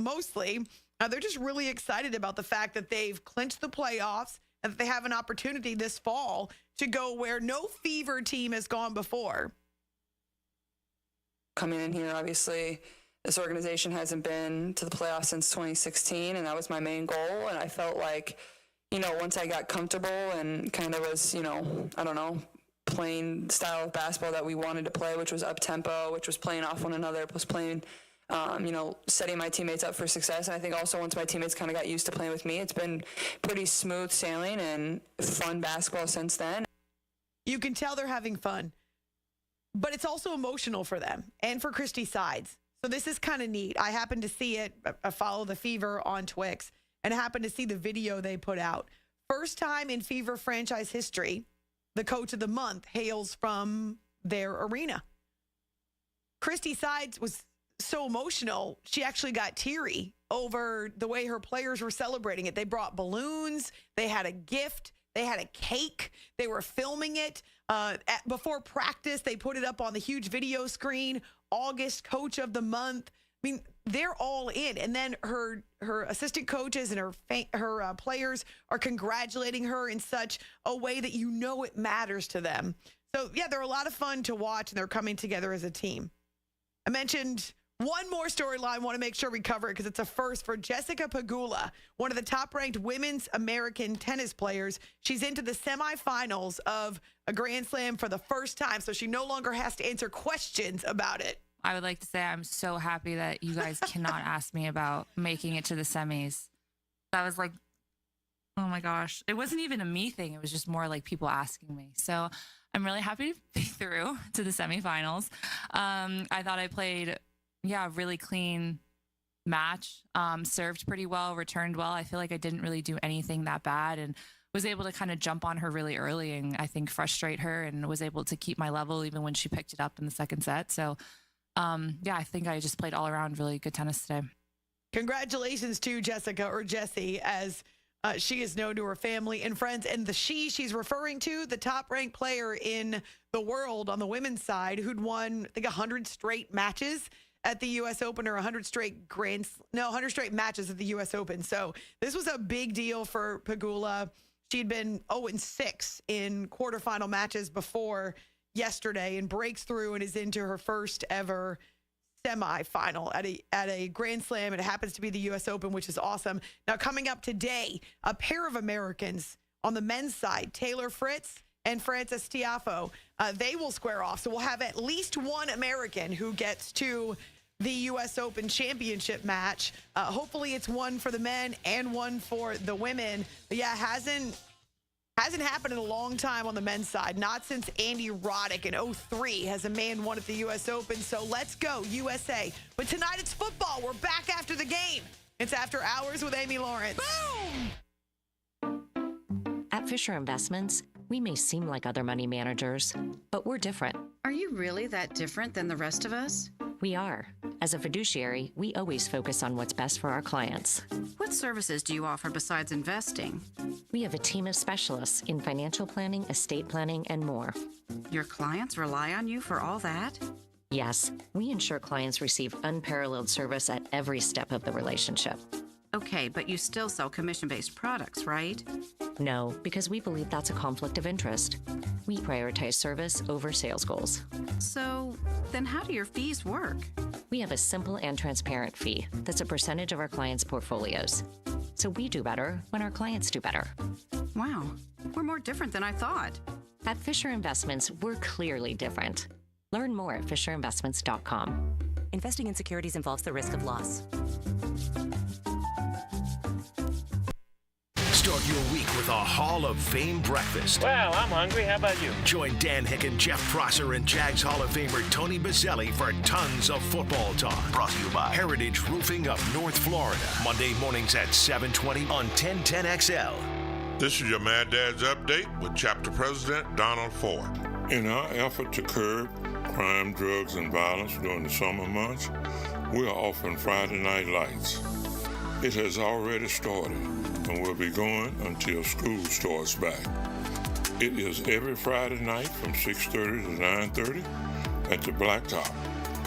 mostly they're just really excited about the fact that they've clinched the playoffs and that they have an opportunity this fall to go where no Fever team has gone before. Coming in here, obviously, this organization hasn't been to the playoffs since 2016, and that was my main goal. And I felt like, once I got comfortable and kind of was, playing the style of basketball that we wanted to play, which was up-tempo, which was playing off one another, plus playing, setting my teammates up for success. And I think also once my teammates kind of got used to playing with me, it's been pretty smooth sailing and fun basketball since then. You can tell they're having fun, but it's also emotional for them and for Christy Sides. So this is kind of neat. I happened to see it. I follow the Fever on Twix and I happened to see the video they put out. First time in Fever franchise history, the coach of the month hails from their arena. Christy Sides was so emotional, she actually got teary over the way her players were celebrating it. They brought balloons. They had a gift. They had a cake. They were filming it. Before practice, they put it up on the huge video screen. August coach of the month. I mean, they're all in. And then her assistant coaches and her players are congratulating her in such a way that it matters to them. So, yeah, they're a lot of fun to watch, and they're coming together as a team. I mentioned one more storyline. Want to make sure we cover it because it's a first for Jessica Pegula, one of the top-ranked women's American tennis players. She's into the semifinals of a Grand Slam for the first time, so she no longer has to answer questions about it. I would like to say I'm so happy that you guys cannot ask me about making it to the semis. That was like, oh my gosh. It wasn't even a me thing. It was just more like people asking me. So I'm really happy to be through to the semifinals. I thought I played, a really clean match. Served pretty well, returned well. I feel like I didn't really do anything that bad and was able to kind of jump on her really early and I think frustrate her and was able to keep my level even when she picked it up in the second set. So I think I just played all around really good tennis today. Congratulations to Jessica, or Jessie, as she is known to her family and friends. And the she's referring to, the top-ranked player in the world on the women's side who'd won, I think, 100 straight matches at the U.S. Open, or 100 straight matches at the U.S. Open. So this was a big deal for Pegula. She'd been 0-6 in quarterfinal matches before yesterday and breaks through and is into her first ever semifinal at a Grand Slam. And it happens to be the U.S. Open, which is awesome. Now, coming up today, a pair of Americans on the men's side, Taylor Fritz and Frances Tiafoe, they will square off. So we'll have at least one American who gets to the U.S. Open championship match. Hopefully it's one for the men and one for the women. But yeah, hasn't happened in a long time on the men's side. Not since Andy Roddick in 2003 has a man won at the U.S. Open. So let's go, USA. But tonight it's football. We're back after the game. It's After Hours with Amy Lawrence. Boom! At Fisher Investments, we may seem like other money managers, but we're different. Are you really that different than the rest of us? We are. As a fiduciary, we always focus on what's best for our clients. What services do you offer besides investing? We have a team of specialists in financial planning, estate planning, and more. Your clients rely on you for all that? Yes, we ensure clients receive unparalleled service at every step of the relationship. Okay, but you still sell commission-based products, right? No, because we believe that's a conflict of interest. We prioritize service over sales goals. So, then how do your fees work? We have a simple and transparent fee that's a percentage of our clients' portfolios. So we do better when our clients do better. Wow, we're more different than I thought. At Fisher Investments, we're clearly different. Learn more at fisherinvestments.com. Investing in securities involves the risk of loss. Start your week with a Hall of Fame breakfast. Wow, I'm hungry. How about you? Join Dan Hicken, Jeff Prosser, and Jags Hall of Famer Tony Bazzelli for tons of football talk. Brought to you by Heritage Roofing of North Florida. Monday mornings at 7:20 on 1010XL. This is your Mad Dad's Update with Chapter President Donald Ford. In our effort to curb crime, drugs, and violence during the summer months, we are offering Friday Night Lights. It has already started and will be going until school starts back. It is every Friday night from 6:30 to 9:30 at the Blacktop,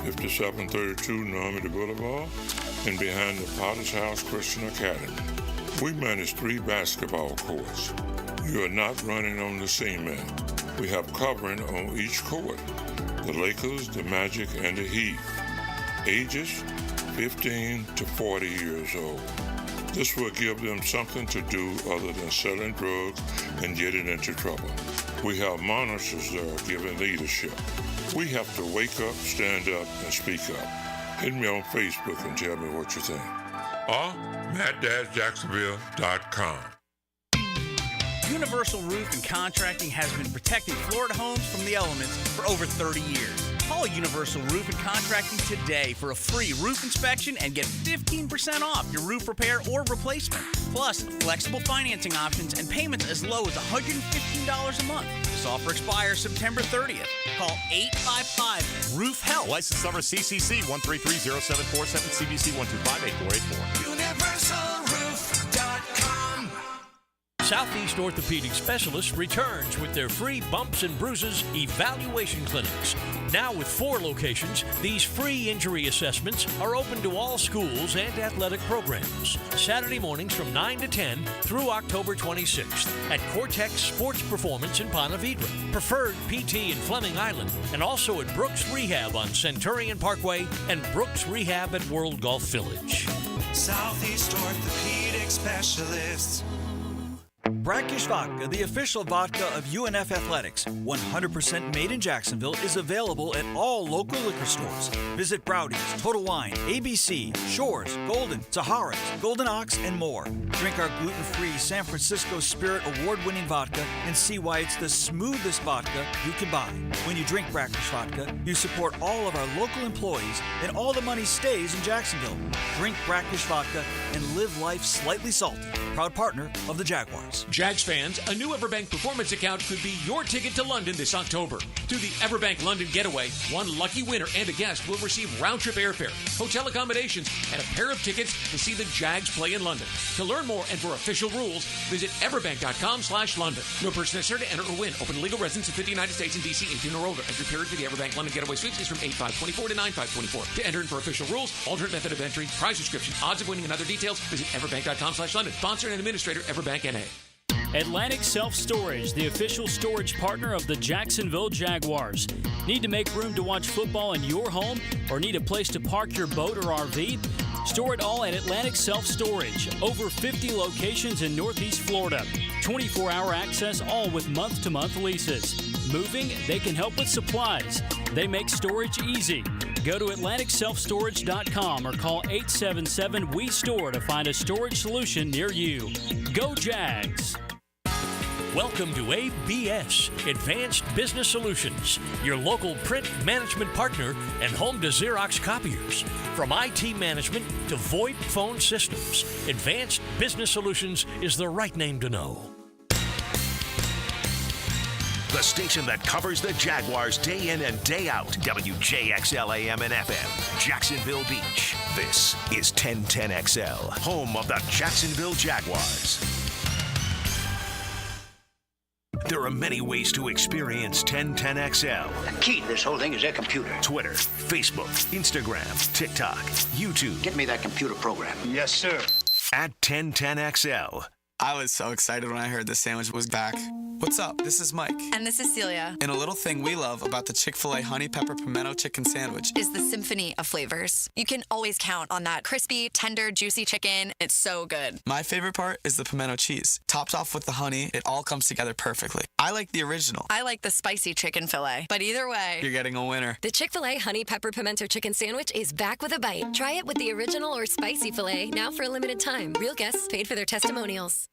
5732 Normandy Boulevard, and behind the Potter's House Christian Academy. We manage 3 basketball courts. You are not running on the cement. We have covering on each court. The Lakers, the Magic, and the Heat. Ages 15 to 40 years old. This will give them something to do other than selling drugs and getting into trouble. We have monitors there giving leadership. We have to wake up, stand up, and speak up. Hit me on Facebook and tell me what you think. Or MattDadJacksonville.com. Universal Roof and Contracting has been protecting Florida homes from the elements for over 30 years. Call Universal Roof and Contracting today for a free roof inspection and get 15% off your roof repair or replacement. Plus, flexible financing options and payments as low as $115 a month. This offer expires September 30th. Call 855-ROOF-HELP. License number CCC 1330747, CBC 1258484. UniversalRoof.com. Southeast Orthopedic Specialists returns with their free bumps and bruises evaluation clinics. Now with 4 locations, these free injury assessments are open to all schools and athletic programs. Saturday mornings from 9 to 10 through October 26th at Cortex Sports Performance in Ponte Vedra, Preferred PT in Fleming Island, and also at Brooks Rehab on Centurion Parkway and Brooks Rehab at World Golf Village. Southeast Orthopedic Specialists. Brackish Vodka, the official vodka of UNF Athletics, 100% made in Jacksonville, is available at all local liquor stores. Visit Browdy's, Total Wine, ABC, Shores, Golden, Sahara's, Golden Ox, and more. Drink our gluten-free San Francisco Spirit award-winning vodka and see why it's the smoothest vodka you can buy. When you drink Brackish Vodka, you support all of our local employees and all the money stays in Jacksonville. Drink Brackish Vodka and live life slightly salty. Proud partner of the Jaguars. Jags fans, a new Everbank Performance account could be your ticket to London this October. Through the Everbank London Getaway, one lucky winner and a guest will receive round-trip airfare, hotel accommodations, and a pair of tickets to see the Jags play in London. To learn more and for official rules, visit everbank.com/London. No person necessary to enter or win. Open to legal residents of 50 United States and D.C. 18 or older. Entry period for the Everbank London Getaway Suites is from 8/5/24 to 9/5/24. To enter in for official rules, alternate method of entry, prize description, odds of winning, and other details, visit everbank.com/London. Sponsor and administrator, Everbank N.A. Atlantic Self-Storage, the official storage partner of the Jacksonville Jaguars. Need to make room to watch football in your home or need a place to park your boat or RV? Store it all at Atlantic Self-Storage. Over 50 locations in Northeast Florida. 24-hour access, all with month-to-month leases. Moving? They can help with supplies. They make storage easy. Go to AtlanticSelfStorage.com or call 877-WE-STORE to find a storage solution near you. Go Jags! Welcome to ABS, Advanced Business Solutions, your local print management partner and home to Xerox copiers. From IT management to VoIP phone systems, Advanced Business Solutions is the right name to know. The station that covers the Jaguars day in and day out. WJXL AM and FM, Jacksonville Beach. This is 1010XL, home of the Jacksonville Jaguars. There are many ways to experience 1010XL. The key to this whole thing is their computer. Twitter, Facebook, Instagram, TikTok, YouTube. Get me that computer program. Yes, sir. At 1010XL. I was so excited when I heard the sandwich was back. What's up? This is Mike. And this is Celia. And a little thing we love about the Chick-fil-A Honey Pepper Pimento Chicken Sandwich is the symphony of flavors. You can always count on that crispy, tender, juicy chicken. It's so good. My favorite part is the pimento cheese. Topped off with the honey, it all comes together perfectly. I like the original. I like the spicy chicken fillet. But either way, you're getting a winner. The Chick-fil-A Honey Pepper Pimento Chicken Sandwich is back with a bite. Try it with the original or spicy filet, now for a limited time. Real guests paid for their testimonials.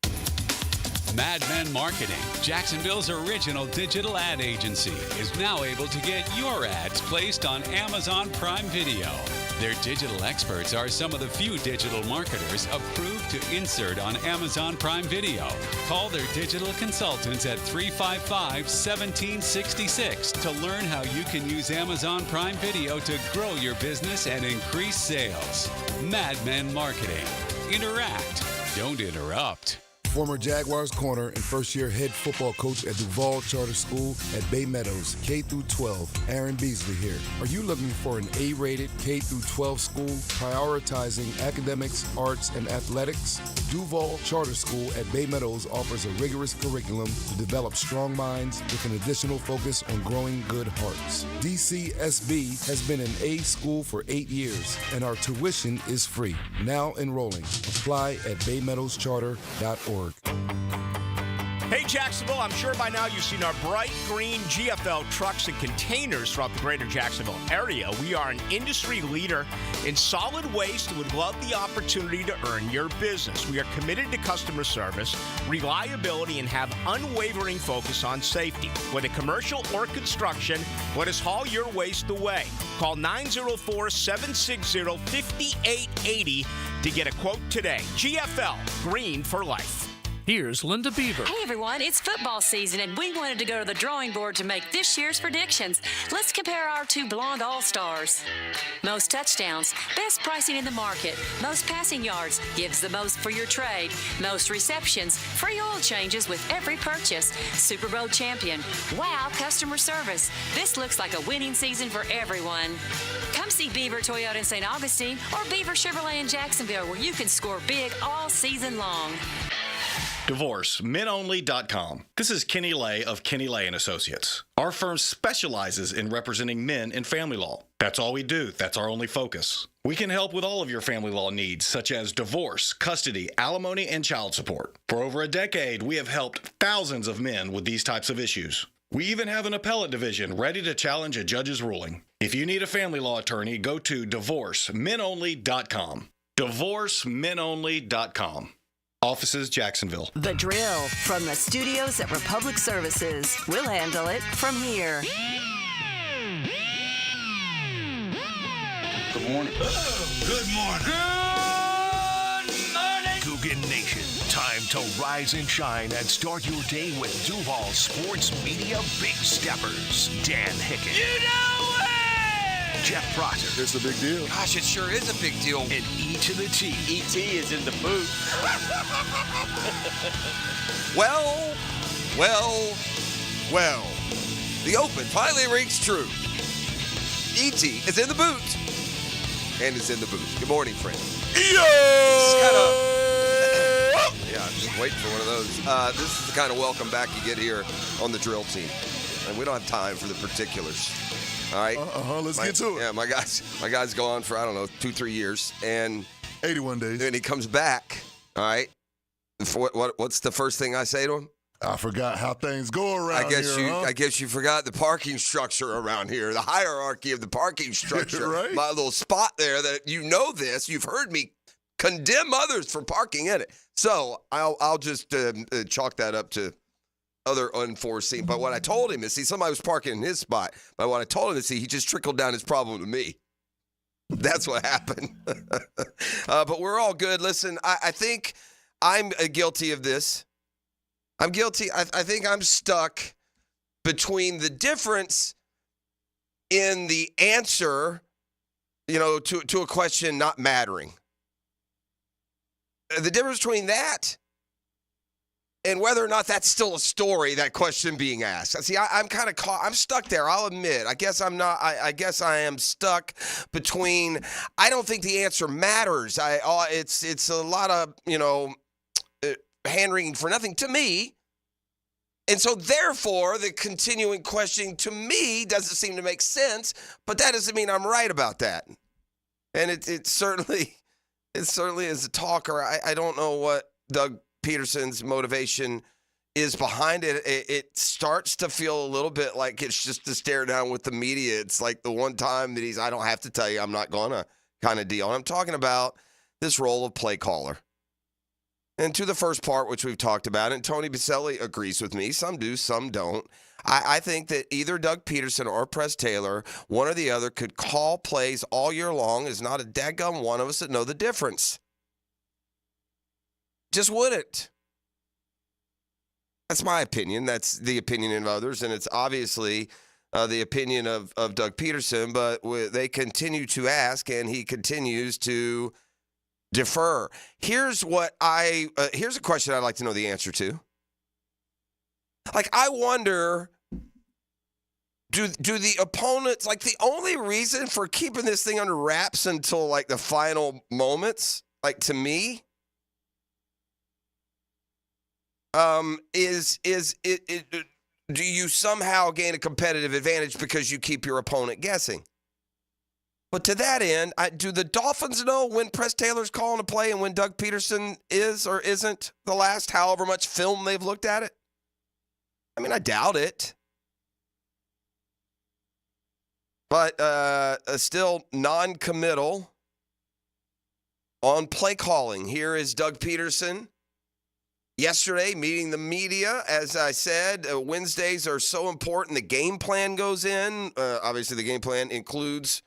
Mad Men Marketing, Jacksonville's original digital ad agency, is now able to get your ads placed on Amazon Prime Video. Their digital experts are some of the few digital marketers approved to insert on Amazon Prime Video. Call their digital consultants at 355-1766 to learn how you can use Amazon Prime Video to grow your business and increase sales. Mad Men Marketing. Interact. Don't interrupt. former Jaguars corner and first-year head football coach at Duval Charter School at Bay Meadows, K-12, Aaron Beasley here. Are you looking for an A-rated K-12 school prioritizing academics, arts, and athletics? Duval Charter School at Bay Meadows offers a rigorous curriculum to develop strong minds with an additional focus on growing good hearts. DCSB has been an A school for 8 years, and our tuition is free. Now enrolling. Apply at baymeadowscharter.org. Hey Jacksonville, I'm sure by now you've seen our bright green GFL trucks and containers throughout the greater Jacksonville area. We are an industry leader in solid waste and would love the opportunity to earn your business. We are committed to customer service, reliability, and have unwavering focus on safety. Whether commercial or construction, let us haul your waste away. Call 904-760-5880 to get a quote today. GFL, green for life. Here's Linda Beaver. Hey everyone, it's football season and we wanted to go to the drawing board to make this year's predictions. Let's compare our two blonde all-stars. Most touchdowns, best pricing in the market. Most passing yards, gives the most for your trade. Most receptions, free oil changes with every purchase. Super Bowl champion, wow customer service. This looks like a winning season for everyone. Come see Beaver Toyota in St. Augustine or Beaver Chevrolet in Jacksonville where you can score big all season long. DivorceMenOnly.com. This is Kenny Lay of Kenny Lay & Associates. Our firm specializes in representing men in family law. That's all we do. That's our only focus. We can help with all of your family law needs, such as divorce, custody, alimony, and child support. For over a decade, we have helped thousands of men with these types of issues. We even have an appellate division ready to challenge a judge's ruling. If you need a family law attorney, go to DivorceMenOnly.com. DivorceMenOnly.com. Offices, Jacksonville. The Drill from the studios at Republic Services. We'll handle it from here. Good morning. Good morning. Good morning. Coogan Nation. Time to rise and shine and start your day with Duval Sports Media Big Steppers. Dan Hicken. You know it! Jeff Prosser. It's a big deal. Gosh, it sure is a big deal. And E to the T. E.T. is in the booth. Well. The Open finally rings true. E.T. is in the boot. And is in the booth. Good morning, friend. Yeah, I'm just waiting for one of those. This is the kind of welcome back you get here on the drill team. And we don't have time for the particulars. All right. Let's get to it. Yeah, my guy's gone for, 2-3 years. And 81 days. And he comes back. All right. What's the first thing I say to him? I forgot how things go around here. I guess you forgot the parking structure around here, the hierarchy of the parking structure. Right? My little spot there that this. You've heard me condemn others for parking in it. So I'll just chalk that up to other unforeseen. But what I told him is, somebody was parking in his spot. But what I told him is, he just trickled down his problem to me. That's what happened. But we're all good. Listen, I think I'm guilty of this. I'm guilty. I think I'm stuck between the difference in the answer, to a question not mattering. The difference between that and whether or not that's still a story, that question being asked. See, I'm kind of caught. I'm stuck there. I'll admit. I guess I'm not. I guess I am stuck between. I don't think the answer matters. It's a lot of hand-wringing for nothing to me. And so, therefore, the continuing questioning to me doesn't seem to make sense. But that doesn't mean I'm right about that. And it certainly is a talker. I don't know what Doug Peterson's motivation is behind it. It starts to feel a little bit like it's just to stare down with the media. It's like the one time that I don't have to tell you, I'm not going to kind of deal. And I'm talking about this role of play caller. And to the first part, which we've talked about, and Tony Baselli agrees with me. Some do, some don't. I think that either Doug Peterson or Press Taylor, one or the other, could call plays all year long. There's not a daggum one of us that know the difference. Just wouldn't. That's my opinion. That's the opinion of others, and it's obviously the opinion of Doug Peterson, but they continue to ask, and he continues to defer. Here's a question I'd like to know the answer to. Like, I wonder, do the opponents, like, the only reason for keeping this thing under wraps until, like, the final moments, like, to me, is do you somehow gain a competitive advantage because you keep your opponent guessing? But to that end, do the Dolphins know when Press Taylor's calling a play and when Doug Peterson is or isn't the last, however much film they've looked at it? I mean, I doubt it. But still non-committal on play calling. Here is Doug Peterson. Yesterday, meeting the media, as I said, Wednesdays are so important. The game plan goes in. Obviously, the game plan includes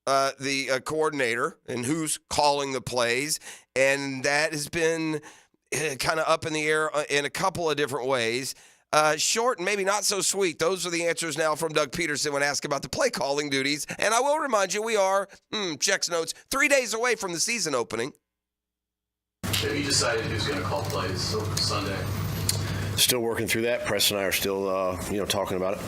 the coordinator and who's calling the plays. And that has been kind of up in the air in a couple of different ways. Short and maybe not so sweet. Those are the answers now from Doug Peterson when asked about the play calling duties. And I will remind you, we are, checks notes, 3 days away from the season opening. Have you decided who's going to call plays Sunday? Still working through that. Press and I are still, talking about it.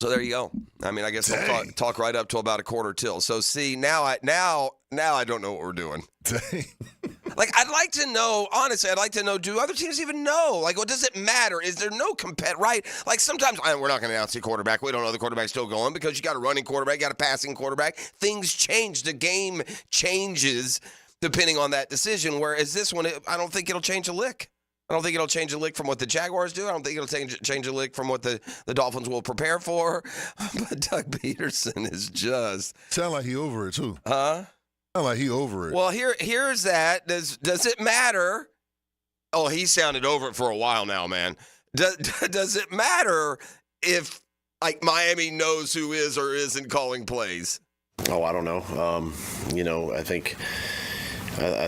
So there you go. I mean, I guess I'll talk right up to about a quarter till. So see, now I don't know what we're doing. Like, I'd like to know, honestly, do other teams even know? Like, what does it matter? Is there no right? Like, sometimes we're not going to announce the quarterback. We don't know the quarterback's still going because you got a running quarterback, you got a passing quarterback. Things change. The game changes depending on that decision, whereas this one, I don't think it'll change a lick. I don't think it'll change a lick from what the Jaguars do. I don't think it'll change a lick from what the Dolphins will prepare for. But Doug Peterson is just... Sound like he over it, too. Huh? Sound like he over it. Well, here's that. Does it matter? Oh, he sounded over it for a while now, man. Does it matter if, like, Miami knows who is or isn't calling plays? Oh, I don't know. I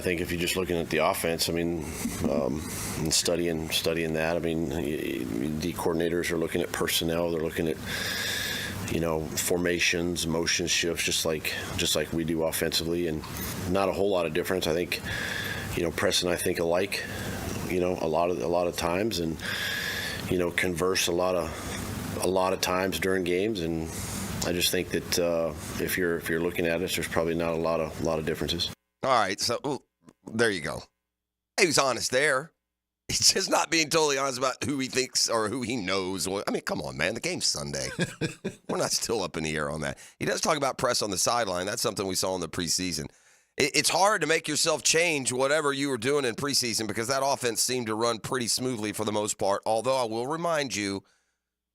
think if you're just looking at the offense, I mean, and studying that, I mean, the coordinators are looking at personnel. They're looking at, formations, motion shifts, just like we do offensively, and not a whole lot of difference. I think, Press and I think alike, a lot of times, and converse a lot of times during games, and I just think that if you're looking at us, there's probably not a lot of differences. All right, so there you go. He was honest there. He's just not being totally honest about who he thinks or who he knows. I mean, come on, man. The game's Sunday. We're not still up in the air on that. He does talk about Press on the sideline. That's something we saw in the preseason. It's hard to make yourself change whatever you were doing in preseason because that offense seemed to run pretty smoothly for the most part, although I will remind you,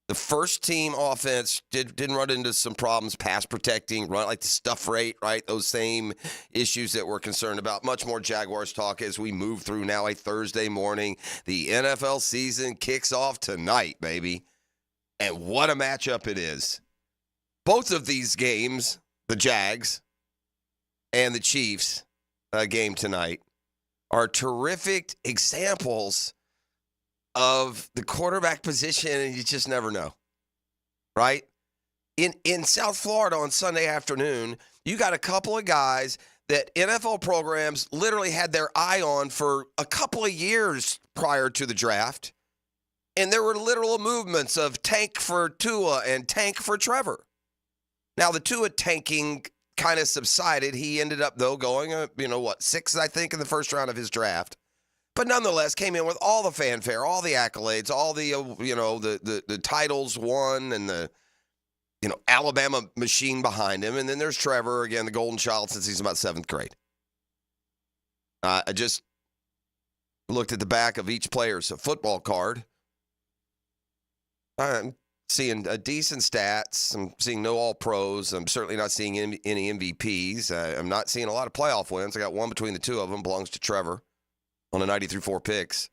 the first team offense didn't run into some problems, pass protecting, run like the stuff rate, right? Those same issues that we're concerned about. Much more Jaguars talk as we move through now a Thursday morning. The NFL season kicks off tonight, baby. And what a matchup it is. Both of these games, the Jags and the Chiefs game tonight, are terrific examples of the quarterback position, and you just never know, right? In South Florida on Sunday afternoon, you got a couple of guys that NFL programs literally had their eye on for a couple of years prior to the draft, and there were literal movements of tank for Tua and tank for Trevor. Now, the Tua tanking kind of subsided. He ended up, though, going, sixth, I think, in the first round of his draft. But nonetheless, came in with all the fanfare, all the accolades, all the, the titles won and the, Alabama machine behind him. And then there's Trevor, again, the golden child since he's about seventh grade. I just looked at the back of each player's football card. I'm seeing decent stats. I'm seeing no all-pros. I'm certainly not seeing any MVPs. I'm not seeing a lot of playoff wins. I got one between the two of them, belongs to Trevor on a 90-4 picks.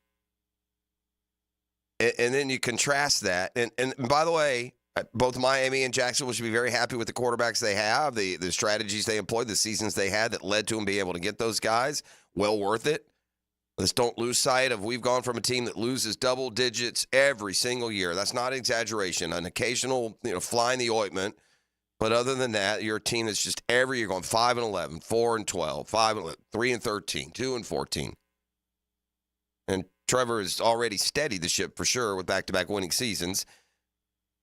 And then you contrast that. And by the way, both Miami and Jacksonville should be very happy with the quarterbacks they have, the strategies they employed, the seasons they had that led to them being able to get those guys. Well worth it. Let's don't lose sight of we've gone from a team that loses double digits every single year. That's not an exaggeration. An occasional, fly in the ointment But other than that, you're a team that's just every year going 5-11, 4-12, 5-11, 3-13, 2-14. And Trevor has already steadied the ship for sure with back-to-back winning seasons.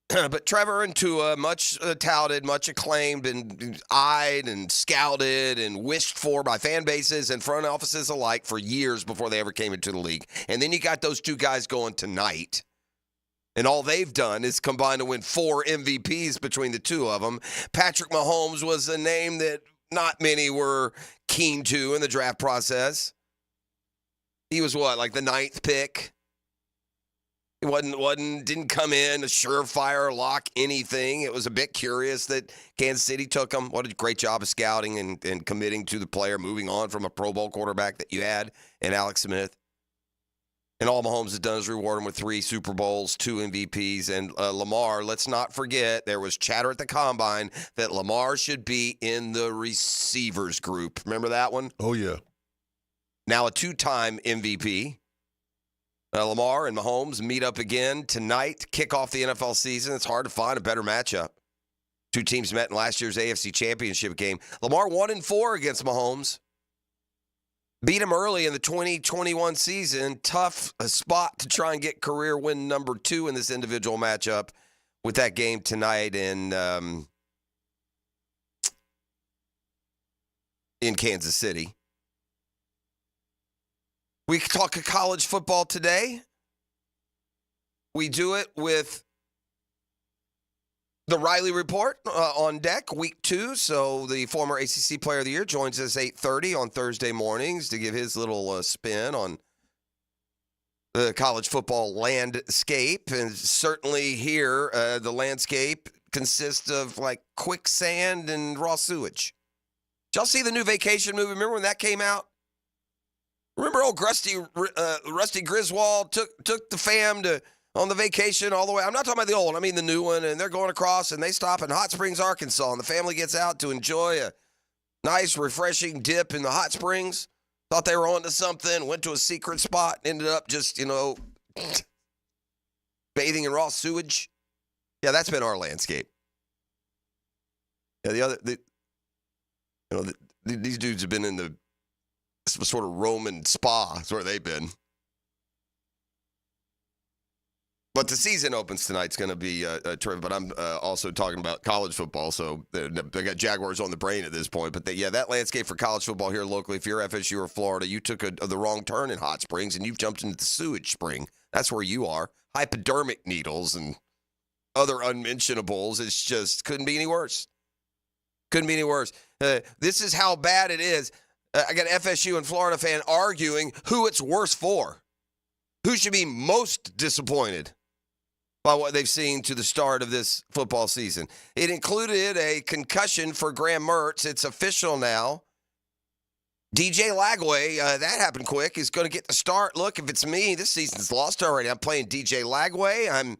But Trevor and Tua, much touted, much acclaimed, and eyed and scouted and wished for by fan bases and front offices alike for years before they ever came into the league. And then you got those two guys going tonight. And all they've done is combine to win 4 MVPs between the two of them. Patrick Mahomes was a name that not many were keen to in the draft process. He was what, like the 9th pick? He didn't come in a surefire lock anything. It was a bit curious that Kansas City took him. What a great job of scouting and committing to the player, moving on from a Pro Bowl quarterback that you had in Alex Smith. And all Mahomes has done is reward him with 3 Super Bowls, 2 MVPs, and Lamar. Let's not forget there was chatter at the Combine that Lamar should be in the receivers group. Remember that one? Oh, yeah. Now a 2-time MVP. Lamar and Mahomes meet up again tonight to kick off the NFL season. It's hard to find a better matchup. 2 teams met in last year's AFC Championship game. Lamar 1-4 against Mahomes. Beat him early in the 2021 season. Tough spot to try and get career win number 2 in this individual matchup with that game tonight in Kansas City. We talk college football today. We do it with the Riley Report on deck, week 2. So the former ACC Player of the Year joins us 8:30 on Thursday mornings to give his little spin on the college football landscape. And certainly here, the landscape consists of like quicksand and raw sewage. Did y'all see the new Vacation movie? Remember when that came out? Remember old Rusty Griswold took the fam on the vacation all the way. I'm not talking about the old one. I mean the new one. And they're going across, and they stop in Hot Springs, Arkansas. And the family gets out to enjoy a nice, refreshing dip in the hot springs. Thought they were onto something. Went to a secret spot. Ended up just, bathing in raw sewage. Yeah, that's been our landscape. Yeah, these dudes have been in the sort of Roman spa. That's where they've been. But the season opens tonight. It's going to be terrific. But I'm also talking about college football, so they got Jaguars on the brain at this point. But that landscape for college football here locally, if you're FSU or Florida, you took the wrong turn in Hot Springs, and you've jumped into the sewage spring. That's where you are. Hypodermic needles and other unmentionables. It's just couldn't be any worse. Couldn't be any worse. This is how bad it is. I got FSU and Florida fan arguing who it's worse for. Who should be most disappointed by what they've seen to the start of this football season. It included a concussion for Graham Mertz. It's official now. DJ Lagway, that happened quick, is going to get the start. Look, if it's me, this season's lost already. I'm playing DJ Lagway. I'm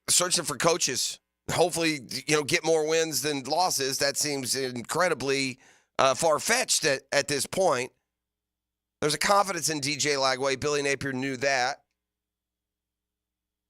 searching for coaches. Hopefully, get more wins than losses. That seems incredibly far-fetched at this point. There's a confidence in DJ Lagway. Billy Napier knew that.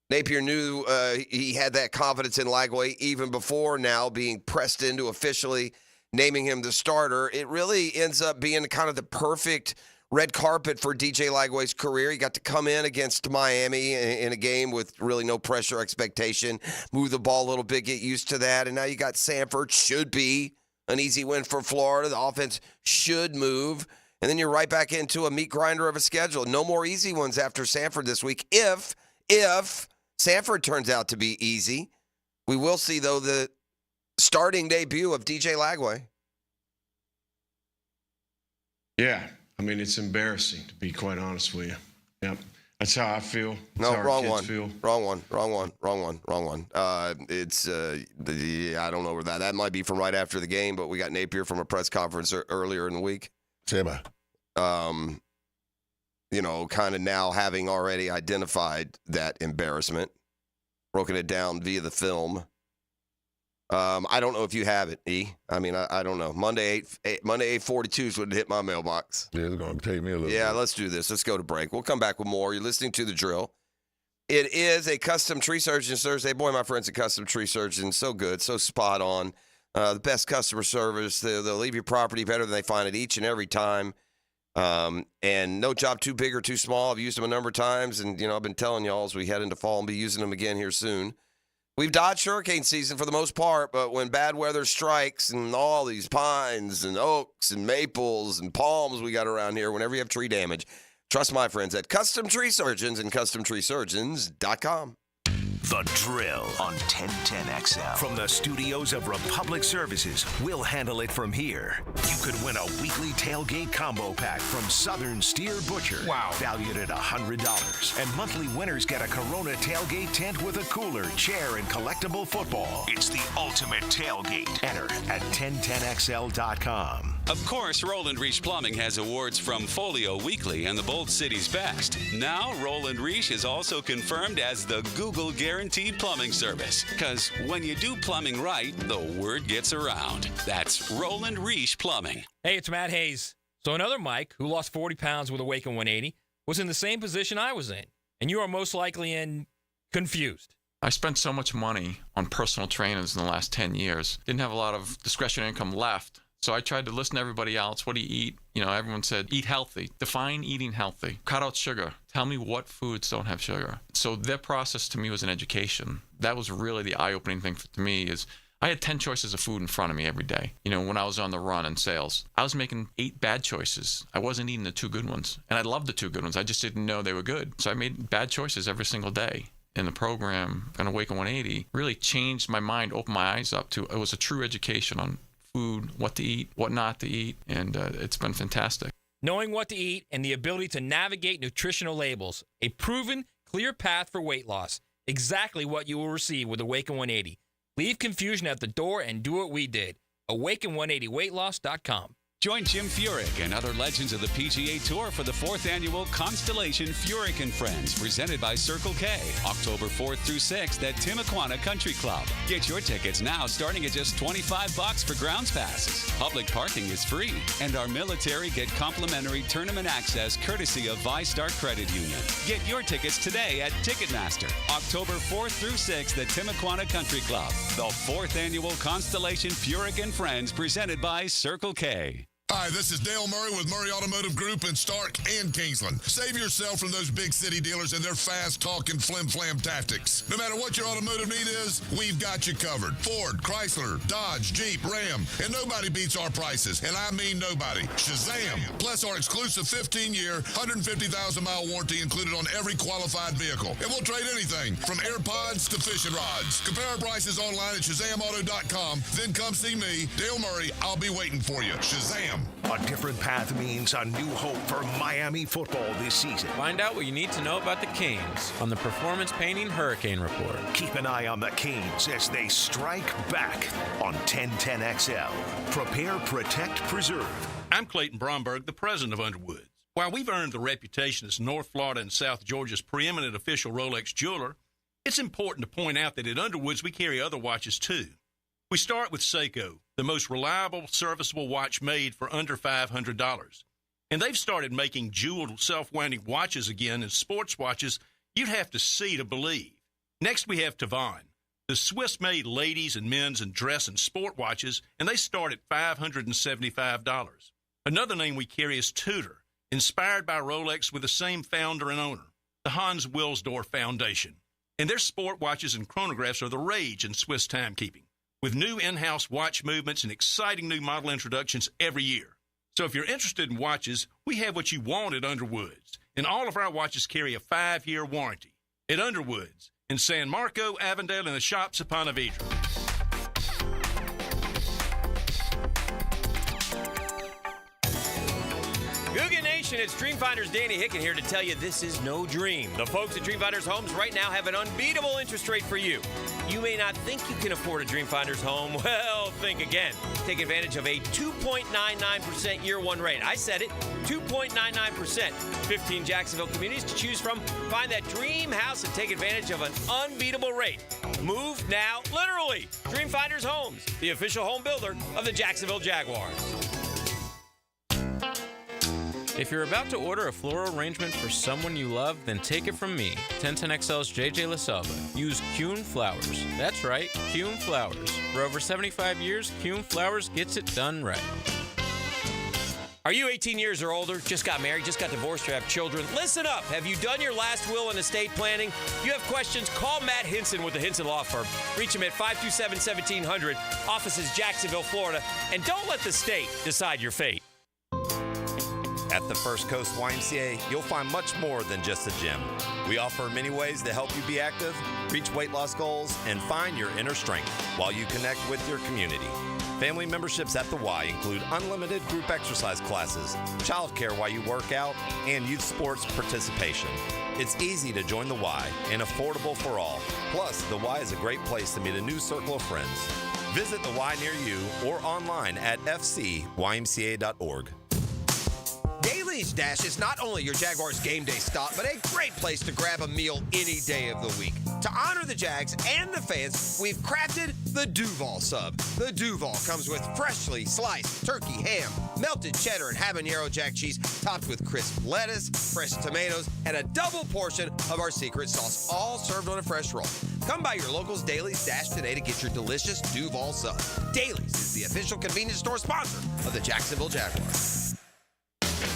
Napier knew he had that confidence in Lagway even before now being pressed into officially naming him the starter. It really ends up being kind of the perfect red carpet for DJ Lagway's career. He got to come in against Miami in a game with really no pressure expectation, move the ball a little bit, get used to that, and now you got Sanford. Should be an easy win for Florida. The offense should move. And then you're right back into a meat grinder of a schedule. No more easy ones after Sanford this week. If Sanford turns out to be easy, we will see, though, the starting debut of DJ Lagway. Yeah. I mean, it's embarrassing, to be quite honest with you. Yep. That's how I feel. No, how wrong our one. kids feel. Wrong one. I don't know where that might be from right after the game, but we got Napier from a press conference earlier in the week. Seba. Kind of now having already identified that embarrassment, broken it down via the film. I don't know if you have it, E. I mean, I don't know. Monday 8:42 is when it hit my mailbox. Yeah, it's going to take me a little bit. Yeah, let's do this. Let's go to break. We'll come back with more. You're listening to The Drill. It is a Custom Tree Surgeons Thursday. Boy, my friends at Custom Tree Surgeons, so good, so spot on. The best customer service. They'll leave your property better than they find it each and every time. And no job too big or too small. I've used them a number of times, and, I've been telling y'all as we head into fall and be using them again here soon. We've dodged hurricane season for the most part, but when bad weather strikes and all these pines and oaks and maples and palms we got around here, whenever you have tree damage, trust my friends at Custom Tree Surgeons and CustomTreeSurgeons.com. The Drill on 1010XL. From the studios of Republic Services, we'll handle it from here. You could win a weekly tailgate combo pack from Southern Steer Butcher. Wow. Valued at $100. And monthly winners get a Corona tailgate tent with a cooler, chair, and collectible football. It's the ultimate tailgate. Enter at 1010XL.com. Of course, Roland Reich Plumbing has awards from Folio Weekly and the Bold City's Best. Now, Roland Reich is also confirmed as the Google Guaranteed Plumbing Service. Because when you do plumbing right, the word gets around. That's Roland Reich Plumbing. Hey, it's Matt Hayes. So another Mike, who lost 40 pounds with Awaken 180, was in the same position I was in. And you are most likely confused. I spent so much money on personal trainers in the last 10 years. Didn't have a lot of discretionary income left. So I tried to listen to everybody else. What do you eat? Everyone said, eat healthy. Define eating healthy. Cut out sugar. Tell me what foods don't have sugar. So their process to me was an education. That was really the eye-opening thing to me is I had 10 choices of food in front of me every day. When I was on the run in sales, I was making 8 bad choices. I wasn't eating the 2 good ones. And I loved the 2 good ones. I just didn't know they were good. So I made bad choices every single day. And the program, on Awaken 180, really changed my mind, opened my eyes up to, it was a true education on food, what to eat, what not to eat, and it's been fantastic. Knowing what to eat and the ability to navigate nutritional labels, a proven, clear path for weight loss. Exactly what you will receive with Awaken 180. Leave confusion at the door and do what we did. Awaken180weightloss.com. Join Jim Furyk and other legends of the PGA Tour for the 4th annual Constellation Furyk and Friends, presented by Circle K, October 4th through 6th at Timuquana Country Club. Get your tickets now, starting at just $25 for grounds passes. Public parking is free, and our military get complimentary tournament access courtesy of ViStar Credit Union. Get your tickets today at Ticketmaster, October 4th through 6th at Timuquana Country Club. The 4th annual Constellation Furyk and Friends, presented by Circle K. Hi, this is Dale Murray with Murray Automotive Group in Stark and Kingsland. Save yourself from those big city dealers and their fast-talking flim-flam tactics. No matter what your automotive need is, we've got you covered. Ford, Chrysler, Dodge, Jeep, Ram, and nobody beats our prices, and I mean nobody. Shazam! Plus our exclusive 15-year, 150,000-mile warranty included on every qualified vehicle. And we'll trade anything from AirPods to fishing rods. Compare our prices online at ShazamAuto.com. Then come see me, Dale Murray. I'll be waiting for you. Shazam! A different path means a new hope for Miami football this season. Find out what you need to know about the Canes on the Performance Painting Hurricane Report. Keep an eye on the Canes as they strike back on 1010XL. Prepare, protect, preserve. I'm Clayton Bromberg, the president of Underwoods. While we've earned the reputation as North Florida and South Georgia's preeminent official Rolex jeweler, it's important to point out that at Underwoods we carry other watches too. We start with Seiko, the most reliable, serviceable watch made for under $500. And they've started making jeweled, self-winding watches again and sports watches you'd have to see to believe. Next, we have Tavan, the Swiss-made ladies and men's and dress and sport watches, and they start at $575. Another name we carry is Tudor, inspired by Rolex with the same founder and owner, the Hans Wilsdorf Foundation. And their sport watches and chronographs are the rage in Swiss timekeeping, with new in-house watch movements and exciting new model introductions every year. So if you're interested in watches, we have what you want at Underwoods. And all of our watches carry a 5-year warranty. At Underwoods, in San Marco, Avondale, and the shops of Ponte Vedra. Googie Nation, it's Dreamfinders Danny Hicken here to tell you this is no dream. The folks at Dreamfinders Homes right now have an unbeatable interest rate for you. You may not think you can afford a Dreamfinders home. Well, think again. Take advantage of a 2.99% year one rate. I said it, 2.99%. 15 Jacksonville communities to choose from. Find that dream house and take advantage of an unbeatable rate. Move now, literally. Dreamfinders Homes, the official home builder of the Jacksonville Jaguars. If you're about to order a floral arrangement for someone you love, then take it from me, 1010XL's JJ LaSalva. Use Kuhn Flowers. That's right, Kuhn Flowers. For over 75 years, Kuhn Flowers gets it done right. Are you 18 years or older, just got married, just got divorced, or have children? Listen up. Have you done your last will and estate planning? If you have questions, call Matt Hinson with the Hinson Law Firm. Reach him at 527-1700. Office is Jacksonville, Florida. And don't let the state decide your fate. At the First Coast YMCA, you'll find much more than just a gym. We offer many ways to help you be active, reach weight loss goals, and find your inner strength while you connect with your community. Family memberships at the Y include unlimited group exercise classes, childcare while you work out, and youth sports participation. It's easy to join the Y and affordable for all. Plus, the Y is a great place to meet a new circle of friends. Visit the Y near you or online at fcymca.org. Daly's Dash is not only your Jaguars game day stop, but a great place to grab a meal any day of the week. To honor the Jags and the fans, we've crafted the Duval Sub. The Duval comes with freshly sliced turkey, ham, melted cheddar, and habanero jack cheese, topped with crisp lettuce, fresh tomatoes, and a double portion of our secret sauce, all served on a fresh roll. Come by your local's Daly's Dash today to get your delicious Duval Sub. Daly's is the official convenience store sponsor of the Jacksonville Jaguars.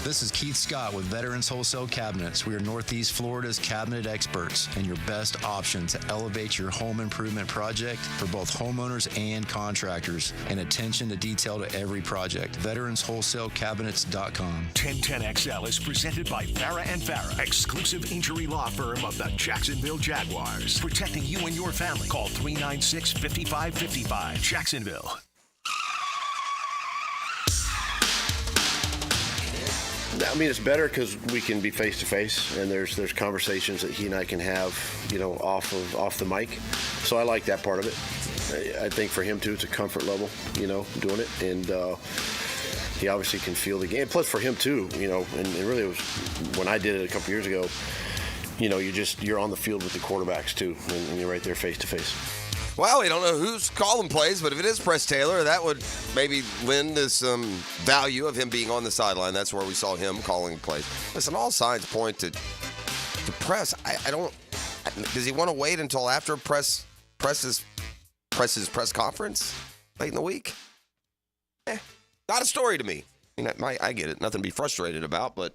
This is Keith Scott with Veterans Wholesale Cabinets. We are Northeast Florida's cabinet experts and your best option to elevate your home improvement project for both homeowners and contractors, and attention to detail to every project. VeteransWholesaleCabinets.com. 1010XL is presented by Farah and Farah, exclusive injury law firm of the Jacksonville Jaguars. Protecting you and your family. Call 396-5555. Jacksonville. I mean, it's better because we can be face to face, and there's conversations that he and I can have, off the mic. So I like that part of it. I think for him too, it's a comfort level, doing it, and he obviously can feel the game. Plus for him too, and really it was when I did it a couple years ago. You're on the field with the quarterbacks too, and you're right there face to face. Well, we don't know who's calling plays, but if it is Press Taylor, that would maybe lend to some value of him being on the sideline. That's where we saw him calling plays. Listen, all signs point to Press. I don't. Does he want to wait until after Press's press conference late in the week? Not a story to me. I get it. Nothing to be frustrated about, but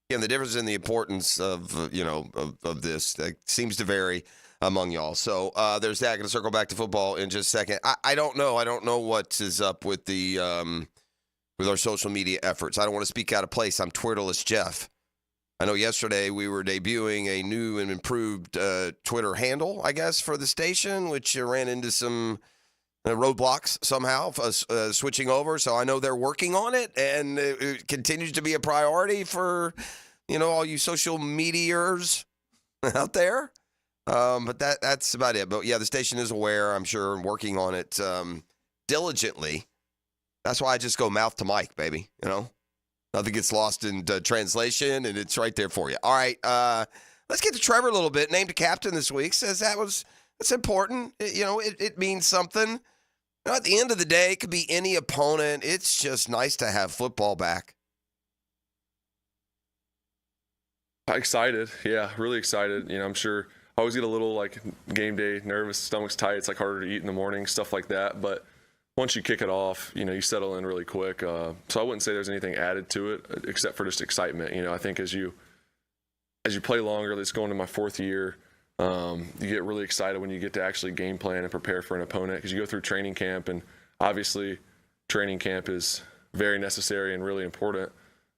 again, the difference in the importance of of this seems to vary among y'all. So there's that. Going to circle back to football in just a second. I don't know. I don't know what is up with the with our social media efforts. I don't want to speak out of place. I'm Twitterless Jeff. I know yesterday we were debuting a new and improved Twitter handle, I guess, for the station, which ran into some roadblocks somehow switching over. So I know they're working on it, and it continues to be a priority for all you social mediaers out there. But that's about it. But yeah, the station is aware, I'm sure, and working on it diligently. That's why I just go mouth to mic, baby. Nothing gets lost in translation, and it's right there for you. All right, let's get to Trevor a little bit. Named a captain this week. Says that's important. It means something. At the end of the day, it could be any opponent. It's just nice to have football back. Excited. Yeah, really excited. I'm sure I always get a little game day nervous, stomach's tight. It's harder to eat in the morning, stuff like that. But once you kick it off, you settle in really quick. So I wouldn't say there's anything added to it except for just excitement. I think as you play longer, it's going to my fourth year. You get really excited when you get to actually game plan and prepare for an opponent, because you go through training camp, and obviously training camp is very necessary and really important.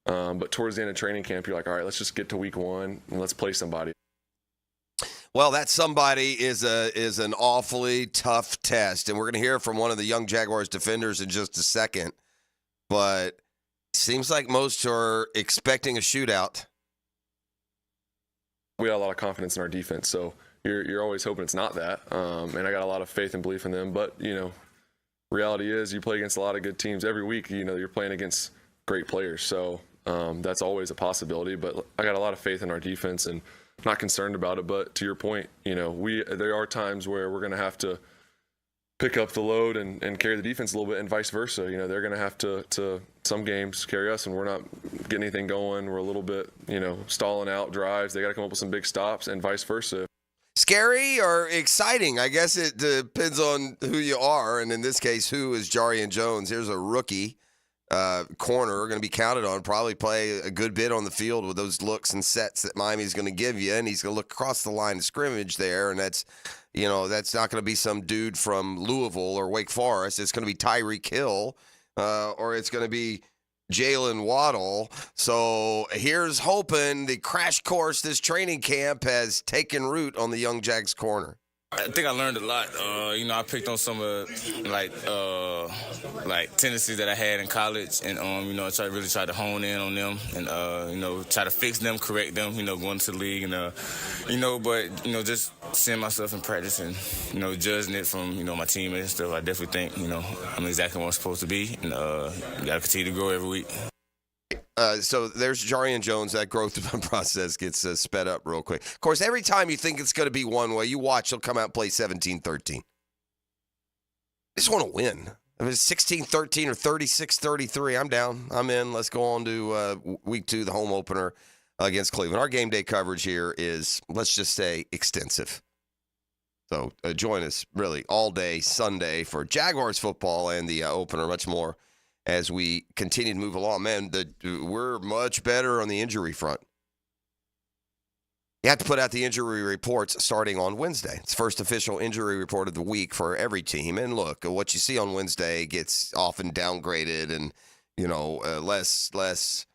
But towards the end of training camp, you're like, all right, let's just get to week one and let's play somebody. Well, that somebody is an awfully tough test, and we're going to hear from one of the young Jaguars defenders in just a second. But it seems like most are expecting a shootout. We got a lot of confidence in our defense, so you're always hoping it's not that. And I got a lot of faith and belief in them. But reality is you play against a lot of good teams every week. You're playing against great players, so that's always a possibility. But I got a lot of faith in our defense, and not concerned about it. But to your point, there are times where we're going to have to pick up the load and carry the defense a little bit, and vice versa. You know, they're going to have to some games carry us, and we're not getting anything going. We're a little bit, you know, stalling out drives. They got to come up with some big stops, and vice versa. Scary or exciting? I guess it depends on who you are, and in this case, who is Jarian Jones? Here's a rookie corner, going to be counted on, probably play a good bit on the field with those looks and sets that Miami's going to give you, and he's going to look across the line of scrimmage there, and that's not going to be some dude from Louisville or Wake Forest. It's going to be Tyreek Hill, or it's going to be Jalen Waddle. So here's hoping the crash course this training camp has taken root on the young Jags corner. I think I learned a lot. I picked on some of like tendencies that I had in college, and try to hone in on them, and try to fix them, correct them. Going to the league, and just seeing myself in practice, and judging it from my teammates and stuff. I definitely think I'm exactly what I'm supposed to be, and got to continue to grow every week. So there's Jarian Jones. That growth process gets sped up real quick. Of course, every time you think it's going to be one way, you watch, he'll come out and play 17-13. I just want to win. If it's 16-13 or 36-33, I'm down. I'm in. Let's go on to week 2, the home opener against Cleveland. Our game day coverage here is, let's just say, extensive. So join us really all day Sunday for Jaguars football and the opener, much more, as we continue to move along. Man, we're much better on the injury front. You have to put out the injury reports starting on Wednesday. It's first official injury report of the week for every team. And look, what you see on Wednesday gets often downgraded and, less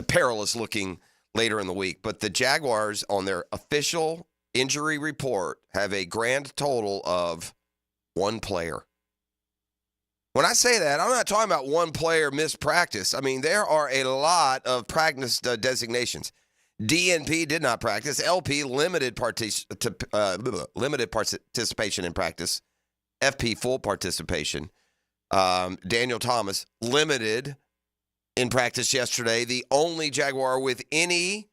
perilous looking later in the week. But the Jaguars, on their official injury report, have a grand total of 1 player. When I say that, I'm not talking about 1 player missed practice. I mean, there are a lot of practice designations. DNP did not practice. LP limited participation in practice. FP full participation. Daniel Thomas limited in practice yesterday. The only Jaguar with any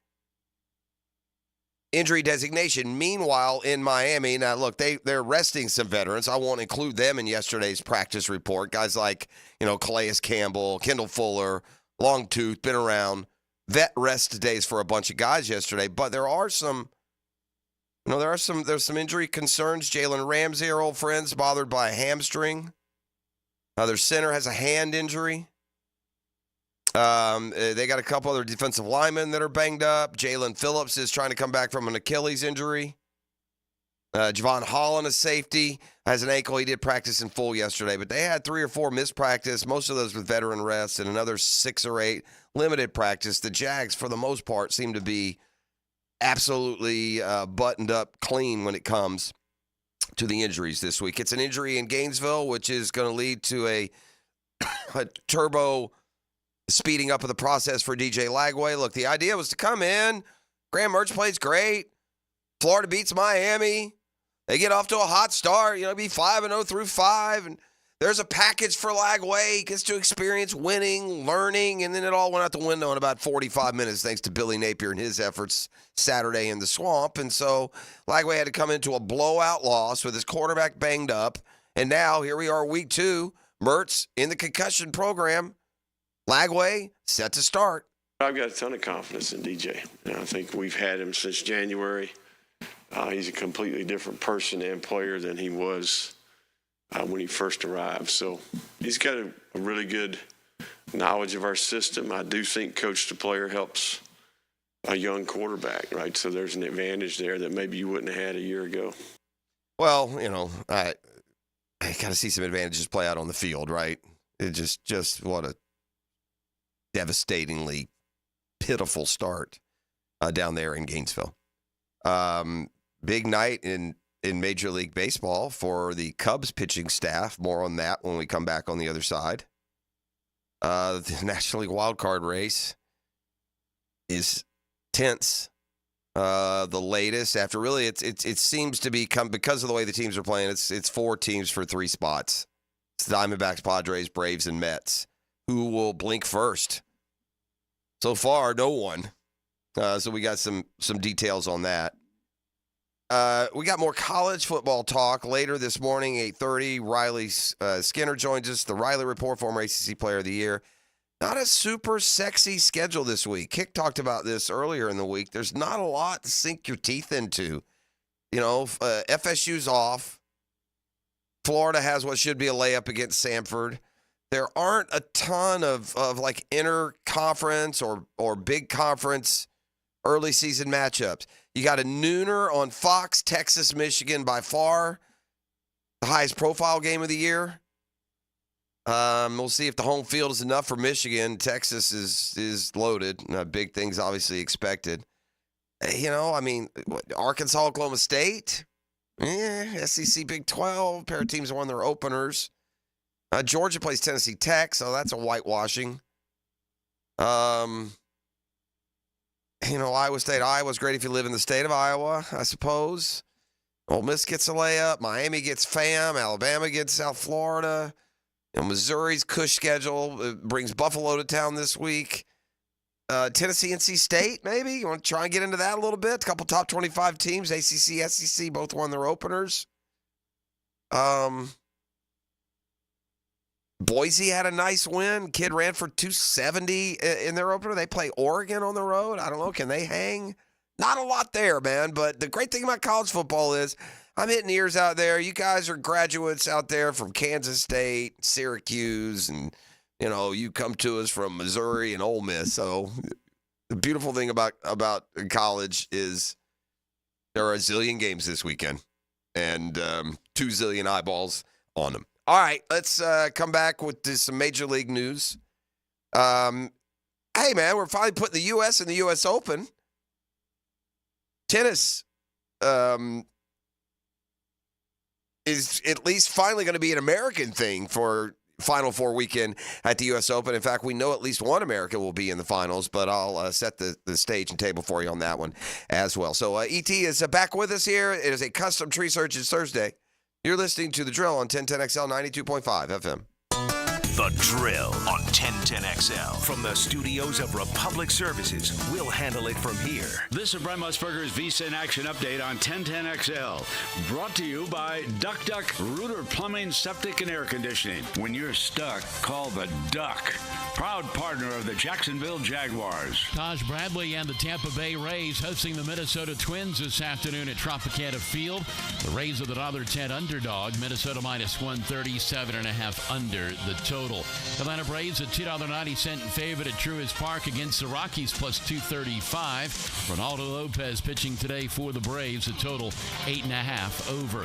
injury designation. Meanwhile, in Miami, now look, they're resting some veterans. I won't include them in yesterday's practice report. Guys like, Calais Campbell, Kendall Fuller, Longtooth, been around. Vet rest days for a bunch of guys yesterday. But there's some injury concerns. Jalen Ramsey, our old friends, bothered by a hamstring. Their center has a hand injury. They got a couple other defensive linemen that are banged up. Jalen Phillips is trying to come back from an Achilles injury. Javon Holland, a safety, has an ankle. He did practice in full yesterday, but they had 3 or 4 missed practice, most of those with veteran rest, and another 6 or 8 limited practice. The Jags, for the most part, seem to be absolutely buttoned up clean when it comes to the injuries this week. It's an injury in Gainesville, which is going to lead to a turbo speeding up of the process for DJ Lagway. Look, the idea was to come in. Graham Mertz plays great. Florida beats Miami. They get off to a hot start. Be 5-0 through 5. And there's a package for Lagway. He gets to experience winning, learning, and then it all went out the window in about 45 minutes thanks to Billy Napier and his efforts Saturday in the swamp. And so Lagway had to come into a blowout loss with his quarterback banged up. And now here we are, week 2. Mertz in the concussion program. Lagway set to start. I've got a ton of confidence in DJ. I think we've had him since January. He's a completely different person and player than he was when he first arrived. So he's got a really good knowledge of our system. I do think coach to player helps a young quarterback, right? So there's an advantage there that maybe you wouldn't have had a year ago. Well, I got to see some advantages play out on the field, right? It just what a devastatingly pitiful start down there in Gainesville. Big night in Major League Baseball for the Cubs pitching staff. More on that when we come back on the other side. The National League wildcard race is tense. The latest after really it seems to become, because of the way the teams are playing, it's 4 teams for 3 spots. It's the Diamondbacks, Padres, Braves, and Mets. Who will blink first? So far, no one. So we got some details on that. We got more college football talk later this morning, 8:30. Riley Skinner joins us, the Riley Report, former ACC Player of the Year. Not a super sexy schedule this week. Kick talked about this earlier in the week. There's not a lot to sink your teeth into. FSU's off. Florida has what should be a layup against Samford. There aren't a ton of like inter-conference or big conference early season matchups. You got a nooner on Fox, Texas, Michigan, by far the highest profile game of the year. We'll see if the home field is enough for Michigan. Texas is loaded. Big things obviously expected. Arkansas, Oklahoma State, SEC Big 12. Pair of teams won their openers. Georgia plays Tennessee Tech, so that's a whitewashing. Iowa State, Iowa's great if you live in the state of Iowa, I suppose. Ole Miss gets a layup. Miami gets FAM. Alabama gets South Florida. Missouri's cush schedule brings Buffalo to town this week. Tennessee, NC State, maybe? You want to try and get into that a little bit? A couple top 25 teams, ACC, SEC, both won their openers. Boise had a nice win. Kid ran for 270 in their opener. They play Oregon on the road. I don't know. Can they hang? Not a lot there, man. But the great thing about college football is I'm hitting ears out there. You guys are graduates out there from Kansas State, Syracuse, and, you come to us from Missouri and Ole Miss. So the beautiful thing about college is there are a zillion games this weekend and 2 zillion eyeballs on them. All right, let's come back with some Major League news. Hey, man, we're finally putting the U.S. in the U.S. Open. Tennis is at least finally going to be an American thing for Final Four weekend at the U.S. Open. In fact, we know at least one American will be in the finals, but I'll set the stage and table for you on that one as well. So E.T. is back with us here. It is a Custom Tree Surgeons Thursday. You're listening to The Drill on 1010XL 92.5 FM. The Drill on 1010XL. From the studios of Republic Services, we'll handle it from here. This is Brent Musburger's Visa in Action update on 1010XL. Brought to you by Duck Duck Rooter Plumbing, Septic, and Air Conditioning. When you're stuck, call the Duck. Proud partner of the Jacksonville Jaguars. Taj Bradley and the Tampa Bay Rays hosting the Minnesota Twins this afternoon at Tropicana Field. The Rays are the $1.10 underdog. Minnesota minus 137.5 under the total. Atlanta Braves a $2.90 favorite at Truist Park against the Rockies plus 235. Ronaldo Lopez pitching today for the Braves, a total 8.5 over.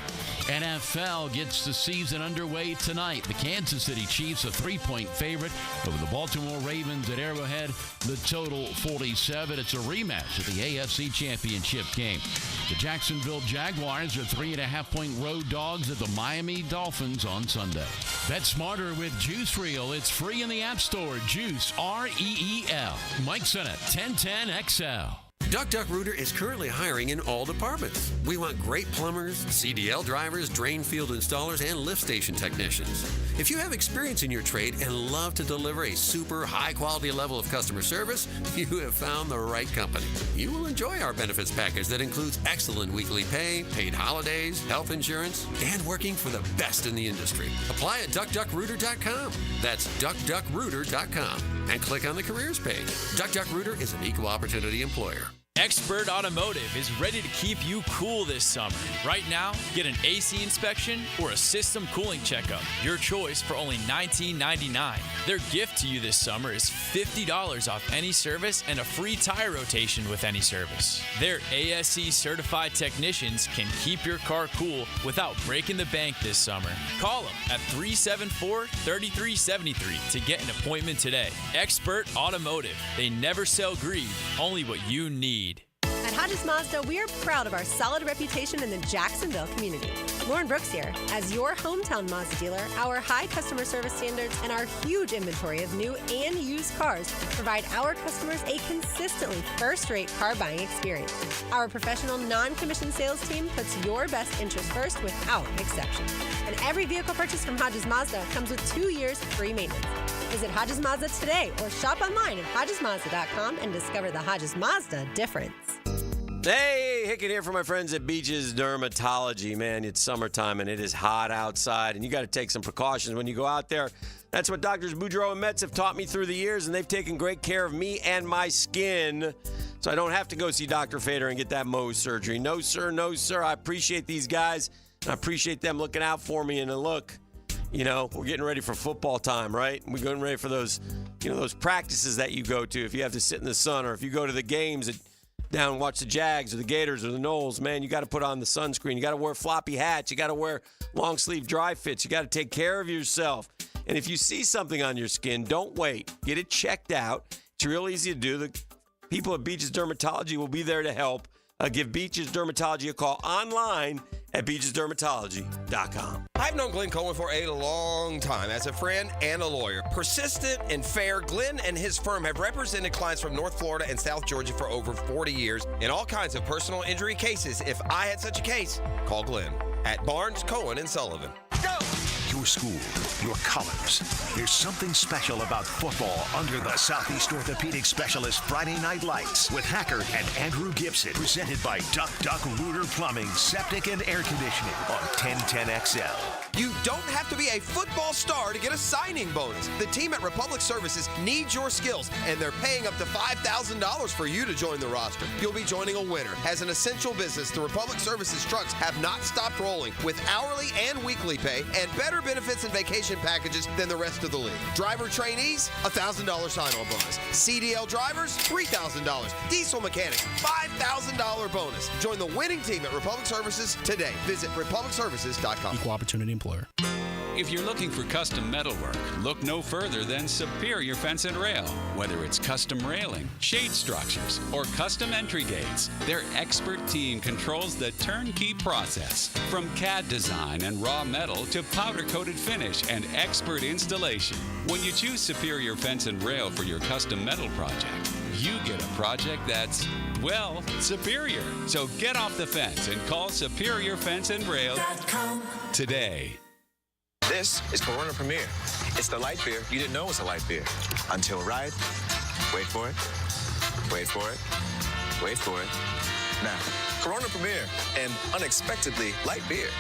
NFL gets the season underway tonight. The Kansas City Chiefs a 3-point favorite over the Baltimore Ravens at Arrowhead, the total 47. It's a rematch of the AFC Championship game. The Jacksonville Jaguars are 3.5-point road dogs at the Miami Dolphins on Sunday. Bet smarter with Juice Reel. It's free in the App Store. Juice, R-E-E-L. Mike Sennett, 1010XL. Duck Duck Rooter is currently hiring in all departments. We want great plumbers, CDL drivers, drain field installers, and lift station technicians. If you have experience in your trade and love to deliver a super high-quality level of customer service, you have found the right company. You will enjoy our benefits package that includes excellent weekly pay, paid holidays, health insurance, and working for the best in the industry. Apply at duckduckrooter.com. That's duckduckrooter.com. And click on the careers page. Duck Duck Rooter is an equal opportunity employer. Expert Automotive is ready to keep you cool this summer. Right now, get an AC inspection or a system cooling checkup. Your choice for only $19.99. Their gift to you this summer is $50 off any service and a free tire rotation with any service. Their ASE certified technicians can keep your car cool without breaking the bank this summer. Call them at 374-3373 to get an appointment today. Expert Automotive. They never sell greed, only what you need. At Hodges Mazda, we are proud of our solid reputation in the Jacksonville community. Lauren Brooks here. As your hometown Mazda dealer, our high customer service standards and our huge inventory of new and used cars provide our customers a consistently first-rate car buying experience. Our professional, non-commissioned sales team puts your best interest first without exception. And every vehicle purchased from Hodges Mazda comes with 2 years free maintenance. Visit Hodges Mazda today or shop online at HodgesMazda.com and discover the Hodges Mazda difference. Hey, Hicken here for my friends at Beaches Dermatology. Man, it's summertime and it is hot outside, and you got to take some precautions when you go out there. That's what Doctors Boudreaux and Metz have taught me through the years, and they've taken great care of me and my skin, so I don't have to go see Dr. Fader and get that Mohs surgery. No, sir, no, sir. I appreciate these guys, and I appreciate them looking out for me. And look, we're getting ready for football time, right? We're getting ready for those, those practices that you go to. If you have to sit in the sun, or if you go to the games down and watch the Jags or the Gators or the Knowles, man, you got to put on the sunscreen. You got to wear floppy hats. You got to wear long sleeve dry fits. You got to take care of yourself. And if you see something on your skin, don't wait. Get it checked out. It's real easy to do. The people at Beaches Dermatology will be there to help. Give Beaches Dermatology a call online at beachesdermatology.com. I've known Glenn Cohen for a long time as a friend and a lawyer. Persistent and fair, Glenn and his firm have represented clients from North Florida and South Georgia for over 40 years in all kinds of personal injury cases. If I had such a case, call Glenn at Barnes, Cohen, and Sullivan. Go! Your school, your colors. There's something special about football under the Southeast Orthopedic Specialist Friday Night Lights with Hacker and Andrew Gibson. Presented by Duck Rooter Plumbing, Septic, and Air Conditioning on 1010XL. You don't have to be a football star to get a signing bonus. The team at Republic Services needs your skills, and they're paying up to $5,000 for you to join the roster. You'll be joining a winner. As an essential business, the Republic Services trucks have not stopped rolling with hourly and weekly pay and better benefits and vacation packages than the rest of the league. Driver trainees, $1,000 sign-on bonus. CDL drivers, $3,000. Diesel mechanics, $5,000 bonus. Join the winning team at Republic Services today. Visit republicservices.com. Equal opportunity employer. If you're looking for custom metalwork, look no further than Superior Fence and Rail. Whether it's custom railing, shade structures, or custom entry gates, their expert team controls the turnkey process. From CAD design and raw metal to powder-coated finish and expert installation. When you choose Superior Fence and Rail for your custom metal project, you get a project that's, well, superior. So get off the fence and call Superior Fence and Rail today. This is Corona Premier. It's the light beer you didn't know was a light beer. Until right. Wait for it. Wait for it. Wait for it. Now, Corona Premier, an unexpectedly light beer.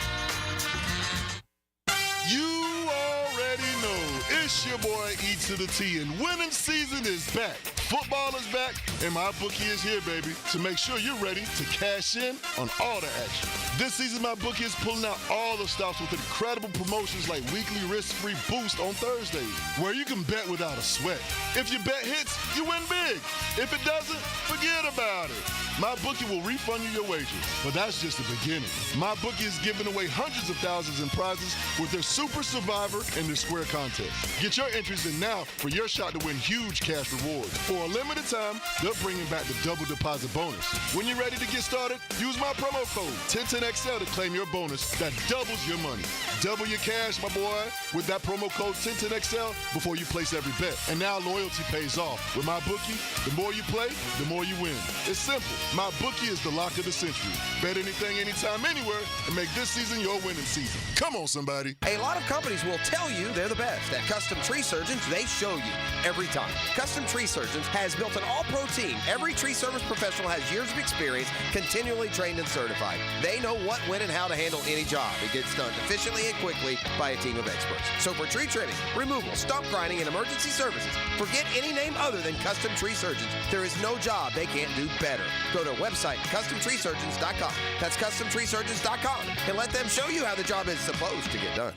You already know it's your boy E to the T, and winning season is back. Football is back, and my bookie is here, baby, to make sure you're ready to cash in on all the action. This season, my bookie is pulling out all the stops with incredible promotions like weekly risk-free boost on Thursdays, where you can bet without a sweat. If your bet hits, you win big. If it doesn't, forget about it. My bookie will refund you your wages, but that's just the beginning. My bookie is giving away hundreds of thousands in prizes with their Super Survivor and their Square contest. Get your entries in now for your shot to win huge cash rewards. For a limited time, they're bringing back the double deposit bonus. When you're ready to get started, use my promo code 1010XL to claim your bonus that doubles your money. Double your cash, my boy, with that promo code 1010XL before you place every bet. And now loyalty pays off. With my bookie, the more you play, the more you win. It's simple. My bookie is the lock of the century. Bet anything, anytime, anywhere, and make this season your winning season. Come on, somebody. A lot of companies will tell you they're the best. At Custom Tree Surgeons, they show you every time. Custom Tree Surgeons has built an all-pro team. Every tree service professional has years of experience, continually trained and certified. They know what, when, and how to handle any job. It gets done efficiently and quickly by a team of experts. So for tree trimming, removal, stump grinding, and emergency services, forget any name other than Custom Tree Surgeons. There is no job they can't do better. Go to our website, CustomTreeSurgeons.com. That's CustomTreeSurgeons.com, and let them show you how the job is supposed to get done.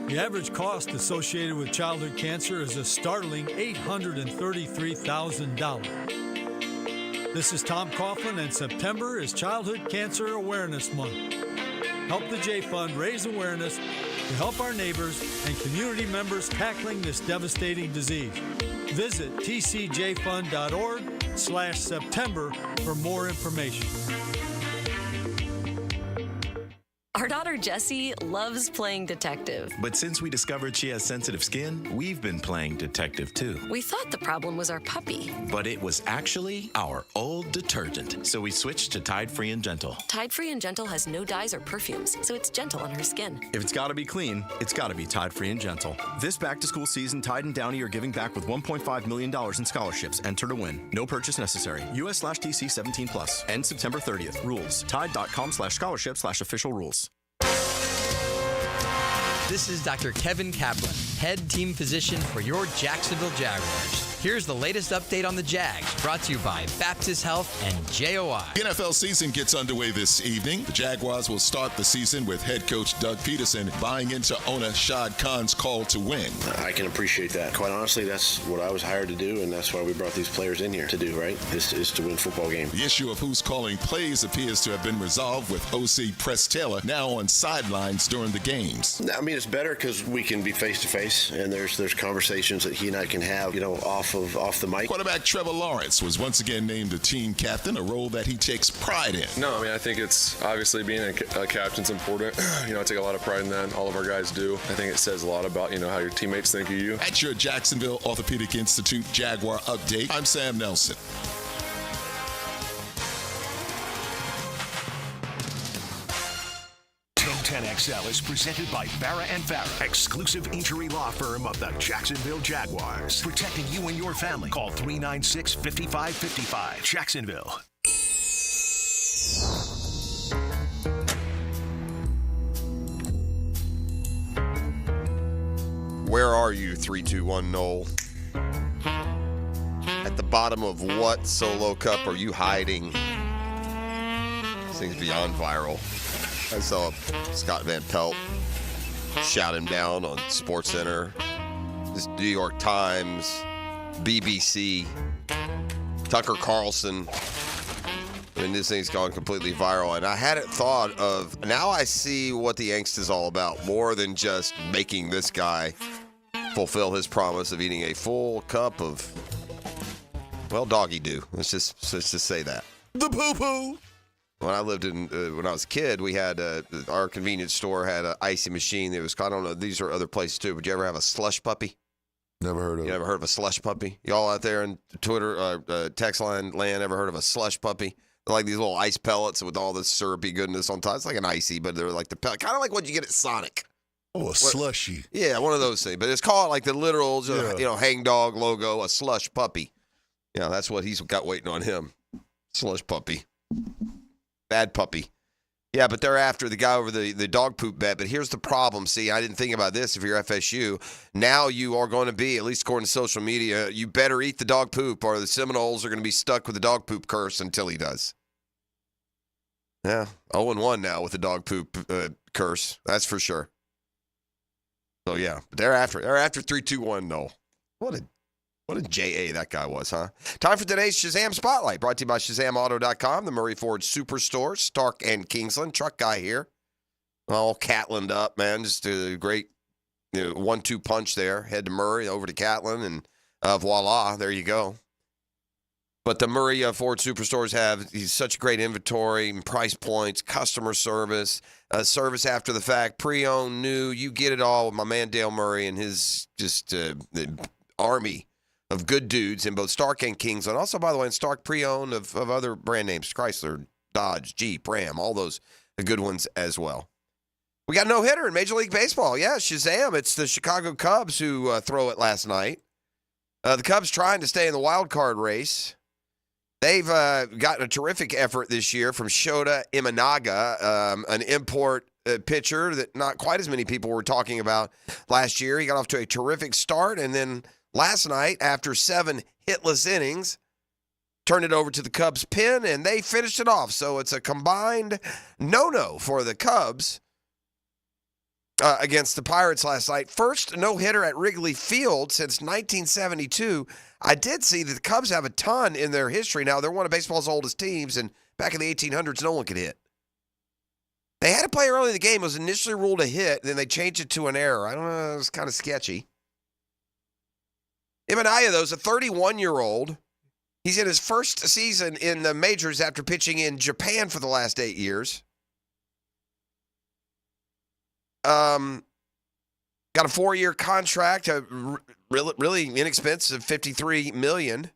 The average cost associated with childhood cancer is a startling $833,000. This is Tom Coughlin, and September is Childhood Cancer Awareness Month. Help the J Fund raise awareness to help our neighbors and community members tackling this devastating disease. Visit tcjfund.org/September for more information. Our Our daughter Jessie loves playing detective. But since we discovered she has sensitive skin, we've been playing detective too. We thought the problem was our puppy. But it was actually our old detergent. So we switched to Tide Free and Gentle. Tide Free and Gentle has no dyes or perfumes, so it's gentle on her skin. If it's gotta be clean, it's gotta be Tide Free and Gentle. This back-to-school season, Tide and Downy are giving back with $1.5 million in scholarships. Enter to win. No purchase necessary. US/TC 17+. End September 30th. Rules. Tide.com/scholarship/official rules. This is Dr. Kevin Kaplan, head team physician for your Jacksonville Jaguars. Here's the latest update on the Jags, brought to you by Baptist Health and JOI. The NFL season gets underway this evening. The Jaguars will start the season with head coach Doug Peterson buying into owner Shad Khan's call to win. I can appreciate that. Quite honestly, that's what I was hired to do, and that's why we brought these players in here to do, right? Is to win football games. The issue of who's calling plays appears to have been resolved with OC Press Taylor now on sidelines during the games. I mean, it's better because we can be face-to-face, and there's conversations that he and I can have, off the mic. Quarterback Trevor Lawrence was once again named the team captain, a role that he takes pride in. No, I mean, I think it's obviously being a captain's important. I take a lot of pride in that. All of our guys do. I think it says a lot about, how your teammates think of you. At your Jacksonville Orthopedic Institute Jaguar update, I'm Sam Nelson. 1010XL is presented by Farah and Farah, exclusive injury law firm of the Jacksonville Jaguars. Protecting you and your family. Call 396-5555. Jacksonville. Where are you, 321 Noel? At the bottom of what solo cup are you hiding? This thing's beyond viral. I saw Scott Van Pelt shout him down on SportsCenter, this New York Times, BBC, Tucker Carlson. I mean, this thing's gone completely viral. And I hadn't thought of, now I see what the angst is all about, more than just making this guy fulfill his promise of eating a full cup of, doggy do. Let's just say that. The poo-poo. When I lived when I was a kid, we had, our convenience store had an icy machine. It was, I don't know, these are other places too, but you ever have a slush puppy? Never heard of it. You ever heard of a slush puppy? Y'all out there in Twitter, text line land, ever heard of a slush puppy? They're like these little ice pellets with all this syrupy goodness on top. It's like an icy, but they're like the pellet, kind of like what you get at Sonic. Oh, a slushy. Yeah, one of those things. But it's called like the literal, hang dog logo, a slush puppy. Yeah, that's what he's got waiting on him. Slush puppy. Bad puppy. Yeah, but they're after the guy over the dog poop bet. But here's the problem. See, I didn't think about this if you're FSU. Now you are going to be, at least according to social media, you better eat the dog poop or the Seminoles are going to be stuck with the dog poop curse until he does. Yeah, 0-1 now with the dog poop curse. That's for sure. So, yeah, they're after 3-2-1, no. What a JA that guy was, huh? Time for today's Shazam Spotlight, brought to you by ShazamAuto.com, the Murray Ford Superstore, Stark and Kingsland. Truck guy here. All Catlined up, man. Just a great 1-2 punch there. Head to Murray, over to Catlin, and voila, there you go. But the Murray Ford Superstores have such great inventory and price points, customer service, service after the fact, pre-owned, new. You get it all with my man Dale Murray and his just army of good dudes in both Stark and Kingsland. Also, by the way, in Stark, pre-owned of other brand names, Chrysler, Dodge, Jeep, Ram, all those good ones as well. We got a no-hitter in Major League Baseball. Yeah, Shazam. It's the Chicago Cubs who throw it last night. The Cubs trying to stay in the wild card race. They've gotten a terrific effort this year from Shota Imanaga, an import pitcher that not quite as many people were talking about last year. He got off to a terrific start, and then last night, after 7 hitless innings, turned it over to the Cubs pen, and they finished it off. So it's a combined no-no for the Cubs against the Pirates last night. First no-hitter at Wrigley Field since 1972. I did see that the Cubs have a ton in their history. Now, they're one of baseball's oldest teams, and back in the 1800s, no one could hit. They had a play early in the game. It was initially ruled a hit, then they changed it to an error. I don't know. It was kind of sketchy. Imanaga, though, is a 31-year-old. He's in his first season in the majors after pitching in Japan for the last 8 years. got a 4-year contract, really inexpensive, $53 million.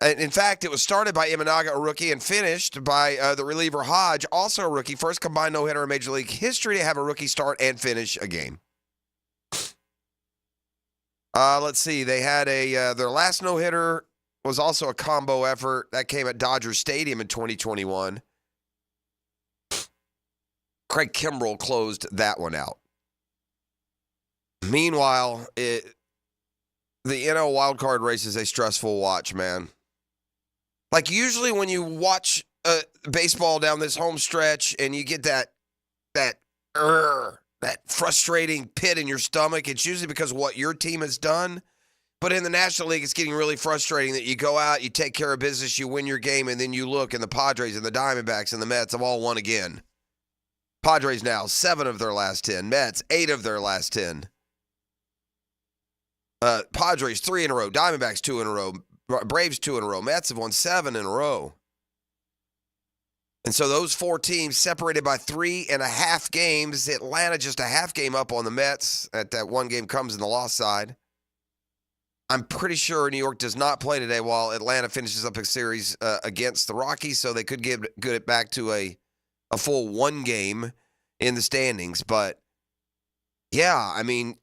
And in fact, it was started by Imanaga, a rookie, and finished by the reliever Hodge, also a rookie. First combined no-hitter in Major League history to have a rookie start and finish a game. Let's see. They had their last no-hitter was also a combo effort. That came at Dodger Stadium in 2021. Craig Kimbrell closed that one out. Meanwhile, the NL wildcard race is a stressful watch, man. Like, usually when you watch baseball down this home stretch and you get that frustrating pit in your stomach, it's usually because of what your team has done. But in the National League, it's getting really frustrating that you go out, you take care of business, you win your game, and then you look, and the Padres and the Diamondbacks and the Mets have all won again. Padres now 7 of their last 10. Mets 8 of their last 10. Padres 3 in a row. Diamondbacks 2 in a row. Braves 2 in a row. Mets have won 7 in a row. And so those 4 teams separated by 3.5 games. Atlanta just a half game up on the Mets. That one game comes in the loss side. I'm pretty sure New York does not play today while Atlanta finishes up a series against the Rockies, so they could get it back to a full 1 game in the standings. But, yeah, I mean,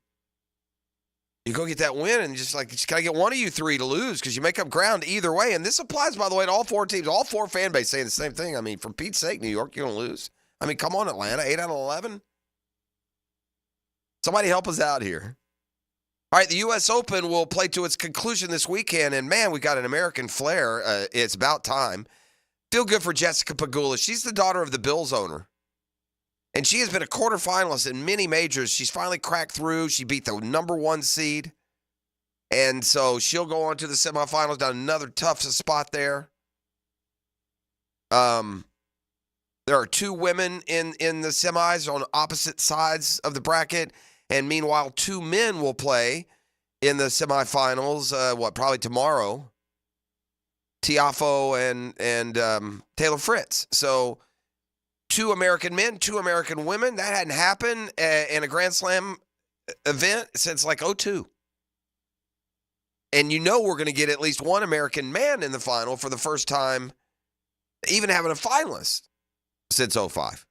you go get that win and just got to get one of you 3 to lose because you make up ground either way. And this applies, by the way, to all 4 teams, all 4 fan base saying the same thing. I mean, for Pete's sake, New York, you're going to lose. I mean, come on, Atlanta, 8 out of 11. Somebody help us out here. All right, the U.S. Open will play to its conclusion this weekend. And, man, we got an American flair. It's about time. Feel good for Jessica Pegula. She's the daughter of the Bills owner. And she has been a quarterfinalist in many majors. She's finally cracked through. She beat the number 1 seed. And so she'll go on to the semifinals, down another tough spot there. There are 2 women in the semis on opposite sides of the bracket. And meanwhile, 2 men will play in the semifinals, probably tomorrow. Tiafoe and Taylor Fritz. So 2 American men, 2 American women. That hadn't happened in a Grand Slam event since like 2002. And we're going to get at least 1 American man in the final for the first time, even having a finalist since 2005.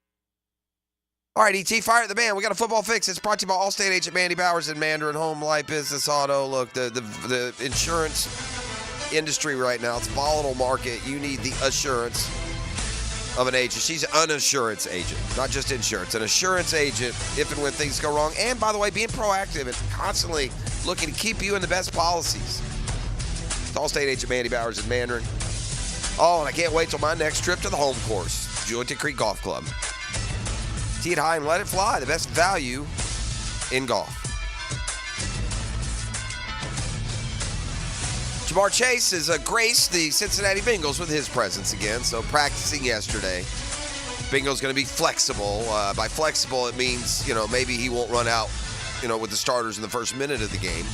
All right, ET, fire at the band. We got a football fix. It's brought to you by Allstate agent Mandy Bowers and Mandarin Home, Life, Business, Auto. Look, the insurance industry right now, it's a volatile market. You need the assurance of an agent. She's an assurance agent, not just insurance. An assurance agent if and when things go wrong. And, by the way, being proactive and constantly looking to keep you in the best policies. It's Allstate agent Mandy Bowers and Mandarin. Oh, and I can't wait till my next trip to the home course, Jewett Creek Golf Club. Tee it high and let it fly. The best value in golf. Jamar Chase has graced the Cincinnati Bengals with his presence again. So practicing yesterday. Bengals going to be flexible. By flexible, it means, maybe he won't run out, with the starters in the first minute of the game.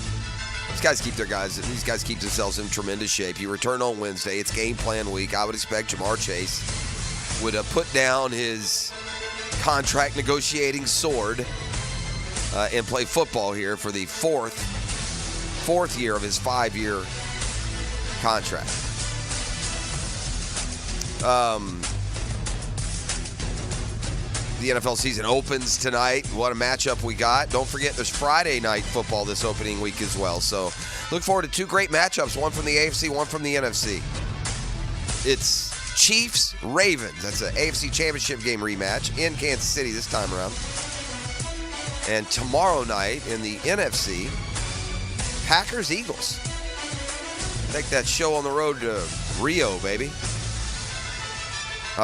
These guys keep themselves in tremendous shape. You return on Wednesday. It's game plan week. I would expect Jamar Chase would put down his contract negotiating sword and play football here for the fourth year of his 5-year contract. The NFL season opens tonight. What a matchup we got. Don't forget there's Friday night football this opening week as well. So look forward to 2 great matchups, one from the AFC, one from the NFC. It's Chiefs-Ravens. That's an AFC Championship game rematch in Kansas City this time around. And tomorrow night in the NFC, Packers-Eagles. Take that show on the road to Rio, baby.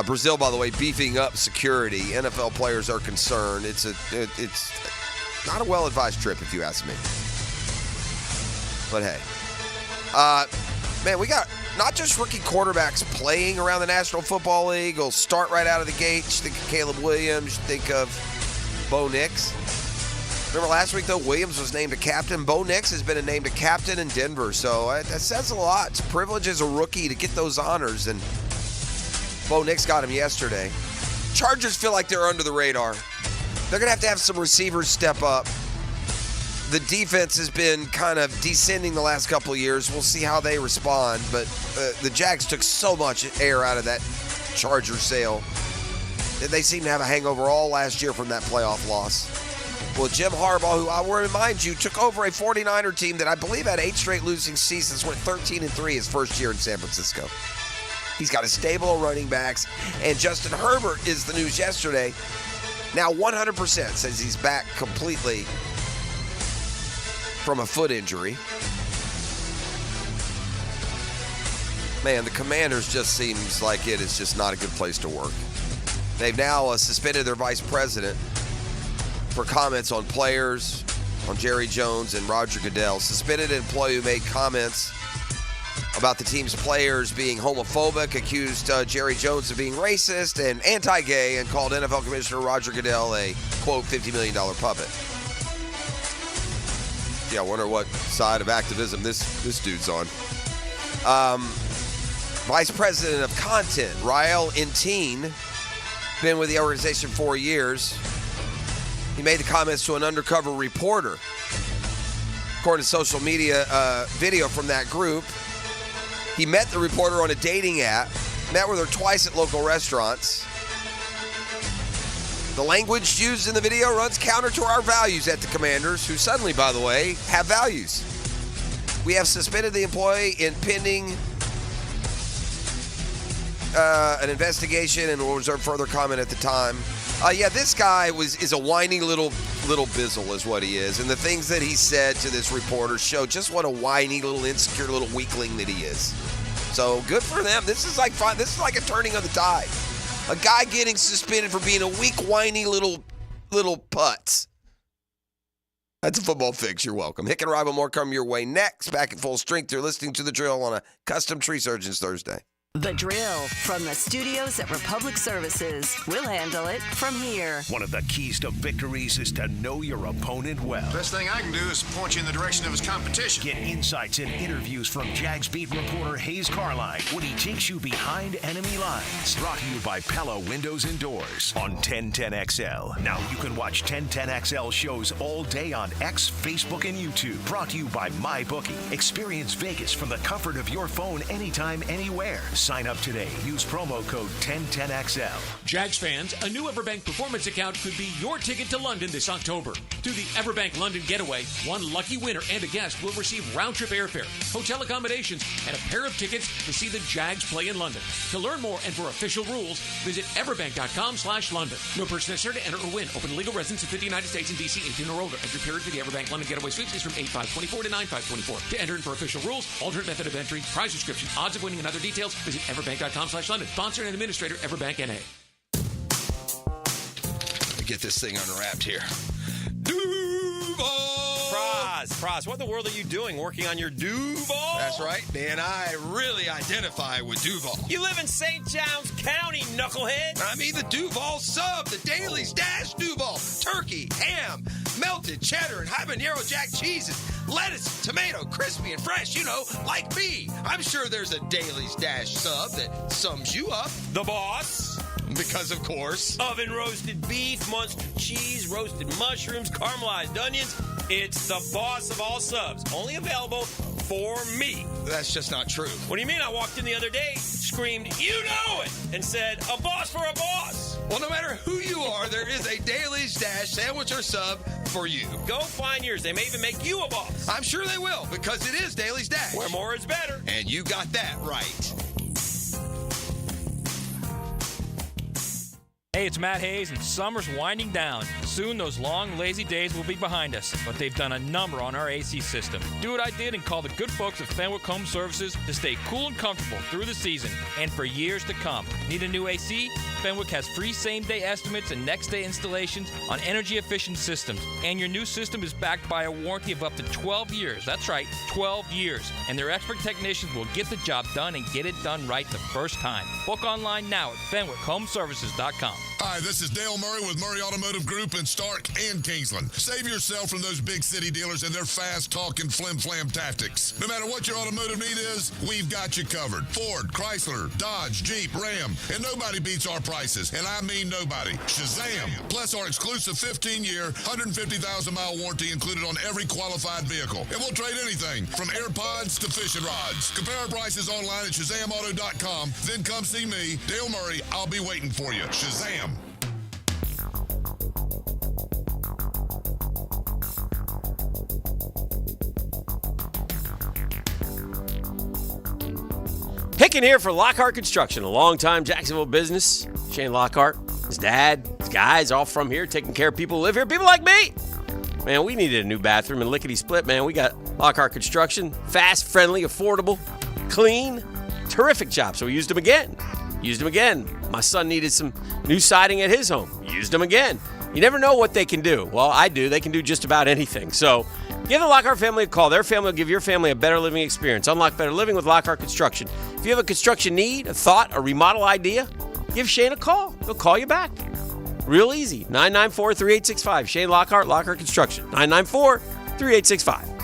Brazil, by the way, beefing up security. NFL players are concerned. It's not a well-advised trip, if you ask me. But hey. Man, we got not just rookie quarterbacks playing around the National Football League. Will start right out of the gate. You think of Caleb Williams. You think of Bo Nix. Remember last week, though, Williams was named a captain. Bo Nix has been named a captain in Denver. So that says a lot. It's a privilege as a rookie to get those honors. And Bo Nix got him yesterday. Chargers feel like they're under the radar. They're going to have some receivers step up. The defense has been kind of descending the last couple of years. We'll see how they respond. But the Jags took so much air out of that Charger sail. They seem to have a hangover all last year from that playoff loss. Well, Jim Harbaugh, who I will remind you, took over a 49er team that I believe had 8 straight losing seasons, went 13-3 his first year in San Francisco. He's got a stable of running backs. And Justin Herbert is the news yesterday. Now 100% says he's back completely from a foot injury. Man, the Commanders just seems like it is just not a good place to work. They've now suspended their vice president for comments on players, on Jerry Jones and Roger Goodell. Suspended an employee who made comments about the team's players being homophobic, accused Jerry Jones of being racist and anti-gay, and called NFL Commissioner Roger Goodell a, quote, $50 million puppet. Yeah, I wonder what side of activism this dude's on. Vice President of Content, Rael Intine, been with the organization 4 years. He made the comments to an undercover reporter. According to social media video from that group, he met the reporter on a dating app, met with her twice at local restaurants. The language used in the video runs counter to our values at the Commanders, who suddenly, by the way, have values. We have suspended the employee in pending an investigation and will reserve further comment at the time. This guy is a whiny little bizzle is what he is. And the things that he said to this reporter show just what a whiny little insecure little weakling that he is. So good for them. This is like fun. This is like a turning of the tide. A guy getting suspended for being a weak, whiny little putz. That's a football fix. You're welcome. Hick and Rival, more come your way next. Back at full strength. You're listening to The Drill on a custom Tree Surgeons Thursday. The Drill from the studios at Republic Services. We'll handle it from here. One of the keys to victories is to know your opponent well. Best thing I can do is point you in the direction of his competition. Get insights and interviews from Jags beat reporter Hayes Carline when he takes you behind enemy lines. Brought to you by Pella Windows and Doors on 1010XL. Now you can watch 1010XL shows all day on X, Facebook, and YouTube. Brought to you by MyBookie. Experience Vegas from the comfort of your phone anytime, anywhere. Sign up today. Use promo code 1010XL. Jags fans, a new Everbank Performance account could be your ticket to London this October. Through the Everbank London Getaway, one lucky winner and a guest will receive round-trip airfare, hotel accommodations, and a pair of tickets to see the Jags play in London. To learn more and for official rules, visit everbank.com/London. No person necessary to enter or win. Open to legal residents of 50 United States and D.C. 18 or older. Entry period for the Everbank London Getaway Suites is from 8/5/24 to 9/5/24. To enter and for official rules, alternate method of entry, prize description, odds of winning, and other details, visit everbank.com/London. Sponsor and administrator, Everbank NA. Get this thing unwrapped here. Praz, what in the world are you doing working on your Duval? That's right, man. I really identify with Duval. You live in St. Johns County, knucklehead. I mean the Duval sub, the Dailies Dash Duval. Turkey, ham, melted cheddar, and habanero jack cheeses. Lettuce, tomato, crispy and fresh, like me. I'm sure there's a Dailies Dash sub that sums you up. The boss. Because, of course. Oven roasted beef, Munster cheese, roasted mushrooms, caramelized onions. It's the boss of all subs. Only available for me. That's just not true. What do you mean? I walked in the other day, screamed, "You know it!" and said, "A boss for a boss." Well, no matter who you are, there is a Dailies Dash sandwich or sub for you. Go find yours. They may even make you a boss. I'm sure they will, because it is Dailies Dash. Where more is better. And you got that right. Hey, it's Matt Hayes, and summer's winding down. Soon those long, lazy days will be behind us, but they've done a number on our AC system. Do what I did and call the good folks at Fenwick Home Services to stay cool and comfortable through the season and for years to come. Need a new AC? Fenwick has free same-day estimates and next-day installations on energy-efficient systems. And your new system is backed by a warranty of up to 12 years. That's right, 12 years. And their expert technicians will get the job done and get it done right the first time. Book online now at FenwickHomeservices.com. Hi, this is Dale Murray with Murray Automotive Group in Stark and Kingsland. Save yourself from those big city dealers and their fast-talking flim-flam tactics. No matter what your automotive need is, we've got you covered. Ford, Chrysler, Dodge, Jeep, Ram, and nobody beats our prices, and I mean nobody. Shazam! Plus our exclusive 15-year, 150,000-mile warranty included on every qualified vehicle. And we'll trade anything from AirPods to fishing rods. Compare our prices online at ShazamAuto.com. Then come see me, Dale Murray. I'll be waiting for you. Shazam! Hicken here for Lockhart Construction, a longtime Jacksonville business. Shane Lockhart, his dad, his guys, all from here, taking care of people who live here, people like me. Man, we needed a new bathroom and lickety-split, man. We got Lockhart Construction, fast, friendly, affordable, clean, terrific job. So we used them again. My son needed some new siding at his home. Used them again. You never know what they can do. Well, I do. They can do just about anything. So give the Lockhart family a call. Their family will give your family a better living experience. Unlock better living with Lockhart Construction. If you have a construction need, a thought, a remodel idea, give Shane a call. He'll call you back. Real easy. 994-3865. Shane Lockhart, Lockhart Construction. 994-3865.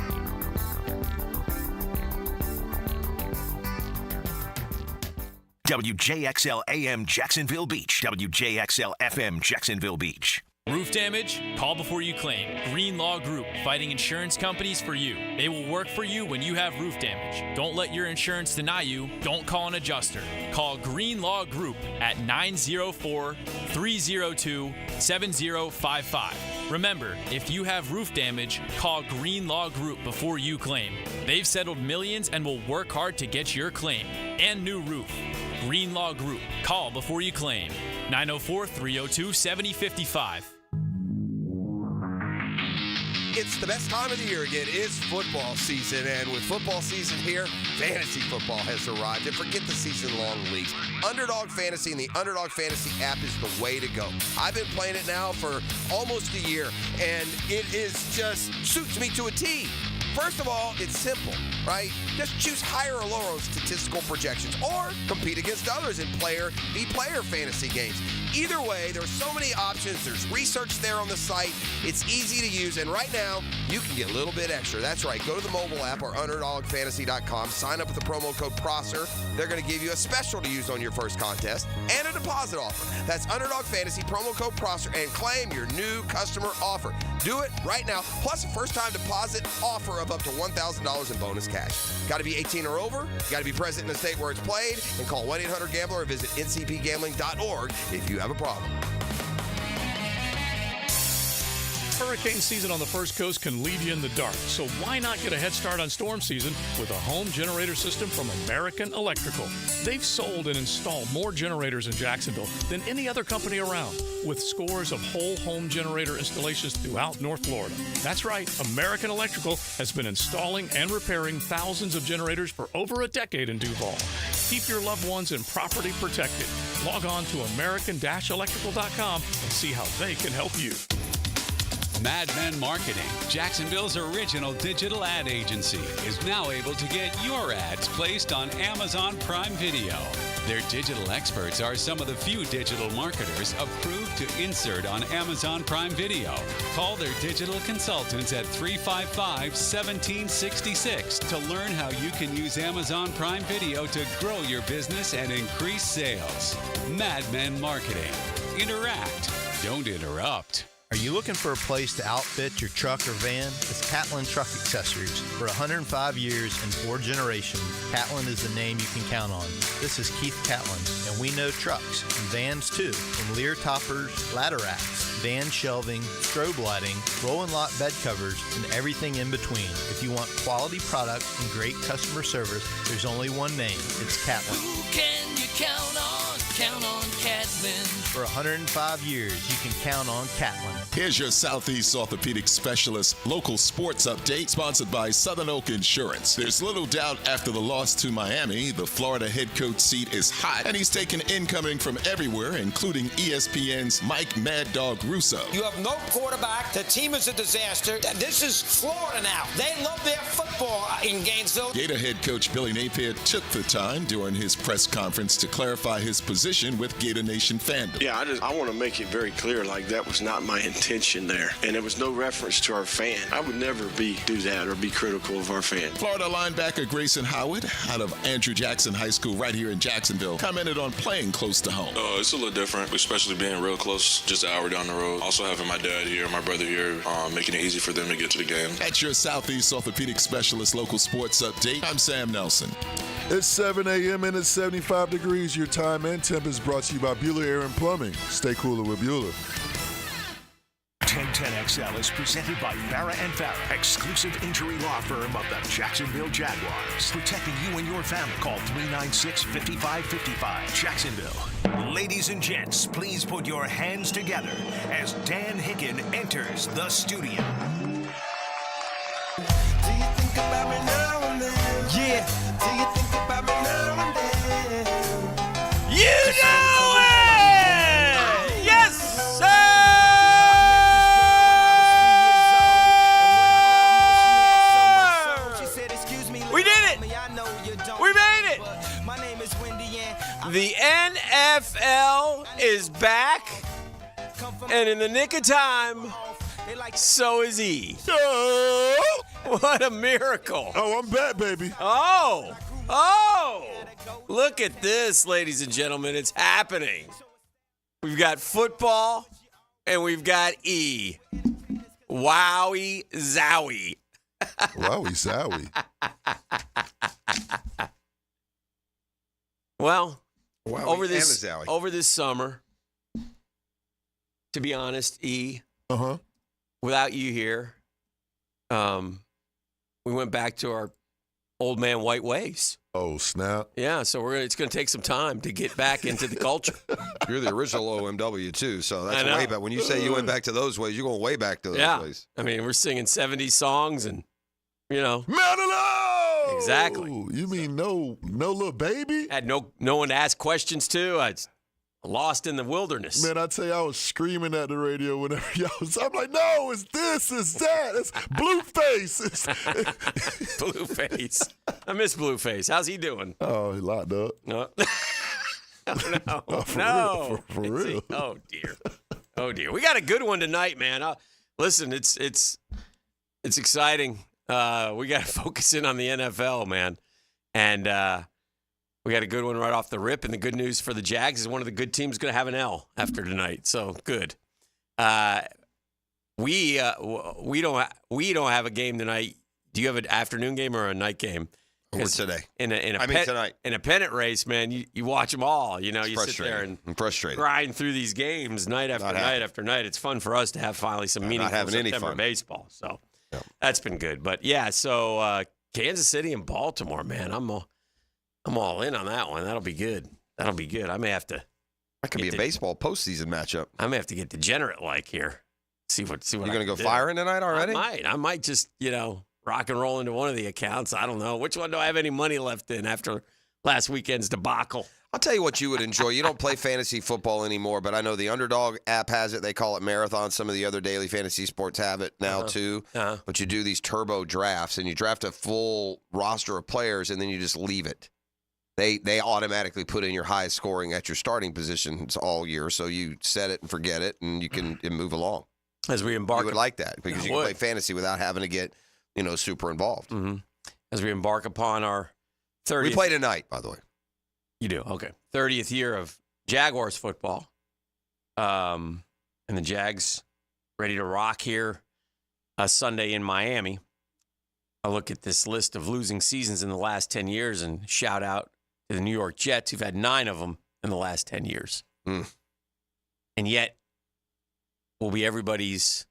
WJXL AM Jacksonville Beach. WJXL FM Jacksonville Beach. Roof damage? Call before you claim. Green Law Group, fighting insurance companies for you. They will work for you when you have roof damage. Don't let your insurance deny you. Don't call an adjuster. Call Green Law Group at 904-302-7055. Remember, if you have roof damage, call Green Law Group before you claim. They've settled millions and will work hard to get your claim and new roof. Green Law Group. Call before you claim. 904-302-7055. It's the best time of the year again. It's football season, and with football season here, fantasy football has arrived. And forget the season-long leagues. Underdog Fantasy and the Underdog Fantasy app is the way to go. I've been playing it now for almost a year, and it is just suits me to a T. First of all, it's simple, right? Just choose higher or lower statistical projections or compete against others in player v player fantasy games. Either way, there's so many options. There's research there on the site. It's easy to use, and right now, you can get a little bit extra. That's right. Go to the mobile app or UnderdogFantasy.com. Sign up with the promo code PROSSER. They're going to give you a special to use on your first contest and a deposit offer. That's Underdog Fantasy, promo code PROSSER, and claim your new customer offer. Do it right now, plus a first-time deposit offer of up to $1,000 in bonus cash. Got to be 18 or over, got to be present in the state where it's played, and call 1-800-GAMBLER or visit ncpgambling.org if you have a problem. Hurricane season on the First Coast can leave you in the dark, so why not get a head start on storm season with a home generator system from American Electrical? They've sold and installed more generators in Jacksonville than any other company around, with scores of whole home generator installations throughout North Florida. That's right, American Electrical has been installing and repairing thousands of generators for over a decade in Duval. Keep your loved ones and property protected. Log on to American-Electrical.com and see how they can help you. Mad Men Marketing, Jacksonville's original digital ad agency, is now able to get your ads placed on Amazon Prime Video. Their digital experts are some of the few digital marketers approved to insert on Amazon Prime Video. Call their digital consultants at 355-1766 to learn how you can use Amazon Prime Video to grow your business and increase sales. Mad Men Marketing. Interact. Don't interrupt. Are you looking for a place to outfit your truck or van? It's Catlin Truck Accessories. For 105 years and 4 generations, Catlin is the name you can count on. This is Keith Catlin, and we know trucks and vans too, from Lear toppers, ladder racks, van shelving, strobe lighting, rolling lot bed covers, and everything in between. If you want quality products and great customer service, there's only one name. It's Catlin. Who can you count on? Count on Catlin. For 105 years, you can count on Catlin. Here's your Southeast Orthopedic Specialist local sports update, sponsored by Southern Oak Insurance. There's little doubt after the loss to Miami, the Florida head coach seat is hot, and he's taking incoming from everywhere, including ESPN's Mike Mad Dog Russo. You have no quarterback. The team is a disaster. This is Florida now. They love their football. in Gainesville. Gator head coach Billy Napier took the time during his press conference to clarify his position with Gator Nation fandom. Yeah, I want to make it very clear, like that was not my intention there. And there was no reference to our fan. I would never do that or be critical of our fan. Florida linebacker Grayson Howard out of Andrew Jackson High School right here in Jacksonville commented on playing close to home. It's a little different, especially being real close, just an hour down the road. Also having my dad here, my brother here, making it easy for them to get to the game. At your Southeast Orthopedic Specialist local sports update, I'm Sam Nelson. It's 7 a.m. and it's 75 degrees. Your time and temp is brought to you by Bueller Air and Plumbing. Stay cooler with Bueller. 1010XL is presented by Farah and Farah, exclusive injury law firm of the Jacksonville Jaguars. Protecting you and your family. Call 396-5555. Jacksonville. Ladies and gents, please put your hands together as Dan Hicken enters the studio. Yeah. Do you think about me now and then? You know it! Yes, sir! We did it! We made it! The NFL is back, and in the nick of time, so is he. What a miracle. Oh, I'm back, baby. Oh, look at this, ladies and gentlemen. It's happening. We've got football, and we've got E. Wowie zowie. Wowie zowie. Well, Wowie over and a this zowie. over this summer, to be honest, E, without you here, we went back to our old man white ways. Oh, snap. Yeah, so it's going to take some time to get back into the culture. You're the original OMW, too, so that's I know. way back. When you say you went back to those ways, you're going way back to those ways. I mean, we're singing 70s songs and, you know. Madeline! Exactly. You mean no little baby? Had no one to ask questions to. I was lost in the wilderness. Man, I tell you, I was screaming at the radio whenever y'all was. I'm like, no, it's this, it's that, it's Blueface. Blueface. I miss Blueface. How's he doing? Oh, he locked up. No. Oh, no. Oh, for no. real, for real. Oh, dear. Oh, dear. We got a good one tonight, man. Listen, it's exciting. We got to focus in on the NFL, man. And we got a good one right off the rip. And the good news for the Jags is one of the good teams going to have an L after tonight. So good. We don't have a game tonight. Do you have an afternoon game or a night game? What's today? Tonight. In a pennant race, man, you watch them all. You know, you sit there and I'm frustrated. grind through these games night after night after night. It's fun for us to have finally some meaningful September baseball. So that's been good. But yeah, so Kansas City and Baltimore, man, I'm all in on that one. That'll be good. I may have to. That could be a baseball postseason matchup. I may have to get degenerate like here. See what you're going to go firing tonight already? I might just rock and roll into one of the accounts. I don't know. Which one do I have any money left in after last weekend's debacle? I'll tell you what you would enjoy. You don't play fantasy football anymore, but I know the Underdog app has it. They call it Marathon. Some of the other daily fantasy sports have it now too. But you do these turbo drafts, and you draft a full roster of players, and then you just leave it. They automatically put in your highest scoring at your starting positions all year, so you set it and forget it, and you can move along. As we embark, you would like that because you can play fantasy without having to get super involved. Mm-hmm. As we embark upon our 30th. We play tonight, by the way. You do? Okay. 30th year of Jaguars football. And the Jags ready to rock here Sunday in Miami. I look at this list of losing seasons in the last 10 years and shout out to the New York Jets, who've had 9 of them in the last 10 years. And yet, will be everybody's,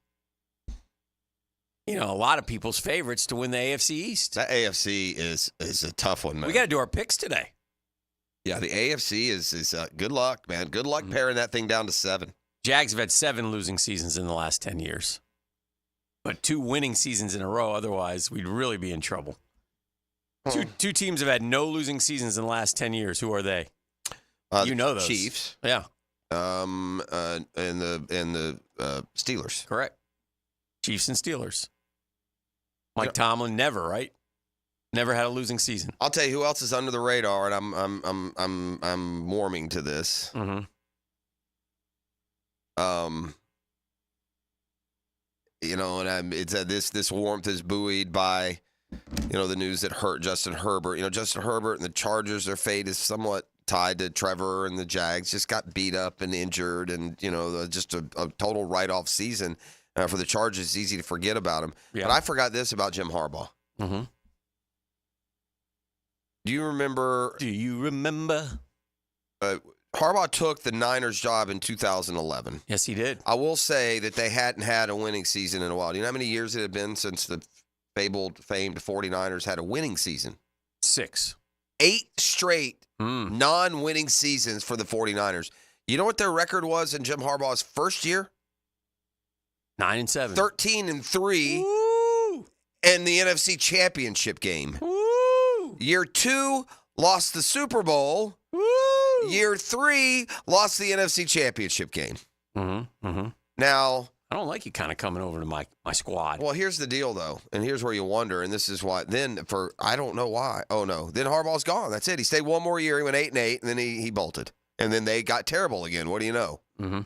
a lot of people's favorites to win the AFC East. That AFC is a tough one, man. We got to do our picks today. Yeah, the AFC is good luck, man. Good luck paring that thing down to 7. Jags have had 7 losing seasons in the last 10 years. But 2 winning seasons in a row, otherwise we'd really be in trouble. Two teams have had no losing seasons in the last 10 years. Who are they? You know those. Chiefs. Yeah. And the Steelers. Correct. Chiefs and Steelers. Mike Tomlin never, right? Never had a losing season. I'll tell you who else is under the radar, and I'm warming to this. Mm-hmm. This warmth is buoyed by, the news that hurt Justin Herbert. Justin Herbert and the Chargers, their fate is somewhat tied to Trevor, and the Jags just got beat up and injured, and just a total write-off season for the Chargers. It's easy to forget about him. Yeah. But I forgot this about Jim Harbaugh. Mm-hmm. Do you remember? Harbaugh took the Niners job in 2011. Yes, he did. I will say that they hadn't had a winning season in a while. Do you know how many years it had been since the famed 49ers had a winning season? 6. 8 straight non-winning seasons for the 49ers. You know what their record was in Jim Harbaugh's first year? 9-7. 13-3. Woo! And the NFC Championship game. Woo! Year 2, lost the Super Bowl. Woo! Year 3, lost the NFC Championship game. Mm-hmm. Mm-hmm. Now, I don't like you kind of coming over to my squad. Well, here's the deal, though, and here's where you wonder, and this is why. I don't know why. Oh, no. Then Harbaugh's gone. That's it. He stayed one more year. He went 8-8, and then he bolted. And then they got terrible again. What do you know? Mm-hmm.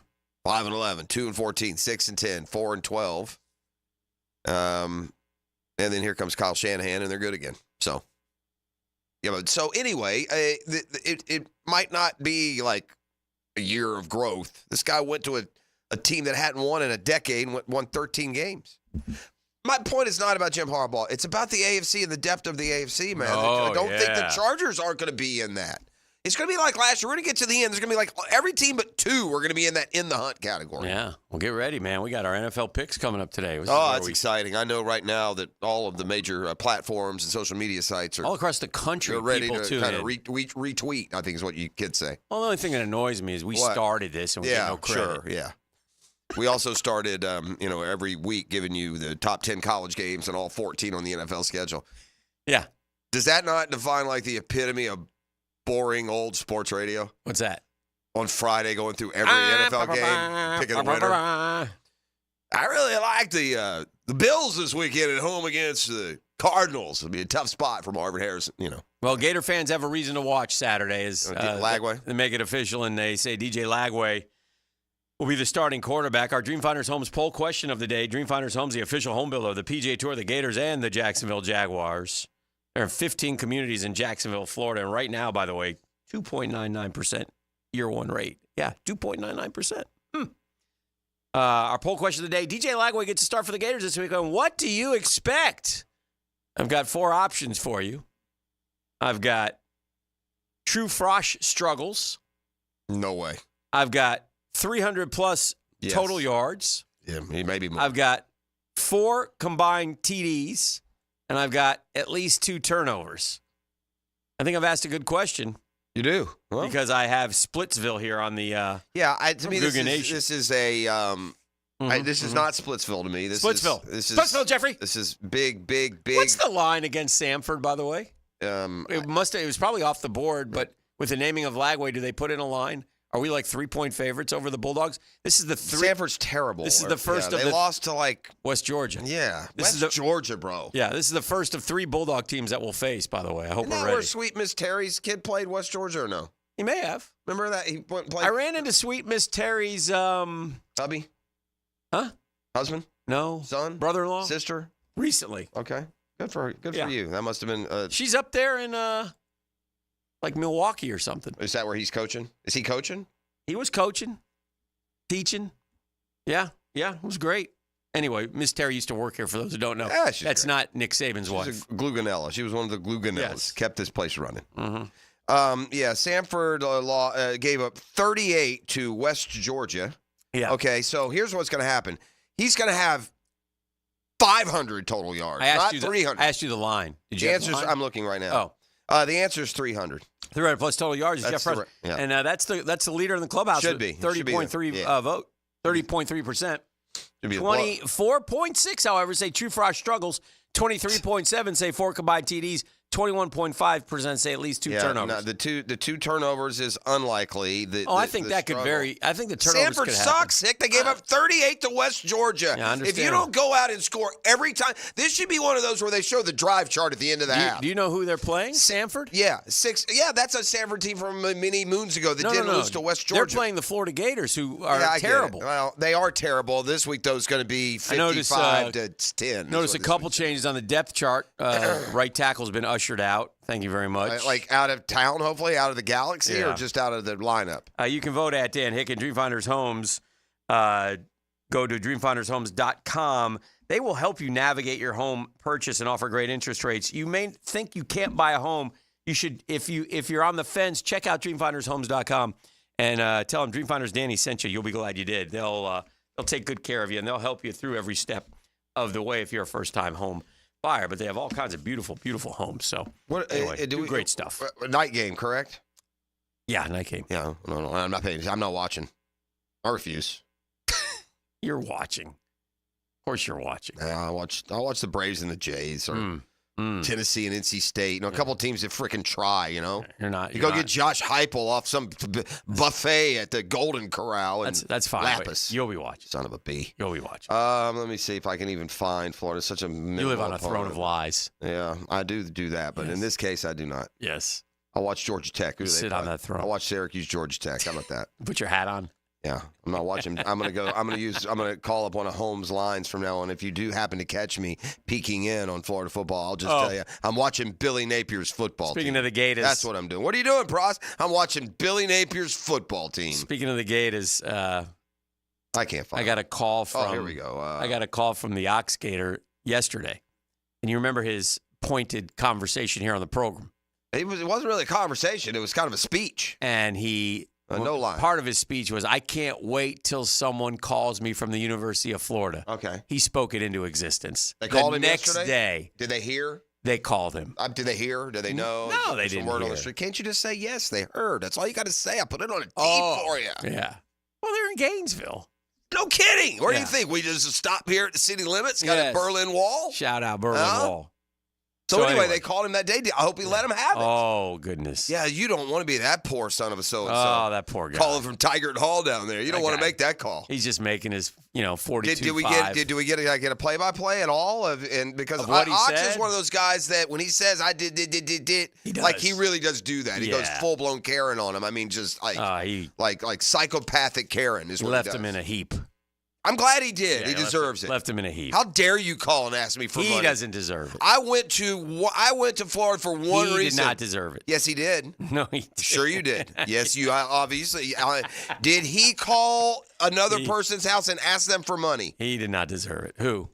5-11, 2-14, 6-10, 4-12. And then here comes Kyle Shanahan, and they're good again. So, so anyway, it might not be like a year of growth. This guy went to a team that hadn't won in a decade and won 13 games. My point is not about Jim Harbaugh. It's about the AFC and the depth of the AFC, man. I don't think the Chargers aren't going to be in that. It's going to be like last year. We're going to get to the end. There's going to be like every team but 2 are going to be in that in the hunt category. Yeah. Well, get ready, man. We got our NFL picks coming up today. That's exciting. I know right now that all of the major platforms and social media sites are all across the country. They're ready people to kind of retweet, I think is what you kids say. Well, the only thing that annoys me is we started this and we get no credit. Sure, yeah. We also started, every week giving you the top 10 college games and all 14 on the NFL schedule. Yeah. Does that not define like the epitome of boring old sports radio? What's that? On Friday, going through every NFL game, picking the winner. I really like the Bills this weekend at home against the Cardinals. It'll be a tough spot for Marvin Harrison, Well, Gator fans have a reason to watch Saturday. Lagway. They make it official, and they say DJ Lagway will be the starting quarterback. Our Dreamfinders Homes poll question of the day. Dreamfinders Homes, the official home builder of the PGA Tour, the Gators, and the Jacksonville Jaguars. There are 15 communities in Jacksonville, Florida. And right now, by the way, 2.99% year one rate. Yeah, 2.99%. Our poll question of the day. DJ Lagway gets to start for the Gators this week. And what do you expect? I've got 4 options for you. I've got True Frosh struggles. No way. I've got 300-plus total yards. Yeah, maybe more. I've got 4 combined TDs, and I've got at least 2 turnovers. I think I've asked a good question. You do? Well, because I have Splitsville here on the to me, this is a this is not Splitsville to me. Splitsville. This is Splitsville, Jeffrey. This is big. What's the line against Samford, by the way? It was probably off the board, but with the naming of Lagway, do they put in a line? Are we like 3-point favorites over the Bulldogs? This is the Sanford's terrible. This is the first of they lost to like West Georgia. Yeah, this is Georgia, bro. Yeah, this is the first of 3 Bulldog teams that we'll face. By the way, I hope we're ready. Where Sweet Miss Terry's kid played West Georgia or no? He may have. Remember that he went and played. I ran into Sweet Miss Terry's hubby, huh? Husband? No, son, brother-in-law, sister. Recently. Okay, good for you. That must have been. She's up there in like Milwaukee or something. Is that where he's coaching? Is he coaching? He was coaching, teaching. Yeah, it was great. Anyway, Miss Terry used to work here, for those who don't know. Yeah, that's great. not Nick Saban's wife. She's a Gluganella. She was one of the Gluganellas. Yes. Kept this place running. Mm-hmm. Sanford gave up 38 to West Georgia. Yeah. Okay, so here's what's going to happen. He's going to have 500 total yards, not 300. I asked you the line. Did you have the line? I'm looking right now. The answer is 300. 300 plus total yards. That's Jeff Frost. And that's the leader in the clubhouse. Should be. 30.3 vote. 30.3%. 24.6, however, say True Frost struggles. 23.7 say 4 combined TDs. 21.5% say at least two turnovers. No, the two turnovers is unlikely. I think that could vary. I think the turnovers Sanford could happen. sucks, Hick. They gave up 38 to West Georgia. Yeah, I understand. If you don't go out and score every time, this should be one of those where they show the drive chart at the end of the half. Do you know who they're playing? Sanford? Yeah, 6. Yeah, that's a Sanford team from many moons ago that didn't lose to West Georgia. They're playing the Florida Gators, who are terrible. Well, they are terrible. This week, though, is going to be 55 to 10. Notice a couple changes on the depth chart. Right tackle's been ushered out. Thank you very much. Like out of town, hopefully, out of the galaxy, Yeah. or just out of the lineup? You can vote at Dan Hicken, Dreamfinders Homes. Go to dreamfindershomes.com. They will help you navigate your home purchase and offer great interest rates. You may think you can't buy a home. You should, if you're on the fence, check out dreamfindershomes.com and tell them Dreamfinders Danny sent you. You'll be glad you did. They'll take good care of you, and they'll help you through every step of the way if you're a first-time home buyer. But they have all kinds of beautiful, beautiful homes. So anyway, great stuff. Night game, correct? Yeah, night game. Yeah, no, I'm not paying. I'm not watching. I refuse. You're watching. Of course you're watching. Yeah, I'll watch the Braves and the Jays or Tennessee and NC State. A couple of teams that freaking try, You're not. You go get Josh Heupel off some buffet at the Golden Corral. And that's fine. Lapis. You'll be watching. Son of a B. You'll be watching. Let me see if I can even find Florida. Such a You live on a throne of lies. Yeah, I do that, but in this case, I do not. Yes. I'll watch Georgia Tech. Who do they sit play? on that throne. I'll watch Syracuse, Georgia Tech. How about that? Put your hat on. Yeah, I'm not watching. I'm gonna call up one of Holmes' lines from now on. If you do happen to catch me peeking in on Florida football, I'll just tell you I'm watching Billy Napier's football team. Speaking of the Gators, that's what I'm doing. What are you doing, Pross? I'm watching Billy Napier's football team. Speaking of the Gators, I can't find. I got a call from. Oh, here we go. I got a call from the Ox Gator yesterday, and you remember his pointed conversation here on the program. It wasn't really a conversation. It was kind of a speech. And he. No lie. Part of his speech was, I can't wait till someone calls me from the University of Florida. Okay. He spoke it into existence. They called him next yesterday? day. Did they hear? They called him. Did they hear? Did they know? No, they didn't word hear. On the street. Can't you just say, yes, they heard? That's all you got to say. I put it on a tape for you. Yeah. Well, they're in Gainesville. No kidding. Where do you think? We just stop here at the city limits? Got a Berlin Wall? Shout out Berlin Wall. So anyway, they called him that day. I hope he let him have it. Oh, goodness. Yeah, you don't want to be that poor son of a so-and-so. Oh, that poor guy. Calling from Tigert Hall down there. You don't want to make that call. He's just making his, 42.5. Did we get a play-by-play at all? Because what he Ox said? is one of those guys that when he says I did, he does. like he really does do that. He Yeah. goes full-blown Karen on him. I mean, just like psychopathic Karen is what he left does. him in a heap. I'm glad he did. Yeah, he deserves it. Left him in a heap. How dare you call and ask me for money? He doesn't deserve it. I went to Florida for one reason. He did not deserve it. Yes, he did. No, he did. Sure you did. Yes, you obviously. Did he call another person's house and ask them for money? He did not deserve it. Who?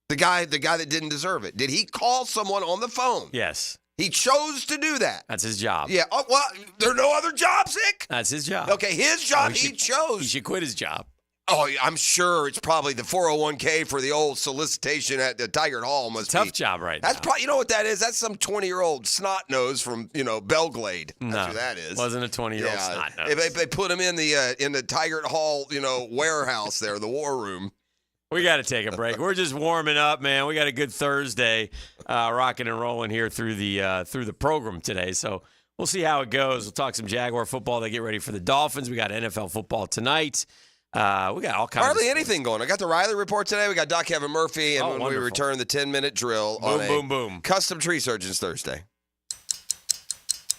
The guy that didn't deserve it. Did he call someone on the phone? Yes. He chose to do that. That's his job. Yeah. Oh, well, there are no other jobs, Hick? That's his job. Okay, his job, he chose. He should quit his job. Oh, I'm sure it's probably the 401k for the old solicitation at the Tigert Hall must Tough be. job right That's now. probably, you know what that is? That's some 20-year-old snot nose from, Belglade. That's who that is. Wasn't a 20-year-old snot nose. If they put him in the Tigert Hall, warehouse there, the war room. We got to take a break. We're just warming up, man. We got a good Thursday, rocking and rolling here through the program today. So we'll see how it goes. We'll talk some Jaguar football. They get ready for the Dolphins. We got NFL football tonight. We got all kinds. Hardly of anything going. I got the Riley report today. We got Doc Kevin Murphy, and when we wonderful. return, the 10-minute drill Boom, on boom, boom. Custom Tree Surgeons Thursday.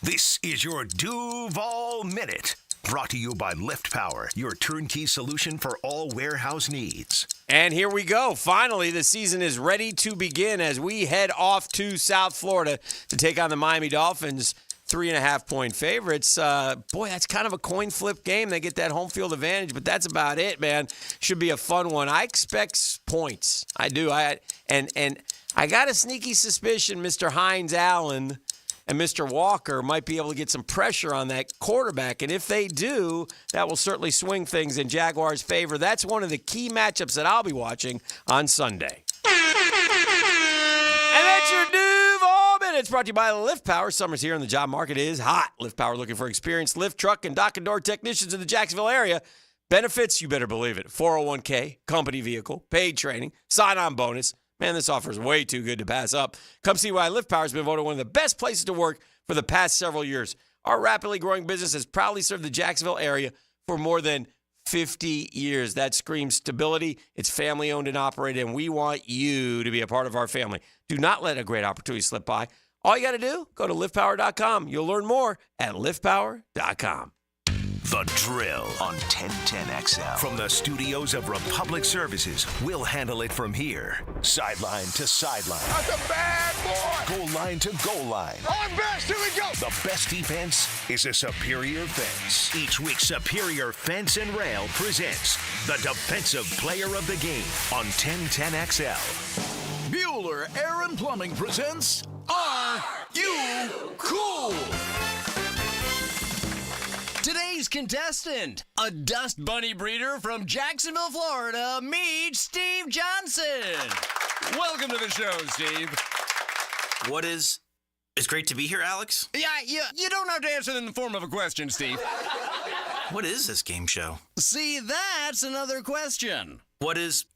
This is your Duval Minute, brought to you by Lift Power, your turnkey solution for all warehouse needs. And here we go. Finally, the season is ready to begin as we head off to South Florida to take on the Miami Dolphins. 3.5-point favorites. Boy, that's kind of a coin flip game. They get that home field advantage, but that's about it, man. Should be a fun one. I expect points. I do. And I got a sneaky suspicion Mr. Hines Allen and Mr. Walker might be able to get some pressure on that quarterback. And if they do, that will certainly swing things in Jaguars' favor. That's one of the key matchups that I'll be watching on Sunday. And that's your Duval Minute. It's brought to you by Lift Power. Summer's here and the job market is hot. Lift Power looking for experienced lift, truck, and dock and door technicians in the Jacksonville area. Benefits, you better believe it. 401k, company vehicle, paid training, sign-on bonus. Man, this offer is way too good to pass up. Come see why Lift Power has been voted one of the best places to work for the past several years. Our rapidly growing business has proudly served the Jacksonville area for more than 50 years. That screams stability. It's family owned and operated, and we want you to be a part of our family. Do not let a great opportunity slip by. All you got to do, go to liftpower.com. You'll learn more at liftpower.com. The Drill on 1010XL. From the studios of Republic Services, we'll handle it from here. Sideline to sideline. That's a bad boy. Goal line to goal line. On best, here we go. The best defense is a superior fence. Each week, Superior Fence and Rail presents the Defensive Player of the Game on 1010XL. Bueller Air and Plumbing presents Are You Cool? Today's contestant, a dust bunny breeder from Jacksonville, Florida, meet Steve Johnson. Welcome to the show, Steve. It's great to be here, Alex. Yeah, you don't have to answer in the form of a question, Steve. What is this game show? See, that's another question.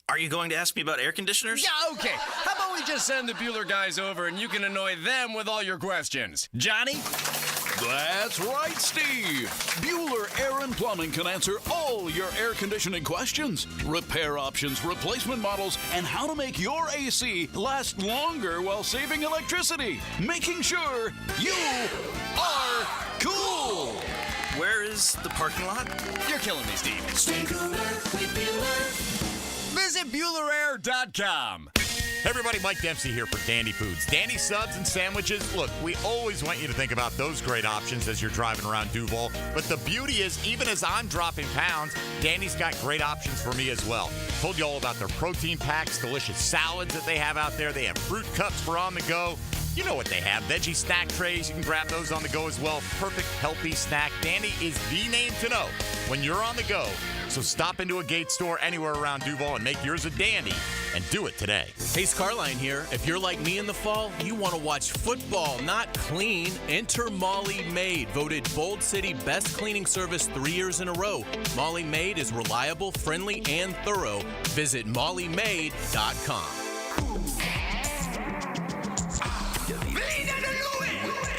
Are you going to ask me about air conditioners? Yeah, okay. How about we just send the Bueller guys over and you can annoy them with all your questions? Johnny? That's right, Steve. Bueller Air and Plumbing can answer all your air conditioning questions, repair options, replacement models, and how to make your AC last longer while saving electricity, making sure you are cool. Where is the parking lot? You're killing me, Steve. Stay cooler with Bueller. Visit BuellerAir.com. Hey everybody, Mike Dempsey here for Dandy Foods. Dandy subs and sandwiches. Look, we always want you to think about those great options as you're driving around Duval. But the beauty is, even as I'm dropping pounds, Dandy's got great options for me as well. Told you all about their protein packs, delicious salads that they have out there. They have fruit cups for on the go. You know what they have. Veggie snack trays. You can grab those on the go as well. Perfect, healthy snack. Dandy is the name to know when you're on the go. So stop into a Gate store anywhere around Duval and make yours a dandy, and do it today. Hey, Scarline here. If you're like me in the fall, you want to watch football, not clean. Enter Molly Maid, voted Bold City Best Cleaning Service 3 years in a row. Molly Maid is reliable, friendly, and thorough. Visit mollymaid.com.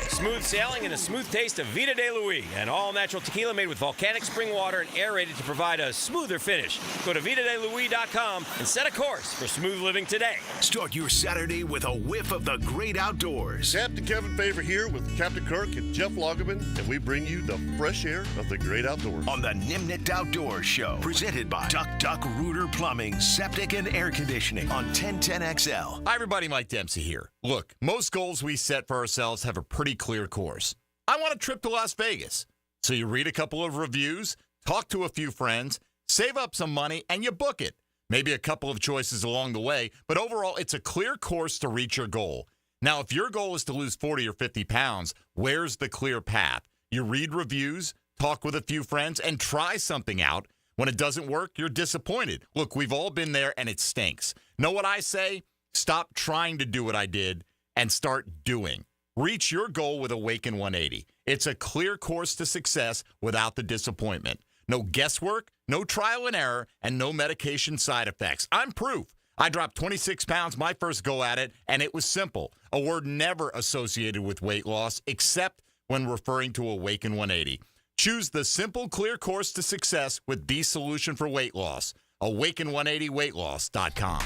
Smooth sailing and a smooth taste of Vida de Luis, an all-natural tequila made with volcanic spring water and aerated to provide a smoother finish. Go to VidaDeLuis.com and set a course for smooth living today. Start your Saturday with a whiff of the great outdoors. Captain Kevin Favor here with Captain Kirk and Jeff Lagerman, and we bring you the fresh air of the great outdoors. On the Nimnit Outdoors Show, presented by Duck Rooter Plumbing, Septic and Air Conditioning on 1010XL. Hi everybody, Mike Dempsey here. Look, most goals we set for ourselves have a pretty clear course. I want a trip to Las Vegas. So you read a couple of reviews, talk to a few friends, save up some money, and you book it. Maybe a couple of choices along the way, but overall, it's a clear course to reach your goal. Now, if your goal is to lose 40 or 50 pounds, where's the clear path? You read reviews, talk with a few friends, and try something out. When it doesn't work, you're disappointed. Look, we've all been there, and it stinks. Know what I say? Stop trying to do what I did and start doing. Reach your goal with Awaken 180. It's a clear course to success without the disappointment. No guesswork, no trial and error, and no medication side effects. I'm proof. I dropped 26 pounds my first go at it, and it was simple. A word never associated with weight loss, except when referring to Awaken 180. Choose the simple, clear course to success with the solution for weight loss. Awaken180weightloss.com.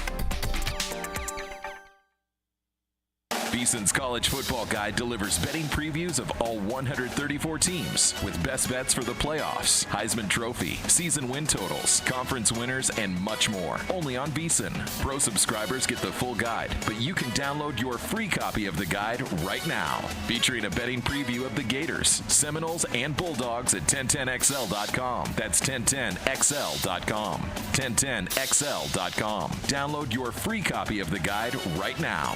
VSiN's College Football Guide delivers betting previews of all 134 teams with best bets for the playoffs, Heisman Trophy, season win totals, conference winners, and much more. Only on VSiN. Pro subscribers get the full guide, but you can download your free copy of the guide right now. Featuring a betting preview of the Gators, Seminoles, and Bulldogs at 1010XL.com. That's 1010XL.com. 1010XL.com. Download your free copy of the guide right now.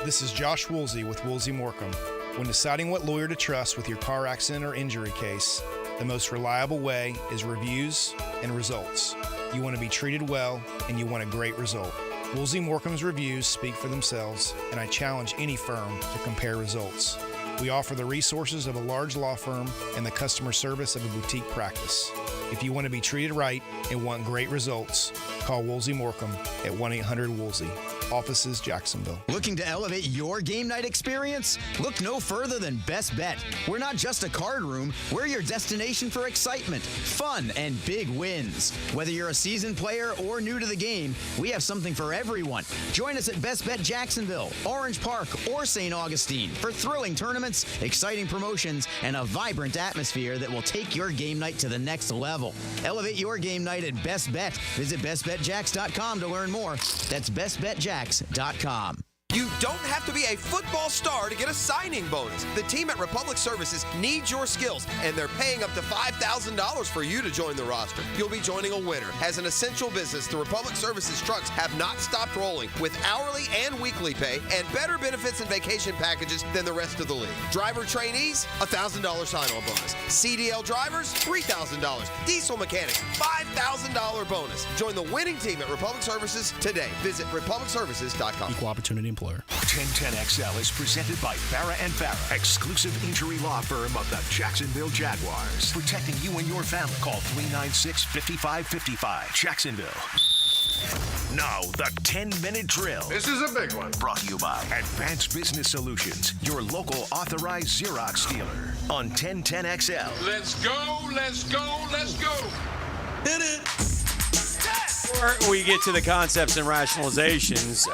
This is Josh Woolsey with Woolsey Morecambe. When deciding what lawyer to trust with your car accident or injury case, the most reliable way is reviews and results. You want to be treated well, and you want a great result. Woolsey Morecambe's reviews speak for themselves, and I challenge any firm to compare results. We offer the resources of a large law firm and the customer service of a boutique practice. If you want to be treated right and want great results, Call Woolsey Morecambe at 1-800-WOOLSEY. Offices, Jacksonville. Looking to elevate your game night experience? Look no further than Best Bet. We're not just a card room, we're your destination for excitement, fun, and big wins. Whether you're a seasoned player or new to the game, we have something for everyone. Join us at Best Bet Jacksonville, Orange Park, or St. Augustine for thrilling tournaments, exciting promotions, and a vibrant atmosphere that will take your game night to the next level. Elevate your game night at Best Bet. Visit bestbetjacks.com to learn more. That's bestbetjacks.com. You don't have to be a football star to get a signing bonus. The team at Republic Services needs your skills, and they're paying up to $5,000 for you to join the roster. You'll be joining a winner. As an essential business, the Republic Services trucks have not stopped rolling with hourly and weekly pay and better benefits and vacation packages than the rest of the league. Driver trainees, $1,000 sign-on bonus. CDL drivers, $3,000. Diesel mechanics, $5,000 bonus. Join the winning team at Republic Services today. Visit republicservices.com. Equal opportunity employer. 1010XL is presented by Farrah & Farrah, exclusive injury law firm of the Jacksonville Jaguars. Protecting you and your family. Call 396-5555. Jacksonville. Now, the 10-minute drill. This is a big one. Brought to you by Advanced Business Solutions, your local authorized Xerox dealer. On 1010XL. Let's go, let's go, let's go. Hit it. Before we get to the concepts and rationalizations,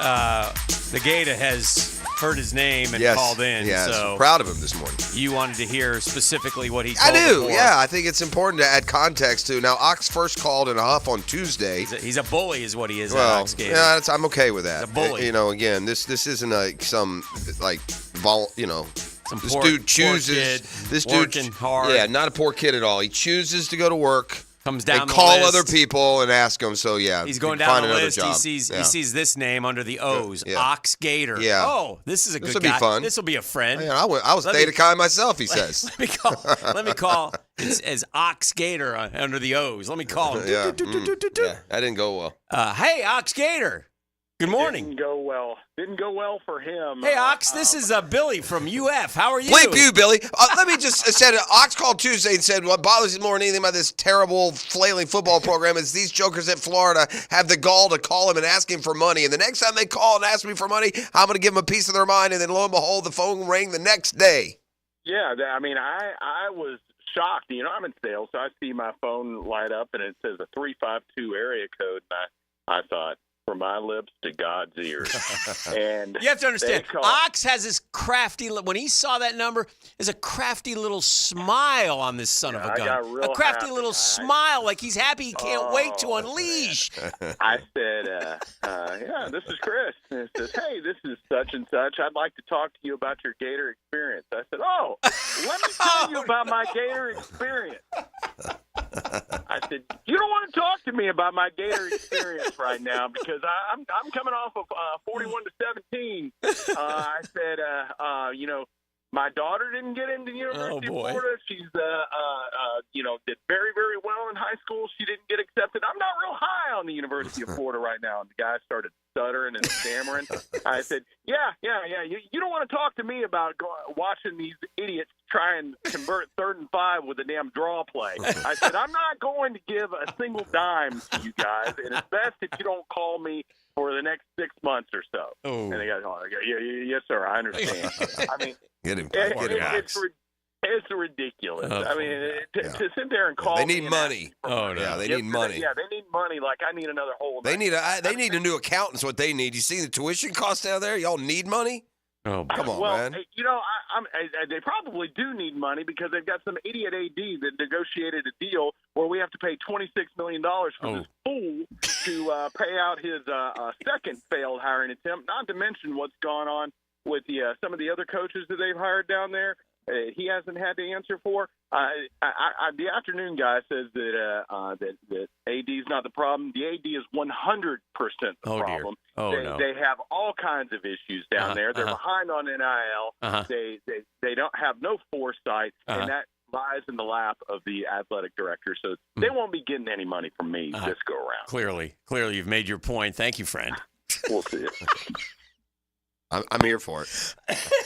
the Gator has heard his name and called in. Yes, so proud of him this morning. You wanted to hear specifically what he I told do, before. yeah. I think it's important to add context to. Now, Ox first called in a huff on Tuesday. He's a bully is what he is, Well, Ox Gator. yeah, I'm okay with that. He's a bully. Again, this isn't like some, like, Some this poor- dude poor chooses. kid, This working dude, hard. Yeah, not a poor kid at all. He chooses to go to work. Comes down and the call list. other people and ask them. So yeah, He's going find down the another list. job. He sees this name under the O's. Yeah. Ox Gator. Yeah. Oh, this is a This good will guy. be fun. This will be a friend. Yeah, I was Theta Chi myself. He says. Let me call. It's as Ox Gator under the O's. Let me call him. Yeah, yeah, that didn't go well. Hey, Ox Gator. Good morning. Didn't go well. Didn't go well for him. Hey, Ox, this is Billy from UF. How are you? Bleep you, Billy. Let me just said Ox called Tuesday and said what bothers him more than anything about this terrible flailing football program is these jokers at Florida have the gall to call him and ask him for money. And the next time they call and ask me for money, I'm going to give them a piece of their mind. And then lo and behold, the phone rang the next day. Yeah, I mean, I was shocked. You know, I'm in sales, so I see my phone light up and it says a 352 area code, and I thought, from my lips to God's ears. And you have to understand, they Ox has this crafty, when he saw that number, there's a crafty little smile on this son of a I gun. got real A crafty happy. little smile, like he's happy he can't wait to unleash. I said, yeah, this is Chris. And it says, hey, this is such and such. I'd like to talk to you about your Gator experience. I said, oh, let me tell you about my Gator experience. I said, you don't want to talk to me about my Gator experience right now because I'm coming off of 41 to 17. I said, you know, my daughter didn't get into the University of Florida. She's, did very, very well in high school. She didn't get accepted. I'm not real high on the University of Florida right now. And the guy started stuttering and stammering. I said, yeah. You don't want to talk to me about watching these idiots try and convert 3rd and 5 with a damn draw play. I said, I'm not going to give a single dime to you guys, and it's best if you don't call me for the next 6 months or so. Oh. And they go, yes, sir, I understand. I mean, it's ridiculous. I mean, to sit there and call They me need money. Oh, no. Yeah, they need money. Yeah, they need money like I need another whole. They need a new accountant's what they need. You see the tuition costs down there? Y'all need money? Oh, come on, well, man. You know, they probably do need money because they've got some idiot AD that negotiated a deal where we have to pay $26 million for this fool to pay out his second failed hiring attempt, not to mention what's gone on with some of the other coaches that they've hired down there. He hasn't had to answer for. The afternoon guy says that AD is not the problem. The AD is 100% the problem. They have all kinds of issues down there. They're behind on NIL. They don't have no foresight, and that lies in the lap of the athletic director. So they won't be getting any money from me this go around. Clearly, you've made your point. Thank you, friend. We'll see it. I'm here for it.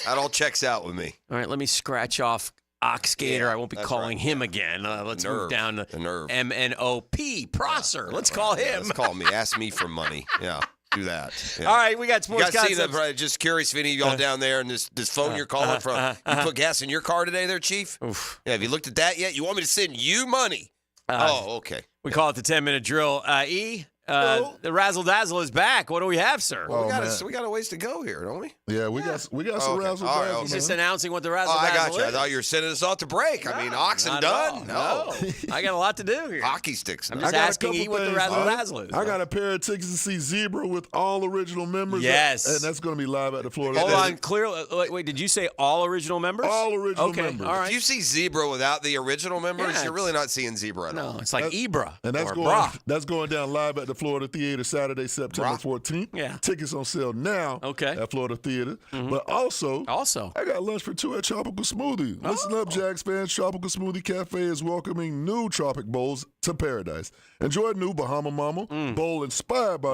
That all checks out with me. All right, let me scratch off Ox Gator. I won't be calling him again. Let's move down to the nerve. MNOP Prosser. Let's call him. Let's call me. Ask me for money. Yeah. Do that. Yeah. All right, we got sports You guys see concepts. just curious if any of y'all down there and this phone you're calling from, you put gas in your car today there, Chief? Oof. Yeah, have you looked at that yet? You want me to send you money? Okay. We call it the 10-minute drill. The Razzle Dazzle is back. What do we have, sir? Well, we got a ways to go here, don't we? Yeah, we got some razzle All right, dazzle. okay. He's just announcing what the Razzle I Dazzle got you. is. I thought you were sending us off to break. I mean, oxen Not done? at all. No. I got a lot to do here. Hockey sticks. I'm now. just asking E what the Razzle Dazzle is. I got a pair of tickets to see Zebra with all original members. Yes. And that's going to be live at the Florida. Hold on, clearly. Wait, did you say all original members? All original members. Okay, all right. If you see Zebra without the original members, Yeah, you're really not seeing Zebra at all. No, it's like Ibra And that's or going Bra. that's going down live at the Florida Theater Saturday, September 14th. Yeah. Tickets on sale now at Florida Theater. But also, I got lunch for two at Tropical Smoothie. Listen up, Jags fans. Tropical Smoothie Cafe is welcoming new tropic bowls to paradise. Enjoy a new Bahama Mama bowl inspired by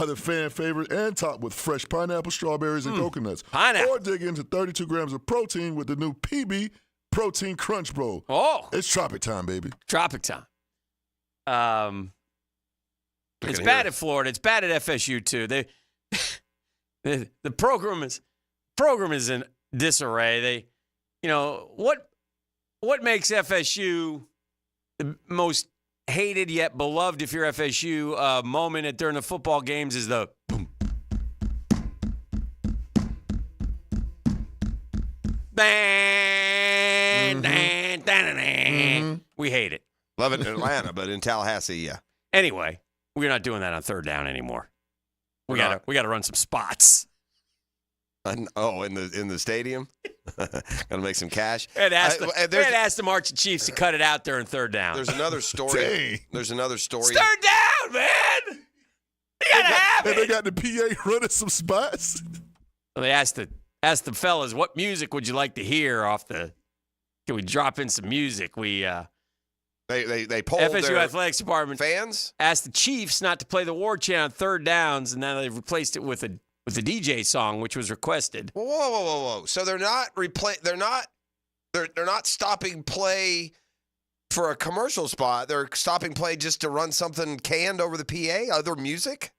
the fan favorite and topped with fresh pineapple, strawberries, and coconuts. Pineapple. Or dig into 32 grams of protein with the new PB Protein Crunch Bowl. Oh. It's tropic time, baby. Tropic time. It's bad at Florida. It's bad at FSU too. The program is in disarray. What makes FSU the most hated yet beloved, if you're FSU, moment during the football games is the boom. We hate it. Love it in Atlanta, but in Tallahassee, yeah. Anyway, we're not doing that on third down anymore. We gotta run some spots. In the stadium, gotta make some cash. And ask the Marching Chiefs to cut it out there in third down. There's another story. Dang. There's another story. It's third down, man. You gotta have And it. they got the PA running some spots. So they asked the fellas, what music would you like to hear off the? Can we drop in some music? We They polled FSU their Athletics Department fans. Asked the Chiefs not to play the war chant on third downs, and now they've replaced it with a DJ song, which was requested. Whoa! So they're not They're not stopping play for a commercial spot. They're stopping play just to run something canned over the PA. Other music.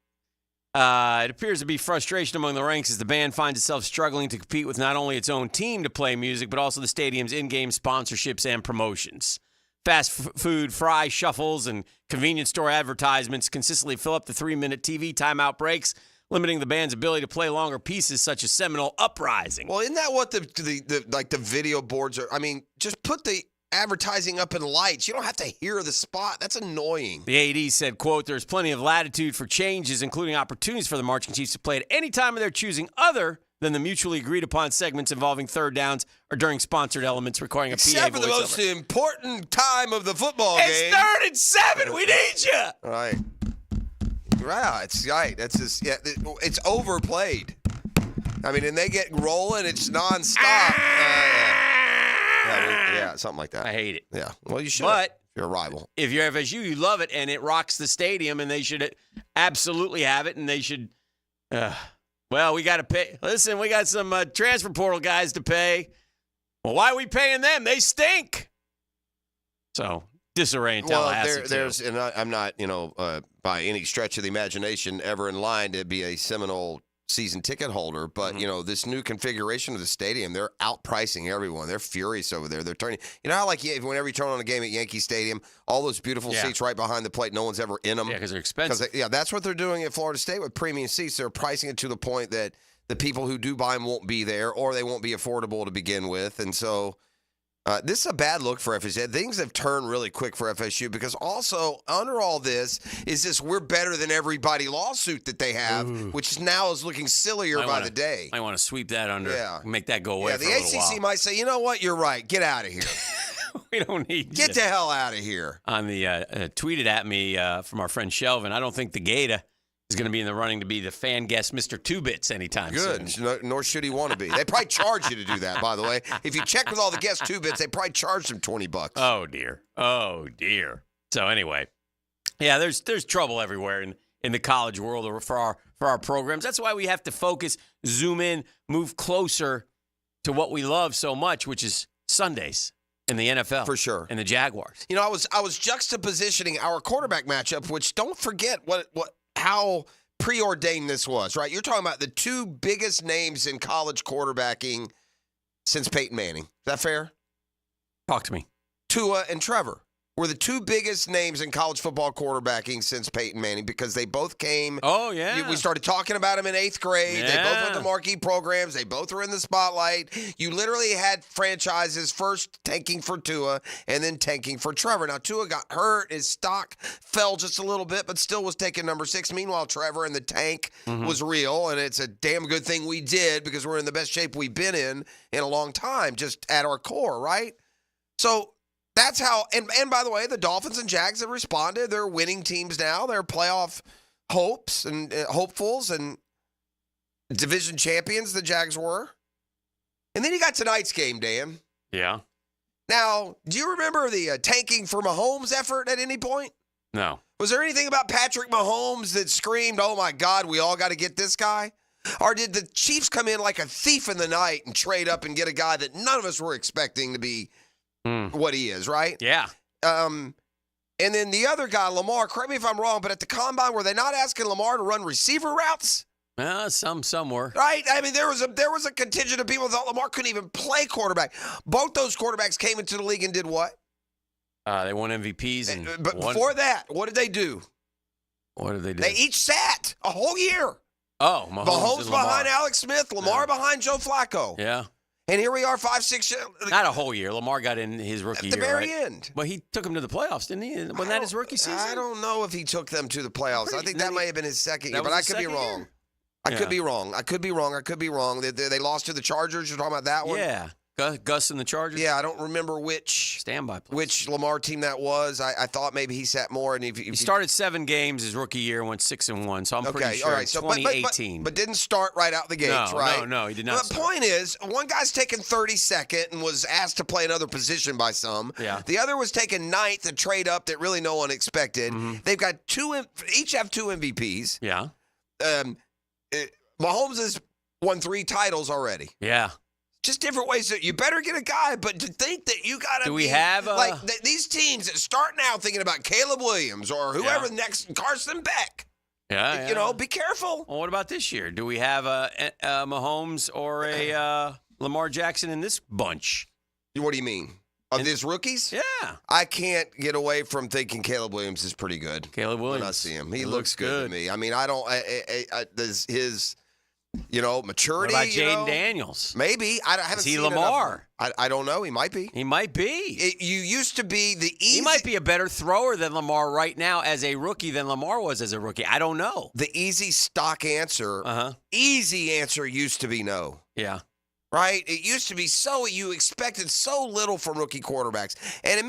It appears to be frustration among the ranks as the band finds itself struggling to compete with not only its own team to play music, but also the stadium's in-game sponsorships and promotions. Fast food, fry shuffles, and convenience store advertisements consistently fill up the 3-minute TV timeout breaks, limiting the band's ability to play longer pieces such as Seminole Uprising. Well, isn't that what the video boards are? I mean, just put the advertising up in lights. You don't have to hear the spot. That's annoying. The AD said, quote, there's plenty of latitude for changes, including opportunities for the Marching Chiefs to play at any time of their choosing other than the mutually agreed upon segments involving third downs or during sponsored elements requiring a PA Except for the voiceover. most important time of the football game. It's 3rd and 7. We need you. Right. Right. It's right. That's just, yeah, it's overplayed. I mean, and they get rolling. It's nonstop. Yeah, something like that. I hate it. Yeah. Well, you should. But if you're a rival. If you're FSU, you love it, and it rocks the stadium, and they should absolutely have it, and they should. Well, we got to pay. Listen, we got some transfer portal guys to pay. Well, why are we paying them? They stink. So disarray in Tallahassee. And I'm not, by any stretch of the imagination, ever in line to be a Seminole season ticket holder, but this new configuration of the stadium, they're outpricing everyone. They're furious over there. They're turning, how like whenever you turn on a game at Yankee Stadium, all those beautiful seats right behind the plate, no one's ever in them. Yeah, because they're expensive. That's what they're doing at Florida State with premium seats. They're pricing it to the point that the people who do buy them won't be there, or they won't be affordable to begin with, and so. This is a bad look for FSU. Things have turned really quick for FSU because also under all this is this we're better than everybody lawsuit that they have, which now is looking sillier by the day. I want to sweep that under, make that go away for a the little while. ACC might say, you know what, you're right, get out of here. We don't need Get the hell out of here. On the tweeted at me from our friend Shelvin, I don't think the Gator is going to be in the running to be the fan guest Mr. Two Bits anytime soon. Good. Nor should he want to be. They probably charge you to do that, by the way. If you check with all the guest Two Bits, they probably charge them $20. Oh, dear. Oh, dear. So anyway, yeah, there's trouble everywhere in the college world for our programs. That's why we have to focus, zoom in, move closer to what we love so much, which is Sundays in the NFL. For sure. And the Jaguars. You know, I was juxtapositioning our quarterback matchup, which don't forget how preordained this was, right? You're talking about the two biggest names in college quarterbacking since Peyton Manning. Is that fair? Talk to me. Tua and Trevor were the two biggest names in college football quarterbacking since Peyton Manning because they both came. Oh, yeah. We started talking about them in 8th grade. They both went Yeah. to marquee programs. They both were in the spotlight. You literally had franchises first tanking for Tua and then tanking for Trevor. Now, Tua got hurt. His stock fell just a little bit, but still was taking number 6. Meanwhile, Trevor in the tank was real, and it's a damn good thing we did because we're in the best shape we've been in a long time, just at our core, right? So that's how, and by the way, the Dolphins and Jags have responded. They're winning teams now. They're playoff hopes and hopefuls and division champions, the Jags were. And then you got tonight's game, Dan. Yeah. Now, do you remember the tanking for Mahomes effort at any point? No. Was there anything about Patrick Mahomes that screamed, oh my God, we all got to get this guy? Or did the Chiefs come in like a thief in the night and trade up and get a guy that none of us were expecting to be what he is, right? Yeah. And then the other guy, Lamar, correct me if I'm wrong, but at the combine, were they not asking Lamar to run receiver routes? Some were. Right? I mean, there was a contingent of people that thought Lamar couldn't even play quarterback. Both those quarterbacks came into the league and did what? They won MVPs. But before that, what did they do? What did they do? They each sat a whole year. Oh, Mahomes and Lamar. behind Alex Smith, Lamar behind Joe Flacco. Yeah. And here we are 5-6 years. Not a whole year. Lamar got in his rookie year. At the very right? end. But he took him to the playoffs, didn't he? Wasn't that his rookie season? I don't know if he took them to the playoffs. I think that may have been his second year, That but was I could his be second wrong. year? I could be wrong. I could be wrong. They lost to the Chargers. You're talking about that one? Yeah. Gus and the Chargers? Yeah, I don't remember which Lamar team that was. I thought maybe he sat more. And if he started 7 games his rookie year and went 6-1, so I'm pretty sure all right. So, 2018. but didn't start right out the gates, right? No, he did not. The point is, one guy's taken 32nd and was asked to play another position by some. Yeah. The other was taken 9th, a trade up that really no one expected. They've got each have 2 MVPs. Yeah. Mahomes has won 3 titles already. Yeah. Just different ways that you better get a guy, but to think that you got to Do we have these teams that start now thinking about Caleb Williams or whoever next, Carson Beck. Yeah, You know, be careful. Well, what about this year? Do we have a Mahomes or a Lamar Jackson in this bunch? What do you mean? Of these rookies? Yeah. I can't get away from thinking Caleb Williams is pretty good. Caleb Williams. When I see him. He looks good to me. I mean, I don't his maturity. What about Jaden Daniels? Maybe. I haven't seen Is he Lamar? I don't know. He might be. He might be. You used to be the easy. He might be a better thrower than Lamar right now as a rookie than Lamar was as a rookie. I don't know. The easy stock answer. Easy answer used to be no. Yeah. Right? It used to be you expected so little from rookie quarterbacks. And in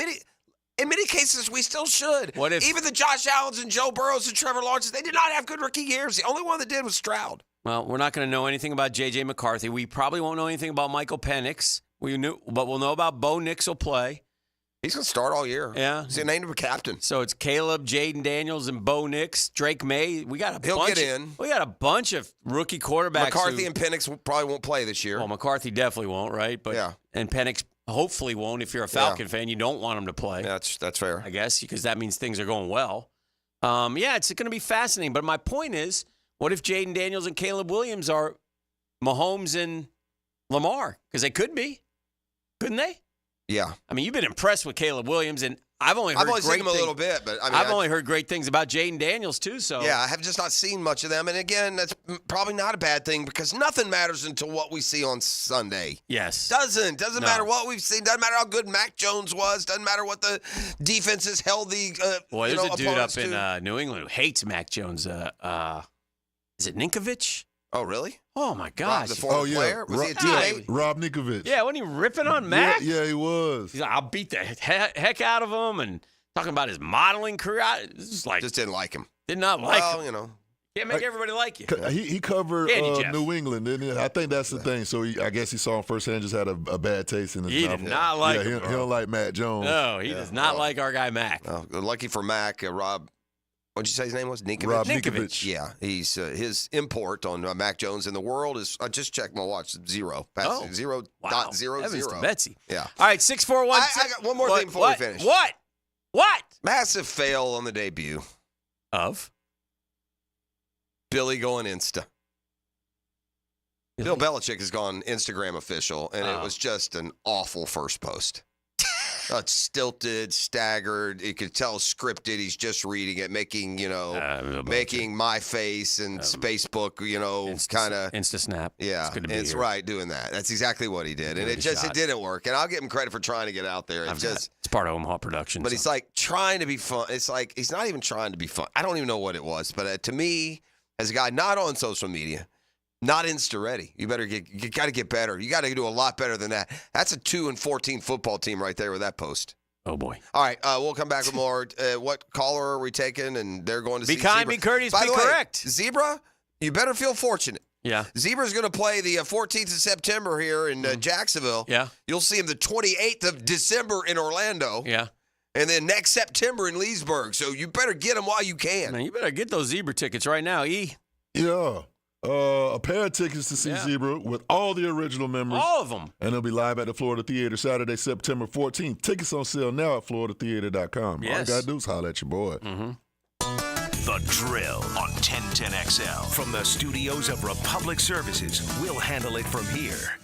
many cases, we still should. What if even the Josh Allens and Joe Burrows and Trevor Lawrences, they did not have good rookie years. The only one that did was Stroud. Well, we're not going to know anything about J.J. McCarthy. We probably won't know anything about Michael Penix. But we'll know about Bo Nix will play. He's going to start all year. Yeah. He's named him a captain. So it's Caleb, Jaden Daniels, and Bo Nix, Drake May. We got He'll get in. We got a bunch of rookie quarterbacks. McCarthy and Penix probably won't play this year. Well, McCarthy definitely won't, right? But yeah. And Penix hopefully won't. If you're a Falcon fan, you don't want him to play. Yeah, that's fair. I guess, because that means things are going well. It's going to be fascinating. But my point is, what if Jaden Daniels and Caleb Williams are Mahomes and Lamar? Because they could be. Couldn't they? Yeah. I mean, you've been impressed with Caleb Williams, and I've only seen him a little bit, but I've only heard great things about Jaden Daniels too. So yeah, I have just not seen much of them. And again, that's probably not a bad thing because nothing matters until what we see on Sunday. Yes, doesn't matter what we've seen. Doesn't matter how good Mac Jones was. Doesn't matter what the defenses held the. Boy, there's a dude up in New England who hates Mac Jones. Is it Ninkovich? Oh, really? Oh, my gosh. The former player? Was he a teammate? Rob Ninkovich. Yeah, wasn't he ripping on Mac? Yeah, he was. He's like, I'll beat the heck out of him, and talking about his modeling career. Just didn't like him. Did not like him. Well, you know. Can't make everybody like you. He covered Jeff. New England, didn't he? I think that's the thing. So I guess he saw him firsthand, just had a bad taste in his mouth. He did not like him. He don't like Matt Jones. No, he does not like our guy Mac. Lucky for Mac, Rob what'd you say his name was? Ninkovich? Rob Ninkovich. Yeah, he's his import on Mac Jones in the world is, I just checked my watch, 0. Oh. 0.00. Heavens to Betsy. Yeah. All right, 641. I got one more thing before we finish. What? Massive fail on the debut. Of? Billy going Insta. Bill Belichick has gone Instagram official, and it was just an awful first post. It's stilted, staggered. You could tell scripted. He's just reading it, making my face and Facebook, kind of Insta snap. Yeah, it's good to be it's here. right doing that. That's exactly what he did, and it didn't work. And I'll give him credit for trying to get out there. It's part of Omaha production. But he's like trying to be fun. It's like he's not even trying to be fun. I don't even know what it was, but to me, as a guy not on social media. Not Insta ready. You got to get better. You got to do a lot better than that. That's a 2-14 football team right there with that post. Oh boy. All right, we'll come back with more. What caller are we taking? And they're going to see Be kind, Zebra. be courteous, By be the way, correct. Zebra, you better feel fortunate. Yeah. Zebra's going to play the 14th of September here in Jacksonville. Yeah. You'll see him the 28th of December in Orlando. Yeah. And then next September in Leesburg. So you better get them while you can. Man, you better get those Zebra tickets right now, E. Yeah. A pair of tickets to see Zebra with all the original members. All of them. And they'll be live at the Florida Theater Saturday, September 14th. Tickets on sale now at floridatheater.com. Yes. All you got to do is holler at your boy. Mm-hmm. The Drill on 1010XL. From the studios of Republic Services, we'll handle it from here.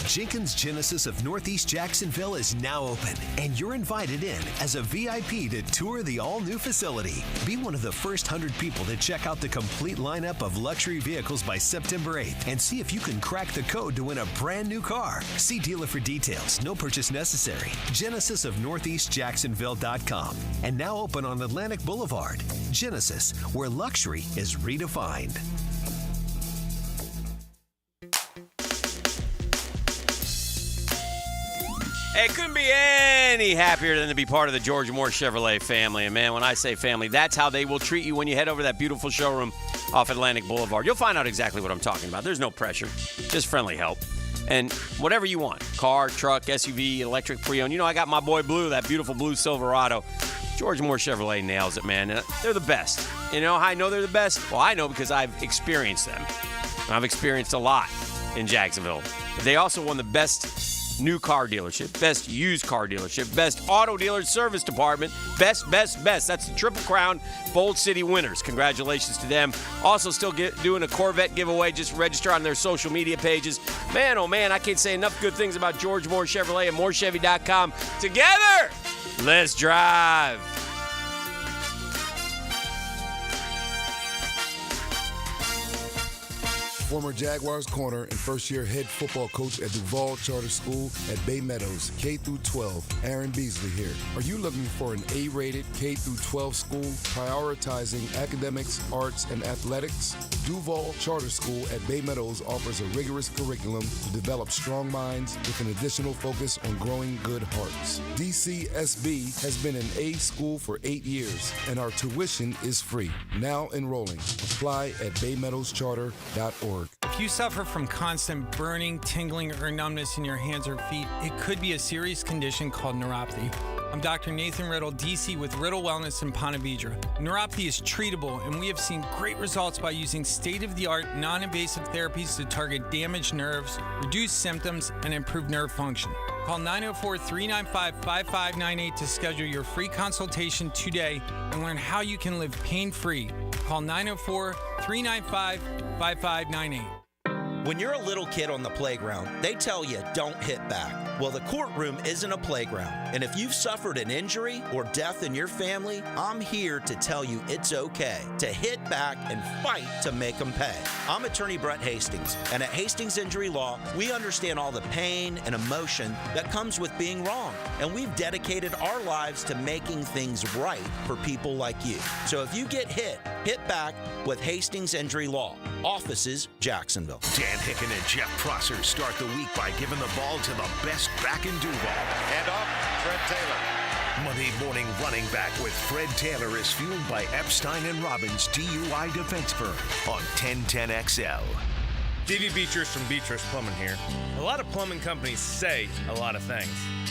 Jenkins Genesis of Northeast Jacksonville is now open, and you're invited in as a VIP to tour the all-new facility. Be one of the first 100 people to check out the complete lineup of luxury vehicles by September 8th and see if you can crack the code to win a brand new car. See dealer for details. No purchase necessary. Genesis of NortheastJacksonville.com. And now open on Atlantic Boulevard. Genesis, where luxury is redefined. Hey, couldn't be any happier than to be part of the George Moore Chevrolet family. And man, when I say family, that's how they will treat you when you head over to that beautiful showroom off Atlantic Boulevard. You'll find out exactly what I'm talking about. There's no pressure, just friendly help. And whatever you want, car, truck, SUV, electric, pre-owned. I got my boy Blue, that beautiful blue Silverado. George Moore Chevrolet nails it, man. They're the best. You know how I know they're the best? Well, I know because I've experienced them. I've experienced a lot in Jacksonville. They also won the best new car dealership, best used car dealership, best auto dealer service department, best. That's the Triple Crown Bold City winners. Congratulations to them. Also still doing a Corvette giveaway. Just register on their social media pages. Man, oh man, I can't say enough good things about George Moore Chevrolet and MooreChevy.com. Together, let's drive. Former Jaguars corner and first-year head football coach at Duval Charter School at Bay Meadows, K-12, Aaron Beasley here. Are you looking for an A-rated K-12 school prioritizing academics, arts, and athletics? Duval Charter School at Bay Meadows offers a rigorous curriculum to develop strong minds with an additional focus on growing good hearts. DCSB has been an A school for 8 years, and our tuition is free. Now enrolling. Apply at baymeadowscharter.org. If you suffer from constant burning, tingling, or numbness in your hands or feet, it could be a serious condition called neuropathy. I'm Dr. Nathan Riddle, DC with Riddle Wellness in Ponte Vedra. Neuropathy is treatable, and we have seen great results by using state-of-the-art, non-invasive therapies to target damaged nerves, reduce symptoms, and improve nerve function. Call 904-395-5598 to schedule your free consultation today and learn how you can live pain-free. Call 904-395-5598. When you're a little kid on the playground, they tell you don't hit back. Well, the courtroom isn't a playground, and if you've suffered an injury or death in your family, I'm here to tell you it's okay to hit back and fight to make them pay. I'm attorney Brett Hastings, and at Hastings Injury Law, we understand all the pain and emotion that comes with being wrong, and we've dedicated our lives to making things right for people like you. So if you get hit back with Hastings Injury Law. Offices, Jacksonville. Dan Hicken and Jeff Prosser start the week by giving the ball to the best back in Duval. And off, Fred Taylor. Monday morning running back with Fred Taylor is fueled by Epstein and Robbins DUI defense firm on 1010XL. Stevie Beatrice from Beatrice Plumbing here. A lot of plumbing companies say a lot of things.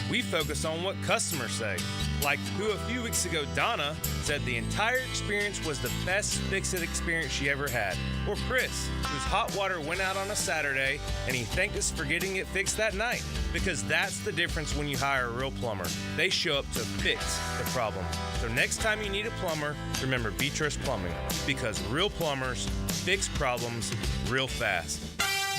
We focus on what customers say. Like who a few weeks ago, Donna, said the entire experience was the best fix-it experience she ever had. Or Chris, whose hot water went out on a Saturday and he thanked us for getting it fixed that night. Because that's the difference when you hire a real plumber. They show up to fix the problem. So next time you need a plumber, remember Beatrice Plumbing. Because real plumbers fix problems real fast.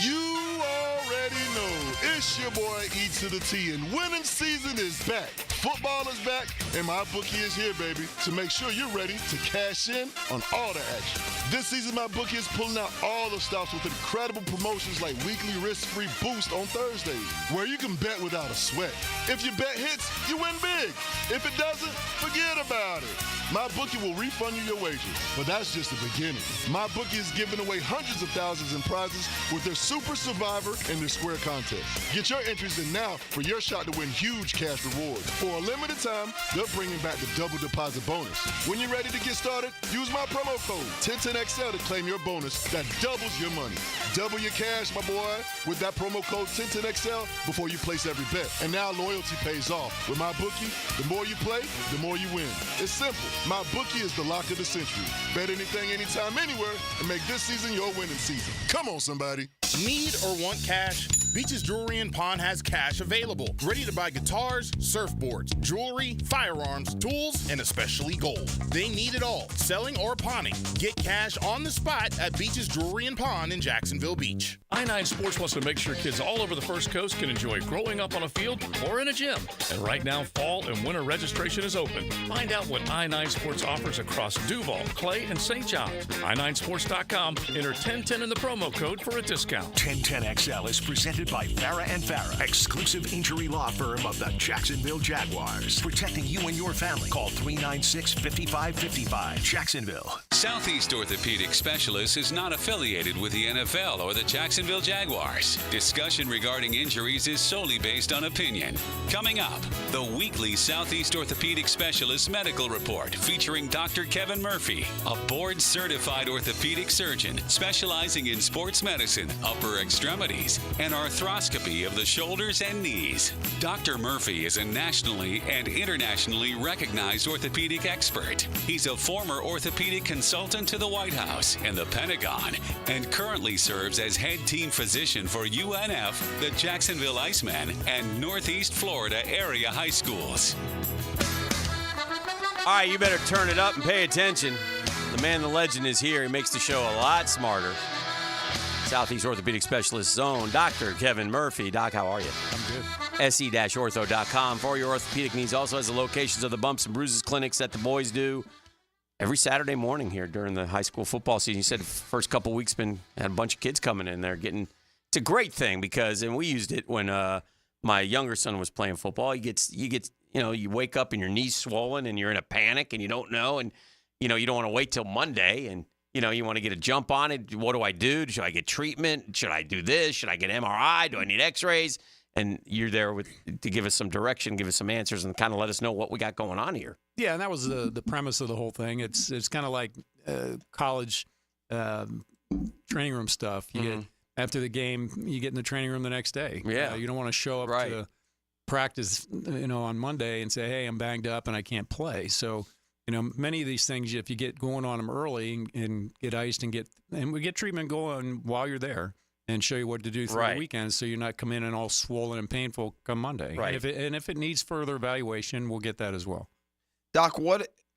You already know it's your boy E to the T, and winning season is back. Football is back, and my bookie is here, baby, to make sure you're ready to cash in on all the action. This season, my bookie is pulling out all the stops with incredible promotions like weekly risk-free boost on Thursdays, where you can bet without a sweat. If your bet hits, you win big. If it doesn't, forget about it. My bookie will refund you your wages, but that's just the beginning. My bookie is giving away hundreds of thousands in prizes with their Super Survivor and their Square contest. Get your entries in now for your shot to win huge cash rewards. For a limited time, they're bringing back the double deposit bonus. When you're ready to get started, use my promo code 1010XL to claim your bonus that doubles your money. Double your cash, my boy, with that promo code 1010XL before you place every bet. And now loyalty pays off. With my bookie, the more you play, the more you win. It's simple. My bookie is the lock of the century. Bet anything, anytime, anywhere, and make this season your winning season. Come on, somebody. Need or want cash? Beaches Jewelry and Pawn has cash available. Ready to buy guitars, surfboards, jewelry, firearms, tools, and especially gold. They need it all, selling or pawning. Get cash on the spot at Beaches Jewelry and Pawn in Jacksonville Beach. I-9 Sports wants to make sure kids all over the First Coast can enjoy growing up on a field or in a gym. And right now, fall and winter registration is open. Find out what I-9 Sports offers across Duval, Clay, and St. John's. I9sports.com. Enter 1010 in the promo code for a discount. 1010XL is presented by Farah & Farah, exclusive injury law firm of the Jacksonville Jaguars. Protecting you and your family. Call 396-5555. Jacksonville. Southeast Orthopedic Specialists is not affiliated with the NFL or the Jacksonville Jaguars. Discussion regarding injuries is solely based on opinion. Coming up, the weekly Southeast Orthopedic Specialist Medical Report featuring Dr. Kevin Murphy, a board-certified orthopedic surgeon specializing in sports medicine, upper extremities, and arthroscopy of the shoulders and knees. Dr. Murphy is a nationally and internationally recognized orthopedic expert. He's a former orthopedic consultant to the White House and the Pentagon, and currently serves as head team physician for UNF, the Jacksonville Icemen, and Northeast Florida area high schools. All right, you better turn it up and pay attention. The man, the legend is here. He makes the show a lot smarter. Southeast Orthopedic Specialist Zone, Dr. Kevin Murphy. Doc, how are you? I'm good. se-ortho.com for your orthopedic needs. Also has the locations of the Bumps and Bruises clinics that the boys do every Saturday morning here during the high school football season. You said the first couple weeks had a bunch of kids coming in there getting. It's a great thing because, and we used it when my younger son was playing football. You wake up and your knee's swollen and you're in a panic and you don't know, and you don't want to wait till Monday, and you want to get a jump on it. What do I do? Should I get treatment? Should I do this? Should I get MRI? Do I need x-rays? And you're there to give us some direction, give us some answers, and kind of let us know what we got going on here. Yeah, and that was the premise of the whole thing. It's kind of like college training room stuff. You get after the game, you get in the training room the next day. Yeah, you don't want to show up to practice, on Monday and say, "Hey, I'm banged up and I can't play." So. Many of these things, if you get going on them early and get iced and we get treatment going while you're there and show you what to do through the weekend, so you're not come in and all swollen and painful come Monday. Right. And if it needs further evaluation, we'll get that as well. Doc,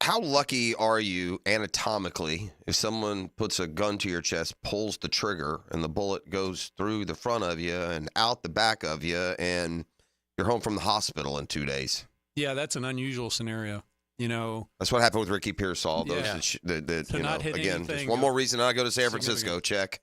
how lucky are you anatomically if someone puts a gun to your chest, pulls the trigger, and the bullet goes through the front of you and out the back of you, and you're home from the hospital in 2 days? Yeah, that's an unusual scenario. That's what happened with Ricky Pearsall. Again, just one more reason I go to San Francisco. Check.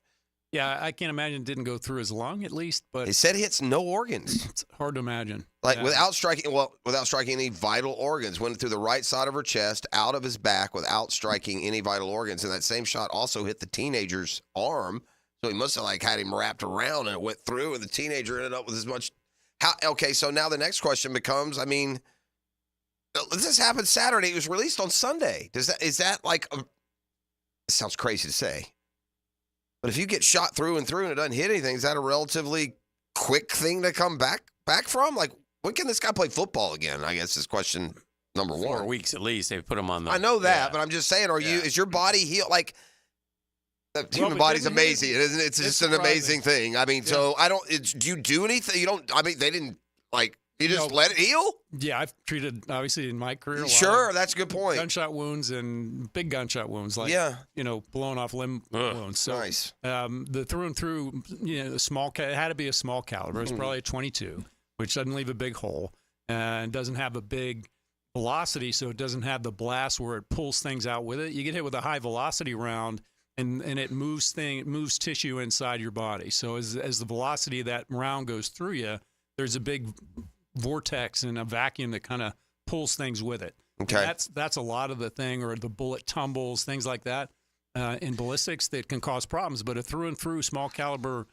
Yeah, I can't imagine it didn't go through his lung at least, but he said he hits no organs. It's hard to imagine. Without striking any vital organs, went through the right side of her chest, out of his back, without striking any vital organs. And that same shot also hit the teenager's arm, so he must have had him wrapped around and it went through, and the teenager ended up with as much. Okay, so now the next question becomes, this happened Saturday. It was released on Sunday. Is that it sounds crazy to say, but if you get shot through and through and it doesn't hit anything, is that a relatively quick thing to come back from? When can this guy play football again? I guess is question number 4 one. weeks at least. They put him on the. I know that, but I'm just saying, is your body healed? Like, the human body's amazing, isn't it? It's just an amazing thing. I mean, so do you do anything? You don't, I mean, they didn't, like, you just let it heal? Yeah, I've treated, obviously, in my career. Sure, that's a good point. Gunshot wounds and big gunshot wounds, like, blown off limb wounds. So, nice. The through and through, it had to be a small caliber. It's probably a 22, which doesn't leave a big hole and doesn't have a big velocity, so it doesn't have the blast where it pulls things out with it. You get hit with a high velocity round, and it moves tissue inside your body. So as the velocity of that round goes through you, there's a big vortex and a vacuum that kind of pulls things with it. Okay, and that's a lot of the thing, or the bullet tumbles, things like that in ballistics that can cause problems. But a through and through small caliber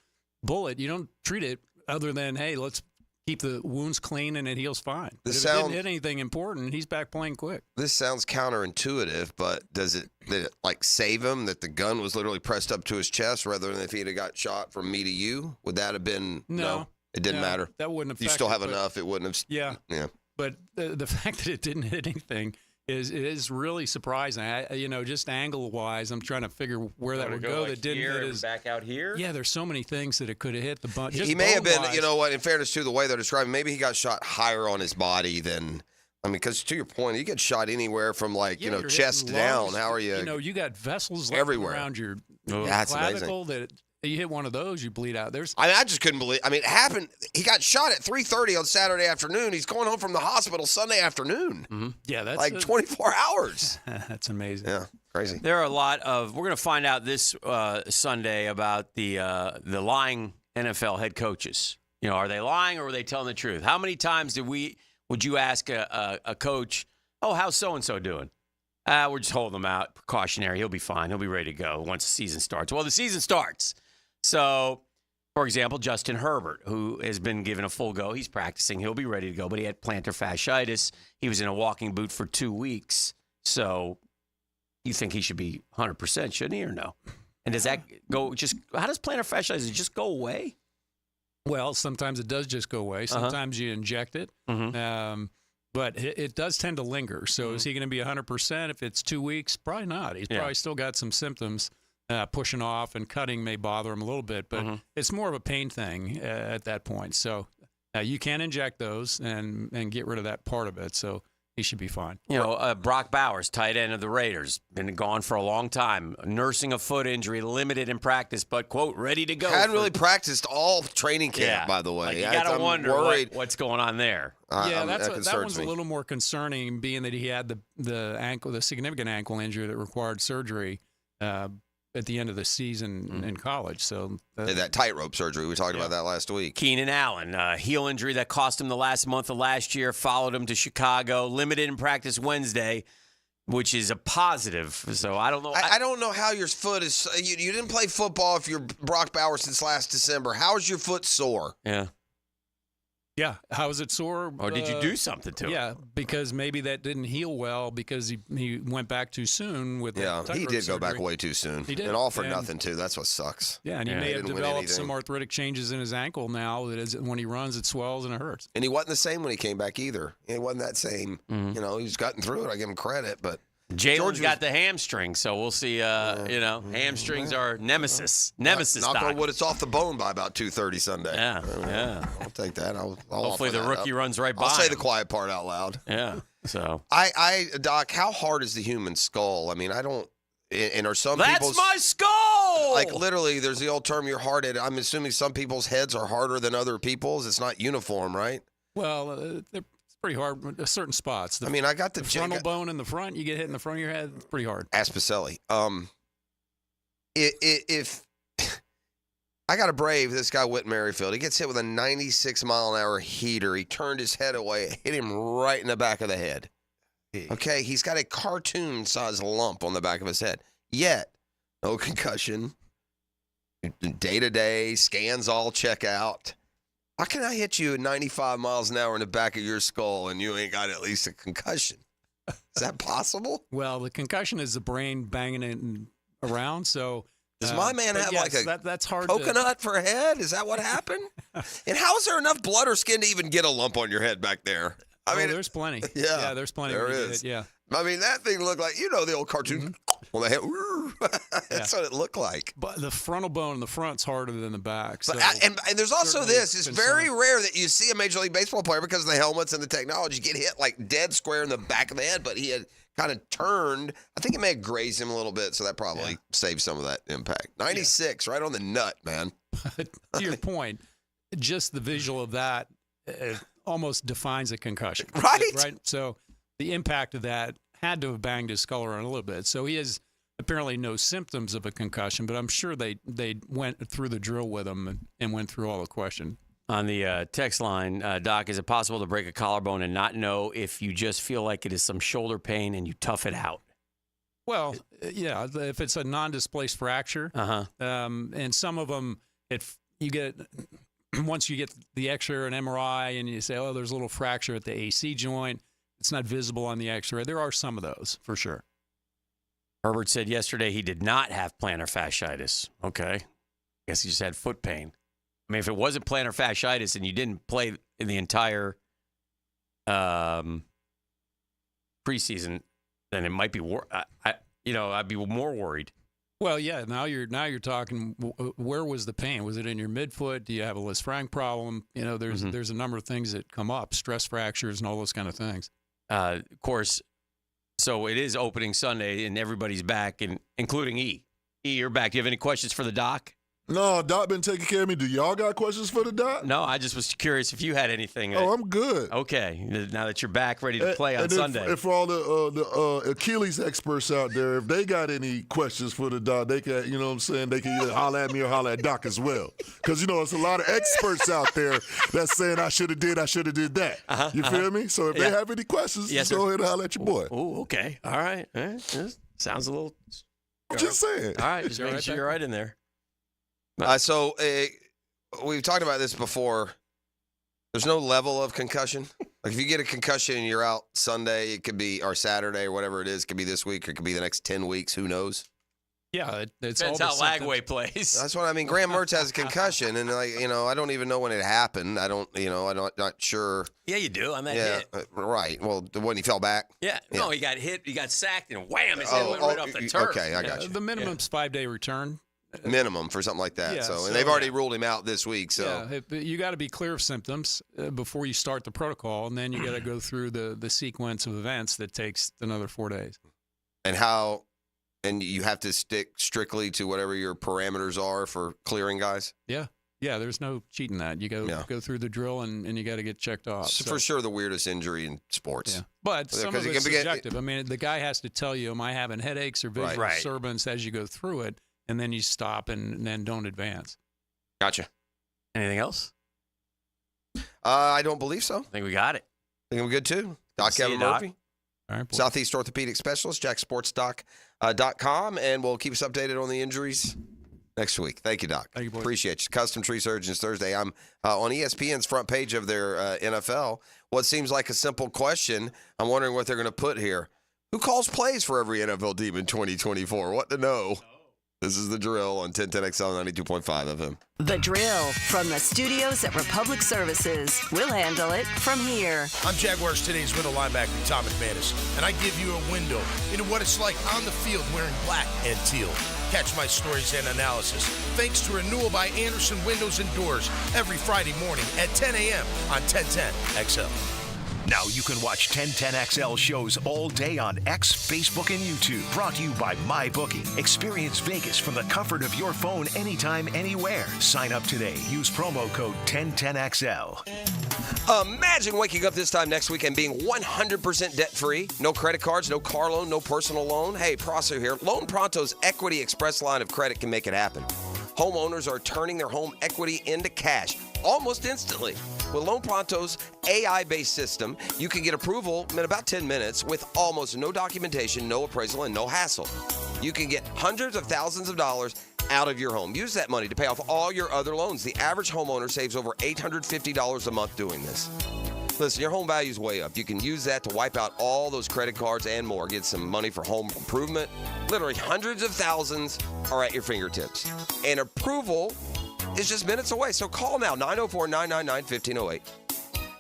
bullet, you don't treat it other than, hey, let's keep the wounds clean and it heals fine. But if it didn't hit anything important, he's back playing quick. This sounds counterintuitive, but did it like save him that the gun was literally pressed up to his chest rather than if he'd have got shot from me to you? Would that have been no? It didn't matter. That wouldn't affect. You still have enough. It wouldn't have. Yeah. But the fact that it didn't hit anything is really surprising. Just angle wise, I'm trying to figure where that would go. Like that didn't hit his back out here. Yeah, there's so many things that it could have hit the butt. He may have been. You know what? In fairness to the way they're describing, maybe he got shot higher on his body than. I mean, because to your point, you get shot anywhere from chest down. How are you? You got vessels everywhere around your that's clavicle amazing. that. You hit one of those, you bleed out. I just couldn't believe. I mean, it happened. He got shot at 3:30 on Saturday afternoon. He's going home from the hospital Sunday afternoon. Mm-hmm. Yeah, that's like 24 hours. That's amazing. Yeah, crazy. There are a lot of. We're going to find out this Sunday about the lying NFL head coaches. Are they lying or are they telling the truth? How many times would you ask a coach, "Oh, how's so and so doing?" We're just holding him out, precautionary. He'll be fine. He'll be ready to go once the season starts. Well, the season starts. So, for example, Justin Herbert, who has been given a full go. He's practicing. He'll be ready to go, but he had plantar fasciitis. He was in a walking boot for 2 weeks. So you think he should be 100%, shouldn't he, or no? And does that go how does plantar fasciitis just go away? Well, sometimes it does just go away. Sometimes you inject it. Mm-hmm. But it does tend to linger. So is he going to be 100% if it's 2 weeks? Probably not. He's probably still got some symptoms. Pushing off and cutting may bother him a little bit, but it's more of a pain thing at that point. So you can inject those and get rid of that part of it. So he should be fine. Brock Bowers, tight end of the Raiders, been gone for a long time, nursing a foot injury, limited in practice, but, quote, ready to go. Hadn't really practiced all training camp, by the way. Like you got to wonder what's going on there. That one's a little more concerning, being that he had the significant ankle injury that required surgery at the end of the season in college. So that tightrope surgery, we talked about that last week. Keenan Allen, heel injury that cost him the last month of last year, followed him to Chicago, limited in practice Wednesday, which is a positive. So I don't know. I don't know how your foot is. You didn't play football if you're Brock Bowers since last December. How is your foot sore? Yeah. How is it sore? Or did you do something to it? Yeah, because maybe that didn't heal well because he went back too soon with he did go back way too soon. He did. And all for nothing, too. That's what sucks. Yeah, and he may have developed some arthritic changes in his ankle now that when he runs, it swells and it hurts. And he wasn't the same when he came back either. He wasn't that same. He was cutting through it. I give him credit, but Jalen's got the hamstring, so we'll see. Hamstrings are nemesis. Knock on wood, it's off the bone by about 2:30 Sunday. Yeah. I'll take that. Hopefully the rookie runs right by. I'll say the quiet part out loud. Yeah. So Doc, how hard is the human skull? I mean, I don't. And are some people's... That's my skull! Like, literally, there's the old term, you're hard-headed. I'm assuming some people's heads are harder than other people's. It's not uniform, right? Well, they're pretty hard at certain spots. I got the frontal bone in the front. You get hit in the front of your head, it's pretty hard. Ask Pacelli. If I got to brave this guy, Whit Merrifield. He gets hit with a 96-mile-an-hour heater. He turned his head away, hit him right in the back of the head. Okay, he's got a cartoon-sized lump on the back of his head. Yet, no concussion. Day-to-day, scans all check out. How can I hit you at 95 miles an hour in the back of your skull and you ain't got at least a concussion? Is that possible? Well, the concussion is the brain banging it around, so... Does my man have that's hard coconut for a head? Is that what happened? And how is there enough blood or skin to even get a lump on your head back there? I mean, there's plenty. Yeah, there's plenty. There where you is. get it, yeah. I mean, that thing looked like, the old cartoon. Well, they that's what it looked like. But the frontal bone in the front's harder than the back. So But and there's also certainly this. It's concern. very rare that you see a Major League Baseball player because of the helmets and the technology get hit like dead square in the back of the head. But he had kind of turned. I think it may have grazed him a little bit, so that probably saved some of that impact. 96, right on the nut, man. To your point, just the visual of that almost defines a concussion. Right? So the impact of that had to have banged his skull around a little bit. So he has apparently no symptoms of a concussion, but I'm sure they went through the drill with him and went through all the question. On the text line, Doc, is it possible to break a collarbone and not know if you just feel like it is some shoulder pain and you tough it out? Well, yeah, if it's a non-displaced fracture, and some of them, you get once you get the X-ray or an MRI and you say, oh, there's a little fracture at the AC joint, it's not visible on the X-ray. There are some of those for sure. Herbert said yesterday he did not have plantar fasciitis. Okay, guess he just had foot pain. I mean, if it wasn't plantar fasciitis and you didn't play in the entire preseason, then it might be I'd be more worried. Well, yeah. Now you're talking. Where was the pain? Was it in your midfoot? Do you have a Lisfranc problem? There's a number of things that come up, stress fractures and all those kind of things. Of course. So it is opening Sunday, and everybody's back, and including E. E, you're back. Do you have any questions for the doc? No, Doc been taking care of me. Do y'all got questions for the Doc? No, I just was curious if you had anything. Oh, I'm good. Okay, now that you're back, ready to play on Sunday. And for all the Achilles experts out there, if they got any questions for the Doc, they can, you know what I'm saying, they can either holler at me or holler at Doc as well. Because, it's a lot of experts out there that's saying I should have did that. You feel me? So if they have any questions, just go ahead and holler at your boy. Oh, okay. All right. Sounds a little... Just saying. All right, just making sure you're right in there. So we've talked about this before. There's no level of concussion. Like if you get a concussion and you're out Sunday, it could be, or Saturday or whatever it is. It could be this week or it could be the next 10 weeks. Who knows? Yeah, it's depends how Lagway plays. That's what I mean. Graham Mertz has a concussion, and I don't even know when it happened. I'm not sure. Yeah, you do. On that hit. Right. Well, when he fell back. Yeah. No, he got hit. He got sacked, and wham! His head went right off the turf. Okay, I got you. The minimum's 5-day return. Minimum for something like that. Yeah, and they've already ruled him out this week. So you got to be clear of symptoms before you start the protocol, and then you got to go through the sequence of events that takes another 4 days. And you have to stick strictly to whatever your parameters are for clearing guys? Yeah. Yeah, there's no cheating that. You go through the drill and you got to get checked off. So. For sure the weirdest injury in sports. Yeah. But some of it's subjective. I mean, the guy has to tell you, am I having headaches or visual disturbance as you go through it, and then you stop and then don't advance. Gotcha. Anything else? I don't believe so. I think we got it. I think I'm good too. Doc Kevin Murphy. All right, Southeast Orthopedic Specialist, jacksportsdoc.com, and we'll keep us updated on the injuries next week. Thank you, Doc. Thank you, boys. Appreciate you. Custom Tree Surgeons Thursday. I'm on ESPN's front page of their NFL. What seems like a simple question, I'm wondering what they're going to put here. Who calls plays for every NFL team in 2024? What to know? This is The Drill on 1010XL 92.5 FM. The Drill from the studios at Republic Services. We'll handle it from here. I'm Jaguars Today's middle linebacker, Tom McManus, and I give you a window into what it's like on the field wearing black and teal. Catch my stories and analysis thanks to Renewal by Anderson Windows and Doors every Friday morning at 10 a.m. on 1010XL. Now you can watch 1010XL shows all day on X, Facebook, and YouTube. Brought to you by MyBookie. Experience Vegas from the comfort of your phone anytime, anywhere. Sign up today. Use promo code 1010XL. Imagine waking up this time next week and being 100% debt-free. No credit cards, no car loan, no personal loan. Hey, Prosser here. Loan Pronto's Equity Express line of credit can make it happen. Homeowners are turning their home equity into cash almost instantly. With Loan Pronto's AI-based system, you can get approval in about 10 minutes with almost no documentation, no appraisal, and no hassle. You can get hundreds of thousands of dollars out of your home. Use that money to pay off all your other loans. The average homeowner saves over $850 a month doing this. Listen, your home value is way up. You can use that to wipe out all those credit cards and more. Get some money for home improvement. Literally hundreds of thousands are at your fingertips. And approval is just minutes away. So call now, 904-999-1508.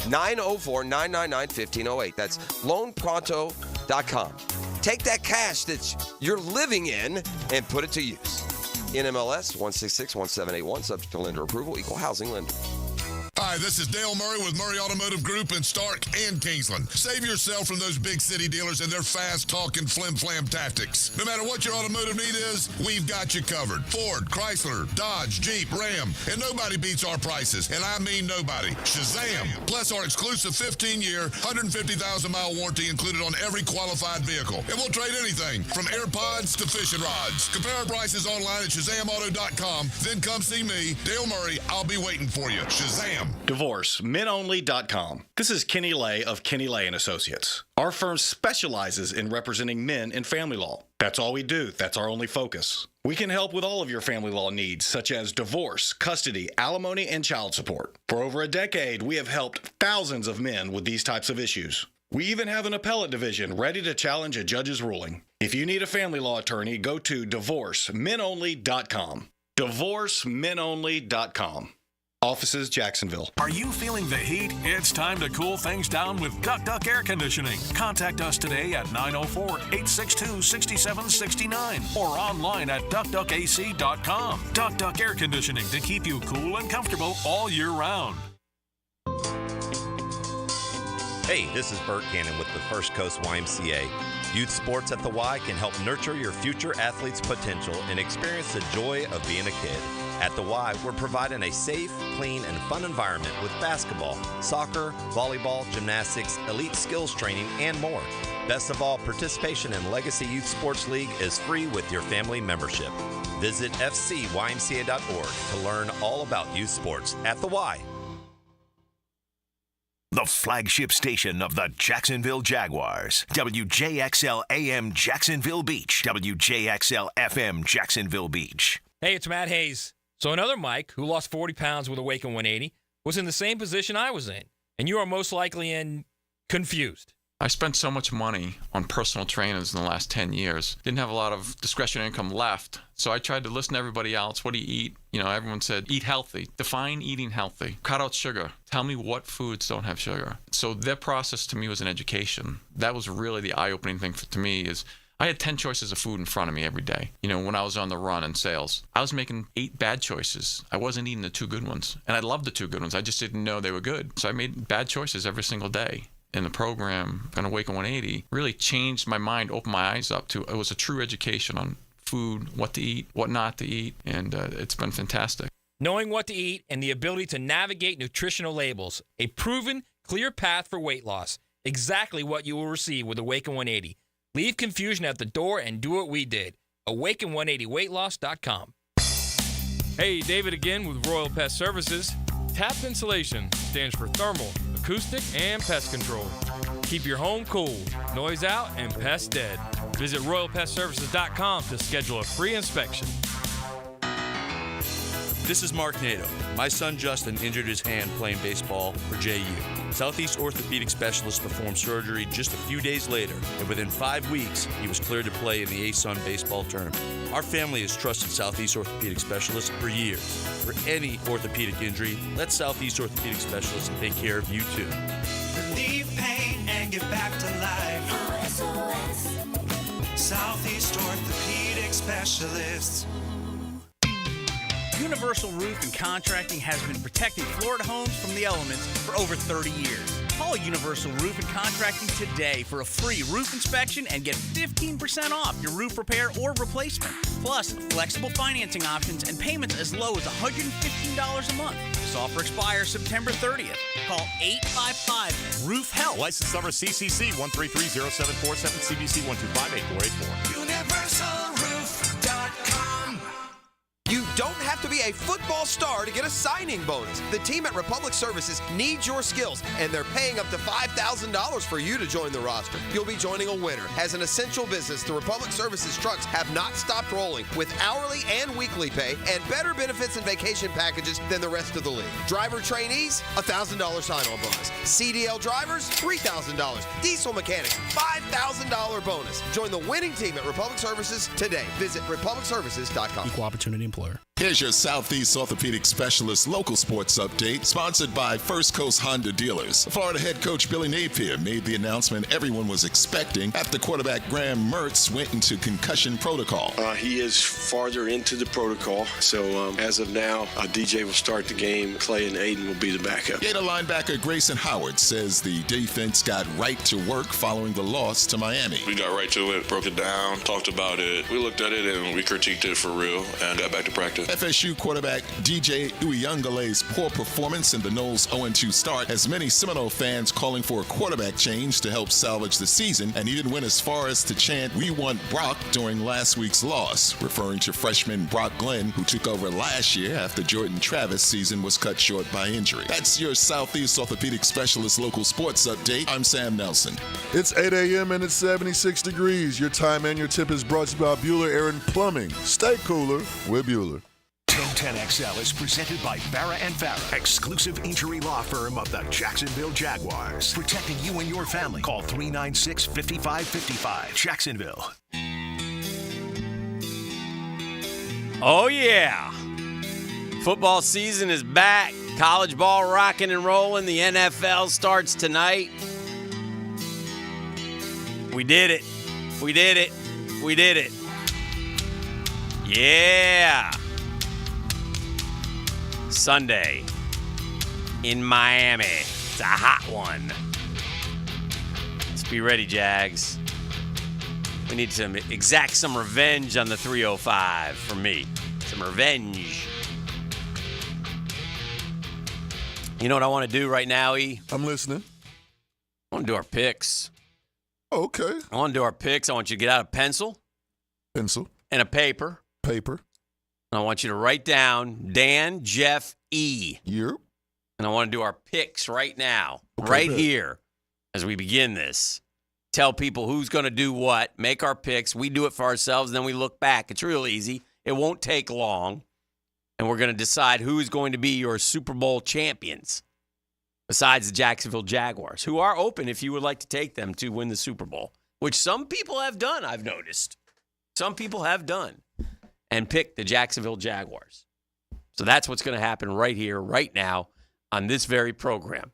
904-999-1508. That's loanpronto.com. Take that cash that you're living in and put it to use. NMLS 1661781, subject to lender approval, equal housing lender. Hi, this is Dale Murray with Murray Automotive Group in Stark and Kingsland. Save yourself from those big city dealers and their fast-talking flim-flam tactics. No matter what your automotive need is, we've got you covered. Ford, Chrysler, Dodge, Jeep, Ram, and nobody beats our prices, and I mean nobody. Shazam! Plus our exclusive 15-year, 150,000-mile warranty included on every qualified vehicle. And we'll trade anything from AirPods to fishing rods. Compare our prices online at ShazamAuto.com. Then come see me, Dale Murray. I'll be waiting for you. Shazam! DivorceMenOnly.com. This is Kenny Lay of Kenny Lay & Associates. Our firm specializes in representing men in family law. That's all we do. That's our only focus. We can help with all of your family law needs, such as divorce, custody, alimony, and child support. For over a decade, we have helped thousands of men with these types of issues. We even have an appellate division ready to challenge a judge's ruling. If you need a family law attorney, go to DivorceMenOnly.com. DivorceMenOnly.com. Offices, Jacksonville. Are you feeling the heat? It's time to cool things down with Duck Duck Air Conditioning. Contact us today at 904-862-6769 or online at duckduckac.com. Duck Duck Air Conditioning to keep you cool and comfortable all year round. Hey, this is Bert Cannon with the First Coast YMCA. Youth sports at the Y can help nurture your future athlete's potential and experience the joy of being a kid. At the Y, we're providing a safe, clean, and fun environment with basketball, soccer, volleyball, gymnastics, elite skills training, and more. Best of all, participation in Legacy Youth Sports League is free with your family membership. Visit fcymca.org to learn all about youth sports at the Y. The flagship station of the Jacksonville Jaguars. WJXL AM Jacksonville Beach. WJXL FM Jacksonville Beach. Hey, it's Matt Hayes. So another Mike, who lost 40 pounds with Awaken 180, was in the same position I was in. And you are most likely confused. I spent so much money on personal trainers in the last 10 years. Didn't have a lot of discretionary income left. So I tried to listen to everybody else. What do you eat? You know, everyone said, eat healthy. Define eating healthy. Cut out sugar. Tell me what foods don't have sugar. So their process to me was an education. That was really the eye-opening thing to me is I had 10 choices of food in front of me every day. You know, when I was on the run in sales, I was making 8 bad choices. I wasn't eating the 2 good ones. And I loved the 2 good ones. I just didn't know they were good. So I made bad choices every single day. In the program, on Awaken 180, really changed my mind, opened my eyes up to, it was a true education on food, what to eat, what not to eat, and it's been fantastic. Knowing what to eat and the ability to navigate nutritional labels, a proven, clear path for weight loss. Exactly what you will receive with Awaken 180. Leave confusion at the door and do what we did. Awaken180weightloss.com. Hey, David again with Royal Pest Services. TAP Insulation stands for thermal, acoustic, and pest control. Keep your home cool, noise out, and pests dead. Visit RoyalPestServices.com to schedule a free inspection. This is Mark Nato. My son Justin injured his hand playing baseball for JU. Southeast Orthopedic Specialists performed surgery just a few days later, and within 5 weeks, he was cleared to play in the ASUN baseball tournament. Our family has trusted Southeast Orthopedic Specialists for years. For any orthopedic injury, let Southeast Orthopedic Specialists take care of you too. Relieve pain and get back to life. SOS. Southeast Orthopedic Specialists. Universal Roof and Contracting has been protecting Florida homes from the elements for over 30 years. Call Universal Roof and Contracting today for a free roof inspection and get 15% off your roof repair or replacement. Plus, flexible financing options and payments as low as $115 a month. This offer expires September 30th. Call 855-ROOF-HELP. License number CCC 1330747, CBC 1258484. UniversalRoof.com. You don't have to be a football star to get a signing bonus. The team at Republic Services needs your skills, and they're paying up to $5,000 for you to join the roster. You'll be joining a winner. As an essential business, the Republic Services trucks have not stopped rolling with hourly and weekly pay and better benefits and vacation packages than the rest of the league. Driver trainees, $1,000 sign-on bonus. CDL drivers, $3,000. Diesel mechanics, $5,000 bonus. Join the winning team at Republic Services today. Visit republicservices.com. Equal opportunity employer. Here's your Southeast Orthopedic Specialist local sports update, sponsored by First Coast Honda Dealers. Florida head coach Billy Napier made the announcement everyone was expecting after quarterback Graham Mertz went into concussion protocol. He is farther into the protocol, so as of now, DJ will start the game. Clay and Aiden will be the backup. Gator linebacker Grayson Howard says the defense got right to work following the loss to Miami. We got right to it, broke it down, talked about it. We looked at it and we critiqued it for real and got back to practice. FSU quarterback DJ Uyungale's poor performance in the Noles 0-2 start has many Seminole fans calling for a quarterback change to help salvage the season, and even went as far as to chant "We want Brock" during last week's loss, referring to freshman Brock Glenn, who took over last year after Jordan Travis' season was cut short by injury. That's your Southeast Orthopedic Specialist local sports update. I'm Sam Nelson. It's 8 a.m. and it's 76 degrees. Your time and your tip is brought to you by Bueller Aaron Plumbing. Stay cooler with Bueller. 1010XL is presented by Farrah & Farrah, exclusive injury law firm of the Jacksonville Jaguars. Protecting you and your family. Call 396-5555. Jacksonville. Oh, yeah. Football season is back. College ball rocking and rolling. The NFL starts tonight. We did it. We did it. We did it. Yeah. Sunday in Miami. It's a hot one. Let's be ready, Jags. We need to exact some revenge on the 305 from me. Some revenge. You know what I want to do right now, E? I'm listening. I want to do our picks. Okay. I want to do our picks. I want you to get out a pencil. Pencil. And a paper. Paper. And I want you to write down Dan, Jeff, E. Yep. And I want to do our picks right now. Okay, right bet. here as we begin this. Tell people who's going to do what. Make our picks. We do it for ourselves, then we look back. It's real easy. It won't take long. And we're going to decide who is going to be your Super Bowl champions besides the Jacksonville Jaguars, who are open if you would like to take them to win the Super Bowl, which some people have done, I've noticed. Some people have done and picked the Jacksonville Jaguars. So that's what's going to happen right here, right now, on this very program.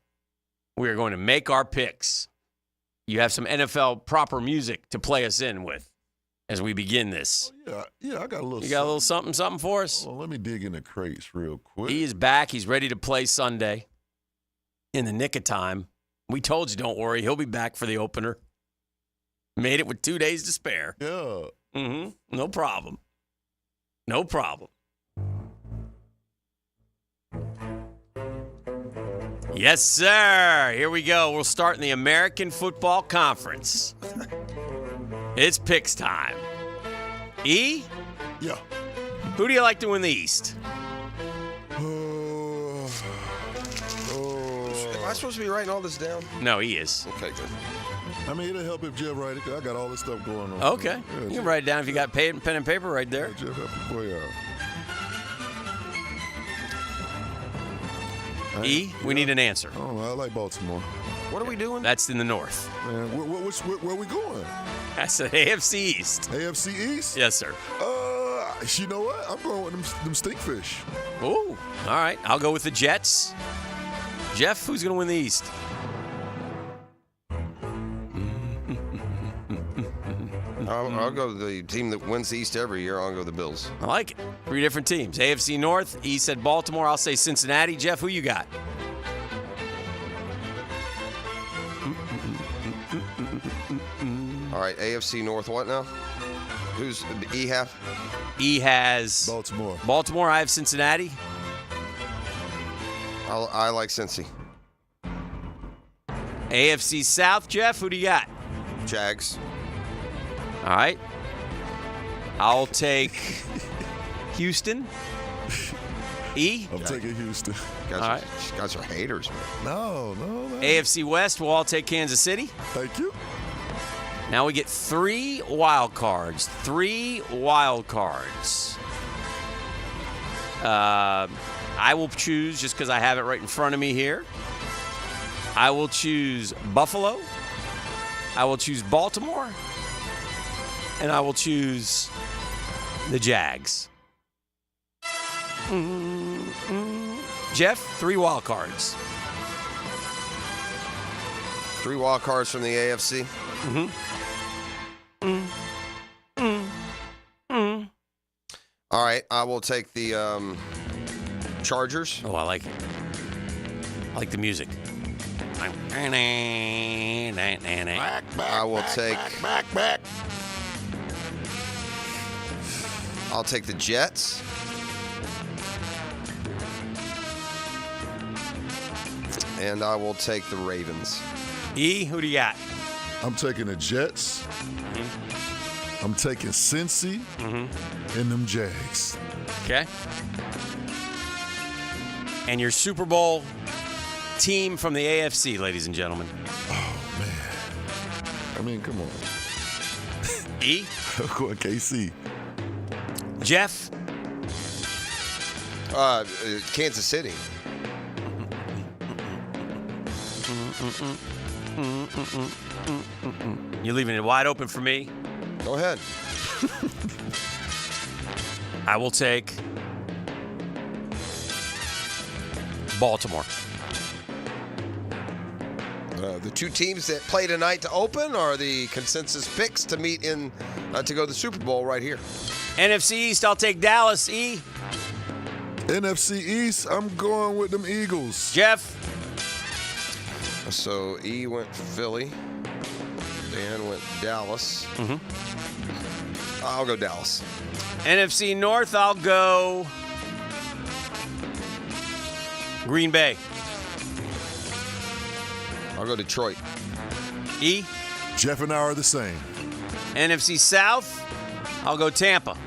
We are going to make our picks. You have some NFL proper music to play us in with as we begin this. Yeah, I got a little. You got a little something for us? Let me dig in the crates real quick. He is back. He's ready to play Sunday in the nick of time. We told you, don't worry. He'll be back for the opener. Made it with 2 days to spare. Yeah. Mm-hmm. No problem. No problem. Yes, sir. Here we go. We'll start in the American Football Conference. It's picks time. E? Yeah. Who do you like to win the East? Am I supposed to be writing all this down? No, he is. Okay, good. I mean, it'll help if Jeff write it, 'cause I got all this stuff going on. Okay. Yeah, You can write it down if you got pen and paper right there. Yeah, Jeff, help me play out. E, we need an answer. Oh, I like Baltimore. What are we doing? That's in the north. Man, where are we going? That's the AFC East. AFC East? Yes, sir. You know what? I'm going with them stinkfish. Ooh, all right. I'll go with the Jets. Jeff, who's going to win the East? I'll go with the team that wins the East every year. I'll go with the Bills. I like it. 3 different teams. AFC North. E said Baltimore. I'll say Cincinnati. Jeff, who you got? All right, AFC North. What now? Who's E have? E has Baltimore. Baltimore. I have Cincinnati. I like Cincy. AFC South. Jeff, who do you got? Jags. All right. I'll take Houston. E? I'm taking Houston. Guys are haters, man. No. AFC West, we'll all take Kansas City. Thank you. Now we get 3 wild cards. 3 wild cards. I will choose, just because I have it right in front of me here, I will choose Buffalo. I will choose Baltimore. And I will choose the Jags. Jeff, 3 wild cards. 3 wild cards from the AFC. All right, I will take the Chargers. Oh, I like it. I like the music. I will take. Back. I'll take the Jets. And I will take the Ravens. E, who do you got? I'm taking the Jets. I'm taking Cincy and them Jags. Okay. And your Super Bowl team from the AFC, ladies and gentlemen. Oh, man. I mean, come on. E? I'm going KC. Jeff? Kansas City. You're leaving it wide open for me? Go ahead. I will take Baltimore. The 2 teams that play tonight to open are the consensus picks to meet in to go to the Super Bowl right here. NFC East, I'll take Dallas. E? NFC East, I'm going with them Eagles. Jeff? So E went Philly. Dan went Dallas. I'll go Dallas. NFC North, I'll go Green Bay. I'll go Detroit. E? Jeff and I are the same. NFC South, I'll go Tampa.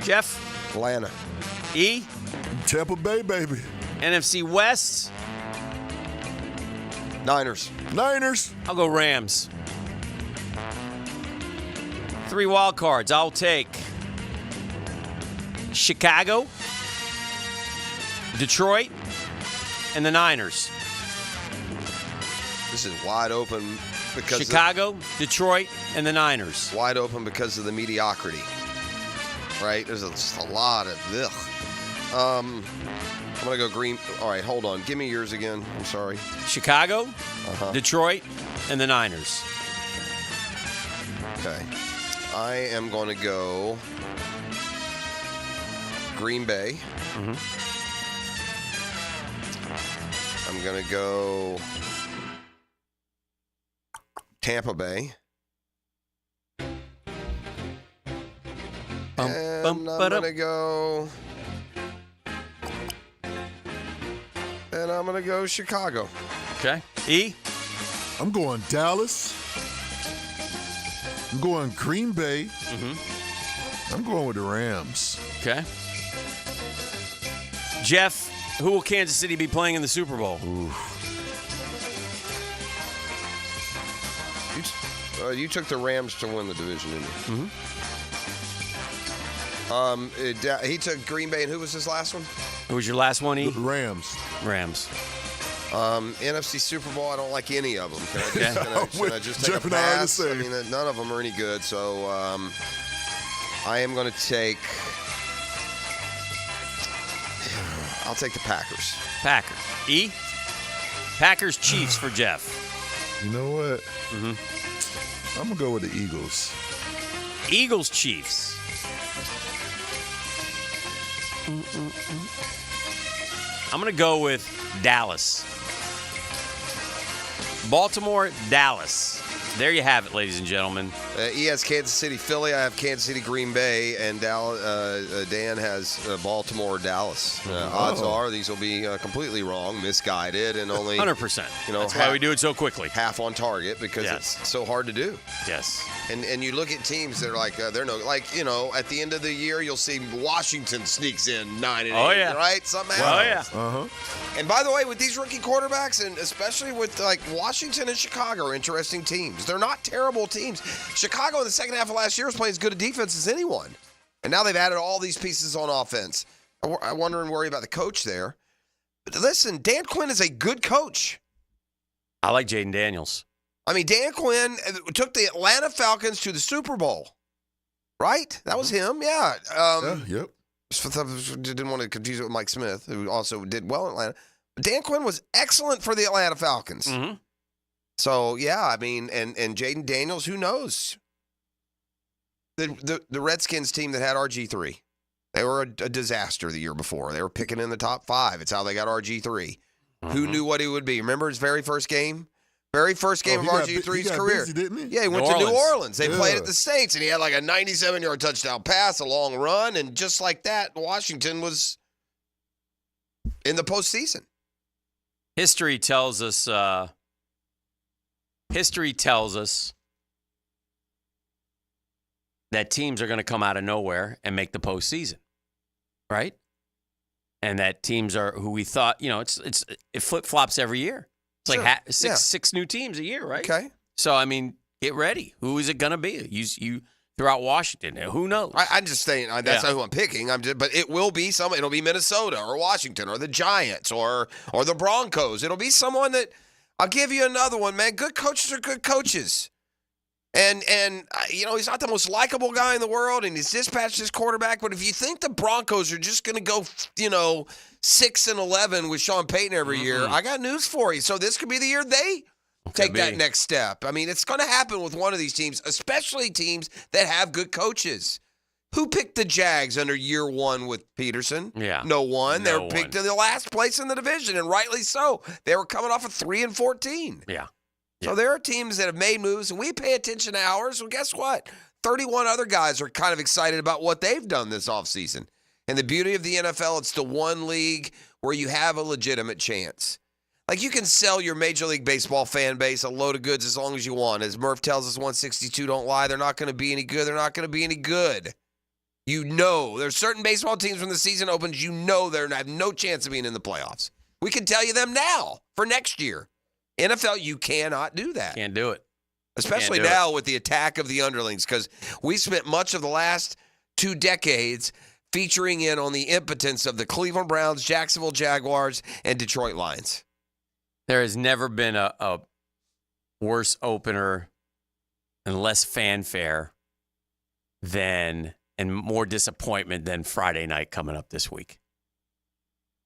Jeff? Atlanta. E? Tampa Bay, baby. NFC West, Niners. I'll go Rams. 3 wild cards. I'll take Chicago, Detroit, and the Niners. This is wide open because Chicago, Detroit, and the Niners. Wide open because of the mediocrity. Right? There's just a lot of ugh. I'm going to go green. All right, hold on. Give me yours again. I'm sorry. Chicago, Detroit, and the Niners. Okay. I am going to go Green Bay. I'm going to go Tampa Bay. And I'm going to go... And I'm going to go Chicago. Okay. E? I'm going Dallas. I'm going Green Bay. I'm going with the Rams. Okay. Jeff, who will Kansas City be playing in the Super Bowl? You took the Rams to win the division, didn't you? He took Green Bay, and who was his last one? Who was your last one, E? Rams. NFC Super Bowl, I don't like any of them. Can I just take a pass? I mean, none of them are any good. So I am going to take... I'll take the Packers. Packers. E? Packers Chiefs for Jeff. You know what? I'm going to go with the Eagles. Eagles Chiefs. I'm going to go with Dallas. Baltimore, Dallas. There you have it, ladies and gentlemen. He has Kansas City, Philly. I have Kansas City, Green Bay, and Dan has Baltimore, Dallas. Odds are these will be completely wrong, misguided, and only 100%. That's why we do it so quickly. Half on target because it's so hard to do. Yes. And you look at teams that are like at the end of the year you'll see Washington sneaks in 9-8, right? Something happens. And by the way, with these rookie quarterbacks, and especially with like Washington and Chicago, are interesting teams. They're not terrible teams. Chicago in the second half of last year was playing as good a defense as anyone, and now they've added all these pieces on offense. I wonder and worry about the coach there. But listen, Dan Quinn is a good coach. I like Jaden Daniels. I mean, Dan Quinn took the Atlanta Falcons to the Super Bowl, right? That was him, yeah. Yep. Didn't want to confuse it with Mike Smith, who also did well in Atlanta. Dan Quinn was excellent for the Atlanta Falcons. Mm-hmm. So, yeah, I mean, and Jaden Daniels, who knows? The Redskins team that had RG3, they were a disaster the year before. They were picking in the top 5. It's how they got RG3. Mm-hmm. Who knew what he would be? Remember his very first game? Very first game of RG3's career. Busy, didn't he? Yeah, he went to New Orleans. They played at the Saints, and he had like a 97-yard touchdown pass, a long run, and just like that, Washington was in the postseason. History tells us that teams are going to come out of nowhere and make the postseason, right? And that teams are who we thought, it flip-flops every year. It's like six new teams a year, right? Okay. So, I mean, get ready. Who is it going to be? You throughout Washington. Who knows? I'm just saying that's not who I'm picking. But it will be someone. It'll be Minnesota or Washington or the Giants or the Broncos. It'll be someone that I'll give you another one, man. Good coaches are good coaches. And he's not the most likable guy in the world, and he's dispatched his quarterback. But if you think the Broncos are just going to go, 6-11 with Sean Payton every year, I got news for you. So this could be the year they take that next step. I mean, it's going to happen with one of these teams, especially teams that have good coaches. Who picked the Jags under year 1 with Peterson? Yeah. No one. They were picked in the last place in the division, and rightly so. They were coming off of 3-14. Yeah. So there are teams that have made moves, and we pay attention to ours. Well, guess what? 31 other guys are kind of excited about what they've done this offseason. And the beauty of the NFL, it's the one league where you have a legitimate chance. Like, you can sell your Major League Baseball fan base a load of goods as long as you want. As Murph tells us, 162 don't lie. They're not going to be any good. They're not going to be any good. There's certain baseball teams when the season opens, they're have no chance of being in the playoffs. We can tell you them now for next year. NFL, you cannot do that. Can't do it. Especially now with the attack of the underlings, because we spent much of the last 2 decades featuring in on the impotence of the Cleveland Browns, Jacksonville Jaguars, and Detroit Lions. There has never been a worse opener and less fanfare and more disappointment than Friday night coming up this week.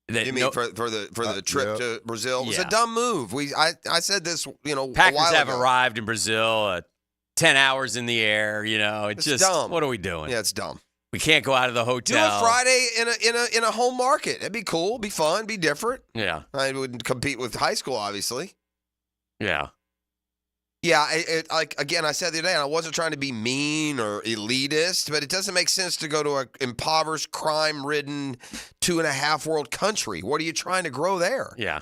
You mean for the trip to Brazil? It was a dumb move. I said this, Packers a while have ago. arrived in Brazil, 10 hours in the air. It's just dumb. What are we doing? Yeah, it's dumb. We can't go out of the hotel. Do it Friday in a home market. It'd be cool, be fun, be different. Yeah, I wouldn't compete with high school, obviously. Yeah. Yeah, again, I said the other day, and I wasn't trying to be mean or elitist, but it doesn't make sense to go to an impoverished, crime-ridden, 2.5 world country. What are you trying to grow there? Yeah.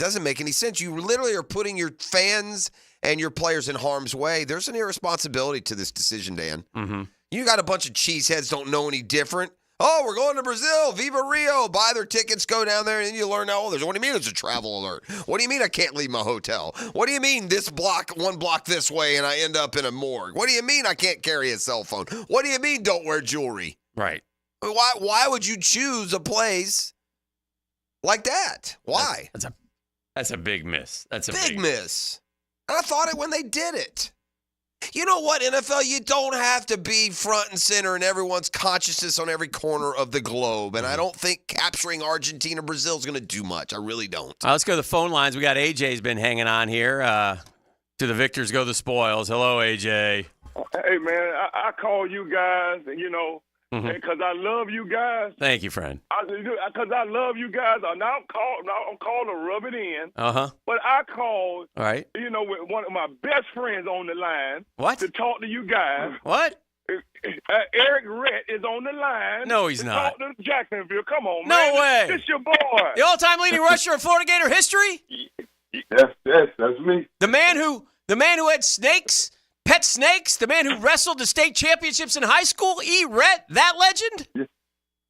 Doesn't make any sense. You literally are putting your fans and your players in harm's way. There's an irresponsibility to this decision, Dan. Mm-hmm. You got a bunch of cheeseheads don't know any different. Oh, we're going to Brazil. Viva Rio. Buy their tickets, go down there, and you learn how old. What do you mean it's a travel alert? What do you mean I can't leave my hotel? What do you mean this block, 1 block this way, and I end up in a morgue? What do you mean I can't carry a cell phone? What do you mean don't wear jewelry? Right. Why would you choose a place like that? Why? That's a big miss. That's a big miss. And I thought it when they did it. You know what, NFL? You don't have to be front and center in everyone's consciousness on every corner of the globe. And I don't think capturing Argentina, Brazil is going to do much. I really don't. Let's go to the phone lines. We got AJ's been hanging on here. To the victors go the spoils. Hello, AJ. Hey, man, I call you guys, because I love you guys. Thank you, friend. Because I love you guys. Now I'm calling to rub it in. Uh-huh. But I called, all right, with one of my best friends on the line. What? To talk to you guys. What? Eric Rett is on the line. No, he's not. Talk to Jacksonville. Come on, no man. No way. This your boy. The all-time leading rusher of Florida Gator history? Yes, that's me. The man who had snakes, pet snakes, the man who wrestled to state championships in high school, E. Rett, that legend?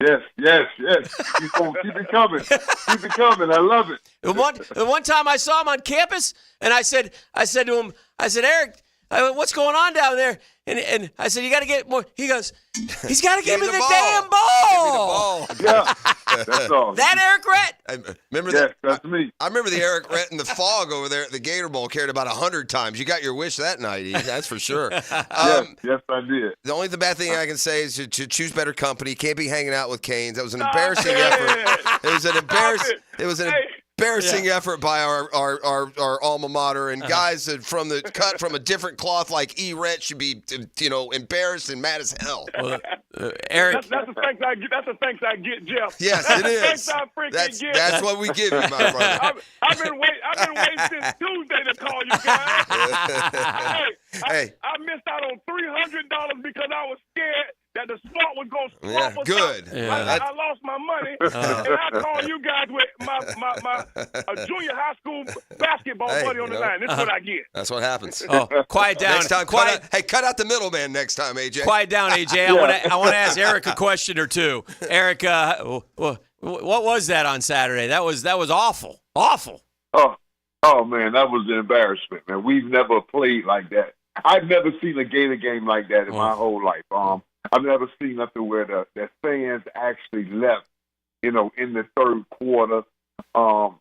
Yes. Keep it coming. Keep it coming. I love it. The one time I saw him on campus, and I said to him, Eric, I went, what's going on down there? And I said, you got to get more. He goes, he's got to give me the damn ball. Yeah, that's all. That Eric Rhett? That's me. I remember the Eric Rhett in the fog over there at the Gator Bowl carried about 100 times. You got your wish that night, E. That's for sure. Yes, I did. The bad thing I can say is to choose better company. Can't be hanging out with Canes. That was an embarrassing effort. It was an embarrassing effort by our alma mater, and guys that cut from a different cloth like E. Rhett should be, embarrassed and mad as hell. Well, Eric, that's the thanks I get. That's the thanks I get, Jeff. Yes, it is. Thanks I freaking get. That's what we give you, my brother. I've been waiting since Tuesday to call you guys. I missed out on $300 because I was scared that the spot was going to swap us good. Up. Yeah. I lost my money, and I called you guys with my junior high school basketball buddy on the line. This is what I get. That's what happens. Oh, quiet down. Next time, cut out the middleman next time, AJ. Quiet down, AJ. I want to ask Eric a question or two. Eric, what was that on Saturday? That was awful. Awful. Oh man, that was an embarrassment, man. We've never played like that. I've never seen a Gator game like that in my whole life. I've never seen nothing where the fans actually left, in the third quarter. It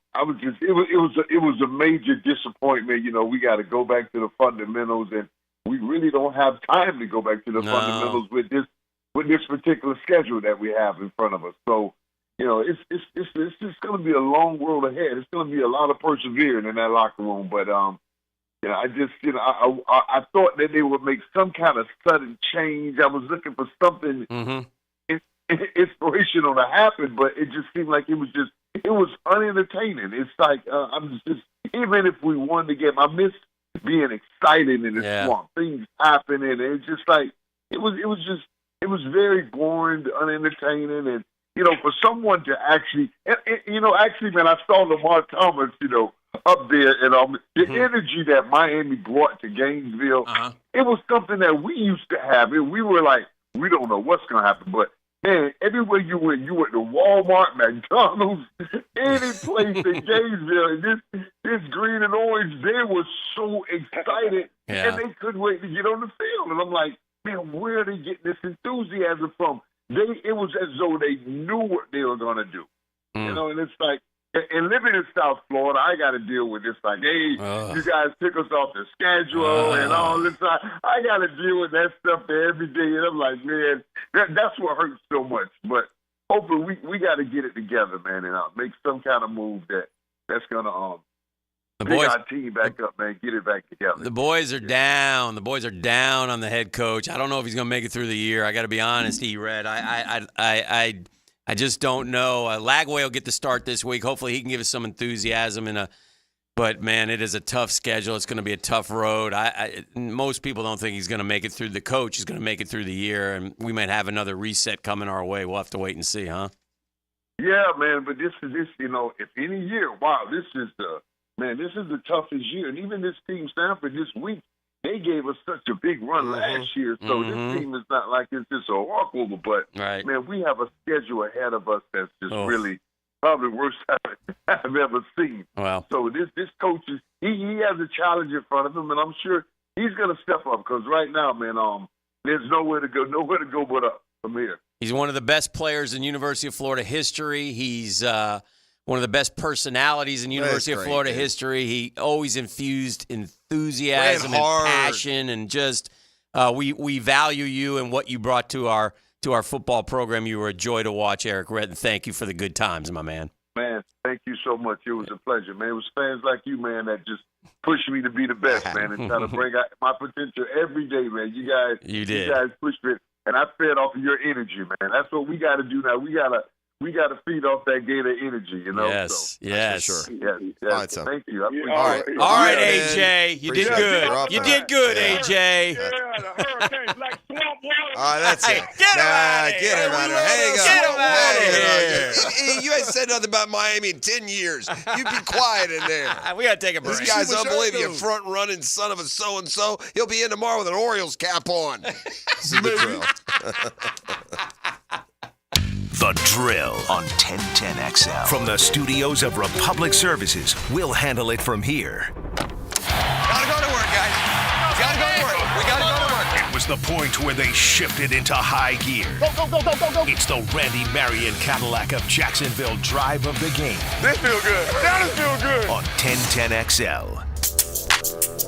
was a major disappointment. We got to go back to the fundamentals, and we really don't have time to go back to the fundamentals with this particular schedule that we have in front of us. So, it's just going to be a long road ahead. It's going to be a lot of persevering in that locker room, but I just, I thought that they would make some kind of sudden change. I was looking for something inspirational to happen, but it just seemed like it was unentertaining. It's like, even if we won the game, I miss being excited in the swamp, things happening. And it's just like, it was very boring, unentertaining. And, for someone to actually, man, I saw Lamar Thomas, up there, and the energy that Miami brought to Gainesville, it was something that we used to have, and we were like, we don't know what's going to happen, but man, everywhere you went to Walmart, McDonald's, any place in Gainesville, and this green and orange, they were so excited, and they couldn't wait to get on the field, and I'm like, man, where are they getting this enthusiasm from? It was as though they knew what they were going to do, and it's like, and living in South Florida, I got to deal with this. Like, hey, you guys took us off the schedule and all this. I got to deal with that stuff every day. And I'm like, man, that's what hurts so much. But hopefully we got to get it together, man, and make some kind of move that's going to pick our team back up, man, get it back together. The boys are down. The boys are down on the head coach. I don't know if he's going to make it through the year. I got to be honest, E-Red. I just don't know. Lagway will get the start this week. Hopefully he can give us some enthusiasm. But, man, it is a tough schedule. It's going to be a tough road. Most people don't think he's going to make it through. The coach is going to make it through the year, and we might have another reset coming our way. We'll have to wait and see, huh? Yeah, man, but this, if any year, wow, this is the toughest year. And even this team, Stanford, this week, they gave us such a big run last year, so this team is not like it's just a walkover. But, man, we have a schedule ahead of us that's just really probably worst I've ever seen. Wow. So this coach, he has a challenge in front of him, and I'm sure he's going to step up because right now, man, there's nowhere to go but up from here. He's one of the best players in University of Florida history. He's one of the best personalities in University of Florida history. He always infused enthusiasm and passion, and just we value you and what you brought to our football program. You were a joy to watch, Eric Rhett, and thank you for the good times, my man. Man, thank you so much. It was a pleasure, man. It was fans like you, man, that just pushed me to be the best, man, and try to bring out my potential every day, man. You guys pushed me, and I fed off of your energy, man. That's what we got to do now. We got to feed off that Gator energy, Yes, so, yes. For sure. Yes. All right, so. Thank you. All right, AJ. You did good. You did good, AJ. Yeah, the hurricanes like swamp water. All right, that's it. Get him out of here. Get him out of here. Hang on. Get him out of here. You ain't said nothing about Miami in 10 years. You be quiet in there. We got to take a break. This guy's unbelievable. Front-running son of a so-and-so. He'll be in tomorrow with an Orioles cap on. This is the drill. The Drill on 1010XL. From the studios of Republic Services, we'll handle it from here. Gotta go to work, guys. gotta go to work. We gotta go to work. It was the point where they shifted into high gear. Go. It's the Randy Marion Cadillac of Jacksonville drive of the game. This feel good. That feel good. On 1010XL.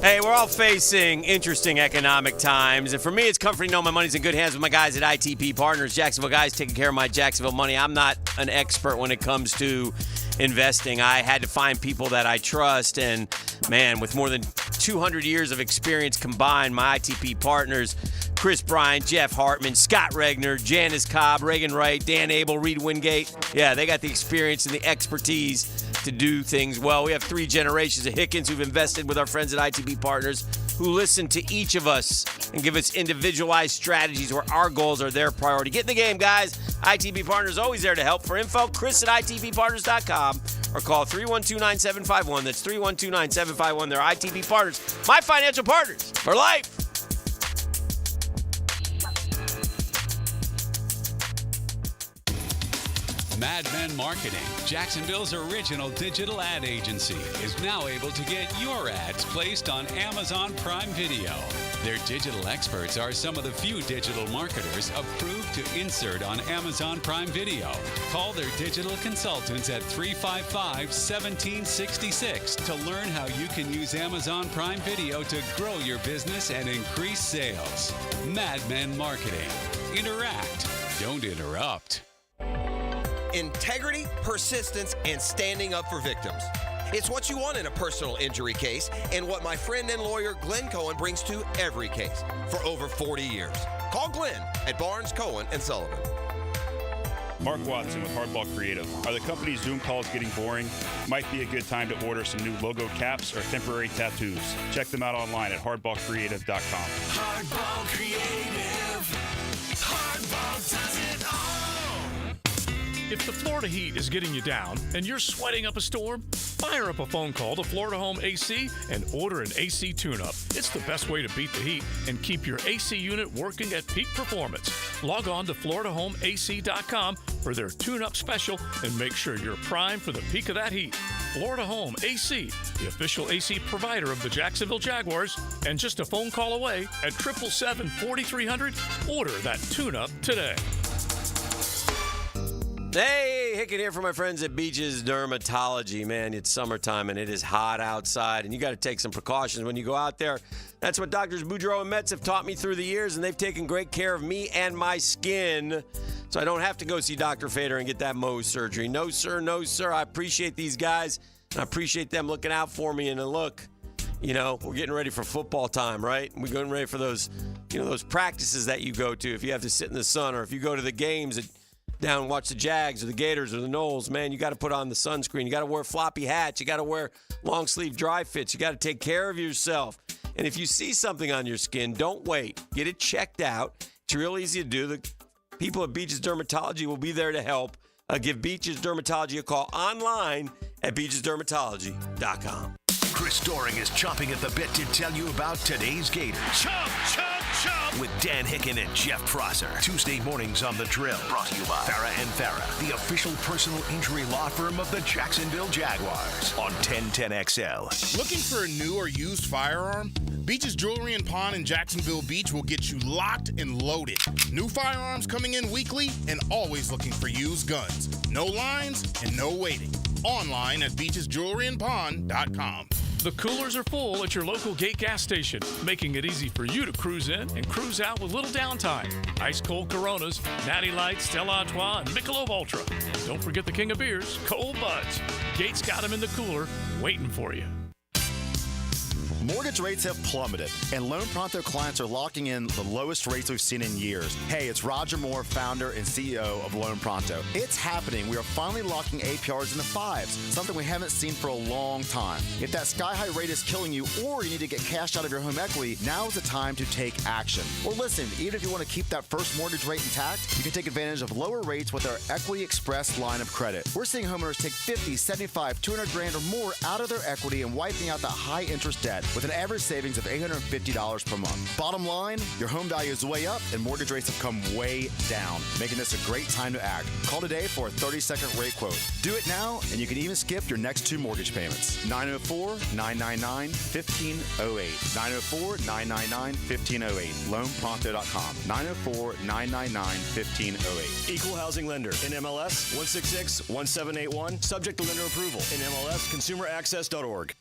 Hey, we're all facing interesting economic times, and for me, it's comforting to know my money's in good hands with my guys at ITP Partners. Jacksonville guys taking care of my Jacksonville money. I'm not an expert when it comes to investing. I had to find people that I trust, and man, with more than 200 years of experience combined, my ITP Partners, Chris Bryant, Jeff Hartman, Scott Regner, Janice Cobb, Reagan Wright, Dan Abel, Reed Wingate. Yeah, they got the experience and the expertise to do things well. We have 3 generations of Hickens who've invested with our friends at ITP Partners, who listen to each of us and give us individualized strategies where our goals are their priority. Get in the game, guys. ITP Partners always there to help. For info, Chris at ITPPartners.com or call 312-9751. That's 312-9751. They're ITP Partners, my financial partners for life. Mad Men Marketing, Jacksonville's original digital ad agency, is now able to get your ads placed on Amazon Prime Video. Their digital experts are some of the few digital marketers approved to insert on Amazon Prime Video. Call their digital consultants at 355-1766 to learn how you can use Amazon Prime Video to grow your business and increase sales. Mad Men Marketing. Interact. Don't interrupt. Integrity, persistence, and standing up for victims. It's what you want in a personal injury case and what my friend and lawyer Glenn Cohen brings to every case for over 40 years. Call Glenn at Barnes, Cohen & Sullivan. Mark Watson with Hardball Creative. Are the company's Zoom calls getting boring? Might be a good time to order some new logo caps or temporary tattoos. Check them out online at hardballcreative.com. Hardball Creative. Hardball does it all. If the Florida heat is getting you down and you're sweating up a storm, fire up a phone call to Florida Home AC and order an AC tune-up. It's the best way to beat the heat and keep your AC unit working at peak performance. Log on to FloridaHomeAC.com for their tune-up special and make sure you're primed for the peak of that heat. Florida Home AC, the official AC provider of the Jacksonville Jaguars, and just a phone call away at 777-4300. Order that tune-up today. Hey, Hicken here for my friends at Beaches Dermatology. Man, it's summertime and it is hot outside, and you got to take some precautions when you go out there. That's what Doctors Boudreaux and Metz have taught me through the years, and they've taken great care of me and my skin, so I don't have to go see Dr. Fader and get that Mohs surgery. No, sir, no, sir. I appreciate these guys, and I appreciate them looking out for me. And look, you know, we're getting ready for football time, right? We're getting ready for those, you know, those practices that you go to if you have to sit in the sun, or if you go to the games down and watch the Jags or the Gators or the Knowles. Man, you got to put on the sunscreen. You got to wear floppy hats. You got to wear long sleeve dry fits. You got to take care of yourself. And if you see something on your skin, don't wait. Get it checked out. It's real easy to do. The people at Beaches Dermatology will be there to help. Give Beaches Dermatology a call online at beachesdermatology.com. Chris Doring is chomping at the bit to tell you about today's Gator. Chomp, chomp, chomp. With Dan Hicken and Jeff Prosser. Tuesday mornings on The Drill. Brought to you by Farrah & Farrah, the official personal injury law firm of the Jacksonville Jaguars. On 1010XL. Looking for a new or used firearm? Beach's Jewelry and Pawn in Jacksonville Beach will get you locked and loaded. New firearms coming in weekly and always looking for used guns. No lines and no waiting. Online at beachesjewelryandpawn.com. The coolers are full at your local Gate gas station, making it easy for you to cruise in and cruise out with little downtime. Ice cold Coronas, Natty Lights, Stella Artois, and Michelob Ultra. Don't forget the king of beers, Cold Buds. Gate's got them in the cooler, waiting for you. Mortgage rates have plummeted, and Loan Pronto clients are locking in the lowest rates we've seen in years. Hey, it's Roger Moore, founder and CEO of Loan Pronto. It's happening. We are finally locking APRs in the 5s, something we haven't seen for a long time. If that sky-high rate is killing you, or you need to get cash out of your home equity, now is the time to take action. Or listen, even if you want to keep that first mortgage rate intact, you can take advantage of lower rates with our Equity Express line of credit. We're seeing homeowners take $50, $75, $200 grand or more out of their equity and wiping out that high-interest debt. with an average savings of $850 per month. Bottom line, your home value is way up and mortgage rates have come way down, making this a great time to act. Call today for a 30-second rate quote. Do it now, and you can even skip your next 2 mortgage payments. 904-999-1508. 904-999-1508. LoanPronto.com. 904-999-1508. Equal housing lender. NMLS 166-1781. Subject to lender approval. NMLS ConsumerAccess.org.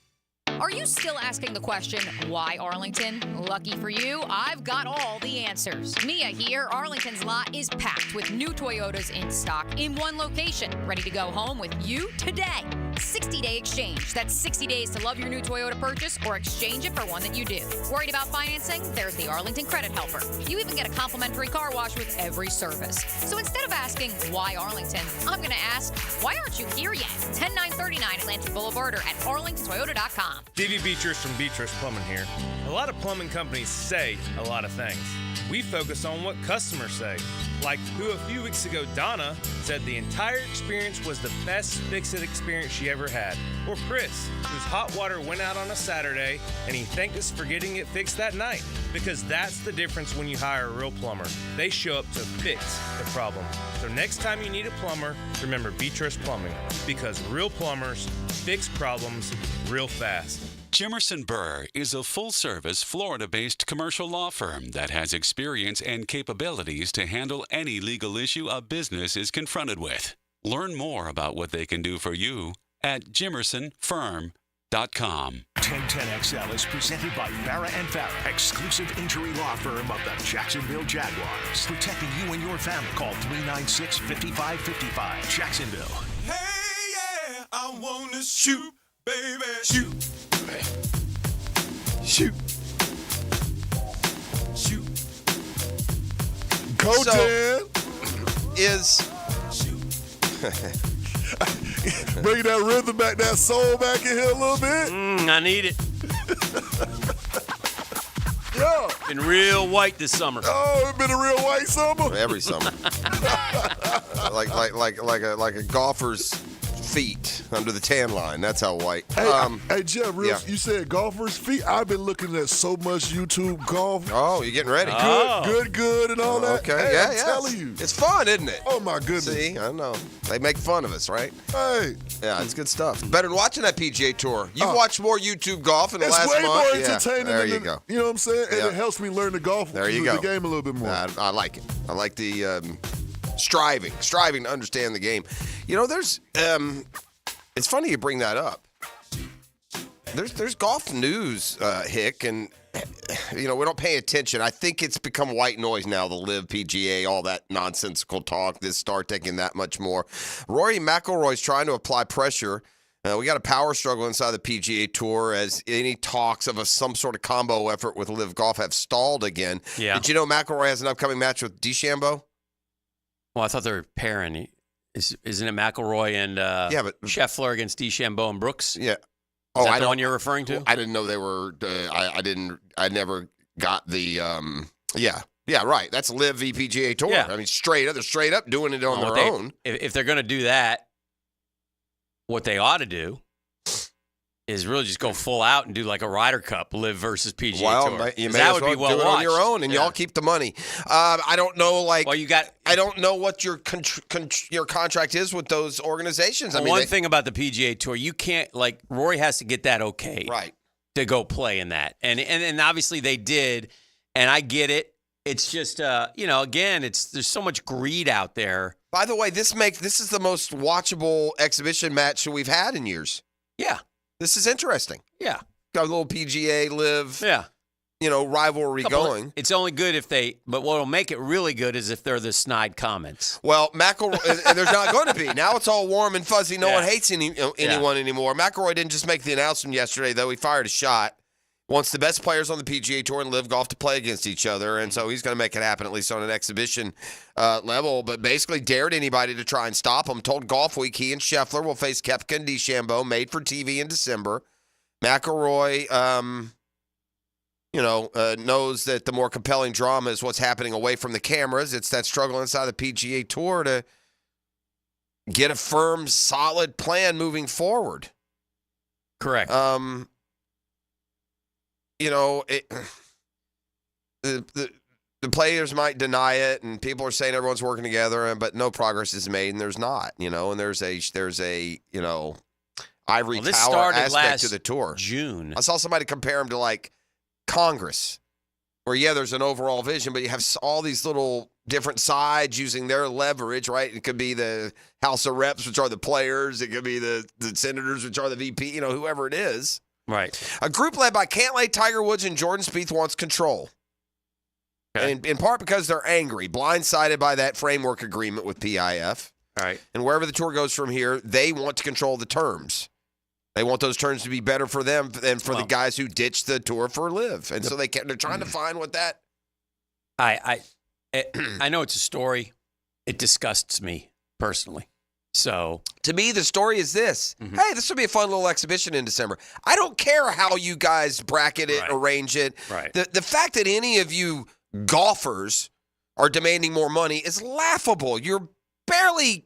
Are you still asking the question, why Arlington? Lucky for you, I've got all the answers. Mia here. Arlington's lot is packed with new Toyotas in stock in one location, ready to go home with you today. 60-day exchange. That's 60 days to love your new Toyota purchase or exchange it for one that you do. Worried about financing? There's the Arlington Credit Helper. You even get a complimentary car wash with every service. So instead of asking, why Arlington, I'm going to ask, why aren't you here yet? 10939 Atlantic Boulevard or at arlingtontoyota.com. DV Beatrice from Beatrice Plumbing here. A lot of plumbing companies say a lot of things. We focus on what customers say. Like who a few weeks ago, Donna, said the entire experience was the best fix-it experience she ever had. Or Chris, whose hot water went out on a Saturday and he thanked us for getting it fixed that night. Because that's the difference when you hire a real plumber. They show up to fix the problem. So next time you need a plumber, remember Beatrice Plumbing. Because real plumbers fix problems real fast. Jimerson Burr is a full-service, Florida-based commercial law firm that has experience and capabilities to handle any legal issue a business is confronted with. Learn more about what they can do for you at jimersonfirm.com. 1010XL is presented by Farah & Farah, exclusive injury law firm of the Jacksonville Jaguars. Protecting you and your family. Call 396-5555. Jacksonville. Hey, yeah, I want to shoot, baby. Shoot. Shoot. Shoot. Go, Dan. Bringing that rhythm back, that soul back in here a little bit. I need it. Yeah. Been real white this summer. Oh, it's been a real white summer. Every summer. like a golfer's feet under the tan line. That's how white. Hey, Jeff, you said golfer's feet. I've been looking at so much YouTube golf. Oh, you're getting ready. Good, and all that. Okay, hey, yeah, I'm telling you. It's fun, isn't it? Oh, my goodness. See, I know. They make fun of us, right? Hey. Yeah, it's good stuff. Better than watching that PGA Tour. You've watched more YouTube golf in the last month. It's way more entertaining. There you go. You know what I'm saying? And it helps me learn the the game a little bit more. I like it. I like the striving to understand the game. You know, there's it's funny you bring that up. There's golf news, Hick, and you know we don't pay attention. I think it's become white noise now. The Live PGA, all that nonsensical talk. This start taking that much more. Rory McIlroy's trying to apply pressure. We got a power struggle inside the PGA Tour as any talks of some sort of combo effort with Live Golf have stalled again. Yeah. Did you know McIlroy has an upcoming match with DeChambeau? Well, I thought they were pairing. Isn't it McIlroy and but Scheffler against DeChambeau and Brooks? Yeah. Is that the one you're referring to? I didn't know they were. I never got the. Yeah, right. That's Live VPGA Tour. Yeah. I mean, they're straight up doing it on their own. If they're going to do that, what they ought to do is really just go full out and do like a Ryder Cup, Live versus PGA Tour. You may that as would well be well do it watched. on your own, and y'all keep the money. I don't know, I don't know what your contract is with those organizations. Well, one thing about the PGA Tour, you can't Rory has to get that okay, right, to go play in that, and obviously they did, and I get it. It's just again, there's so much greed out there. By the way, this is the most watchable exhibition match that we've had in years. Yeah. This is interesting. Yeah. Got a little PGA Live, rivalry going. It's only good but what will make it really good is if they're the snide comments. Well, McIlroy, and there's not going to be. Now it's all warm and fuzzy. No one hates anyone anymore. McIlroy didn't just make the announcement yesterday, though. He fired a shot. Wants the best players on the PGA Tour and Live Golf to play against each other, and so he's going to make it happen, at least on an exhibition level, but basically dared anybody to try and stop him. Told Golf Week he and Scheffler will face Koepka and DeChambeau, made for TV in December. McIlroy, knows that the more compelling drama is what's happening away from the cameras. It's that struggle inside the PGA Tour to get a firm, solid plan moving forward. Correct. the players might deny it, and people are saying everyone's working together, but no progress is made, and there's not, and there's a ivory tower aspect to the tour. June. I saw somebody compare them to like Congress, where there's an overall vision, but you have all these little different sides using their leverage, right? It could be the House of Reps, which are the players. It could be the senators, which are the VP, whoever it is. Right. A group led by Cantlay, Tiger Woods, and Jordan Spieth wants control. Okay. And in part because they're angry, blindsided by that framework agreement with PIF. All right. And wherever the tour goes from here, they want to control the terms. They want those terms to be better for them than for the guys who ditched the tour for Live. And so they're trying to find what that. I know it's a story. It disgusts me personally. So to me, the story is this. Mm-hmm. Hey, this will be a fun little exhibition in December. I don't care how you guys bracket it, arrange it. Right. The fact that any of you golfers are demanding more money is laughable. You're barely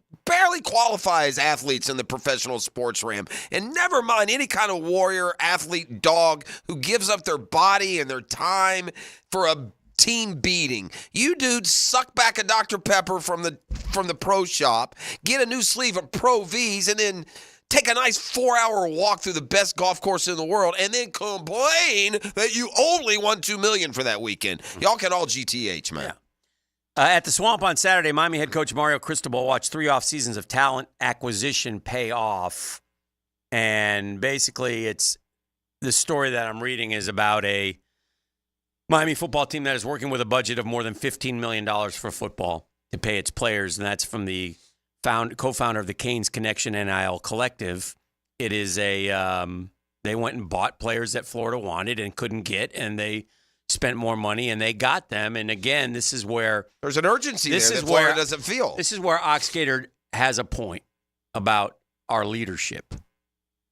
qualify as athletes in the professional sports realm. And never mind any kind of warrior, athlete, dog who gives up their body and their time for a team beating. You dudes suck back a Dr. Pepper from the pro shop, get a new sleeve of Pro Vs, and then take a nice 4-hour walk through the best golf course in the world, and then complain that you only won $2 million for that weekend. Y'all can all GTH, man. Yeah. At the Swamp on Saturday, Miami head coach Mario Cristobal watched 3 off seasons of talent acquisition pay off. And basically, it's the story that I'm reading is about a Miami football team that is working with a budget of more than $15 million for football to pay its players. And that's from the co-founder of the Canes Connection NIL Collective. It is they went and bought players that Florida wanted and couldn't get, and they spent more money, and they got them. And again, this is where there's an urgency there that Florida doesn't feel. This is where Gator has a point about our leadership.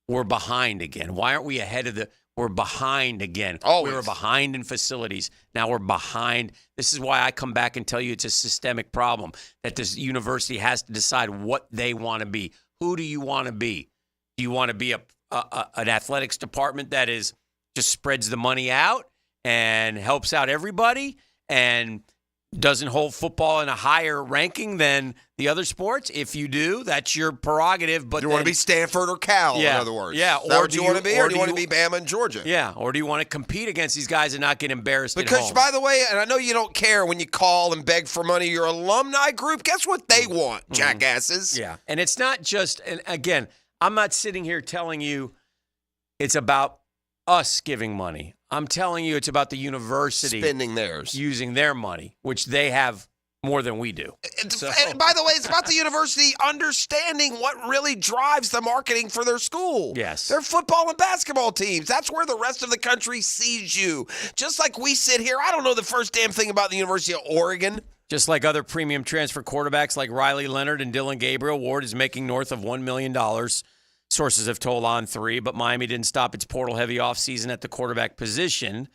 We're behind again. Why aren't we ahead of we're behind again. Always. We were behind in facilities. Now we're behind. This is why I come back and tell you it's a systemic problem, that this university has to decide what they want to be. Who do you want to be? Do you want to be an athletics department that just spreads the money out and helps out everybody and doesn't hold football in a higher ranking than the other sports? If you do, that's your prerogative. But you want to be Stanford or Cal, in other words. Yeah. Or do you want to be, or do you want to be Bama and Georgia? Yeah. Or do you want to compete against these guys and not get embarrassed at home? Because, by the way, and I know you don't care when you call and beg for money, your alumni group, guess what they want, jackasses? Yeah. And it's not just, and again, I'm not sitting here telling you it's about us giving money. I'm telling you it's about the university spending theirs, using their money, which they have more than we do. And by the way, it's about the university understanding what really drives the marketing for their school. Yes. Their football and basketball teams. That's where the rest of the country sees you. Just like we sit here, I don't know the first damn thing about the University of Oregon. Just like other premium transfer quarterbacks like Riley Leonard and Dylan Gabriel, Ward is making north of $1 million. Sources have told On3, but Miami didn't stop its portal-heavy offseason at the quarterback position.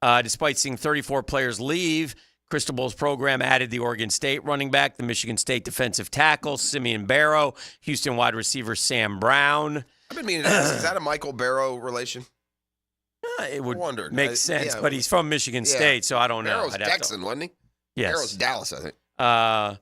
Despite seeing 34 players leave, Cristobal's program added the Oregon State running back, the Michigan State defensive tackle, Simeon Barrow, Houston wide receiver Sam Brown. I've been meaning to ask, is that a Michael Barrow relation? It would make sense, but he's from Michigan State, so I don't know. Barrow's Texan, wasn't he? Yes. Barrow's Dallas, I think.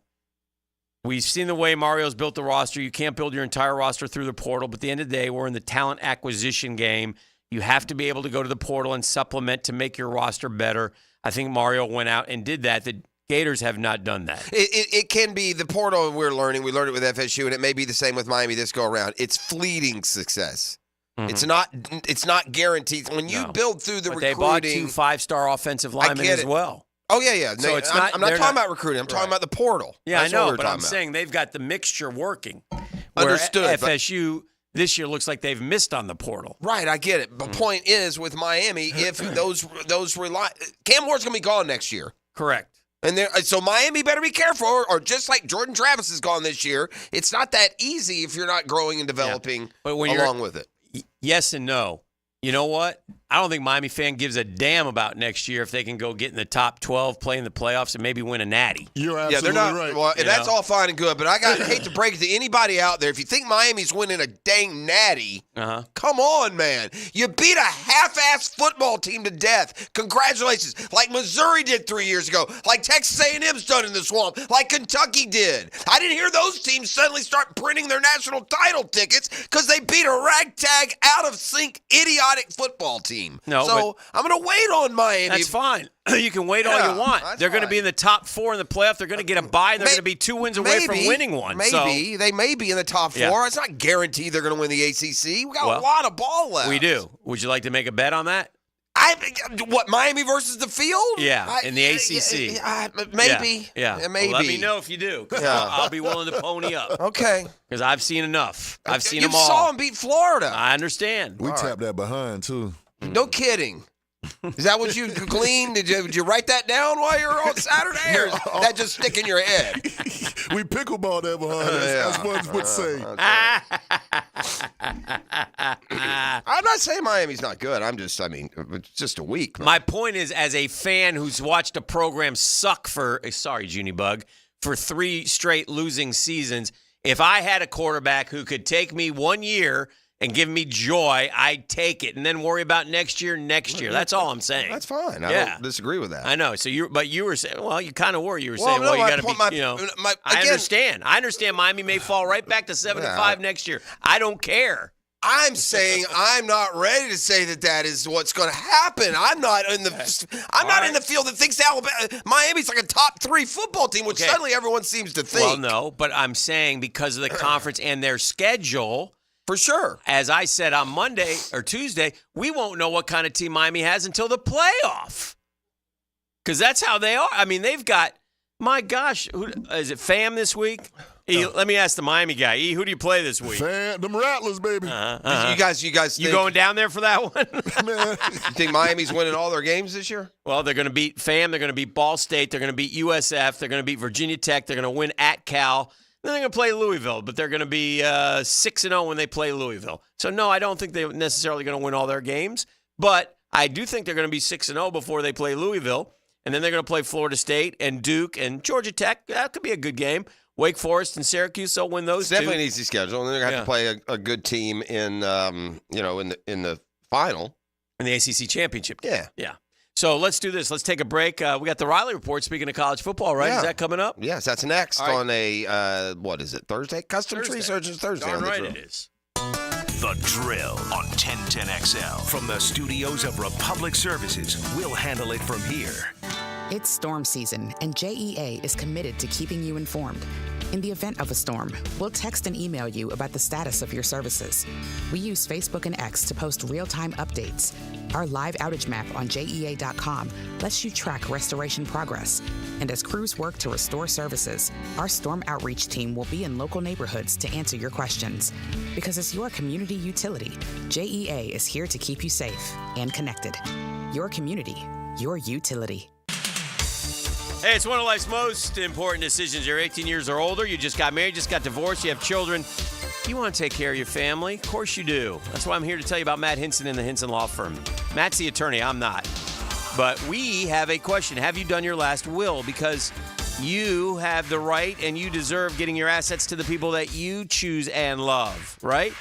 We've seen the way Mario's built the roster. You can't build your entire roster through the portal, but at the end of the day, we're in the talent acquisition game. You have to be able to go to the portal and supplement to make your roster better. I think Mario went out and did that. The Gators have not done that. It can be the portal we're learning. We learned it with FSU, and it may be the same with Miami this go around. It's fleeting success. Mm-hmm. It's not guaranteed. When you build through the recruiting. They bought 2 5-star offensive linemen as well. Oh, yeah. So I'm not talking about recruiting. I'm talking about the portal. Yeah, That's I know, but I'm saying they've got the mixture working. Understood. FSU this year looks like they've missed on the portal. Right, I get it. But point is, with Miami, if those rely, Cam Ward's going to be gone next year. Correct. And so Miami better be careful, or just like Jordan Travis is gone this year, it's not that easy if you're not growing and developing along with it. Yes and no. You know what? I don't think Miami fan gives a damn about next year if they can go get in the top 12, play in the playoffs, and maybe win a natty. You're absolutely they're not, right. Well, and that's all fine and good, but I hate to break it to anybody out there. If you think Miami's winning a dang natty, come on, man. You beat a half-ass football team to death. Congratulations. Like Missouri did 3 years ago. Like Texas A&M's done in the swamp. Like Kentucky did. I didn't hear those teams suddenly start printing their national title tickets because they beat a ragtag, out-of-sync, idiotic football team. No, so I'm going to wait on Miami. That's fine. You can wait all you want. They're going to be in the top 4 in the playoff. They're going to get a bye, and they're going to be 2 wins away from winning one. Maybe. They may be in the top 4. Yeah. It's not guaranteed they're going to win the ACC. We got a lot of ball left. We do. Would you like to make a bet on that? Miami versus the field? Yeah, in the ACC. Maybe. Yeah. Maybe. Well, let me know if you do. I'll be willing to pony up. Okay. Because I've seen enough. I've seen them all. You saw them beat Florida. I understand. We tapped that behind, too. No kidding. Is that what you gleaned? Did you write that down while you were on Saturday, or is that just stick in your head? We pickleball that behind, as one would say. I'm not saying Miami's not good. It's just a week. My point is, as a fan who's watched a program suck for 3 straight losing seasons, if I had a quarterback who could take me 1 year and give me joy, I'd take it, and then worry about next year. That's all I'm saying. That's fine. I don't disagree with that. I know. So you were saying, well, you kind of were. You were Well, saying, no, you got to be, I understand. I understand Miami may fall right back to 7-5 next year. I don't care. I'm saying I'm not ready to say that is what's going to happen. I'm not in the field that thinks Miami's like a top 3 football team, which suddenly everyone seems to think. Well, no, but I'm saying because of the conference and their schedule. For sure. As I said on Monday or Tuesday, we won't know what kind of team Miami has until the playoff. Because that's how they are. I mean, they've got, my gosh, is it Fam this week? Let me ask the Miami guy. Who do you play this week? Fam, them Rattlers, baby. You guys think, you going down there for that one? You think Miami's winning all their games this year? Well, they're going to beat Fam. They're going to beat Ball State. They're going to beat USF. They're going to beat Virginia Tech. They're going to win at Cal. Then they're going to play Louisville, but they're going to be 6-0 when they play Louisville. So, no, I don't think they're necessarily going to win all their games, but I do think they're going to be 6-0 before they play Louisville, and then they're going to play Florida State and Duke and Georgia Tech. That could be a good game. Wake Forest and Syracuse, they'll win those two. Definitely an easy schedule, and they're going to have to play a good team in the final. In the ACC championship game. Yeah. So let's do this. Let's take a break. We got the Riley Report, speaking of college football, right? Yeah. Is that coming up? Yes, that's next on a, what is it, Thursday? Custom Tree Surgeons Thursday. Darn on the right Drill. it is. The Drill on 1010XL. From the studios of Republic Services, we'll handle it from here. It's storm season, and JEA is committed to keeping you informed. In the event of a storm, we'll text and email you about the status of your services. We use Facebook and X to post real-time updates. Our live outage map on JEA.com lets you track restoration progress. And as crews work to restore services, our storm outreach team will be in local neighborhoods to answer your questions. Because as your community utility, JEA is here to keep you safe and connected. Your community, your utility. Hey, it's one of life's most important decisions. You're 18 years or older, you just got married, just got divorced, you have children. You want to take care of your family? Of course you do. That's why I'm here to tell you about Matt Hinson and the Hinson Law Firm. Matt's the attorney, I'm not. But we have a question. Have you done your last will? Because you have the right and you deserve getting your assets to the people that you choose and love, right?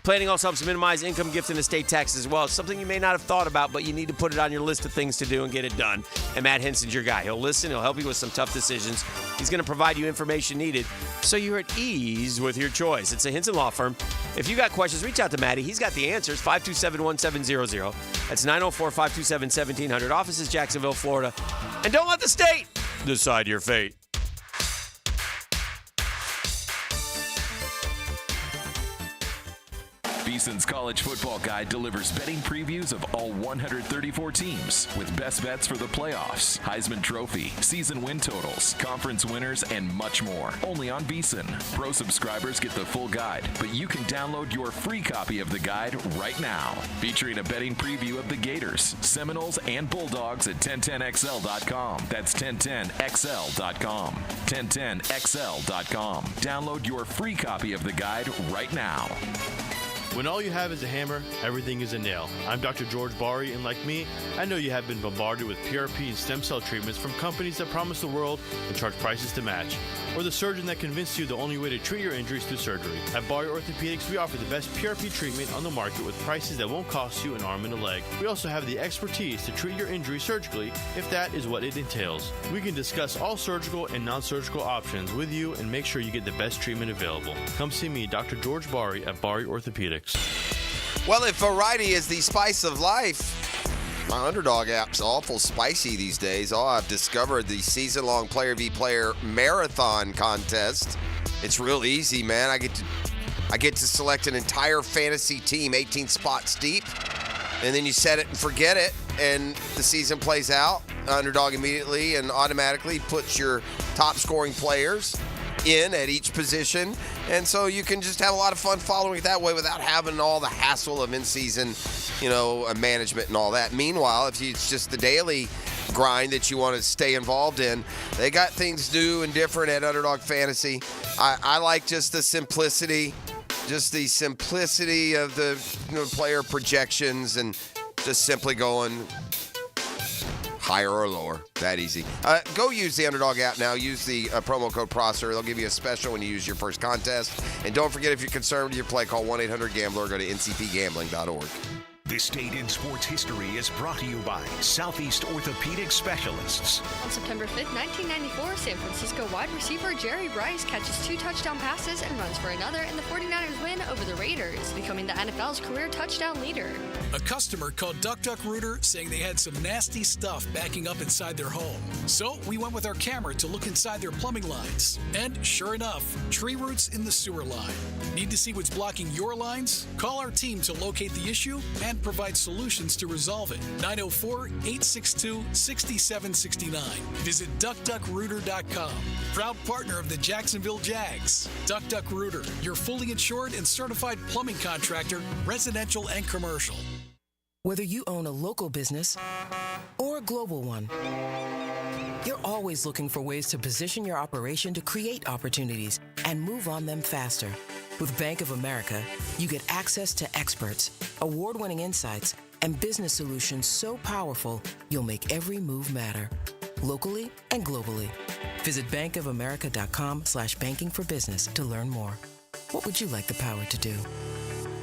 Planning also helps minimize income, gift, and estate taxes as well. It's something you may not have thought about, but you need to put it on your list of things to do and get it done. And Matt Hinson's your guy. He'll listen. He'll help you with some tough decisions. He's going to provide you information needed so you're at ease with your choice. It's a Hinson Law Firm. If you got questions, reach out to Matty. He's got the answers. 527-1700. That's 904-527-1700. Office is Jacksonville, Florida. And don't let the state decide your fate. VSiN's College Football Guide delivers betting previews of all 134 teams with best bets for the playoffs, Heisman Trophy, season win totals, conference winners, and much more. Only on VSiN. Pro subscribers get the full guide, but you can download your free copy of the guide right now. Featuring a betting preview of the Gators, Seminoles, and Bulldogs at 1010XL.com. That's 1010XL.com. 1010XL.com. Download your free copy of the guide right now. When all you have is a hammer, everything is a nail. I'm Dr. George Bari, and like me, I know you have been bombarded with PRP and stem cell treatments from companies that promise the world and charge prices to match. Or the surgeon that convinced you the only way to treat your injuries through surgery. At Bari Orthopedics, we offer the best PRP treatment on the market with prices that won't cost you an arm and a leg. We also have the expertise to treat your injury surgically if that is what it entails. We can discuss all surgical and non-surgical options with you and make sure you get the best treatment available. Come see me, Dr. George Bari at Bari Orthopedics. Well, if variety is the spice of life, my Underdog app's awful spicy these days. Oh, I've discovered the season-long player v. player marathon contest. It's real easy, man. I get to select an entire fantasy team, 18 spots deep, and then you set it and forget it, and the season plays out. Underdog immediately and automatically puts your top-scoring players in at each position, and so you can just have a lot of fun following it that way without having all the hassle of in-season, management and all that. Meanwhile, if it's just the daily grind that you want to stay involved in, they got things new and different at Underdog Fantasy. I like just the simplicity of the player projections and just simply going higher or lower. That easy. Go use the Underdog app now. Use the promo code Prosser. They'll give you a special when you use your first contest. And don't forget, if you're concerned with your play, call 1-800-GAMBLER. Go to ncpgambling.org. This date in sports history is brought to you by Southeast Orthopedic Specialists. On September 5th, 1994, San Francisco wide receiver Jerry Rice catches 2 touchdown passes and runs for another, and the 49ers win over the Raiders, becoming the NFL's career touchdown leader. A customer called DuckDuckRooter saying they had some nasty stuff backing up inside their home. So we went with our camera to look inside their plumbing lines. And sure enough, tree roots in the sewer line. Need to see what's blocking your lines? Call our team to locate the issue and provide solutions to resolve it. 904-862-6769. Visit DuckDuckRooter.com. Proud partner of the Jacksonville Jags. DuckDuckRooter, your fully insured and certified plumbing contractor, residential and commercial. Whether you own a local business or a global one, you're always looking for ways to position your operation to create opportunities and move on them faster. With Bank of America, you get access to experts, award-winning insights, and business solutions so powerful, you'll make every move matter, locally and globally. Visit bankofamerica.com/banking for business to learn more. What would you like the power to do?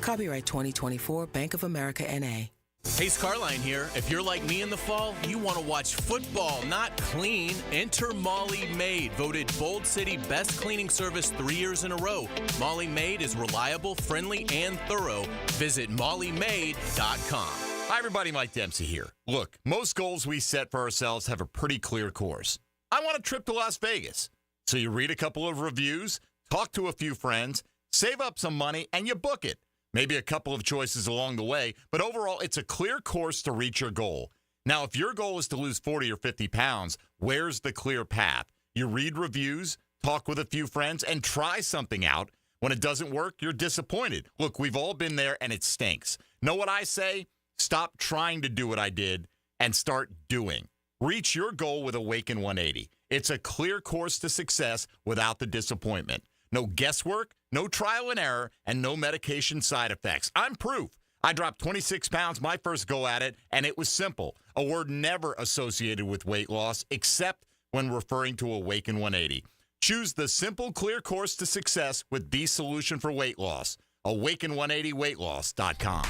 Copyright 2024 Bank of America N.A. Hey, Scarline here. If you're like me in the fall, you want to watch football, not clean. Enter Molly Maid, voted Bold City Best Cleaning Service 3 years in a row. Molly Maid is reliable, friendly, and thorough. Visit mollymaid.com. Hi, everybody. Mike Dempsey here. Look, most goals we set for ourselves have a pretty clear course. I want a trip to Las Vegas. So you read a couple of reviews, talk to a few friends, save up some money, and you book it. Maybe a couple of choices along the way, but overall, it's a clear course to reach your goal. Now, if your goal is to lose 40 or 50 pounds, where's the clear path? You read reviews, talk with a few friends, and try something out. When it doesn't work, you're disappointed. Look, we've all been there, and it stinks. Know what I say? Stop trying to do what I did and start doing. Reach your goal with Awaken 180. It's a clear course to success without the disappointment. No guesswork, no trial and error, and no medication side effects. I'm proof. I dropped 26 pounds my first go at it, and it was simple. A word never associated with weight loss, except when referring to Awaken 180. Choose the simple, clear course to success with the solution for weight loss. Awaken180weightloss.com.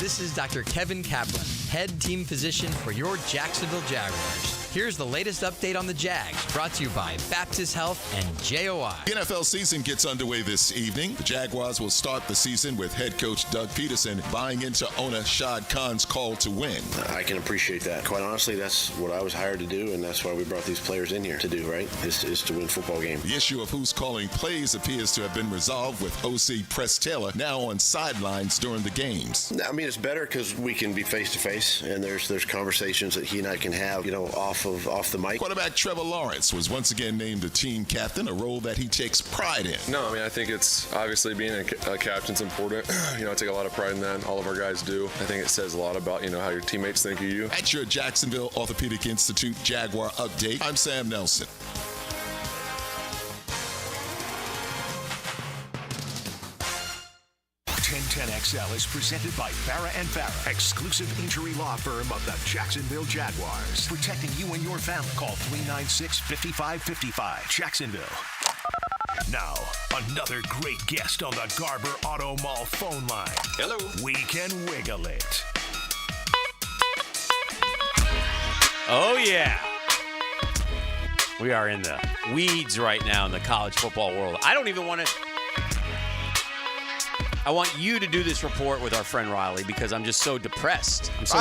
This is Dr. Kevin Kaplan, head team physician for your Jacksonville Jaguars. Here's the latest update on the Jags, brought to you by Baptist Health and JOI. The NFL season gets underway this evening. The Jaguars will start the season with head coach Doug Peterson buying into owner Shad Khan's call to win. I can appreciate that. Quite honestly, that's what I was hired to do, and that's why we brought these players in here to do, right? Is to win football games. The issue of who's calling plays appears to have been resolved, with OC Press Taylor now on sidelines during the games. I mean, it's better because we can be face-to-face, and there's conversations that he and I can have, off the mic. Quarterback Trevor Lawrence was once again named the team captain, a role that he takes pride in. No, I mean, I think it's obviously being a captain's important. I take a lot of pride in that. All of our guys do. I think it says a lot about, how your teammates think of you. At your Jacksonville Orthopedic Institute Jaguar update, I'm Sam Nelson. 1010XL is presented by Farrah & Farrah, exclusive injury law firm of the Jacksonville Jaguars. Protecting you and your family. Call 396-5555. Jacksonville. Now, another great guest on the Garber Auto Mall phone line. Hello. We can wiggle it. Oh, yeah. We are in the weeds right now in the college football world. I don't even want to... I want you to do this report with our friend Riley because I'm just so depressed. I'm so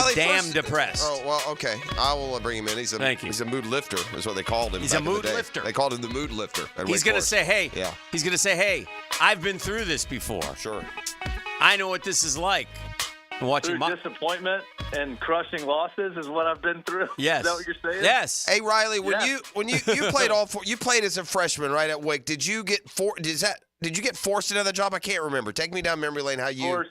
depressed. Oh, well, okay. I will bring him in. He's a mood lifter is what they called him. He's a mood lifter. They called him the mood lifter. He's going to say, hey. Yeah. He's going to say, hey, I've been through this before. Sure. I know what this is like. Watching disappointment and crushing losses is what I've been through. Yes. Is that what you're saying? Yes. Hey Riley, when you played you played as a freshman right at Wake, did you get forced into the job? I can't remember. Take me down memory lane. How you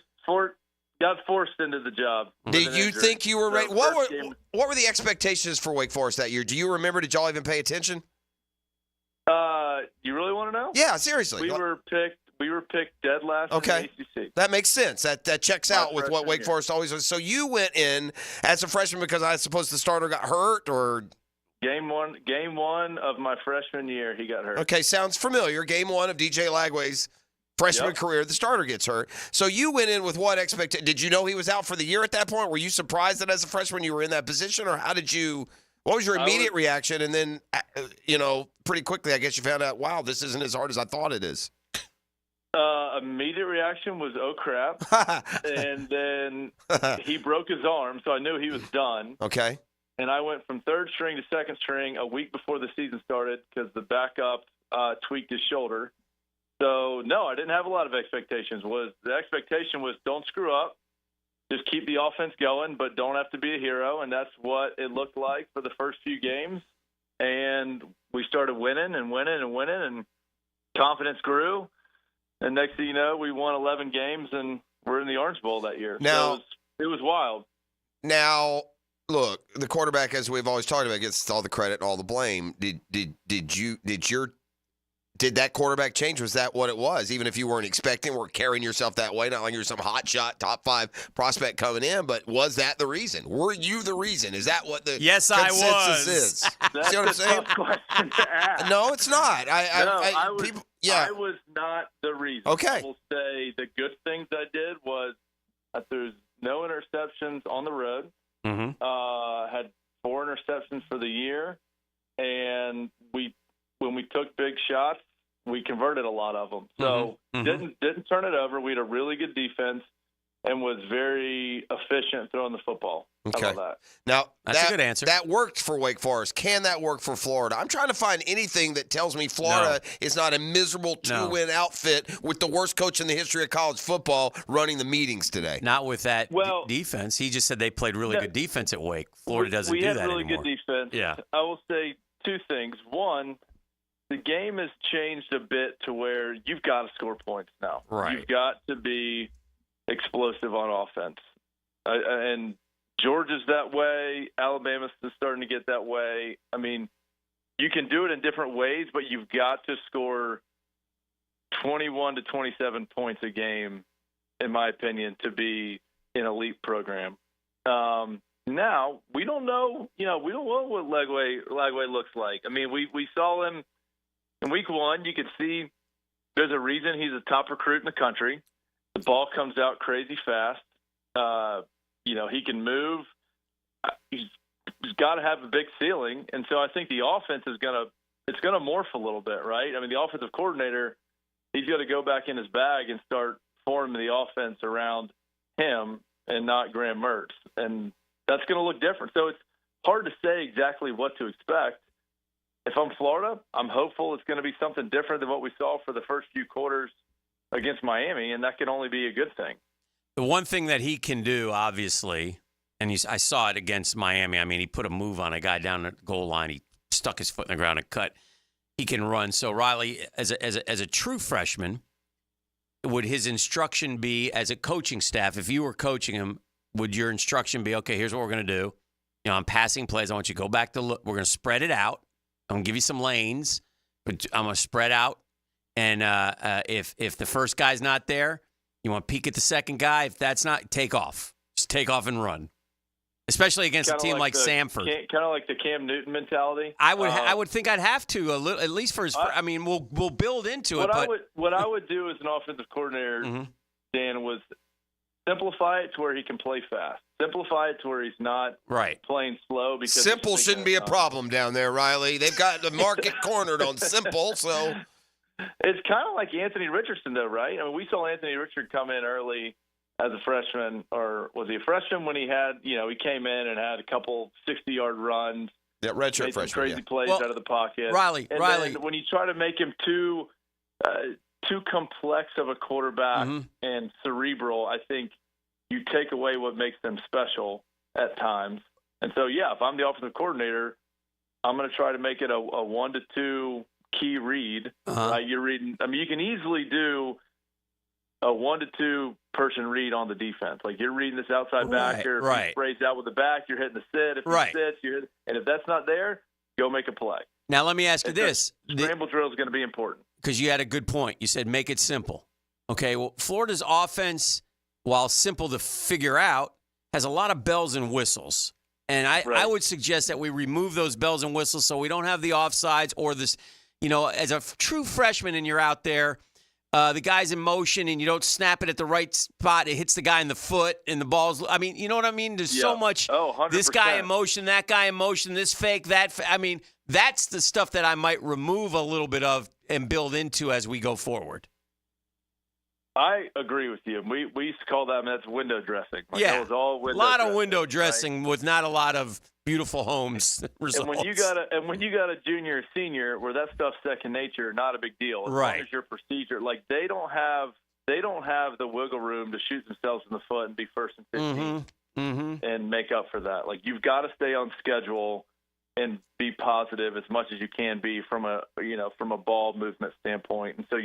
got forced into the job. Did you think you were ready? What were the expectations for Wake Forest that year? Do you remember? Did y'all even pay attention? You really want to know? Yeah, seriously. We were picked dead last in the ACC. That makes sense. That checks out with what Wake Forest always was. So you went in as a freshman because I suppose the starter got hurt, or game one of my freshman year, he got hurt. Okay, sounds familiar. Game one of DJ Lagway's freshman career, the starter gets hurt. So you went in with what expectation? Did you know he was out for the year at that point? Were you surprised that as a freshman you were in that position, or what was your immediate reaction? And then, pretty quickly, I guess you found out, wow, this isn't as hard as I thought it is. Immediate reaction was, oh, crap. And then he broke his arm, so I knew he was done. Okay. And I went from third string to second string a week before the season started because the backup tweaked his shoulder. So, no, I didn't have a lot of expectations. The expectation was don't screw up. Just keep the offense going, but don't have to be a hero. And that's what it looked like for the first few games. And we started winning, and confidence grew. And next thing you know, we won 11 games, and we're in the Orange Bowl that year. Now, so it was wild. Now, look, the quarterback, as we've always talked about, gets all the credit and all the blame. Did that quarterback change? Was that what it was? Even if you weren't expecting or carrying yourself that way, not like you're some hot shot, top 5 prospect coming in, but was that the reason? Were you the reason? Is that what the consensus is? That's See what I'm saying? a tough question to ask. No, it's not. I was not the reason. Okay. I will say the good things I did was I threw no interceptions on the road. Mm-hmm. Had 4 interceptions for the year, and when we took big shots, we converted a lot of them. So didn't turn it over. We had a really good defense and was very efficient throwing the football. Okay. How about that? Now, that's a good answer. That worked for Wake Forest. Can that work for Florida? I'm trying to find anything that tells me Florida is not a miserable 2-win outfit with the worst coach in the history of college football running the meetings today. Not with that defense. He just said they played really good defense at Wake. Florida doesn't do that anymore. We had really good defense. Yeah. I will say 2 things. One, the game has changed a bit to where you've got to score points now. Right. You've got to be explosive on offense. And Georgia's that way. Alabama's starting to get that way. I mean, you can do it in different ways, but you've got to score 21 to 27 points a game, in my opinion, to be an elite program. Now, we don't know, we don't know what Lagway looks like. I mean, we saw him in week 1. You could see there's a reason he's a top recruit in the country. The ball comes out crazy fast. He can move. He's got to have a big ceiling. And so I think the offense is going to morph a little bit, right? I mean, the offensive coordinator, he's got to go back in his bag and start forming the offense around him and not Graham Mertz. And that's going to look different. So it's hard to say exactly what to expect. If I'm Florida, I'm hopeful it's going to be something different than what we saw for the first few quarters against Miami, and that can only be a good thing. The one thing that he can do, obviously, and I saw it against Miami. I mean, he put a move on a guy down the goal line. He stuck his foot in the ground and cut. He can run. So, Riley, as a true freshman, would his instruction be as a coaching staff, if you were coaching him, would your instruction be, okay, here's what we're going to do. I'm passing plays. I want you to go back to look. We're going to spread it out. I'm going to give you some lanes, but I'm going to spread out. And if the first guy's not there, You want to peek at the second guy. If that's not, take off. Just take off and run. Especially against a team like Samford. Kind of like the Cam Newton mentality. I would think I'd have to a little, at least for his. I mean, we'll build into it. What I would do as an offensive coordinator, Dan, was simplify it to where he can play fast. Simplify it to where he's not playing slow. Because simple shouldn't be a problem down there, Riley. They've got the market cornered on simple, so. It's kind of like Anthony Richardson, though, right? I mean, we saw Anthony Richardson come in early as a freshman, or was he a freshman when he had, he came in and had a couple 60-yard runs. That redshirt freshman, crazy plays out of the pocket. Riley, Then when you try to make him too complex of a quarterback and cerebral, I think you take away what makes them special at times. And so, if I'm the offensive coordinator, I'm going to try to make it a 1-2 key read. You're reading. I mean, you can easily do a 1-2 person read on the defense. Like you're reading this outside backer. If he sprays out with the back, you're hitting the sit. If he sits, you're hitting. And if that's not there, go make a play. Now let me ask you this: scramble drill is going to be important because you had a good point. You said make it simple. Okay, well, Florida's offense, while simple to figure out, has a lot of bells and whistles. And I would suggest that we remove those bells and whistles so we don't have the offsides or this. As a true freshman and you're out there. The guy's in motion and you don't snap it at the right spot. It hits the guy in the foot and the ball's. I mean, you know what I mean? There's so much. 100%. This guy in motion, that guy in motion, this fake, that. I mean, that's the stuff that I might remove a little bit of and build into as we go forward. I agree with you. We used to call that, that's window dressing. It was all window a lot dressing, of window dressing with not a lot of beautiful homes results. And when you got a junior or senior where that stuff's second nature, not a big deal. As long as your procedure, they don't have the wiggle room to shoot themselves in the foot and be first and 15 and make up for that. Like you've got to stay on schedule and be positive as much as you can be from a ball movement standpoint. And so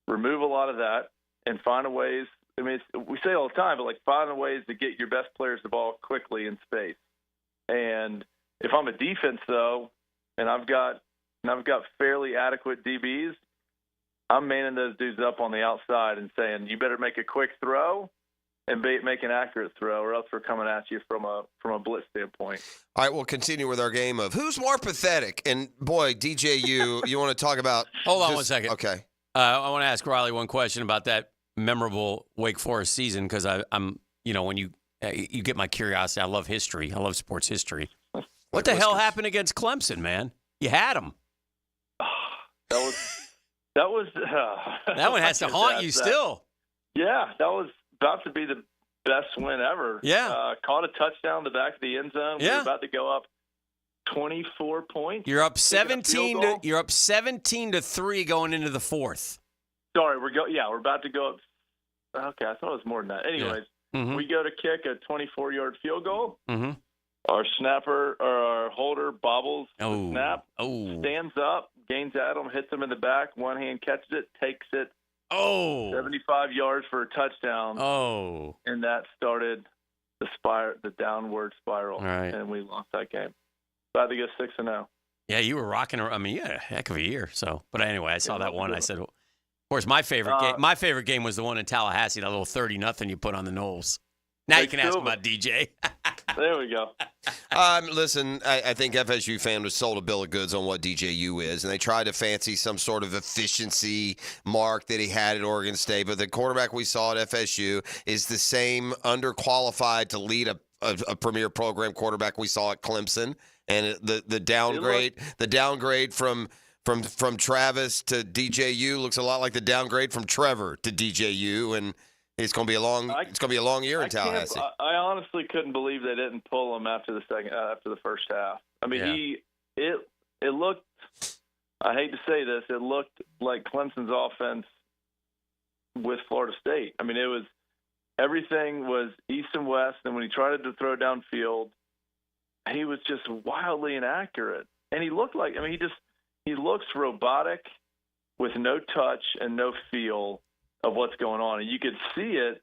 remove a lot of that and find ways. I mean, we say all the time, but find ways to get your best players the ball quickly in space. And if I'm a defense though, and I've got fairly adequate DBs, I'm manning those dudes up on the outside and saying, you better make a quick throw and make an accurate throw, or else we're coming at you from a blitz standpoint. All right, we'll continue with our game of who's more pathetic. And boy, DJ, you want to talk about? Hold on 1 second. Okay. I want to ask Riley one question about that memorable Wake Forest season because I'm when you get my curiosity. I love history. I love sports history. What the hell happened against Clemson, man? You had them. That was that one has to haunt you still. Yeah, that was about to be the best win ever. Yeah, caught a touchdown in the back of the end zone. We were about to go up 24 points. You're up 17 to 3 going into the fourth. Sorry, we're about to go up. Okay, I thought it was more than that. Anyways, we go to kick a 24-yard field goal. Our snapper or our holder bobbles the snap, stands up, gains at him, hits him in the back, one hand catches it, takes it 75 yards for a touchdown. And that started the downward spiral. And we lost that game. About to go 6-0. Yeah, you were rocking. I mean, a heck of a year. So, but anyway, I saw that one. I said, of course, my favorite game was the one in Tallahassee, that little 30-0 you put on the Knolls. Now you can ask about DJ. There we go. Listen, I think FSU fan was sold a bill of goods on what DJU is, and they tried to fancy some sort of efficiency mark that he had at Oregon State. But the quarterback we saw at FSU is the same underqualified to lead a premier program quarterback we saw at Clemson. And the downgrade from Travis to DJU looks a lot like the downgrade from Trevor to DJU, and it's going to be a long year in Tallahassee. I honestly couldn't believe they didn't pull him after the first half. I mean, it looked. I hate to say this, it looked like Clemson's offense with Florida State. I mean, everything was east and west, and when he tried to throw downfield, he was just wildly inaccurate. And he looked like, he looks robotic with no touch and no feel of what's going on. And you could see it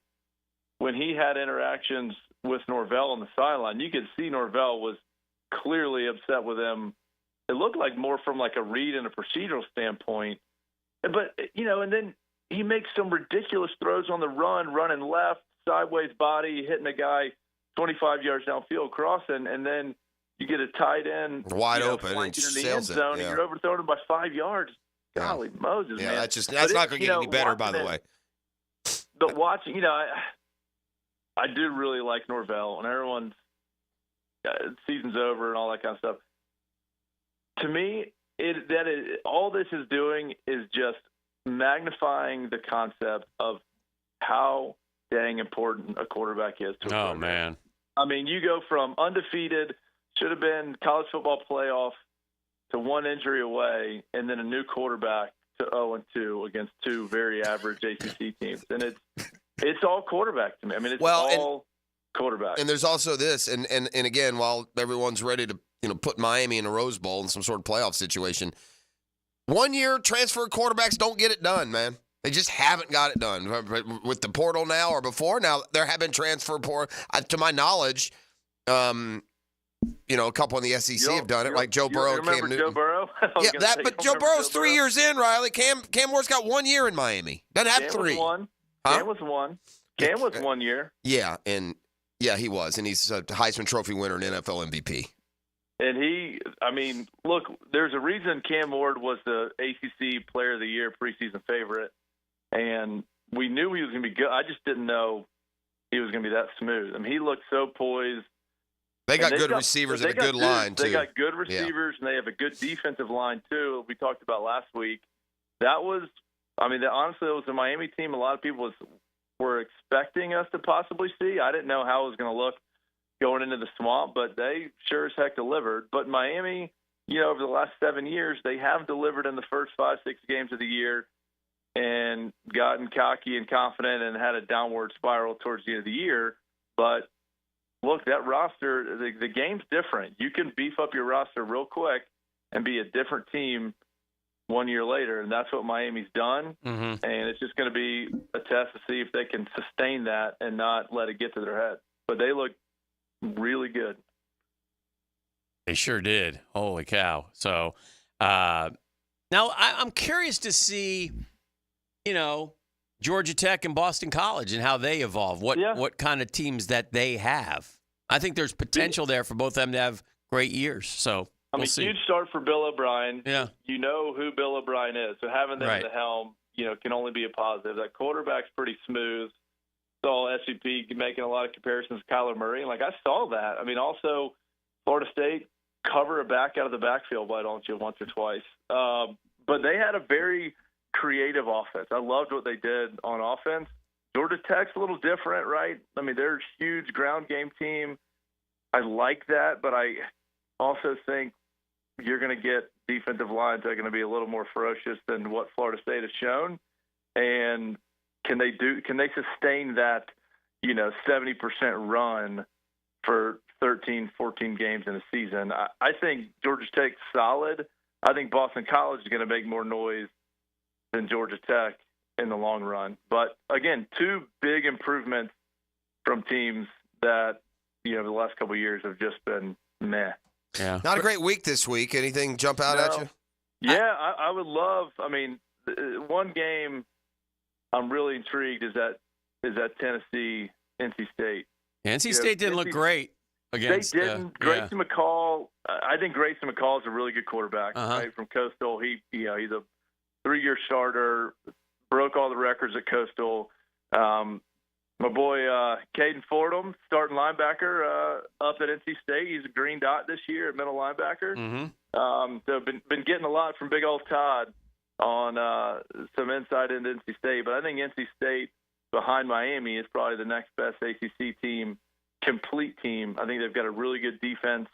when he had interactions with Norvell on the sideline. You could see Norvell was clearly upset with him. It looked like more from like a read and a procedural standpoint. But, and then he makes some ridiculous throws on the run, running left, sideways body, hitting a guy 25 yards downfield, crossing, and then you get a tight end wide open and in the end sails zone, it. Yeah. and you're overthrowing him by 5 yards. Golly Moses, yeah, man. that's not going to get any better, by the way. But watching, I do really like Norvell, and everyone's season's over and all that kind of stuff. To me, all this is doing is just magnifying the concept of how dang important a quarterback is to a program. Oh, man. I mean, you go from undefeated, should have been college football playoff, to one injury away, and then a new quarterback to 0-2 against two very average ACC teams. And it's all quarterback to me. I mean, it's all quarterback. And there's also this, and again, while everyone's ready to put Miami in a Rose Bowl in some sort of playoff situation, 1 year transfer quarterbacks don't get it done, man. They just haven't got it done. With the portal now or before now, there have been transfer portal. To my knowledge, a couple in the SEC have done it, like Joe Burrow and Cam Newton. Joe Burrow? But Joe Burrow's 3 years in, Riley. Cam Moore's got 1 year in Miami. Doesn't have three. Cam was one. Cam was 1 year. Yeah, he was, and he's a Heisman Trophy winner and NFL MVP. And look, there's a reason Cam Ward was the ACC Player of the Year preseason favorite, and we knew he was going to be good. I just didn't know he was going to be that smooth. I mean, he looked so poised. They got good receivers and a good line, too. They got good receivers, and they have a good defensive line, too, we talked about last week. Honestly, it was a Miami team a lot of people were expecting us to possibly see. I didn't know how it was going to look going into the swamp, but they sure as heck delivered. But Miami, over the last 7 years, they have delivered in the first 5-6 games of the year and gotten cocky and confident and had a downward spiral towards the end of the year. But look, that roster, the game's different. You can beef up your roster real quick and be a different team 1 year later, and that's what Miami's done. Mm-hmm. And it's just going to be a test to see if they can sustain that and not let it get to their head. But they look really good. They sure did. Holy cow. So now I'm curious to see, Georgia Tech and Boston College and how they evolve, what kind of teams that they have. I think there's potential there for both of them to have great years. So we'll see. Huge start for Bill O'Brien. Yeah. You know who Bill O'Brien is. So having them Right. at the helm, can only be a positive. That quarterback's pretty smooth. Saw SVP making a lot of comparisons to Kyler Murray. I saw that. Also Florida State cover a back out of the backfield, why don't you, once or twice. But they had a very creative offense. I loved what they did on offense. Georgia Tech's a little different, right? They're a huge ground game team. I like that, but I also think you're going to get defensive lines that are going to be a little more ferocious than what Florida State has shown. And can they sustain that, 70% run for 13, 14 games in a season? I think Georgia Tech's solid. I think Boston College is going to make more noise than Georgia Tech in the long run. But, again, two big improvements from teams that, the last couple of years have just been meh. Yeah. Not a great week this week. Anything jump out at you? Yeah, I would love one game I'm really intrigued is that Tennessee, NC State. NC State didn't look great against. They didn't. Grayson McCall. I think Grayson McCall is a really good quarterback. Right, from Coastal. He's a 3-year starter. Broke all the records at Coastal. My boy Caden Fordham, starting linebacker up at NC State. He's a green dot this year at middle linebacker. Mm-hmm. So been getting a lot from Big Old Todd on some insight into NC State. But I think NC State behind Miami is probably the next best ACC team, complete team. I think they've got a really good defense.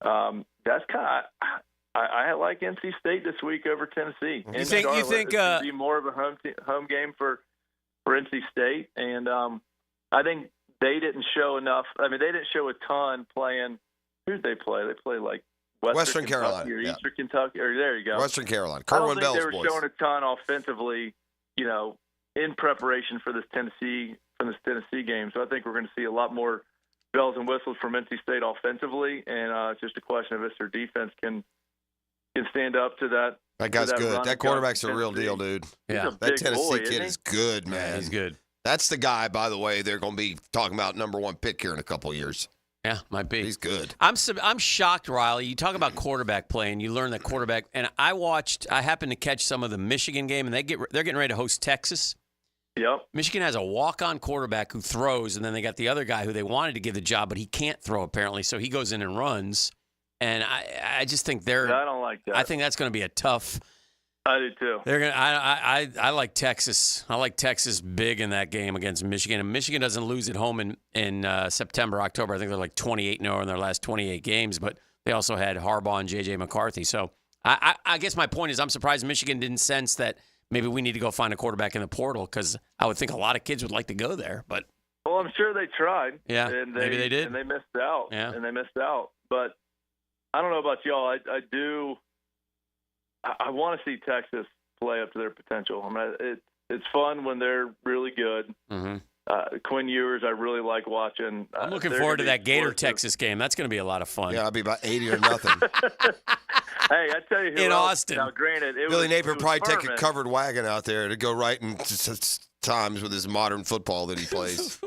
That's kind of I like NC State this week over Tennessee. You think it's gonna be more of a home game for NC State, and I think they didn't show enough. They didn't show a ton playing. Who did they play? They played like Western Carolina or Eastern Kentucky. Or there you go, Western Carolina. I don't Kerwin think Bell's they were boys. showing a ton offensively, in preparation for this Tennessee game. So I think we're going to see a lot more bells and whistles from NC State offensively, and it's just a question of if their defense can can stand up to that. That guy's to good. run That quarterback's a against real Tennessee. deal, dude. He's a That big Tennessee boy, kid isn't he? is good, man. Yeah, he's good. That's the guy, by the way, they're going to be talking about number 1 pick here in a couple of years. Yeah, might be. He's good. I'm shocked, Riley. You talk about quarterback play, and you learn that quarterback. And I happened to catch some of the Michigan game, and they're getting ready to host Texas. Yep. Michigan has a walk-on quarterback who throws, and then they got the other guy who they wanted to give the job, but he can't throw apparently, so he goes in and runs. And I just think I don't like that. I think that's going to be a tough. I do too. They're gonna. I like Texas. I like Texas big in that game against Michigan. And Michigan doesn't lose at home in September, October. I think they're like 28-0 in their last 28 games. But they also had Harbaugh and J.J. McCarthy. So I guess my point is I'm surprised Michigan didn't sense that maybe we need to go find a quarterback in the portal because I would think a lot of kids would like to go there. But well, I'm sure they tried. Yeah, and maybe they did. and they missed out. Yeah, and they missed out. But I don't know about y'all. I do. I want to see Texas play up to their potential. I mean, it's fun when they're really good. Mm-hmm. Quinn Ewers, I really like watching. I'm looking forward to that Gator Texas game. That's going to be a lot of fun. Yeah, I'll be about 80 or nothing. Hey, I tell you who in else, Austin. Now, granted, Billy Napier would probably take a Furman. covered wagon out there to go right in times with his modern football that he plays.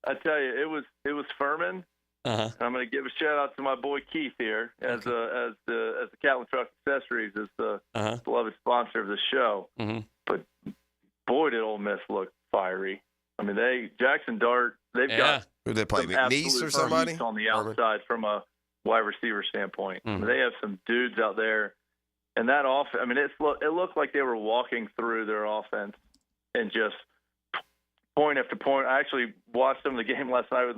I tell you, it was Furman. Uh-huh. I'm going to give a shout out to my boy Keith here, as the Catlin Truck Accessories is the beloved sponsor of the show. Mm-hmm. But boy, did Ole Miss look fiery. I mean, Jackson Dart, they've got who they play, some McNeese absolute or somebody beasts on the outside from a wide receiver standpoint. Mm-hmm. They have some dudes out there, and that offense. I mean, it looked like they were walking through their offense and just point after point. I actually watched some of the game last night with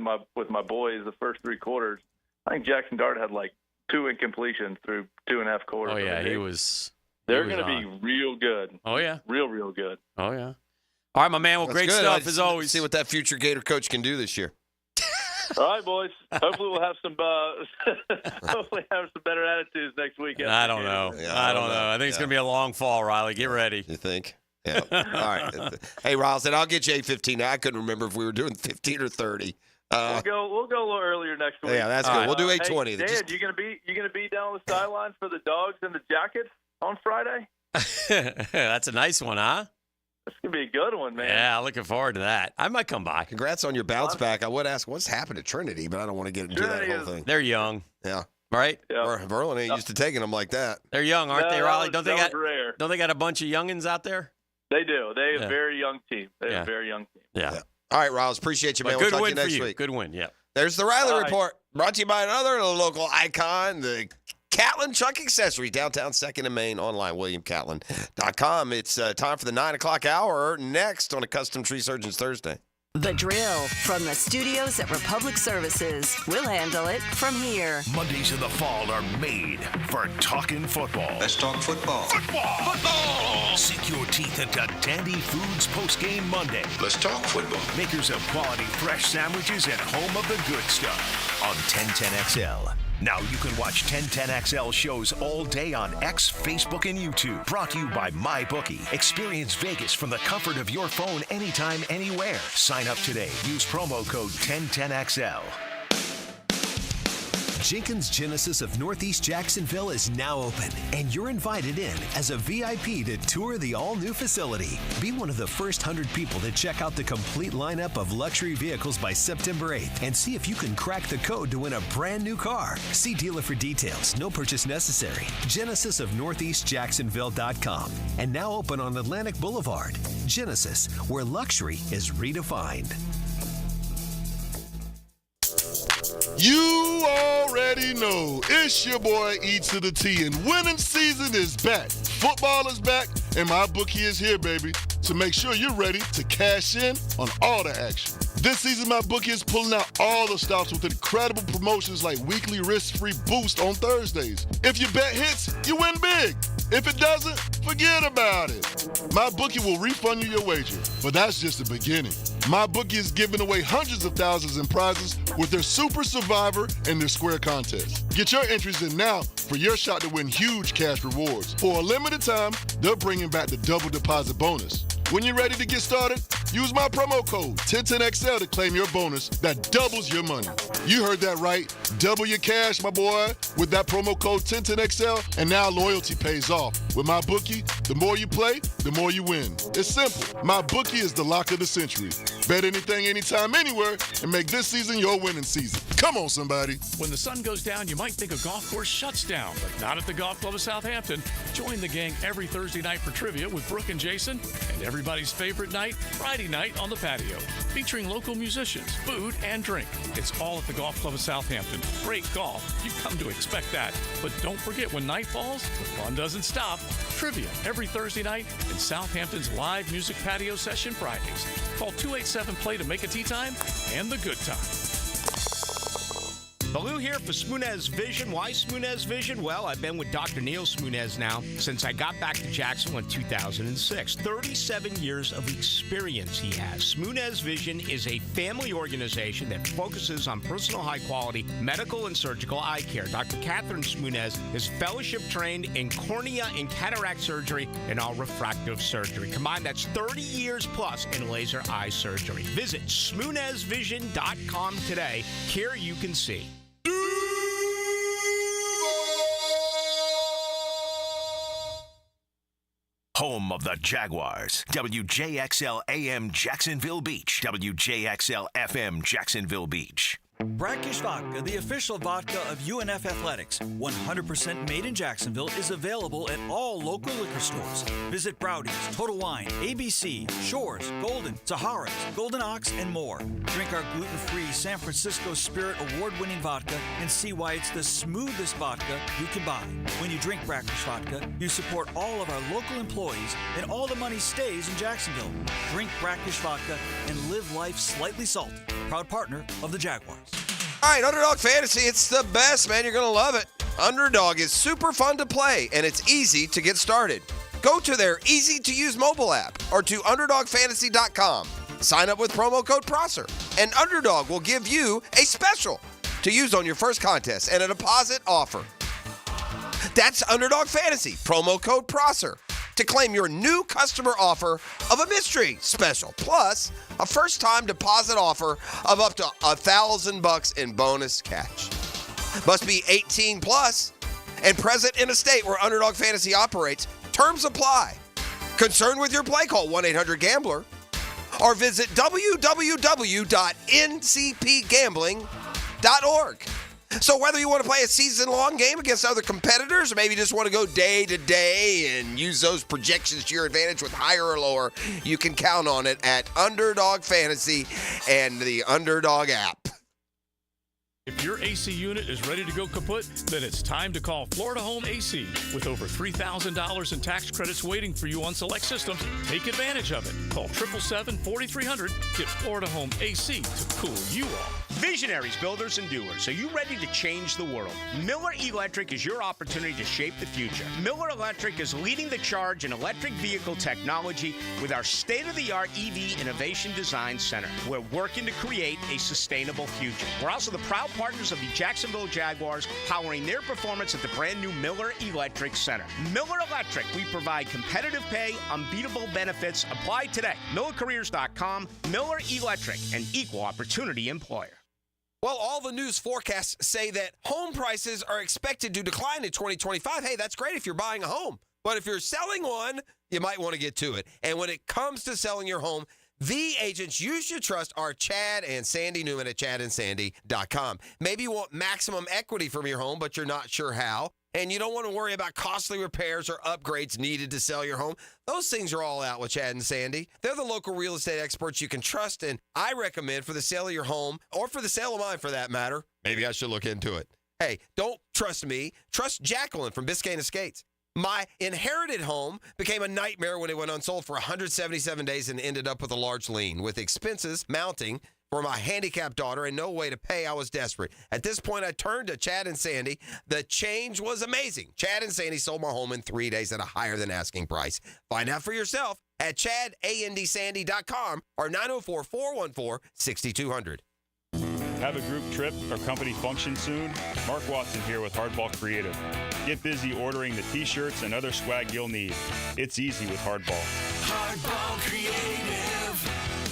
my boys. The first 3 quarters, I think Jackson Dart had like 2 incompletions through 2.5 quarters. Oh yeah, I mean, he was. They're going to be real good. Oh yeah, real good. Oh yeah. All right, my man. Well, That's great good. stuff as always. See what that future Gator coach can do this year. All right, boys. Hopefully we'll have some better attitudes next week. I don't know. Yeah, I don't know. I think it's going to be a long fall, Riley. Get ready. You think? Yeah. All right. Hey, Riles, and I'll get you 8:15. I couldn't remember if we were doing 15 or 30. We'll go a little earlier next week. Yeah, that's good. We'll do 8:20. Hey, Dan, you gonna be down on the sidelines for the dogs and the jackets on Friday? That's a nice one, huh? It's going to be a good one, man. Yeah, looking forward to that. I might come by. Congrats on your bounce back. I would ask what's happened to Trinity, but I don't want to get into that whole thing. They're young. Yeah. Right? Yeah. Verlin ain't used to taking them like that. They're young, aren't they, Riley? Don't they rare. Don't they got a bunch of youngins out there? They do. They have a very young team. A very young team. Yeah. All right, Riles, appreciate you, man. But We'll good talk win to you for next you. week. Good win, yeah. There's the Riley All right. Report, brought to you by another local icon, the Catlin Truck Accessories, downtown 2nd and Main, online, WilliamCatlin.com. It's time for the 9 o'clock hour, next on a Custom Tree Surgeons Thursday. The Drill from the studios at Republic Services. We'll handle it from here. Mondays in the fall are made for talking football. Let's talk football. Football! Sink your teeth into Dandy Foods Postgame Monday. Let's talk football. Makers of quality fresh sandwiches and home of the good stuff on 1010XL. Now you can watch 1010XL shows all day on X, Facebook, and YouTube. Brought to you by MyBookie. Experience Vegas from the comfort of your phone anytime, anywhere. Sign up today. Use promo code 1010XL. Jenkins Genesis of Northeast Jacksonville is now open, and you're invited in as a VIP to tour the all-new facility. Be one of the first 100 people to check out the complete lineup of luxury vehicles by September 8th and see if you can crack the code to win a brand new car. See dealer for details. No purchase necessary. Genesis of Northeast Jacksonville.com. And now open on Atlantic Boulevard. Genesis, where luxury is redefined. You already know it's your boy E to the T, and winning season is back. Football is back, and MyBookie is here, baby, to make sure you're ready to cash in on all the action. This season, MyBookie is pulling out all the stops with incredible promotions like weekly risk-free boost on Thursdays. If your bet hits, you win big. If it doesn't, forget about it. MyBookie will refund you your wager, but that's just the beginning. MyBookie is giving away hundreds of thousands in prizes with their Super Survivor and their Square contest. Get your entries in now for your shot to win huge cash rewards. For a limited time, they're bringing back the double deposit bonus. When you're ready to get started, Use my promo code 1010XL to claim your bonus that doubles your money. You heard that right. Double your cash, my boy, with that promo code 1010XL, and now loyalty pays off. With MyBookie, the more you play, the more you win. It's simple. MyBookie is the lock of the century. Bet anything, anytime, anywhere, and make this season your winning season. Come on, somebody. When the sun goes down, you might think a golf course shuts down, but not at the Golf Club of Southampton. Join the gang every Thursday night for trivia with Brooke and Jason, and everybody's favorite night, Friday night on the patio, featuring local musicians, food, and drink. It's all at the Golf Club of Southampton. Great golf. You've come to expect that. But don't forget, when night falls, the fun doesn't stop. Trivia every Thursday night and Southampton's live music patio session Fridays. Call 287-PLAY to make a tee time and the good time. Baloo here for Smoonez Vision. Why Smoonez Vision? Well, I've been with Dr. Neil Smoonez now since I got back to Jacksonville in 2006. 37 years of experience he has. Smoonez Vision is a family organization that focuses on personal high-quality medical and surgical eye care. Dr. Catherine Smoonez is fellowship trained in cornea and cataract surgery and all refractive surgery. Combined, that's 30 years plus in laser eye surgery. Visit SmoonezVision.com today. Care you can see. Home of the Jaguars. WJXL AM Jacksonville Beach. WJXL FM Jacksonville Beach. Brackish Vodka, the official vodka of UNF Athletics, 100% made in Jacksonville, is available at all local liquor stores. Visit Browdy's, Total Wine, ABC, Shores, Golden, Sahara's, Golden Ox, and more. Drink our gluten-free San Francisco Spirit award-winning vodka and see why it's the smoothest vodka you can buy. When you drink Brackish Vodka, you support all of our local employees and all the money stays in Jacksonville. Drink Brackish Vodka and live life slightly salty. Proud partner of the Jaguars. All right, Underdog Fantasy, it's the best, man. You're going to love it. Underdog is super fun to play, and it's easy to get started. Go to their easy-to-use mobile app or to UnderdogFantasy.com. Sign up with promo code Prosser, and Underdog will give you a special to use on your first contest and a deposit offer. That's Underdog Fantasy, promo code Prosser, to claim your new customer offer of a mystery special, plus a first-time deposit offer of up to $1,000 in bonus cash. Must be 18 plus and present in a state where Underdog Fantasy operates. Terms apply. Concerned with your play? Call 1-800-GAMBLER or visit www.ncpgambling.org. So whether you want to play a season-long game against other competitors or maybe just want to go day to day and use those projections to your advantage with higher or lower, you can count on it at Underdog Fantasy and the Underdog app. If your AC unit is ready to go kaput, then it's time to call Florida Home AC. With over $3,000 in tax credits waiting for you on select systems, take advantage of it. Call 777-4300. Get Florida Home AC to cool you off. Visionaries, builders, and doers. Are you ready to change the world? Miller Electric is your opportunity to shape the future. Miller Electric is leading the charge in electric vehicle technology with our state-of-the-art EV Innovation Design Center. We're working to create a sustainable future. We're also the proud partners of the Jacksonville Jaguars, powering their performance at the brand new Miller Electric Center. Miller Electric, we provide competitive pay, unbeatable benefits. Apply today. MillerCareers.com. Miller Electric, an equal opportunity employer. Well, all the news forecasts say that home prices are expected to decline in 2025. Hey, that's great if you're buying a home. But if you're selling one, you might want to get to it. And when it comes to selling your home, the agents you should trust are Chad and Sandy Newman at chadandsandy.com. Maybe you want maximum equity from your home, but you're not sure how. And you don't want to worry about costly repairs or upgrades needed to sell your home. Those things are all out with Chad and Sandy. They're the local real estate experts you can trust, and I recommend for the sale of your home, or for the sale of mine for that matter, maybe I should look into it. Hey, don't trust me. Trust Jacqueline from Biscayne Estates. My inherited home became a nightmare when it went unsold for 177 days and ended up with a large lien. With expenses mounting for my handicapped daughter and no way to pay, I was desperate. At this point, I turned to Chad and Sandy. The change was amazing. Chad and Sandy sold my home in 3 days at a higher than asking price. Find out for yourself at chadandsandy.com or 904-414-6200. Have a group trip or company function soon? Mark Watson here with Hardball Creative. Get busy ordering the t-shirts and other swag you'll need. It's easy with Hardball. Hardball Creative.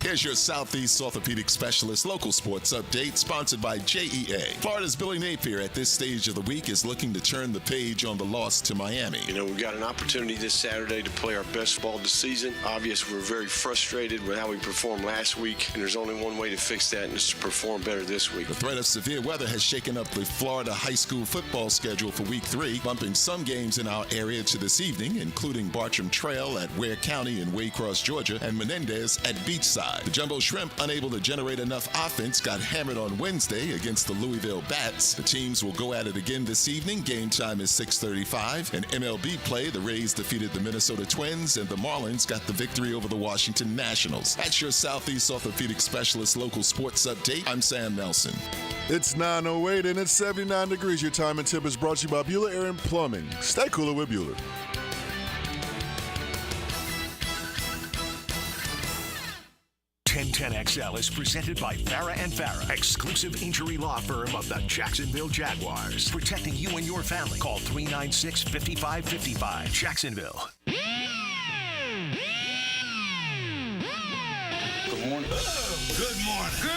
Here's your Southeast Orthopedic Specialist local sports update, sponsored by JEA. Florida's Billy Napier at this stage of the week is looking to turn the page on the loss to Miami. You know, we've got an opportunity this Saturday to play our best ball this season. Obviously, we're very frustrated with how we performed last week, and there's only one way to fix that, and it's to perform better this week. The threat of severe weather has shaken up the Florida high school football schedule for Week 3, bumping some games in our area to this evening, including Bartram Trail at Ware County in Waycross, Georgia, and Menendez at Beachside. The Jumbo Shrimp, unable to generate enough offense, got hammered on Wednesday against the Louisville Bats. The teams will go at it again this evening. Game time is 6:35. In MLB play, the Rays defeated the Minnesota Twins, and the Marlins got the victory over the Washington Nationals. That's your Southeast Orthopedic Specialist local sports update. I'm Sam Nelson. It's 9:08 and it's 79 degrees. Your time and tip is brought to you by Bueller Air and Plumbing. Stay cooler with Bueller. 1010XL is presented by Farah and Farah, exclusive injury law firm of the Jacksonville Jaguars. Protecting you and your family. Call 396-5555. Jacksonville. Good morning. Good morning. Good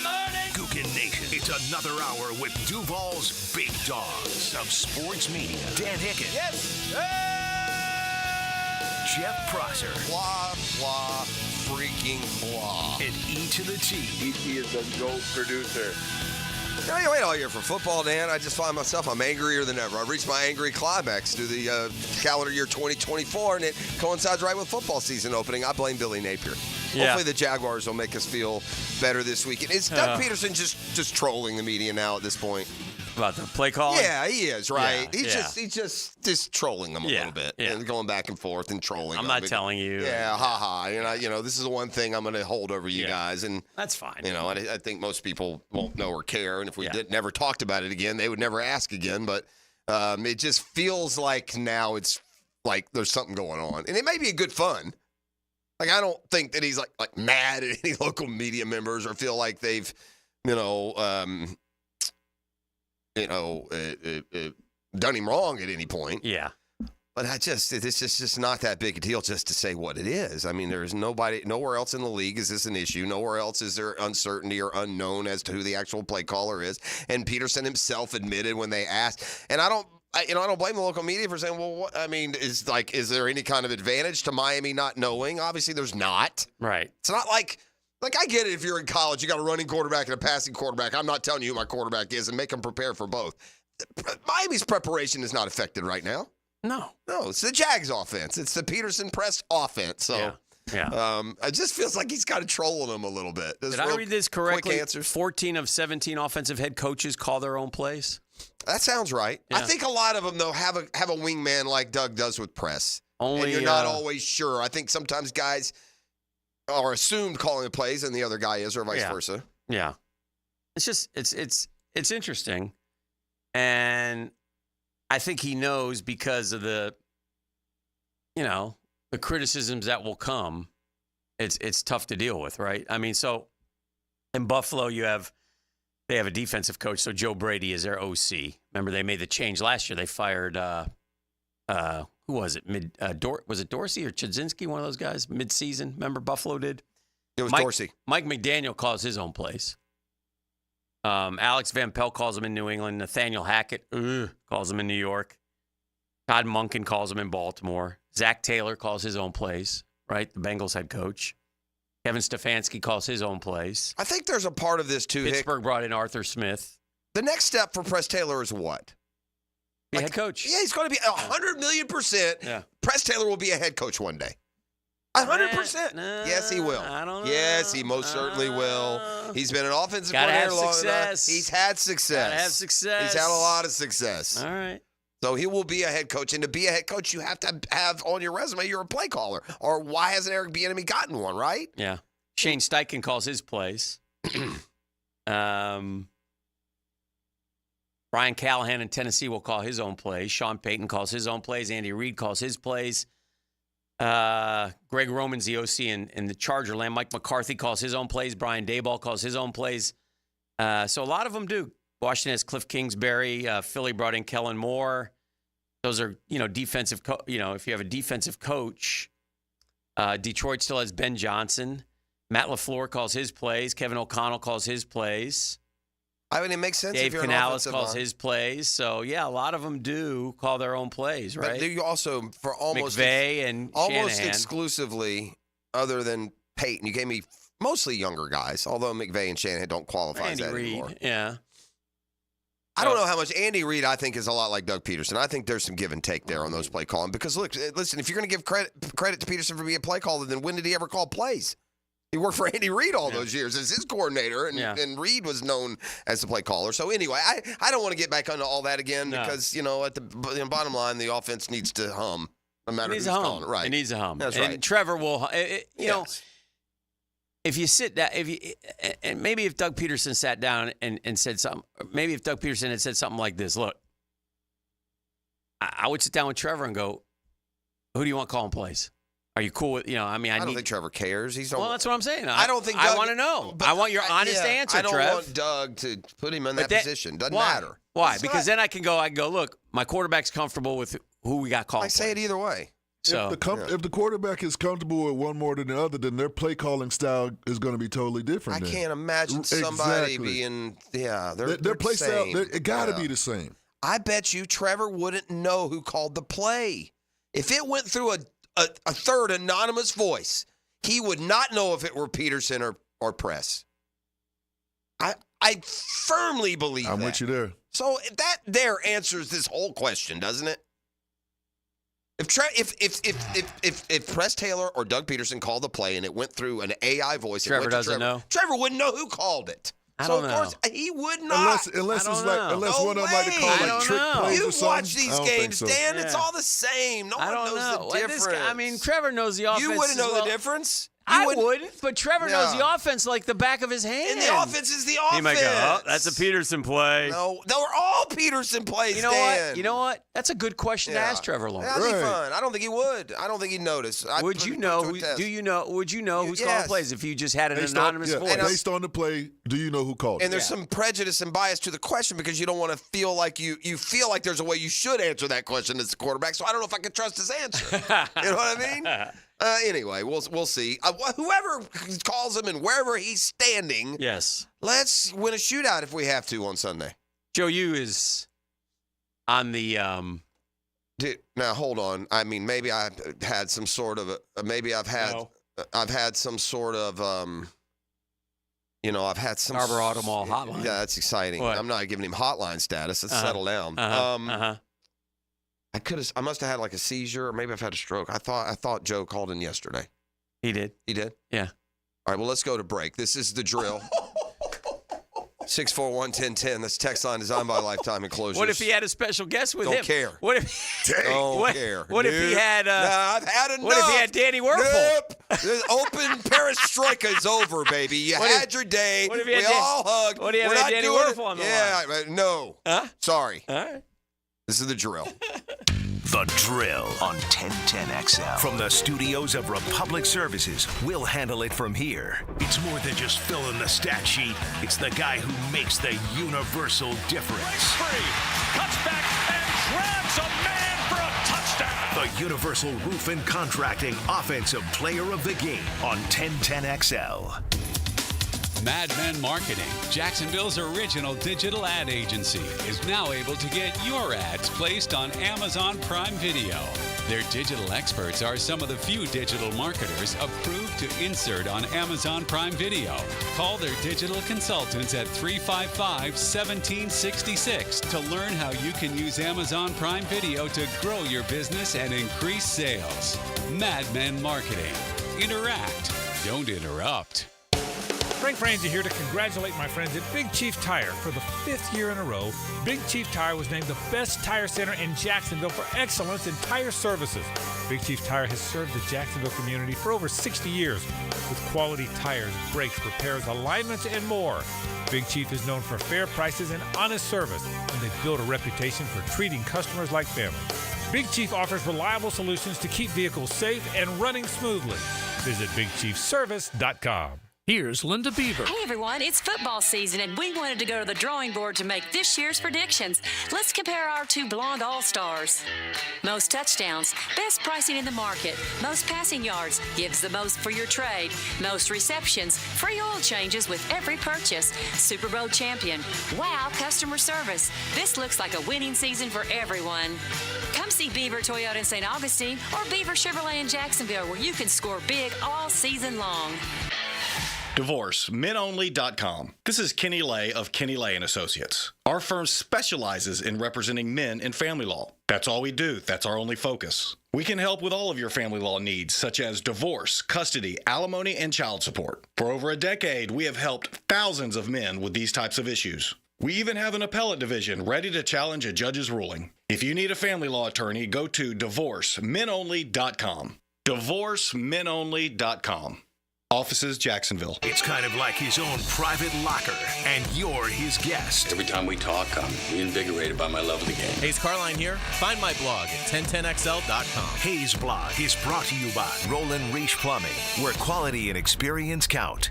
morning. Gookin Nation. It's another hour with Duval's Big Dogs of Sports Media. Dan Hicken. Yes. Jeff Prosser. Blah, blah, freaking blah. And E to the T. E.T. is the GOAT producer. You know, you wait all year for football, Dan. I just find myself, I'm angrier than ever. I've reached my angry climax through the calendar year 2024, and it coincides right with football season opening. I blame Billy Napier. Yeah. Hopefully the Jaguars will make us feel better this week. Is Doug Peterson just trolling the media now at this point? About the play calling? Yeah, he is, right? Yeah, He's just trolling them a little bit and going back and forth and trolling them. I'm not telling you. Yeah, haha. You know, this is the one thing I'm going to hold over you guys. And that's fine. You know, I think most people won't know or care. And if we never talked about it again, they would never ask again. But it just feels like now it's like there's something going on. And it may be a good fun. Like, I don't think that he's like mad at any local media members or feel like they've, done him wrong at any point. Yeah. But it's just not that big a deal just to say what it is. I mean, there's nowhere else in the league is this an issue. Nowhere else is there uncertainty or unknown as to who the actual play caller is. And Peterson himself admitted when they asked, and I don't blame the local media for saying, well, what, I mean, is there any kind of advantage to Miami not knowing? Obviously, there's not. Right. It's not like I get it if you're in college, you got a running quarterback and a passing quarterback. I'm not telling you who my quarterback is and make them prepare for both. Miami's preparation is not affected right now. No, it's the Jags offense. It's the Peterson pressed offense. So, it just feels like he's kind of trolling them a little bit. Did I read this correctly? 14 of 17 offensive head coaches call their own plays. That sounds right. Yeah. I think a lot of them, though, have a wingman like Doug does with press. And you're not always sure. I think sometimes guys are assumed calling the plays and the other guy is, or vice versa. Yeah. It's just, it's interesting. And I think he knows because of the criticisms that will come. It's tough to deal with, right? I mean, so in Buffalo, they have a defensive coach. So Joe Brady is their OC. Remember, they made the change last year. They fired, who was it? Was it Dorsey or Chudzinski? One of those guys mid-season. Remember Buffalo did? It was Dorsey. Mike McDaniel calls his own plays. Alex Van Pelt calls him in New England. Nathaniel Hackett calls him in New York. Todd Monken calls him in Baltimore. Zach Taylor calls his own plays, right? The Bengals head coach. Kevin Stefanski calls his own plays. I think there's a part of this, too, Pittsburgh brought in Arthur Smith. The next step for Press Taylor is what? Head coach. Yeah, he's going to be 100,000,000%. Yeah. Press Taylor will be a head coach one day. 100%. Yes, he will. I don't know. Yes, he most certainly will. He's been an offensive coordinator long enough. He's had success. Gotta have success. He's had a lot of success. All right. So he will be a head coach. And to be a head coach, you have to have on your resume you're a play caller. Or why hasn't Eric Bieniemy gotten one, right? Yeah. Shane Steichen calls his plays. Brian Callahan in Tennessee will call his own plays. Sean Payton calls his own plays. Andy Reid calls his plays. Greg Roman's the OC in the Charger land. Mike McCarthy calls his own plays. Brian Daboll calls his own plays. So a lot of them do. Washington has Cliff Kingsbury. Philly brought in Kellen Moore. Those are, defensive. If you have a defensive coach, Detroit still has Ben Johnson. Matt LaFleur calls his plays. Kevin O'Connell calls his plays. I mean, it makes sense. Dave if you're Canales an calls his plays. So, yeah, a lot of them do call their own plays, right? But do you also, for almost McVay and almost Shanahan. exclusively, other than Peyton, you gave me mostly younger guys, although McVay and Shanahan don't qualify Andy as that Reid, anymore. yeah. I don't know how much Andy Reid, I think, is a lot like Doug Peterson. I think there's some give and take there on those play calling. Because, look, listen, if you're going to give credit to Peterson for being a play caller, then when did he ever call plays? He worked for Andy Reid all those years as his coordinator, and Reid was known as the play caller. So, anyway, I don't want to get back into all that again because, at the bottom line, the offense needs to hum no matter who's calling it. Right. It needs a hum. That's and right. Trevor will, know, if you sit down, and maybe if Doug Peterson sat down and said something, maybe if Doug Peterson had said something like this, look, I would sit down with Trevor and go, who do you want calling plays? Are you cool with, I don't think Trevor cares. Well, that's what I'm saying. I don't think Doug, I want to know. I want your honest answer, I don't Trev. want Doug to put him in that position. Doesn't matter. Why? Because then I can go, look, my quarterback's comfortable with who we got calling. I say it either way. So if the quarterback is comfortable with one more than the other, then their play calling style is going to be totally different. I can't imagine somebody being their play style. It got to be the same. I bet you Trevor wouldn't know who called the play if it went through a third anonymous voice. He would not know if it were Peterson or Press. I firmly believe that. I'm with you there. So that there answers this whole question, doesn't it? If Press Taylor or Doug Peterson called the play and it went through an AI voice, Trevor doesn't know. Trevor wouldn't know who called it. I don't know. Of course, he would not. Unless no one of them like to call like trick plays or something. You watch these games, so. Dan. It's all the same. No one knows the difference. Trevor knows the offense. You wouldn't know the difference. I wouldn't, but Trevor knows the offense like the back of his hand. And the offense is the offense. He might go, oh, that's a Peterson play. No, they were all Peterson plays, You know Dan. what? You know what? That's a good question to ask Trevor Lawrence. That'd be fun. I don't think he would. I don't think he'd notice. Would you know? Would you know who's calling plays if you just had an anonymous voice? Based on the play, do you know who called it? And there's some prejudice and bias to the question because you don't want to feel like you feel like there's a way you should answer that question as the quarterback. So I don't know if I can trust his answer. You know what I mean? Anyway, we'll see. Whoever calls him and wherever he's standing, let's win a shootout if we have to on Sunday. Joe U is on the. Now hold on. I mean, maybe I've had some sort of. I've had some sort of. I've had some. Arbor Auto Mall hotline. Yeah, that's exciting. What? I'm not giving him hotline status. Let's settle down. I must have had like a seizure, or maybe I've had a stroke. I thought Joe called in yesterday. He did. He did? Yeah. All right, well, let's go to break. This is the drill. 641-1010. This text line designed by Lifetime Enclosures. What if he had a special guest with him? Don't care. What if? Don't care. What if he had? I've had enough. What if he had Danny Werfel? Nope. The open perestroika is over, baby. You had your day. What if he had all hugged. What if he We're had not Danny doing Werfel on the line? Yeah, no. Huh? Sorry. All right. This is the drill. The Drill on 1010XL. From the studios of Republic Services, we'll handle it from here. It's more than just filling the stat sheet. It's the guy who makes the universal difference. Cuts back and grabs a man for a touchdown. The Universal Roof and Contracting Offensive Player of the Game on 1010XL. Mad Men Marketing, Jacksonville's original digital ad agency, is now able to get your ads placed on Amazon Prime Video. Their digital experts are some of the few digital marketers approved to insert on Amazon Prime Video. Call their digital consultants at 355-1766 to learn how you can use Amazon Prime Video to grow your business and increase sales. Mad Men Marketing. Interact. Don't interrupt. Frank Franzi here to congratulate my friends at Big Chief Tire. For the 5th year in a row, Big Chief Tire was named the best tire center in Jacksonville for excellence in tire services. Big Chief Tire has served the Jacksonville community for over 60 years with quality tires, brakes, repairs, alignments, and more. Big Chief is known for fair prices and honest service, and they've built a reputation for treating customers like family. Big Chief offers reliable solutions to keep vehicles safe and running smoothly. Visit BigChiefService.com. Here's Linda Beaver. Hey everyone, it's football season and we wanted to go to the drawing board to make this year's predictions. Let's compare our two blonde all-stars. Most touchdowns, best pricing in the market. Most passing yards, gives the most for your trade. Most receptions, free oil changes with every purchase. Super Bowl champion, wow customer service. This looks like a winning season for everyone. Come see Beaver Toyota in St. Augustine or Beaver Chevrolet in Jacksonville where you can score big all season long. DivorceMenOnly.com. This is Kenny Lay of Kenny Lay & Associates. Our firm specializes in representing men in family law. That's all we do. That's our only focus. We can help with all of your family law needs, such as divorce, custody, alimony, and child support. For over a decade, we have helped thousands of men with these types of issues. We even have an appellate division ready to challenge a judge's ruling. If you need a family law attorney, go to DivorceMenOnly.com. DivorceMenOnly.com. Offices, Jacksonville. It's kind of like his own private locker, and you're his guest. Every time we talk, I'm reinvigorated by my love of the game. Hayes Carline here. Find my blog at 1010XL.com. Hayes Blog is brought to you by Roland Reach Plumbing, where quality and experience count.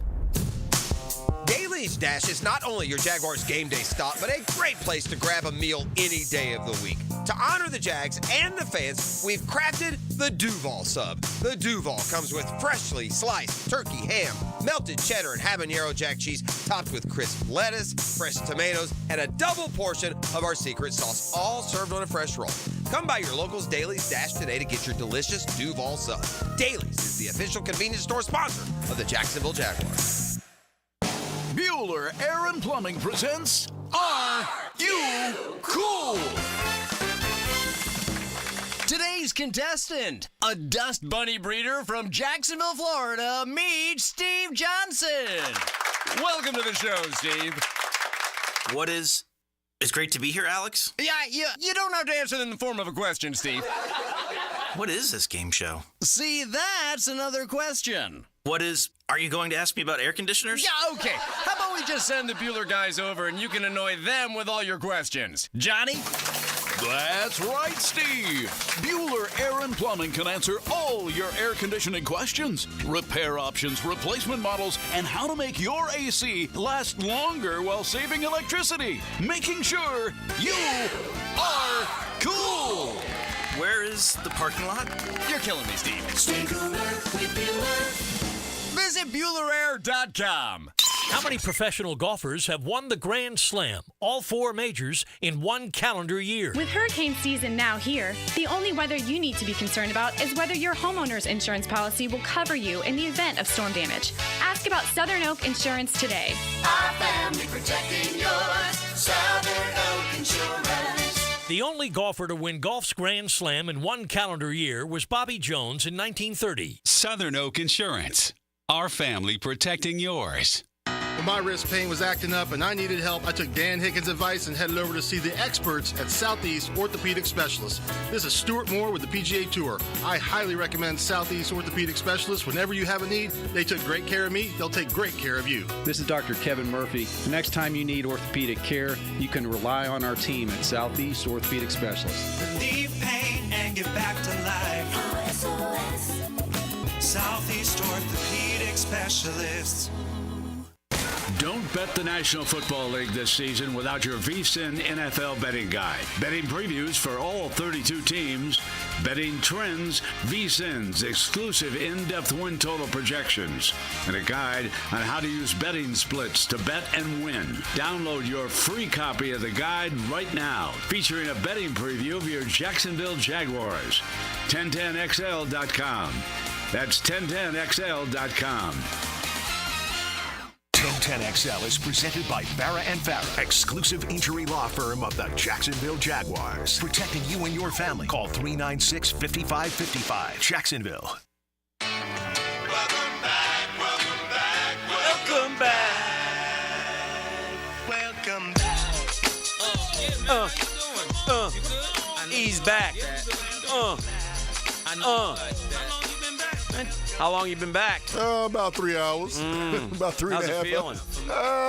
Daly's Dash is not only your Jaguars game day stop, but a great place to grab a meal any day of the week. To honor the Jags and the fans, we've crafted the Duval Sub. The Duval comes with freshly sliced turkey, ham, melted cheddar, and habanero jack cheese, topped with crisp lettuce, fresh tomatoes, and a double portion of our secret sauce, all served on a fresh roll. Come by your local's Daly's Dash today to get your delicious Duval Sub. Daly's is the official convenience store sponsor of the Jacksonville Jaguars. Bueller Air & Plumbing presents Are You Cool? Today's contestant, a dust bunny breeder from Jacksonville, Florida, meet Steve Johnson. Welcome to the show, Steve. It's great to be here, Alex. Yeah, you don't have to answer it in the form of a question, Steve. What is this game show? See, that's another question. Are you going to ask me about air conditioners? Yeah, okay. How about we just send the Bueller guys over and you can annoy them with all your questions? Johnny? That's right, Steve. Bueller Air & Plumbing can answer all your air conditioning questions. Repair options, replacement models, and how to make your AC last longer while saving electricity. Making sure you are cool. Where is the parking lot? You're killing me, Steve. Stay cooler with Bueller. Visit BuellerAir.com. How many professional golfers have won the Grand Slam, all 4 majors, in one calendar year? With hurricane season now here, the only weather you need to be concerned about is whether your homeowner's insurance policy will cover you in the event of storm damage. Ask about Southern Oak Insurance today. Our family protecting yours, Southern Oak Insurance. The only golfer to win golf's Grand Slam in one calendar year was Bobby Jones in 1930. Southern Oak Insurance. Our family protecting yours. When my wrist pain was acting up and I needed help, I took Dan Hicken's advice and headed over to see the experts at Southeast Orthopedic Specialists. This is Stuart Moore with the PGA Tour. I highly recommend Southeast Orthopedic Specialists. Whenever you have a need, they took great care of me. They'll take great care of you. This is Dr. Kevin Murphy. The next time you need orthopedic care, you can rely on our team at Southeast Orthopedic Specialists. Relieve pain and get back to life. SOS. Southeast Orthopedic Specialists. Don't bet the National Football League this season without your VSiN NFL betting guide. Betting previews for all 32 teams, betting trends, VSiN's exclusive in-depth win total projections, and a guide on how to use betting splits to bet and win. Download your free copy of the guide right now, featuring a betting preview of your Jacksonville Jaguars. 1010XL.com. That's 1010XL.com. 1010XL is presented by Farrah & Farrah, exclusive injury law firm of the Jacksonville Jaguars. Protecting you and your family. Call 396-5555. Jacksonville. Welcome back. Welcome back. Welcome back. He's back. How long you been back? About 3 hours. About 3 and a half. How's it feeling?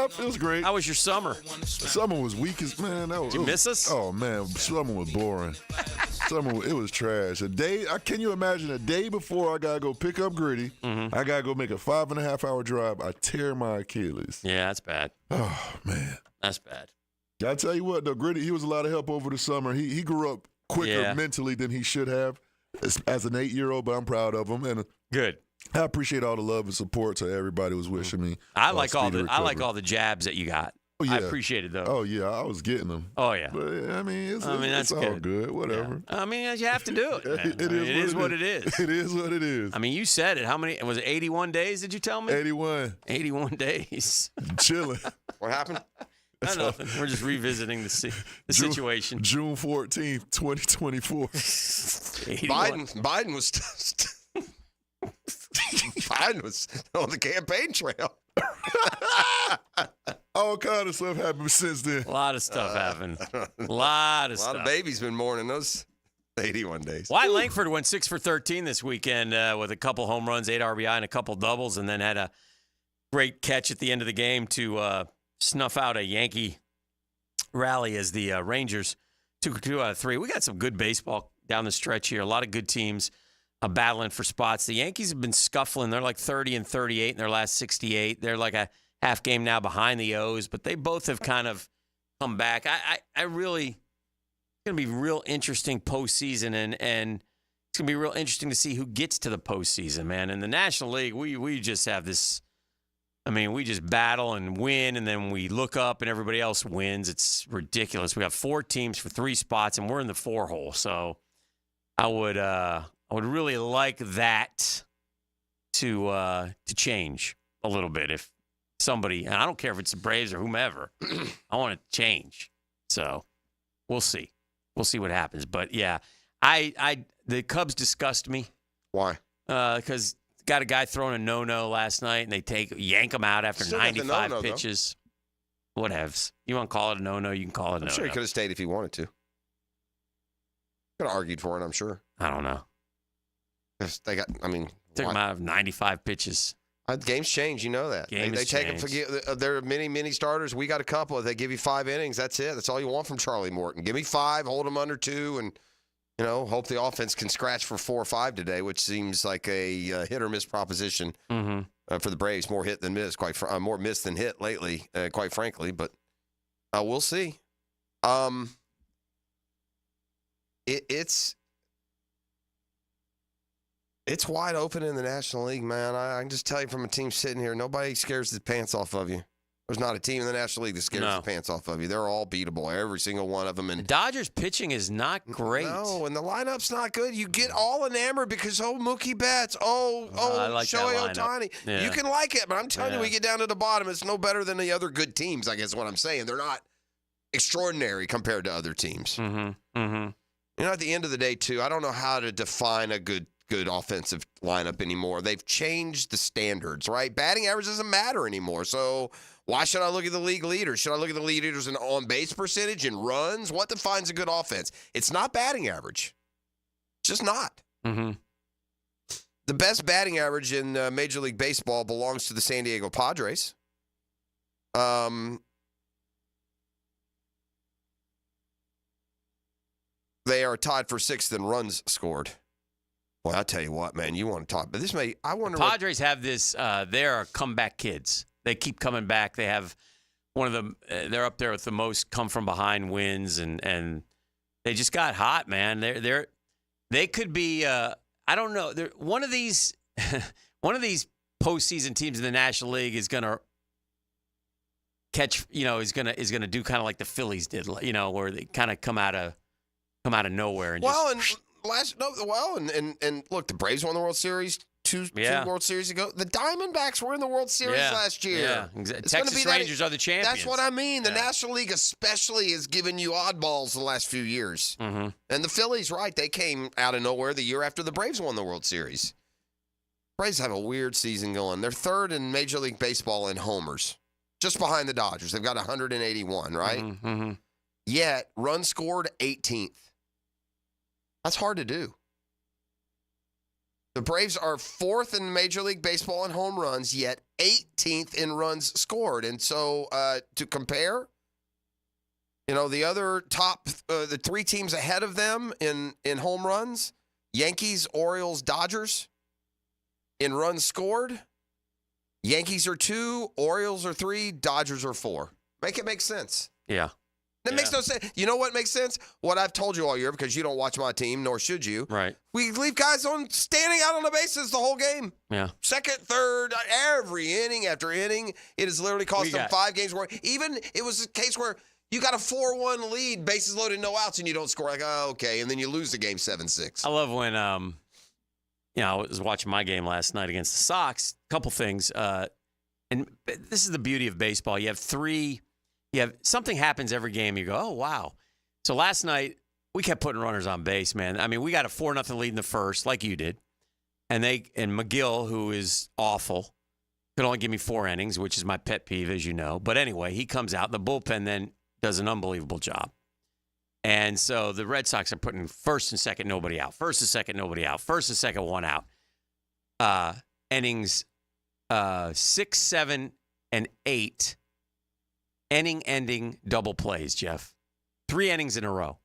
Feels great. How was your summer? Summer was weak as, man. Did you miss us? Oh, man. Summer was boring. Summer, it was trash. Can you imagine a day before I got to go pick up Gritty, I got to go make a 5.5-hour drive, I tear my Achilles. Yeah, that's bad. Oh, man. That's bad. I tell you what, though, Gritty, he was a lot of help over the summer. He grew up quicker mentally than he should have as an 8-year-old, but I'm proud of him. And good. I appreciate all the love and support to everybody who was wishing me. I like all the jabs that you got. Oh, yeah. I appreciated those. Oh, yeah, I was getting them. Oh, yeah. But, I mean, it's that's all good. Whatever. Yeah. I mean, you have to do it. It is what it is. It is what it is. I mean, you said it. How many? Was it 81 days, did you tell me? 81. 81 days. Chilling. What happened? Nothing. We're just revisiting the situation. June 14th, 2024. Biden was on the campaign trail. All kind of stuff happened since then. A lot of stuff happened. A lot of babies been born in those 81 days. Wyatt Langford went 6 for 13 this weekend with a couple home runs, 8 RBI, and a couple doubles, and then had a great catch at the end of the game to snuff out a Yankee rally as the Rangers took 2 out of 3. We got some good baseball down the stretch here. A lot of good teams battling for spots. The Yankees have been scuffling. They're like 30 and 38 in their last 68. They're like a half game now behind the O's, but they both have kind of come back. I really, it's going to be real interesting postseason, and it's going to be real interesting to see who gets to the postseason, man. In the National League, we just have this, I mean, we just battle and win, and then we look up and everybody else wins. It's ridiculous. We have 4 teams for 3 spots, and we're in the 4 hole. So I would really like that to change a little bit if somebody, and I don't care if it's the Braves or whomever, I want it to change. So we'll see. We'll see what happens. But yeah, the Cubs disgust me. Why? Because got a guy throwing a no-no last night, and they yank him out after 95 pitches. Whatevs. You want to call it a no-no, you can call it a no-no. I'm sure he could have stayed if he wanted to. Could have argued for it, I'm sure. I don't know. They got, I mean. Took him out of 95 pitches. Games change, you know that. They take them. There are many starters. We got a couple. They give you 5 innings. That's it. That's all you want from Charlie Morton. Give me 5, hold them under 2, and hope the offense can scratch for 4 or 5 today, which seems like a hit or miss proposition for the Braves. More hit than miss, more miss than hit lately, quite frankly. But we'll see. It's wide open in the National League, man. I can just tell you from a team sitting here, nobody scares the pants off of you. There's not a team in the National League that scares the pants off of you. They're all beatable, every single one of them. And the Dodgers pitching is not great. No, and the lineup's not good. You get all enamored because, Mookie Betts, I like Shohei Ohtani. Yeah. You can like it, but I'm telling you, we get down to the bottom, it's no better than the other good teams, I guess what I'm saying. They're not extraordinary compared to other teams. At the end of the day, too, I don't know how to define a good offensive lineup anymore. They've changed the standards, right? Batting average doesn't matter anymore. So why should I look at the league leaders? Should I look at the league leaders in on-base percentage and runs? What defines a good offense? It's not batting average. It's just not. The best batting average in Major League Baseball belongs to the San Diego Padres. They are tied for 6th in runs scored. Well, I'll tell you what, man, you want to talk. But I wonder. The Padres have this, they're comeback kids. They keep coming back. They have one of them, they're up there with the most come from behind wins, and they just got hot, man. They could be, I don't know. One of these postseason teams in the National League is going to catch, is going to do kind of like the Phillies did, where they kind of come out of nowhere and and look, the Braves won the World Series two World Series ago. The Diamondbacks were in the World Series last year. Yeah, exactly. Texas Rangers are the champions. That's what I mean. The National League especially has given you oddballs the last few years. And the Phillies, right, they came out of nowhere the year after the Braves won the World Series. Braves have a weird season going. They're 3rd in Major League Baseball in homers, just behind the Dodgers. They've got 181, right? Yet, runs scored 18th. That's hard to do. The Braves are 4th in Major League Baseball in home runs, yet 18th in runs scored. And so to compare, The other top, the 3 teams ahead of them in home runs, Yankees, Orioles, Dodgers. In runs scored, Yankees are 2, Orioles are 3, Dodgers are 4. Make it make sense. Yeah. That makes no sense. You know what makes sense? What I've told you all year, because you don't watch my team, nor should you. Right. We leave guys standing out on the bases the whole game. Yeah. Second, third, every inning after inning. It has literally cost them 5 games. Even it was a case where you got a 4-1 lead, bases loaded, no outs, and you don't score. Like, oh, okay. And then you lose the game 7-6. I love when, I was watching my game last night against the Sox. A couple things. And this is the beauty of baseball. You have something happens every game. You go, oh, wow. So last night, we kept putting runners on base, man. I mean, we got a 4-0 lead in the first, like you did. And McGill, who is awful, could only give me 4 innings, which is my pet peeve, as you know. But anyway, he comes out. The bullpen then does an unbelievable job. And so the Red Sox are putting first and second, nobody out. First and second, nobody out. First and second, 1 out. Innings 6, 7, and 8. Inning-ending double plays, Jeff. 3 innings in a row.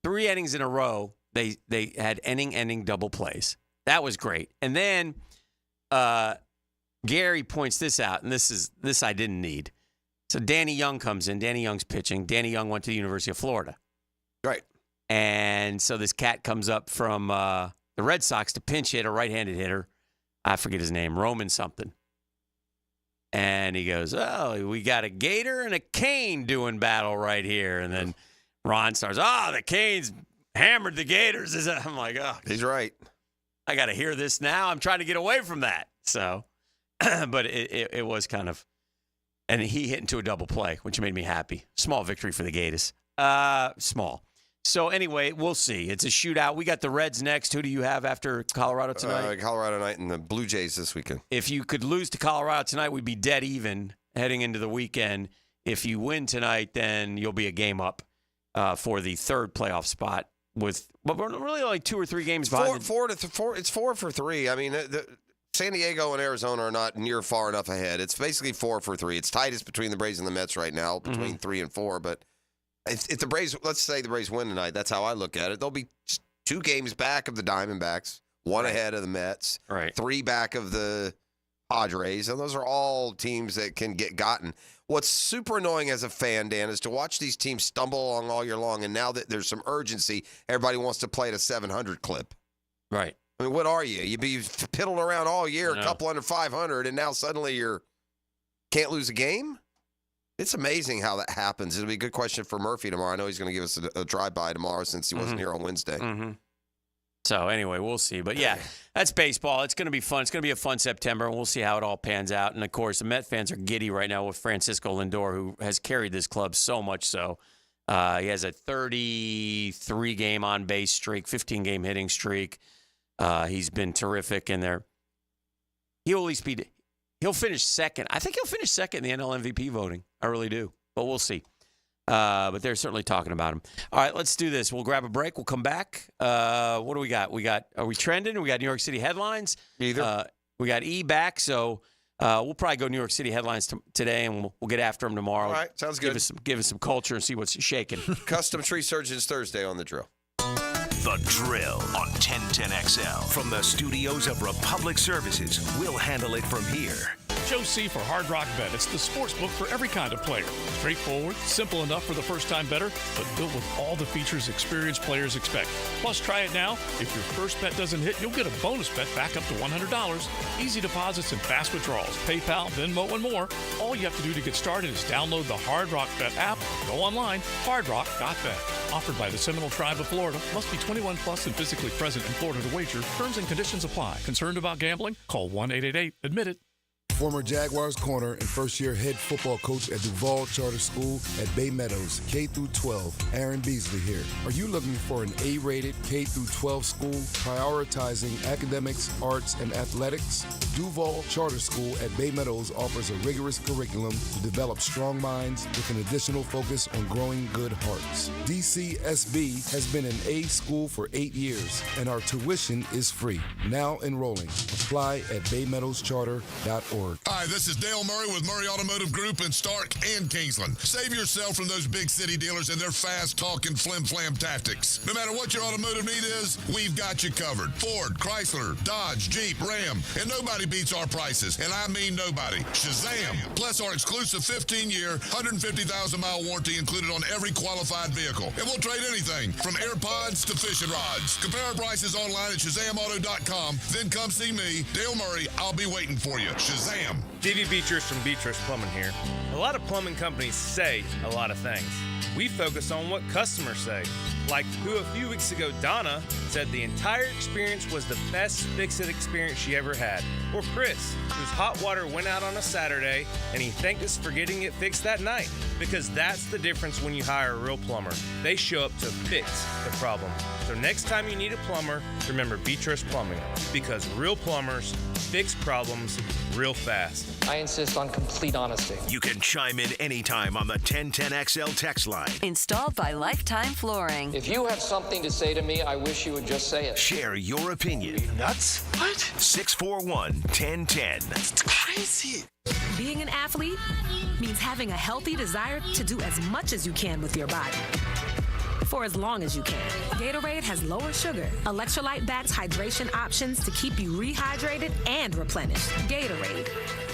3 innings in a row, they had inning-ending double plays. That was great. And then Gary points this out, and this I didn't need. So Danny Young comes in. Danny Young's pitching. Danny Young went to the University of Florida. Right. And so this cat comes up from the Red Sox to pinch hit a right-handed hitter. I forget his name, Roman something. And he goes, oh, we got a Gator and a Cane doing battle right here. And then Ron starts, the Canes hammered the Gators. I'm like, oh. He's right. I got to hear this now. I'm trying to get away from that. So, but it was kind of, and he hit into a double play, which made me happy. Small victory for the Gators. Small. So anyway, we'll see. It's a shootout. We got the Reds next. Who do you have after Colorado tonight? Colorado tonight and the Blue Jays this weekend. If you could lose to Colorado tonight, we'd be dead even heading into the weekend. If you win tonight, then you'll be a game up for the 3rd playoff spot. But we're really only 2 or 3 games behind. 4 it's 4 for 3. I mean, San Diego and Arizona are not near far enough ahead. It's basically 4 for 3. It's tightest between the Braves and the Mets right now, between 3 and 4. But if the Braves, let's say the Braves win tonight, that's how I look at it. They'll be 2 games back of the Diamondbacks, 1 ahead of the Mets, 3 back of the Padres, and those are all teams that can get gotten. What's super annoying as a fan, Dan, is to watch these teams stumble along all year long, and now that there's some urgency, everybody wants to play at a 700 clip. Right. I mean, what are you? You've piddled around all year, a couple under 500, and now suddenly you can't lose a game? It's amazing how that happens. It'll be a good question for Murphy tomorrow. I know he's going to give us a drive-by tomorrow since he wasn't here on Wednesday. Mm-hmm. So anyway, we'll see. But yeah, that's baseball. It's going to be fun. It's going to be a fun September, and we'll see how it all pans out. And of course, the Met fans are giddy right now with Francisco Lindor, who has carried this club so much so. He has a 33-game on-base streak, 15-game hitting streak. He's been terrific, and he'll at least he'll finish second. I think he'll finish second in the NL MVP voting. I really do, but we'll see. But they're certainly talking about him. All right, let's do this. We'll grab a break. We'll come back. What do we got? Are we trending? We got New York City headlines. Either. We got E back, so we'll probably go New York City headlines today, and we'll get after them tomorrow. All right, sounds good. Give us some culture and see what's shaking. Custom Tree Surgeons Thursday on The Drill. The Drill on 1010XL. From the studios of Republic Services, we'll handle it from here. Joe C. for Hard Rock Bet. It's the sports book for every kind of player. Straightforward, simple enough for the first-time bettor, but built with all the features experienced players expect. Plus, try it now. If your first bet doesn't hit, you'll get a bonus bet back up to $100. Easy deposits and fast withdrawals. PayPal, Venmo, and more. All you have to do to get started is download the Hard Rock Bet app. Go online, hardrock.bet. Offered by the Seminole Tribe of Florida. Must be 21 plus and physically present in Florida to wager. Terms and conditions apply. Concerned about gambling? Call 1-888-ADMIT-IT. Former Jaguars corner and first-year head football coach at Duval Charter School at Bay Meadows, K-12, Aaron Beasley here. Are you looking for an A-rated K-12 school prioritizing academics, arts, and athletics? Duval Charter School at Bay Meadows offers a rigorous curriculum to develop strong minds with an additional focus on growing good hearts. DCSB has been an A school for 8 years, and our tuition is free. Now enrolling. Apply at baymeadowscharter.org. Network. Hi, this is Dale Murray with Murray Automotive Group in Stark and Kingsland. Save yourself from those big city dealers and their fast-talking flim-flam tactics. No matter what your automotive need is, we've got you covered. Ford, Chrysler, Dodge, Jeep, Ram, and nobody beats our prices, and I mean nobody. Shazam! Plus our exclusive 15-year, 150,000-mile warranty included on every qualified vehicle. And we'll trade anything from AirPods to fishing rods. Compare our prices online at ShazamAuto.com. Then come see me, Dale Murray. I'll be waiting for you. Shazam! Davey Beatrice from Beatrice Plumbing here. A lot of plumbing companies say a lot of things. We focus on what customers say. Like who a few weeks ago, Donna, said the entire experience was the best fix-it experience she ever had. Or Chris, whose hot water went out on a Saturday and he thanked us for getting it fixed that night. Because that's the difference when you hire a real plumber. They show up to fix the problem. So next time you need a plumber, remember Beatrice Plumbing. Because real plumbers fix problems real fast. I insist on complete honesty. You can chime in anytime on the 1010XL text line. Installed by Lifetime Flooring. If you have something to say to me, I wish you would just say it. Share your opinion. Are you nuts? What? 641-1010. That's crazy. Being an athlete means having a healthy desire to do as much as you can with your body. For as long as you can. Gatorade has lower sugar, electrolyte-backed hydration options to keep you rehydrated and replenished. Gatorade,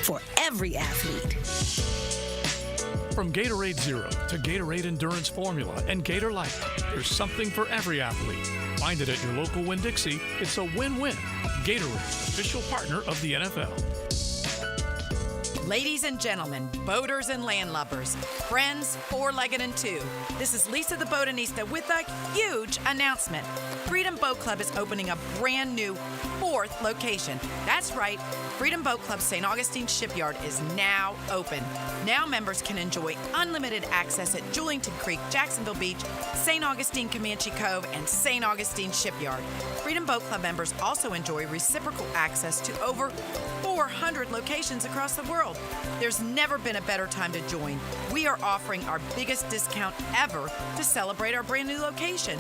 for every athlete. From Gatorade Zero to Gatorade Endurance Formula and Gator Light, there's something for every athlete. Find it at your local Winn-Dixie. It's a win-win. Gatorade, official partner of the NFL. Ladies and gentlemen, boaters and landlubbers, friends, four-legged and two, this is Lisa the Botanista with a huge announcement. Freedom Boat Club is opening a brand new 4th location. That's right, Freedom Boat Club St. Augustine Shipyard is now open. Now members can enjoy unlimited access at Julington Creek, Jacksonville Beach, St. Augustine Comanche Cove, and St. Augustine Shipyard. Freedom Boat Club members also enjoy reciprocal access to over 400 locations across the world. There's never been a better time to join. We are offering our biggest discount ever to celebrate our brand new location.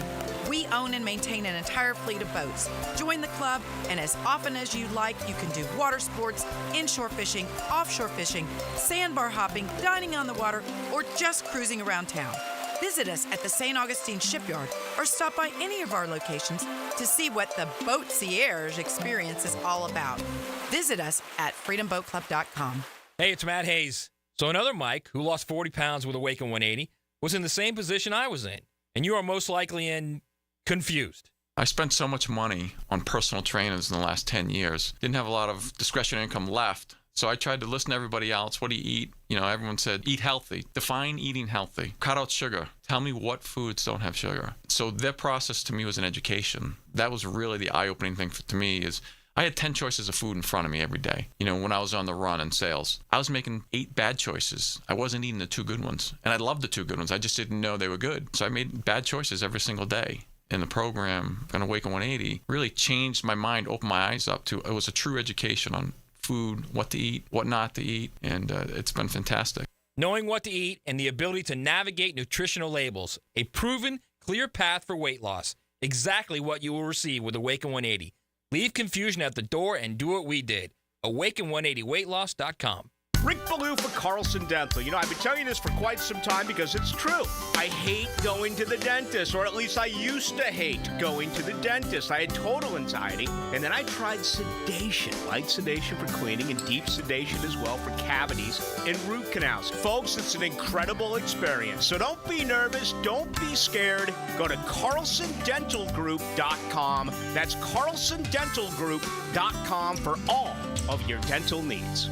We own and maintain an entire fleet of boats. Join the club, and as often as you like, you can do water sports, inshore fishing, offshore fishing, sandbar hopping, dining on the water, or just cruising around town. Visit us at the St. Augustine Shipyard or stop by any of our locations to see what the Boatcierge experience is all about. Visit us at freedomboatclub.com. Hey, it's Matt Hayes. So another Mike, who lost 40 pounds with Awaken 180, was in the same position I was in. And you are most likely confused. I spent so much money on personal trainers in the last 10 years. Didn't have a lot of discretionary income left. So I tried to listen to everybody else. What do you eat? You know, everyone said, eat healthy. Define eating healthy. Cut out sugar. Tell me what foods don't have sugar. So their process to me was an education. That was really the eye-opening thing to me is I had 10 choices of food in front of me every day. You know, when I was on the run in sales, I was making 8 bad choices. I wasn't eating the 2 good ones. And I loved the 2 good ones. I just didn't know they were good. So I made bad choices every single day. And the program, on Awaken 180, really changed my mind, opened my eyes up to, it was a true education on food, what to eat, what not to eat, and it's been fantastic. Knowing what to eat and the ability to navigate nutritional labels. A proven, clear path for weight loss. Exactly what you will receive with Awaken 180. Leave confusion at the door and do what we did. Awaken180weightloss.com. Rick Ballou for Carlson Dental. You know, I've been telling you this for quite some time because it's true. I hate going to the dentist, or at least I used to hate going to the dentist. I had total anxiety, and then I tried sedation. Light sedation for cleaning and deep sedation as well for cavities and root canals. Folks, it's an incredible experience. So don't be nervous. Don't be scared. Go to CarlsonDentalGroup.com. That's CarlsonDentalGroup.com for all of your dental needs.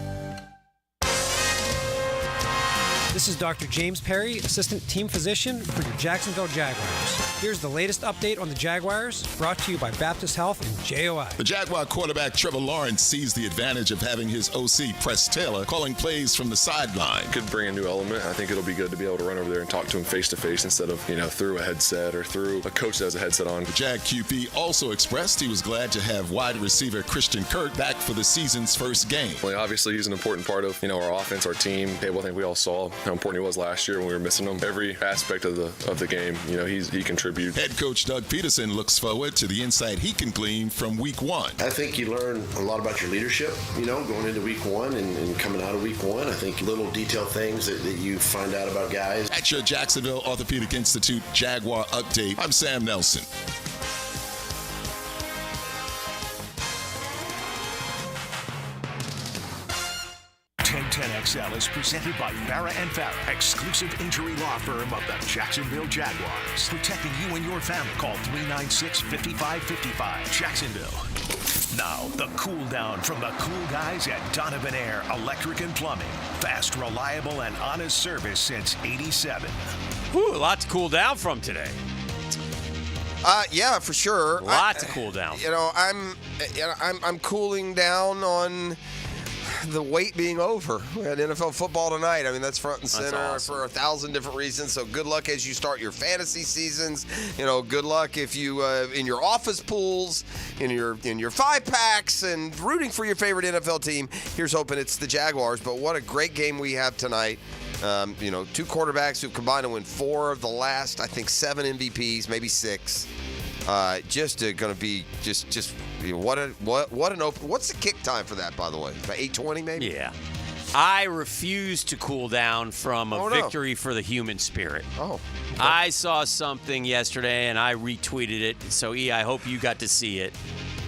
This is Dr. James Perry, Assistant Team Physician for your Jacksonville Jaguars. Here's the latest update on the Jaguars, brought to you by Baptist Health and JOI. The Jaguar quarterback Trevor Lawrence sees the advantage of having his OC, Press Taylor, calling plays from the sideline. Could bring a new element. I think it'll be good to be able to run over there and talk to him face-to-face instead of, through a headset or through a coach that has a headset on. The Jag QB also expressed he was glad to have wide receiver Christian Kirk back for the season's first game. Well, obviously, he's an important part of, our offense, our team. I think we all saw how important he was last year when we were missing him. Every aspect of the game, he contributes. contribute. Head coach Doug Peterson looks forward to the insight he can glean from week 1. I think you learn a lot about your leadership, going into week 1 and coming out of week 1. I think little detailed things that you find out about guys. At your Jacksonville Orthopedic Institute Jaguar Update, I'm Sam Nelson. 1010XL is presented by Farah & Farah, exclusive injury law firm of the Jacksonville Jaguars. Protecting you and your family. Call 396-5555. Jacksonville. Now, the cool down from the cool guys at Donovan Air Electric and Plumbing. Fast, reliable, and honest service since '87. Whew, a lot to cool down from today. Yeah, for sure. A lot to cool down. I'm cooling down on the wait being over at NFL football tonight. I mean, that's front and center for 1,000 different reasons. So good luck as you start your fantasy seasons. Good luck if you in your office pools, in your 5-packs, and rooting for your favorite NFL team. Here's hoping it's the Jaguars. But what a great game we have tonight. 2 quarterbacks who've combined to win 4 of the last, I think, 7 MVPs, maybe 6. Just going to be just what an open. What's the kick time for that, by the way? About 8:20 maybe? Yeah. I refuse to cool down from a victory for the human spirit. Oh. Okay. I saw something yesterday and I retweeted it. So, I hope you got to see it.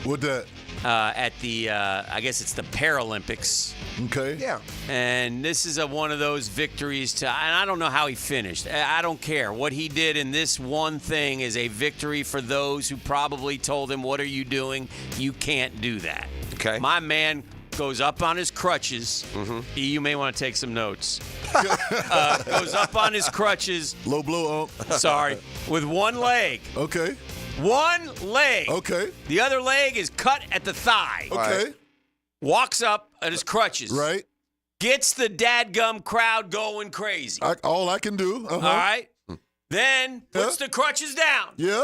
What that? At the, I guess it's the Paralympics. Okay. Yeah. And this is one of those victories and I don't know how he finished. I don't care. What he did in this one thing is a victory for those who probably told him, what are you doing? You can't do that. Okay. My man goes up on his crutches. Mm-hmm. You may want to take some notes. Goes up on his crutches. Low blow up. Sorry. With one leg. Okay. One leg. Okay. The other leg is cut at the thigh. Okay. Walks up at his crutches. Right. Gets the dadgum crowd going crazy. All I can do. All right. Then puts the crutches down. Yeah.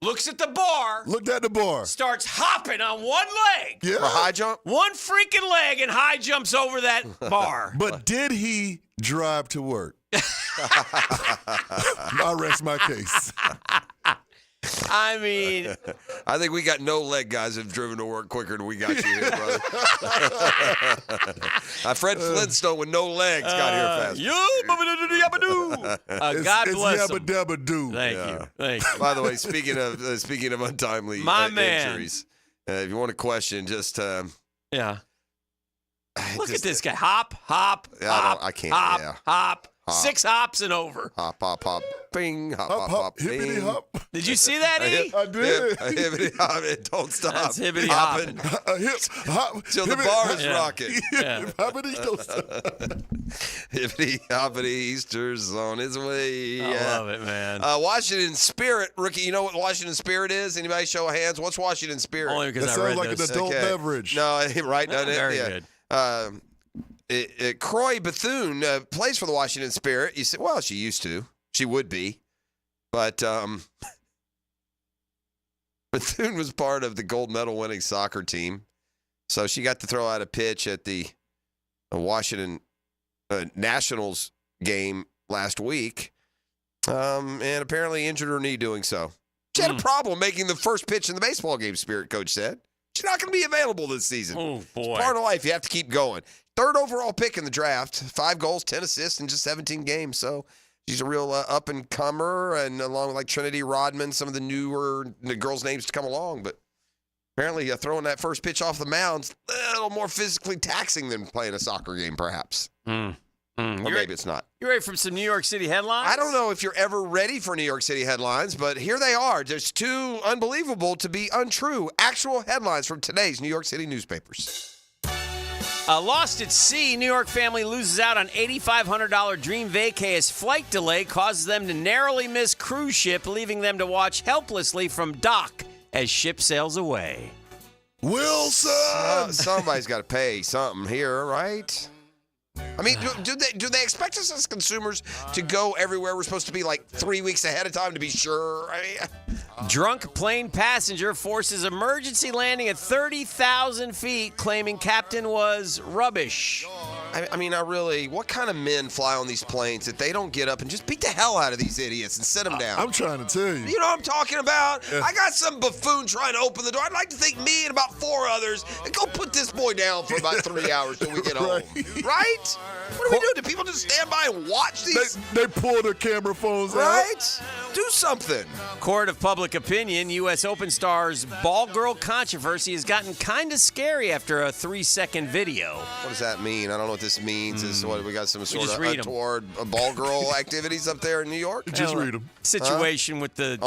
Looks at the bar. Looked at the bar. Starts hopping on one leg. Yeah. A high jump? One freaking leg and high jumps over that bar. But did he drive to work? I rest my case. I mean, I think we got no leg guys that have driven to work quicker than we got you here, brother. Fred Flintstone with no legs got here fast. God bless him. Yabba-dabba-doo. Thank you. By the way, speaking of untimely injuries, if you want to question, just yeah. Look at this guy. Hop. I can't. Hop. 6 hops and over. Hop. Bing. Hop. Hippity bing. hop. Did you see that, E? I did. Hippity hop. Don't stop. That's hippity hopping. Hip hop. Till the bar is rocking. Hoppity, don't stop. Hippity hoppity, Easter's on his way. I love it, man. Washington Spirit, rookie. You know what Washington Spirit is? Anybody show of hands? What's Washington Spirit? Only because That I read sounds like this. an adult beverage. No, right? Doesn't it? Very good. Croy Bethune plays for the Washington Spirit. You say, well, she used to. She would be. But Bethune was part of the gold medal winning soccer team. So she got to throw out a pitch at the Washington Nationals game last week and apparently injured her knee doing so. She had a problem making the first pitch in the baseball game, Spirit coach said. She's not going to be available this season. Oh, boy. It's part of life. You have to keep going. 3rd overall pick in the draft. 5 goals, 10 assists in just 17 games. So she's a real up-and-comer, and along with like Trinity Rodman, some of the newer girls' names to come along. But apparently throwing that first pitch off the mound's a little more physically taxing than playing a soccer game, perhaps. Or maybe it's not. You ready for some New York City headlines? I don't know if you're ever ready for New York City headlines, but here they are. There's too unbelievable to be untrue. Actual headlines from today's New York City newspapers. Lost at sea, New York family loses out on $8,500 dream vacay as flight delay causes them to narrowly miss cruise ship, leaving them to watch helplessly from dock as ship sails away. Wilson! Somebody's got to pay something here, right? I mean, do they expect us as consumers to go everywhere we're supposed to be like 3 weeks ahead of time to be sure? Drunk plane passenger forces emergency landing at 30,000 feet, claiming captain was rubbish. I mean, what kind of men fly on these planes that they don't get up and just beat the hell out of these idiots and sit them down? I'm trying to tell you. You know what I'm talking about? Yeah. I got some buffoon trying to open the door. I'd like to think me and about 4 others and go put this boy down for about 3 hours till we get home. Right? What do we do? Do people just stand by and watch these? They pull their camera phones out. Right? Do something. Court of public opinion, U.S. Open stars ball girl controversy has gotten kind of scary after a 3-second video. What does that mean? I don't know what this means. Is what we got some sort just of read 'em. untoward ball girl activities up there in New York? Just read them. Situation with the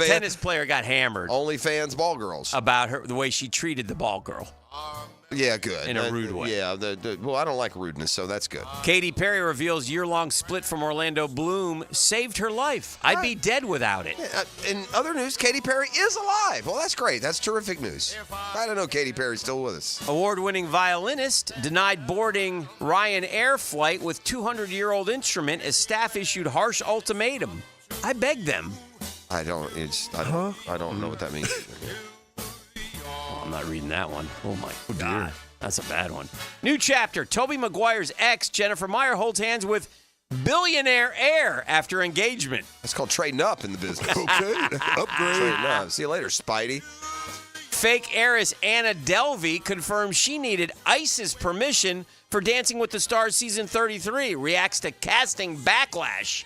tennis player got hammered. OnlyFans ball girls. About the way she treated the ball girl. Yeah, good. In a rude way. Yeah, well, I don't like rudeness, so that's good. Katy Perry reveals year-long split from Orlando Bloom saved her life. I'd be dead without it. In other news, Katy Perry is alive. Well, that's great. That's terrific news. I don't know Katy Perry's still with us. Award-winning violinist denied boarding Ryanair flight with 200-year-old instrument as staff issued harsh ultimatum. I begged them. I don't know what that means. I'm not reading that one. Oh, my God. That's a bad one. New chapter. Tobey Maguire's ex, Jennifer Meyer, holds hands with billionaire heir after engagement. That's called trading up in the business. Okay. Upgrade. Trading up. See you later, Spidey. Fake heiress Anna Delvey confirms she needed ICE's permission for Dancing with the Stars season 33. Reacts to casting backlash.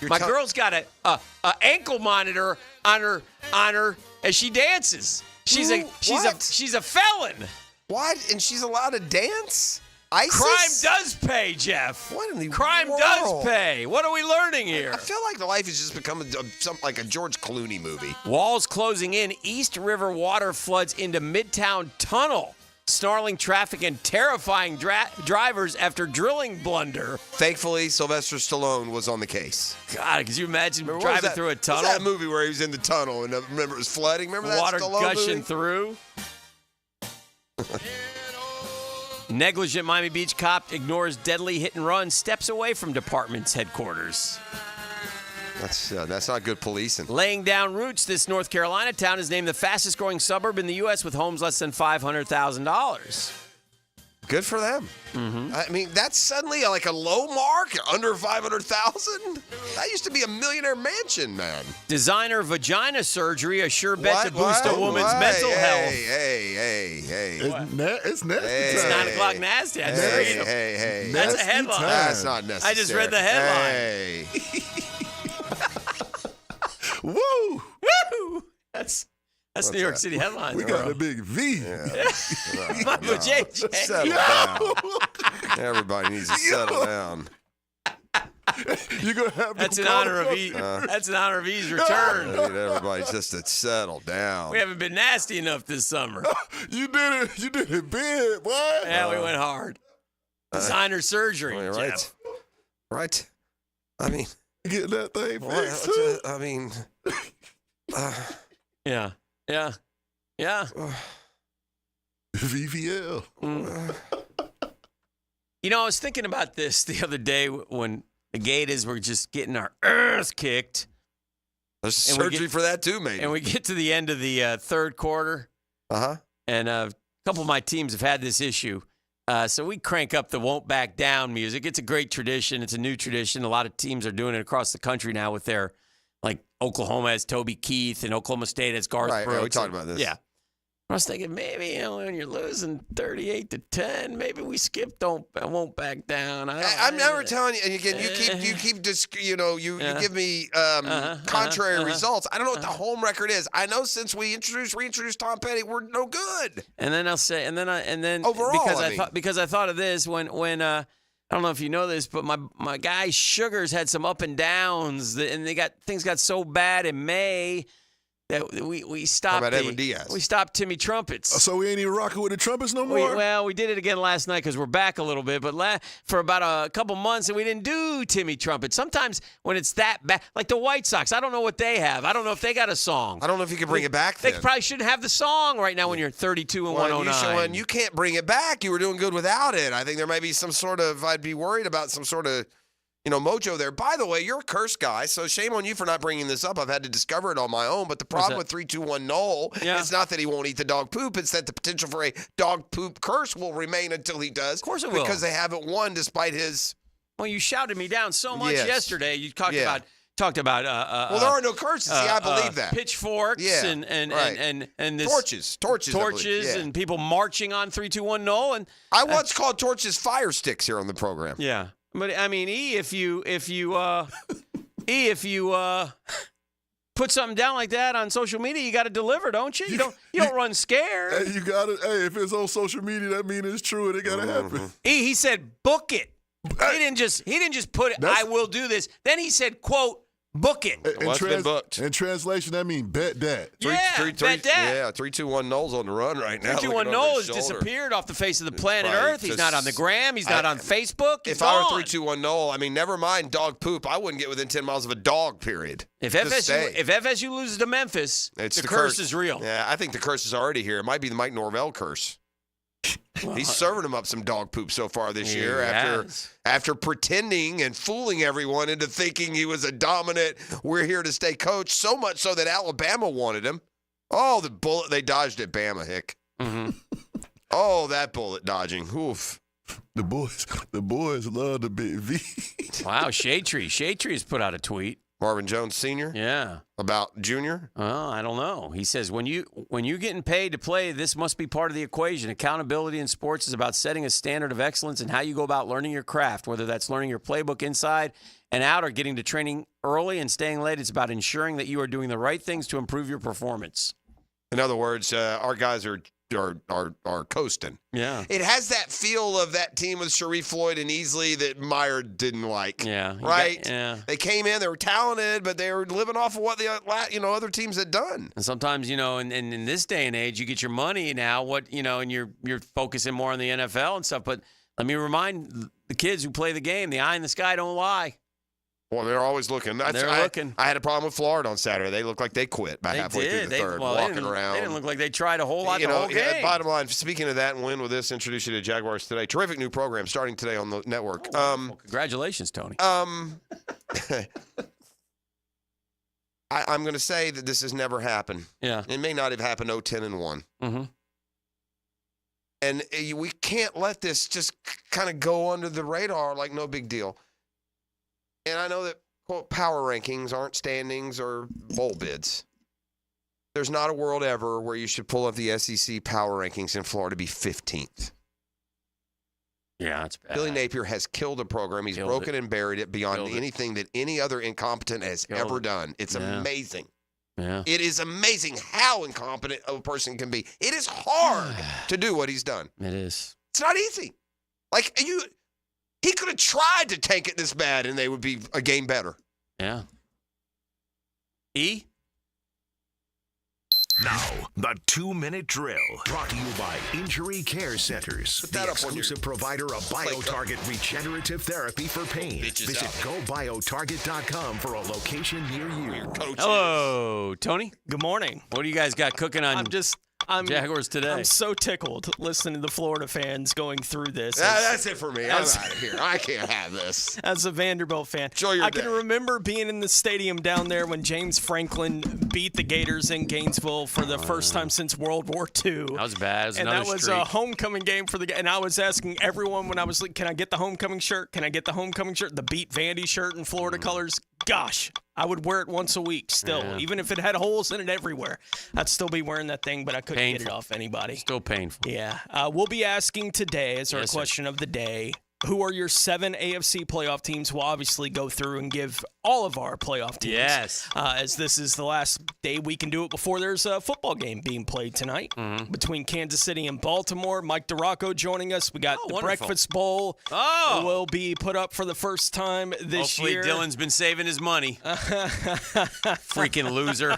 My girl's got a ankle monitor on her as she dances. She's a felon. What? And she's allowed to dance? ISIS? Crime does pay, Jeff. What in the Crime world? does pay. What are we learning here? I feel like the life has just become something like a George Clooney movie. Walls closing in. East River water floods into Midtown Tunnel. Snarling traffic and terrifying drivers after drilling blunder. Thankfully, Sylvester Stallone was on the case. God, could you imagine driving through a tunnel? What was that movie where he was in the tunnel and remember it was flooding? Remember that water Stallone gushing movie? through? Negligent Miami Beach cop ignores deadly hit and run, steps away from department's headquarters. That's not good policing. Laying down roots, this North Carolina town is named the fastest growing suburb in the U.S. with homes less than $500,000. Good for them. Mm-hmm. I mean, that's suddenly like a low mark, under 500,000. That used to be a millionaire mansion, man. Designer vagina surgery, a sure bet to boost a woman's mental health. Hey. It's nasty. It's 9 o'clock nasty. I just read them. Hey. That's a headline. That's not necessary. I just read the headline. Hey. Woo! Woo! That's New York City headlines. We got a big V. Michael J. Settle down. Everybody needs to settle down. You're gonna have that's in honor of that's in honor of E's return. I need everybody just to settle down. We haven't been nasty enough this summer. You did it big, boy. Yeah, we went hard. Designer surgery, right? Jeff. Right. I mean, get that thing fixed. I mean, yeah. VVL. You know, I was thinking about this the other day when the Gators were just getting our earth kicked. There's surgery for that too, maybe. And we get to the end of the third quarter. And a couple of my teams have had this issue. So we crank up the Won't Back Down music. It's a great tradition. It's a new tradition. A lot of teams are doing it across the country now with their, like, Oklahoma has Toby Keith and Oklahoma State has Garth Brooks. Right, we talked about this. Yeah. I was thinking maybe, when you're losing 38-10, maybe we skip Won't Back Down. I'm never telling you. And again, you give me contrary results. I don't know what the home record is. I know since we reintroduced Tom Petty, we're no good. And then I'll say, and then overall, because I thought of this when I don't know if you know this, but my guy Sugars had some up and downs, and things got so bad in May that we stopped. How about Edwin Diaz? We stopped Timmy Trumpets. So we ain't even rocking with the trumpets no more? We did it again last night because we're back a little bit, but for about a couple months, and we didn't do Timmy Trumpets. Sometimes when it's that bad, like the White Sox, I don't know what they have. I don't know if they got a song. I don't know if you can bring it back They then. probably shouldn't have the song right now when you're 32-109. When you can't bring it back, you were doing good without it. I think there might be I'd be worried about some sort of mojo there. By the way, you're a curse guy, so shame on you for not bringing this up. I've had to discover it on my own. But the problem with 3-2-1 Noel is not that he won't eat the dog poop. It's that the potential for a dog poop curse will remain until he does. Of course it will. Because they haven't won despite his... Well, you shouted me down so much yesterday. You talked about... well, there are no curses. See, I believe that. Pitchforks and this torches, and people marching on 3-2-1 Noel. And I once called torches fire sticks here on the program. Yeah, but I mean, if you put something down like that on social media, you got to deliver, don't you? You don't run scared. Hey, you got to. Hey, if it's on social media, that means it's true and it got to happen. He said, "Book it." He didn't just put it. I will do this. Then he said, "Quote." Book it. In translation, that means bet that. Bet that. Yeah, 3-2-1 Noel's on the run right now. 3-2-1 Noel has disappeared off the face of the planet Earth. He's not on the gram. He's not on Facebook. If I were 3-2-1 Noel, I mean, never mind dog poop. I wouldn't get within 10 miles of a dog, period. If FSU loses to Memphis, the curse is real. Yeah, I think the curse is already here. It might be the Mike Norvell curse. He's serving them up some dog poop so far this year after pretending and fooling everyone into thinking he was a dominant, we're here to stay coach, so much so that Alabama wanted him. Oh, the bullet they dodged at Bama, Hick. Mm-hmm. Oh, that bullet dodging. Oof. The boys love the big V. Wow, Shade Tree has put out a tweet. Marvin Jones Sr.? Yeah. About Junior? Oh, I don't know. He says, when you're getting paid to play, this must be part of the equation. Accountability in sports is about setting a standard of excellence and how you go about learning your craft, whether that's learning your playbook inside and out or getting to training early and staying late. It's about ensuring that you are doing the right things to improve your performance. In other words, our guys are coasting. Yeah. It has that feel of that team with Sharif Floyd and Easley that Meyer didn't like. Yeah. Right? They came in, they were talented, but they were living off of what the other teams had done. And sometimes, in this day and age, you get your money now, and you're focusing more on the NFL and stuff. But let me remind the kids who play the game, the eye in the sky don't lie. Well, they're always looking. They're looking. I had a problem with Florida on Saturday. They looked like they quit by halfway through the third, walking around. They didn't look like they tried a whole lot the whole game. Bottom line, speaking of that and win with this, introduce you to Jaguars Today. Terrific new program starting today on the network. Well, congratulations, Tony. I'm going to say that this has never happened. Yeah. It may not have happened 0-10-1. Mm-hmm. And we can't let this just kind of go under the radar like no big deal. And I know that, quote, power rankings aren't standings or bowl bids. There's not a world ever where you should pull up the SEC power rankings in Florida to be 15th. Yeah, that's bad. Billy Napier has killed a program. He's broken and buried it beyond anything that any other incompetent has ever done. It's amazing. Yeah. It is amazing how incompetent a person can be. It is hard to do what he's done. It is. It's not easy. He could have tried to tank it this bad, and they would be a game better. Yeah. Now, the 2-minute drill, brought to you by Injury Care Centers, the exclusive provider of BioTarget regenerative therapy for pain. Visit GoBioTarget.com for a location near you. Hello, Tony. Good morning. What do you guys got cooking on Jaguars Today? I'm so tickled listening to the Florida fans going through this. That's it for me. I'm out of here. I can't have this. As a Vanderbilt fan, I can remember being in the stadium down there when James Franklin beat the Gators in Gainesville for the first time since World War II. That was bad. That was a homecoming game for and I was asking everyone when I was like, can I get the homecoming shirt? Can I get the homecoming shirt? The Beat Vandy shirt in Florida colors. Gosh, I would wear it once a week still, even if it had holes in it everywhere. I'd still be wearing that thing, but I couldn't get it off anybody. Still painful. Yeah. We'll be asking today, as our question of the day, who are your 7 AFC playoff teams? We'll obviously go through and give all of our playoff teams. Yes. As this is the last day we can do it before there's a football game being played tonight between Kansas City and Baltimore. Mike DeRocco joining us. We got the Breakfast Bowl. Will be put up for the first time this year. Hopefully Dylan's been saving his money. Freaking loser.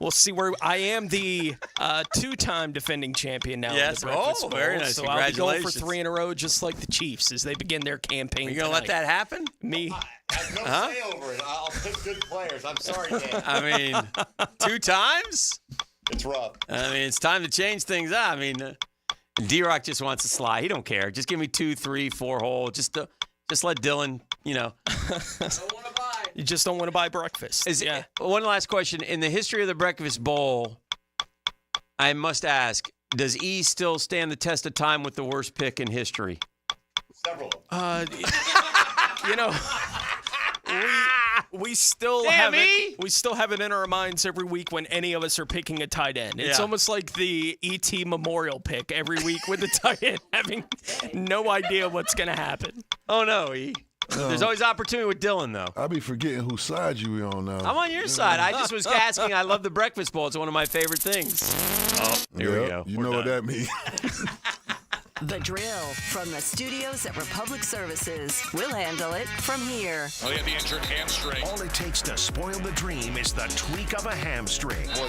We'll see where I am the 2-time defending champion now. Yes. In the Breakfast Bowl, very nice. So Congratulations. I'll be going for 3 in a row, just like the Chiefs as they begin their campaign. Are you going to let that happen? Me. Don't say over it. I'll pick good players. I'm sorry, Dan. I mean, 2 times? It's rough. I mean, it's time to change things up. I mean, D-Rock just wants to slide. He don't care. Just give me 2, 3, 4 hole. Just let Dylan You know. You just don't want to buy breakfast. One last question. In the history of the Breakfast Bowl, I must ask, does E still stand the test of time with the worst pick in history? Several. You know, we still have it in our minds every week when any of us are picking a tight end. It's almost like the E.T. Memorial pick every week with the tight end having no idea what's going to happen. Oh, no, E. There's always opportunity with Dylan, though. I be forgetting whose side you on now. I'm on your side. I just was asking. I love the Breakfast Bowl. It's one of my favorite things. Oh, here we go. You know what that means. The Drill from the studios at Republic Services. We'll handle it from here. Oh, yeah, the injured hamstring. All it takes to spoil the dream is the tweak of a hamstring. Boy,